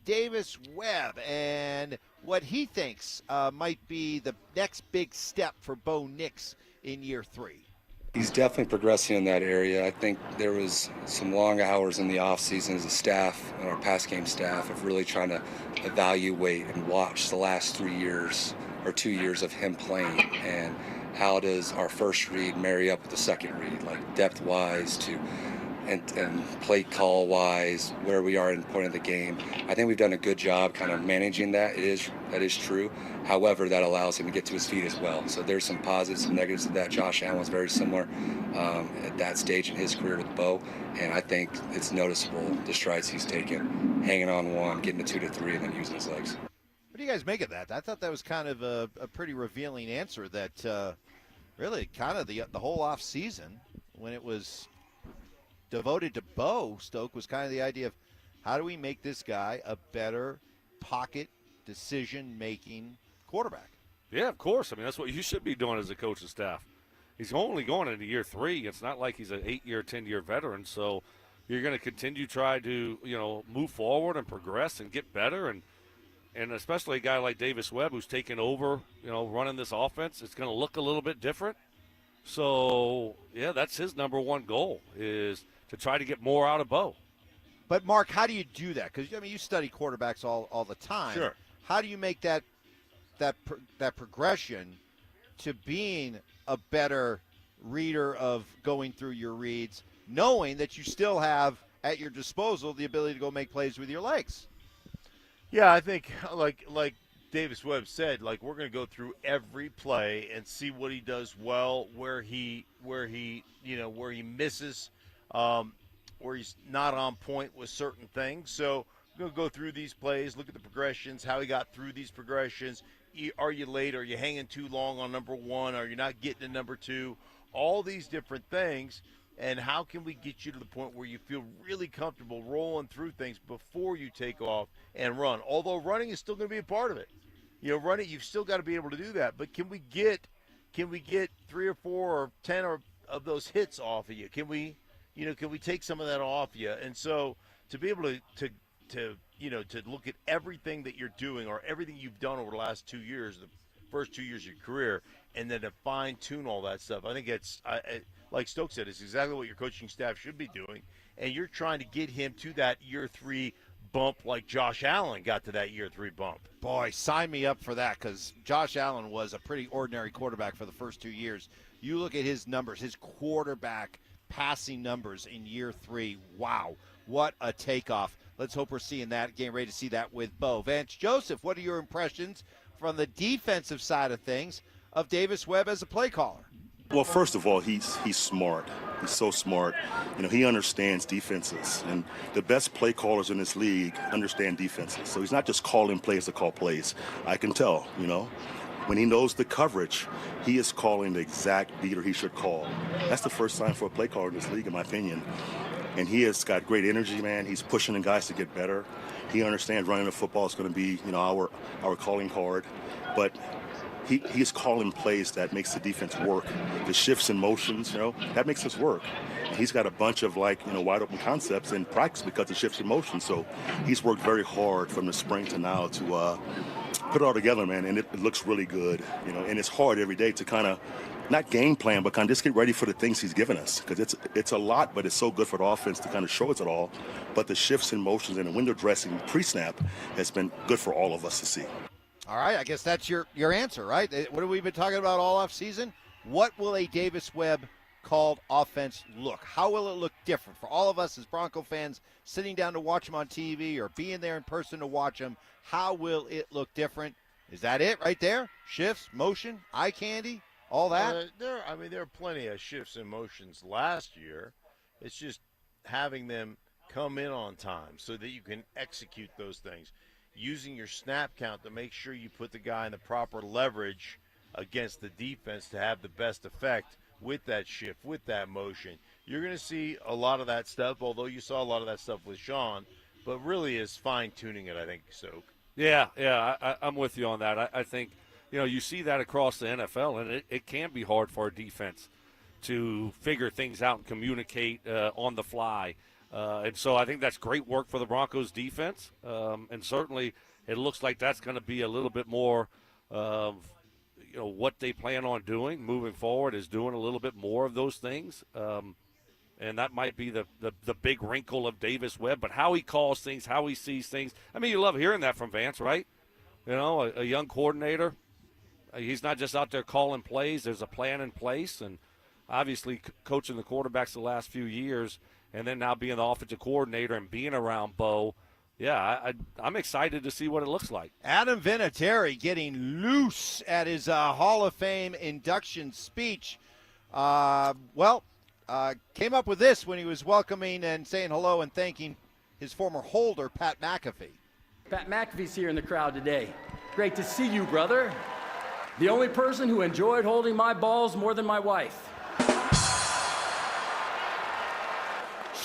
Davis Webb and what he thinks might be the next big step for Bo Nix in year 3. He's definitely progressing in that area. I think there was some long hours in the offseason as a staff and our pass game staff of really trying to evaluate and watch the last 3 years or 2 years of him playing and how does our first read marry up with the second read, like depth-wise to and play call-wise, where we are in point of the game. I think we've done a good job kind of managing that. That is true. However, that allows him to get to his feet as well. So there's some positives and negatives of that. Josh Allen was very similar at that stage in his career with Bo, and I think it's noticeable the strides he's taken, hanging on one, getting to 2 to 3, and then using his legs. What do you guys make of that? I thought that was kind of a pretty revealing answer that really kind of the whole off season when it was devoted to Bo, Stoke, was kind of the idea of how do we make this guy a better pocket decision-making quarterback? Yeah, of course. I mean, that's what you should be doing as a coaching staff. He's only going into year 3. It's not like he's an 8-year, 10-year veteran. So, you're going to continue to try to, move forward and progress and get better. And especially a guy like Davis Webb who's taken over, running this offense, it's going to look a little bit different. So, yeah, that's his number one goal is to try to get more out of Bo. But, Mark, how do you do that? Because, you study quarterbacks all the time. Sure. How do you make that progression to being a better reader of going through your reads, knowing that you still have at your disposal the ability to go make plays with your legs? Yeah, I think like Davis Webb said, we're going to go through every play and see what he does well, where he misses, where he's not on point with certain things. So we're going to go through these plays, look at the progressions, how he got through these progressions. Are you late? Are you hanging too long on number one? Are you not getting to number two? All these different things. And how can we get you to the point where you feel really comfortable rolling through things before you take off and run? Although running is still going to be a part of it. Running, you've still got to be able to do that. But can we get 3 or 4 or 10 of those hits off of you? Can we take some of that off you? And so to be able to look at everything that you're doing or everything you've done over the last 2 years, the first 2 years of your career, and then to fine-tune all that stuff, I think it's like Stoke said, it's exactly what your coaching staff should be doing, and you're trying to get him to that year 3 bump like Josh Allen got to that year 3 bump. Boy, sign me up for that, because Josh Allen was a pretty ordinary quarterback for the first 2 years. You look at his numbers, his quarterback passing numbers in year 3. Wow, what a takeoff. Let's hope we're seeing that, getting ready to see that with Bo. Vance Joseph, what are your impressions from the defensive side of things of Davis Webb as a play caller? Well, first of all, he's smart. He's so smart. He understands defenses. And the best play callers in this league understand defenses. So he's not just calling plays to call plays. I can tell, When he knows the coverage, he is calling the exact beater he should call. That's the first sign for a play caller in this league, in my opinion. And he has got great energy, man. He's pushing the guys to get better. He understands running the football is going to be, our calling card. But he's calling plays that makes the defense work. The shifts and motions, that makes us work. And he's got a bunch of wide open concepts in practice because of shifts and motions. So he's worked very hard from the spring to now to put it all together, man. And it looks really good, and it's hard every day to kind of not game plan, but kind of just get ready for the things he's given us. Because it's a lot, but it's so good for the offense to kind of show us it all. But the shifts and motions and the window dressing pre-snap has been good for all of us to see. All right, I guess that's your answer, right? What have we been talking about all off season? What will a Davis Webb called offense look? How will it look different for all of us as Bronco fans sitting down to watch him on TV or being there in person to watch him? How will it look different? Is that it right there? Shifts, motion, eye candy, all that? There are plenty of shifts and motions last year. It's just having them come in on time so that you can execute those things. Using your snap count to make sure you put the guy in the proper leverage against the defense to have the best effect with that shift, with that motion. You're going to see a lot of that stuff, although you saw a lot of that stuff with Sean, but really is fine-tuning it, I think, Soak. Yeah, I'm with you on that. I think, you see that across the NFL, and it can be hard for a defense to figure things out and communicate on the fly. And so I think that's great work for the Broncos defense. And certainly it looks like that's going to be a little bit more of, what they plan on doing moving forward is doing a little bit more of those things. And that might be the big wrinkle of Davis Webb. But how he calls things, how he sees things. I mean, you love hearing that from Vance, right? A young coordinator. He's not just out there calling plays. There's a plan in place. And obviously coaching the quarterbacks the last few years, and then now being the offensive coordinator and being around Bo, I'm excited to see what it looks like. Adam Vinatieri getting loose at his Hall of Fame induction speech. Came up with this when he was welcoming and saying hello and thanking his former holder, Pat McAfee. Pat McAfee's here in the crowd today. Great to see you, brother. The only person who enjoyed holding my balls more than my wife.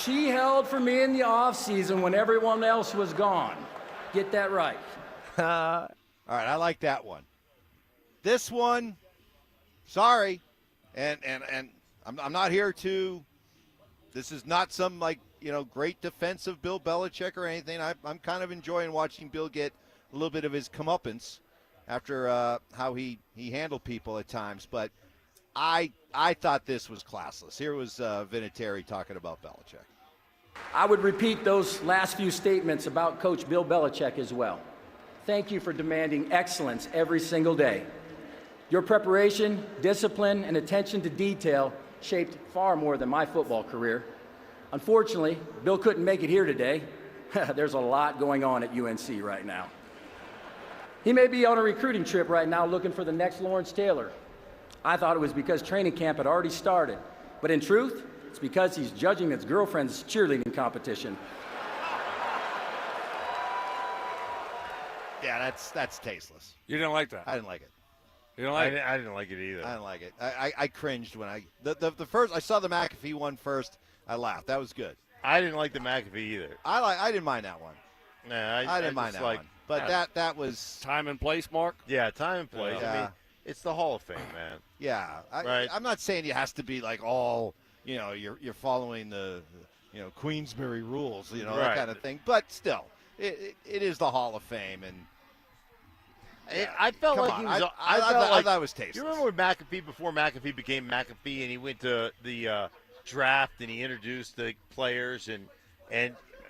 She held for me in the offseason when everyone else was gone. Get that right. All right, I like that one. This one, sorry, and I'm not here to. This is not some great defense of Bill Belichick or anything. I'm kind of enjoying watching Bill get a little bit of his comeuppance after how he handled people at times. But I thought this was classless. Here was Vinatieri talking about Belichick. I would repeat those last few statements about Coach Bill Belichick as well. Thank you for demanding excellence every single day. Your preparation, discipline, and attention to detail shaped far more than my football career. Unfortunately, Bill couldn't make it here today. There's a lot going on at UNC right now. He may be on a recruiting trip right now looking for the next Lawrence Taylor. I thought it was because training camp had already started, but in truth, it's because he's judging his girlfriend's cheerleading competition. Yeah, that's tasteless. You didn't like that? I didn't like it. You don't like it? I didn't like it either. I didn't like it. I cringed when the first I saw the McAfee one first. I laughed. That was good. I didn't like the McAfee either. I didn't mind that one. Nah, I didn't mind that one. But that was time and place, Mark. Yeah, time and place. Yeah. I mean, it's the Hall of Fame, man. Yeah, right. I'm not saying it has to be like all you're following the Queensberry rules, that Right. kind of thing. But still, it is the Hall of Fame, and I felt come like on. he was. I thought it was tasteless. You remember when McAfee, before McAfee became McAfee, and he went to the draft and he introduced the players, and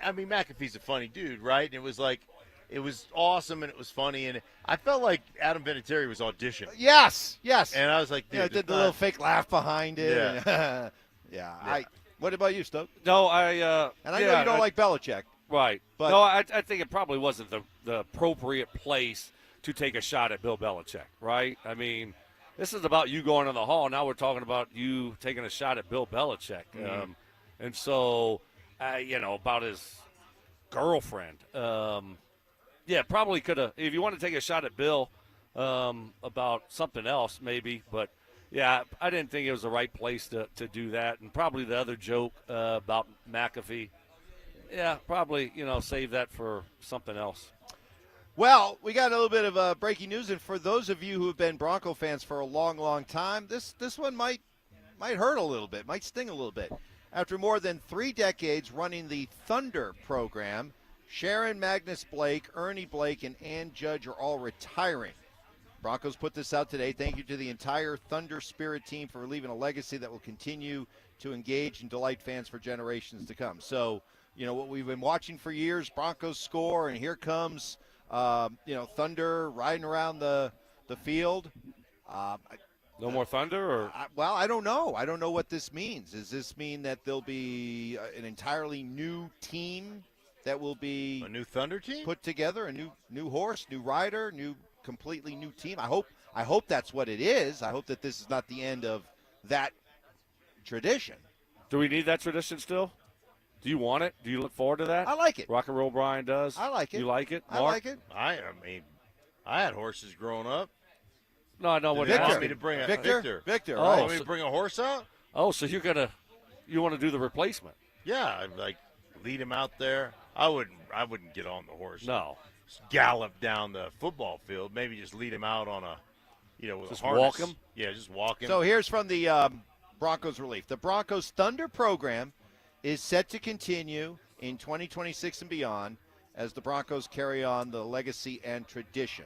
I mean McAfee's a funny dude, right? And it was like, it was awesome and it was funny, and I felt like Adam Vinatieri was auditioning. Yes. And I was like, dude, did the little fake laugh behind it. Yeah. Yeah. What about you, Stoke? No, and I know you don't like Belichick. Right. But no, I think it probably wasn't the appropriate place to take a shot at Bill Belichick, right? I mean, this is about you going in the hall. Now we're talking about you taking a shot at Bill Belichick. Mm-hmm. And so, about his girlfriend. Yeah, probably could have. If you want to take a shot at Bill about something else, maybe. But, yeah, I didn't think it was the right place to do that. And probably the other joke about McAfee. Yeah, probably, save that for something else. Well, we got a little bit of breaking news, and for those of you who have been Bronco fans for a long, long time, this one might hurt a little bit, might sting a little bit. After more than 3 decades running the Thunder program, Sharon Magnus Blake, Ernie Blake, and Ann Judge are all retiring. Broncos put this out today. Thank you to the entire Thunder Spirit team for leaving a legacy that will continue to engage and delight fans for generations to come. So, what we've been watching for years, Broncos score, and here comes Thunder riding around the field. No more Thunder? I don't know. I don't know what this means. Does this mean that there'll be an entirely new team that will be a new Thunder team put together, a new horse, new rider, completely new team? I hope that's what it is. I hope that this is not the end of that tradition. Do we need that tradition still? Do you want it? Do you look forward to that? I like it. Rock and Roll Brian does. I like it. You like it? Mark? I like it. I mean, I had horses growing up. No, I know what you Victor. want me to bring Victor. Victor, Oh, right? Want me to bring a horse out? Oh, so you want to do the replacement? Yeah, I'd like lead him out there. I wouldn't get on the horse. No. Just gallop down the football field. Maybe just lead him out on with just a harness. walk him. Yeah, just walk him. So here's from the Broncos relief. The Broncos Thunder program is set to continue in 2026 and beyond as the Broncos carry on the legacy and tradition.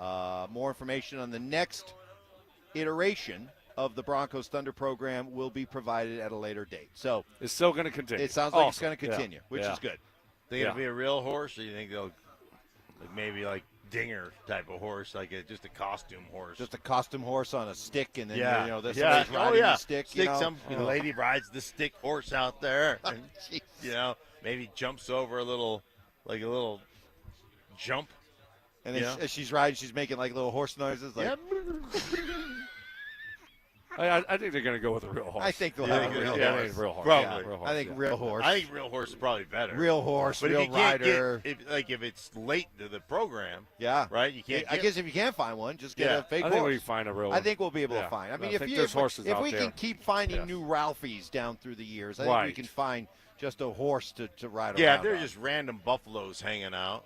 More information on the next iteration of the Broncos Thunder program will be provided at a later date. So it's still going to continue. It sounds like it's going to continue, which is good. Think it'll be a real horse, or you think they'll maybe like Dinger type of horse, like just a costume horse? Just a costume horse on a stick, and then somebody's riding the stick. Some lady rides the stick horse out there, and maybe jumps over a little jump. And then as she's riding, she's making like little horse noises. Like, I think they're going to go with a real horse. I think they'll have a real horse. Real horse. Probably. Yeah, real horse. I think real horse. I think real horse is probably better. Real horse, but real if you can't rider. If it's late to the program, right? You can't. I guess if you can't find one, just get a fake horse. I think we find a real one. I think we'll be able to find. I mean, if we can keep finding new Ralphies down through the years, I think we can find just a horse to ride around. Yeah, they're just random buffaloes hanging out.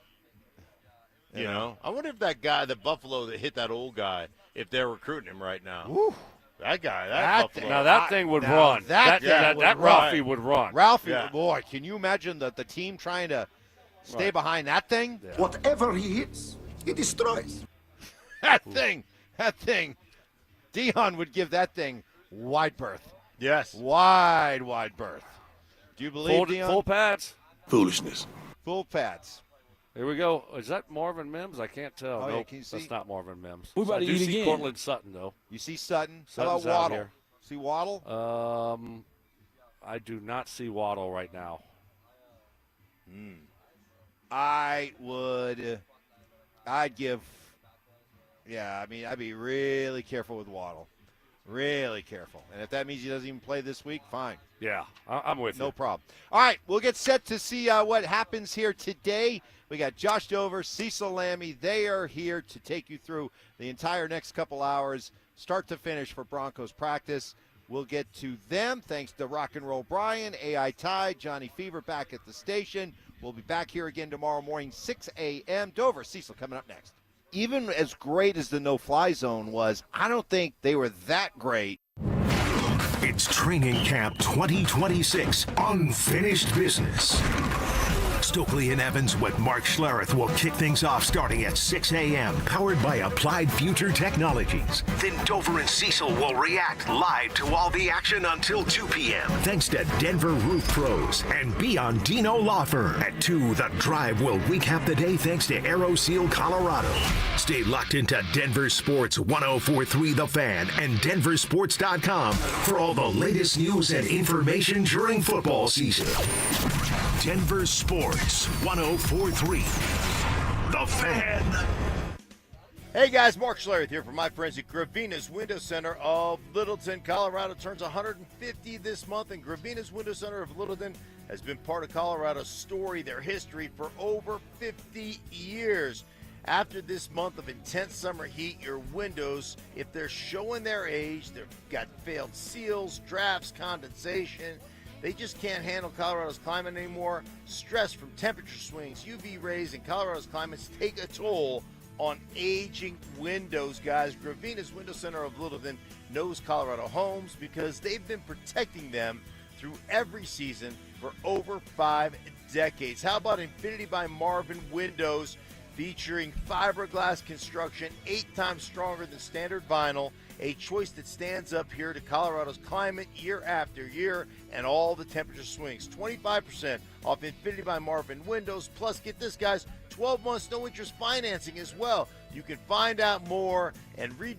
You know, I wonder if that guy, the buffalo that hit that old guy, if they're recruiting him right now. Woo. That guy, That Buffalo. Now that thing would Now run. that That Ralphie would run. Ralphie, Yeah. boy, can you imagine the team trying to stay Right. behind that thing? Yeah. Whatever he hits, he destroys. That thing. Dion would give that thing wide berth. Yes. Wide berth. Do you believe, Dion? Full pads. Foolishness. Full pads. Here we go. Is that Marvin Mims? I can't tell. Oh, yeah, Nope, can you see? that's not Marvin Mims. We about I to do eat see again. Cortland Sutton, though. You see Sutton? How Sutton's about out Waddle? here. See Waddle? I do not see Waddle right now. I'd be really careful with Waddle. Really careful. And if that means he doesn't even play this week, fine. Yeah, I'm with you. No problem. All right, we'll get set to see what happens here today. We got Josh Dover, Cecil Lammey. They are here to take you through the entire next couple hours, start to finish for Broncos practice. We'll get to them thanks to Rock and Roll Brian, AI Tide, Johnny Fever back at the station. We'll be back here again tomorrow morning, 6 a.m. Dover, Cecil coming up next. Even as great as the no-fly zone was, I don't think they were that great. It's Training Camp 2026, Unfinished Business. Stokley and Evans with Mark Schlereth will kick things off starting at 6 a.m., powered by Applied Future Technologies. Then Dover and Cecil will react live to all the action until 2 p.m. Thanks to Denver Roof Pros and Biondino Law Firm. At 2, The Drive will recap the day thanks to AeroSeal Colorado. Stay locked into Denver Sports 104.3 The Fan and DenverSports.com for all the latest news and information during football season. Denver Sports 104.3 The Fan. Hey guys, Mark Schlereth here from my friends at Gravina's Window Center of Littleton, Colorado. Turns 150 this month, and Gravina's Window Center of Littleton has been part of Colorado's story, their history, for over 50 years. After this month of intense summer heat, your windows, if they're showing their age, they've got failed seals, drafts, condensation, they just can't handle Colorado's climate anymore. Stress from temperature swings, UV rays, and Colorado's climates take a toll on aging windows, guys. Gravina's Window Center of Littleton knows Colorado homes because they've been protecting them through every season for over 5 decades. How about Infinity by Marvin Windows, featuring fiberglass construction 8 times stronger than standard vinyl, a choice that stands up here to Colorado's climate year after year and all the temperature swings. 25% off Infinity by Marvin Windows. Plus, get this, guys, 12 months no interest financing as well. You can find out more and read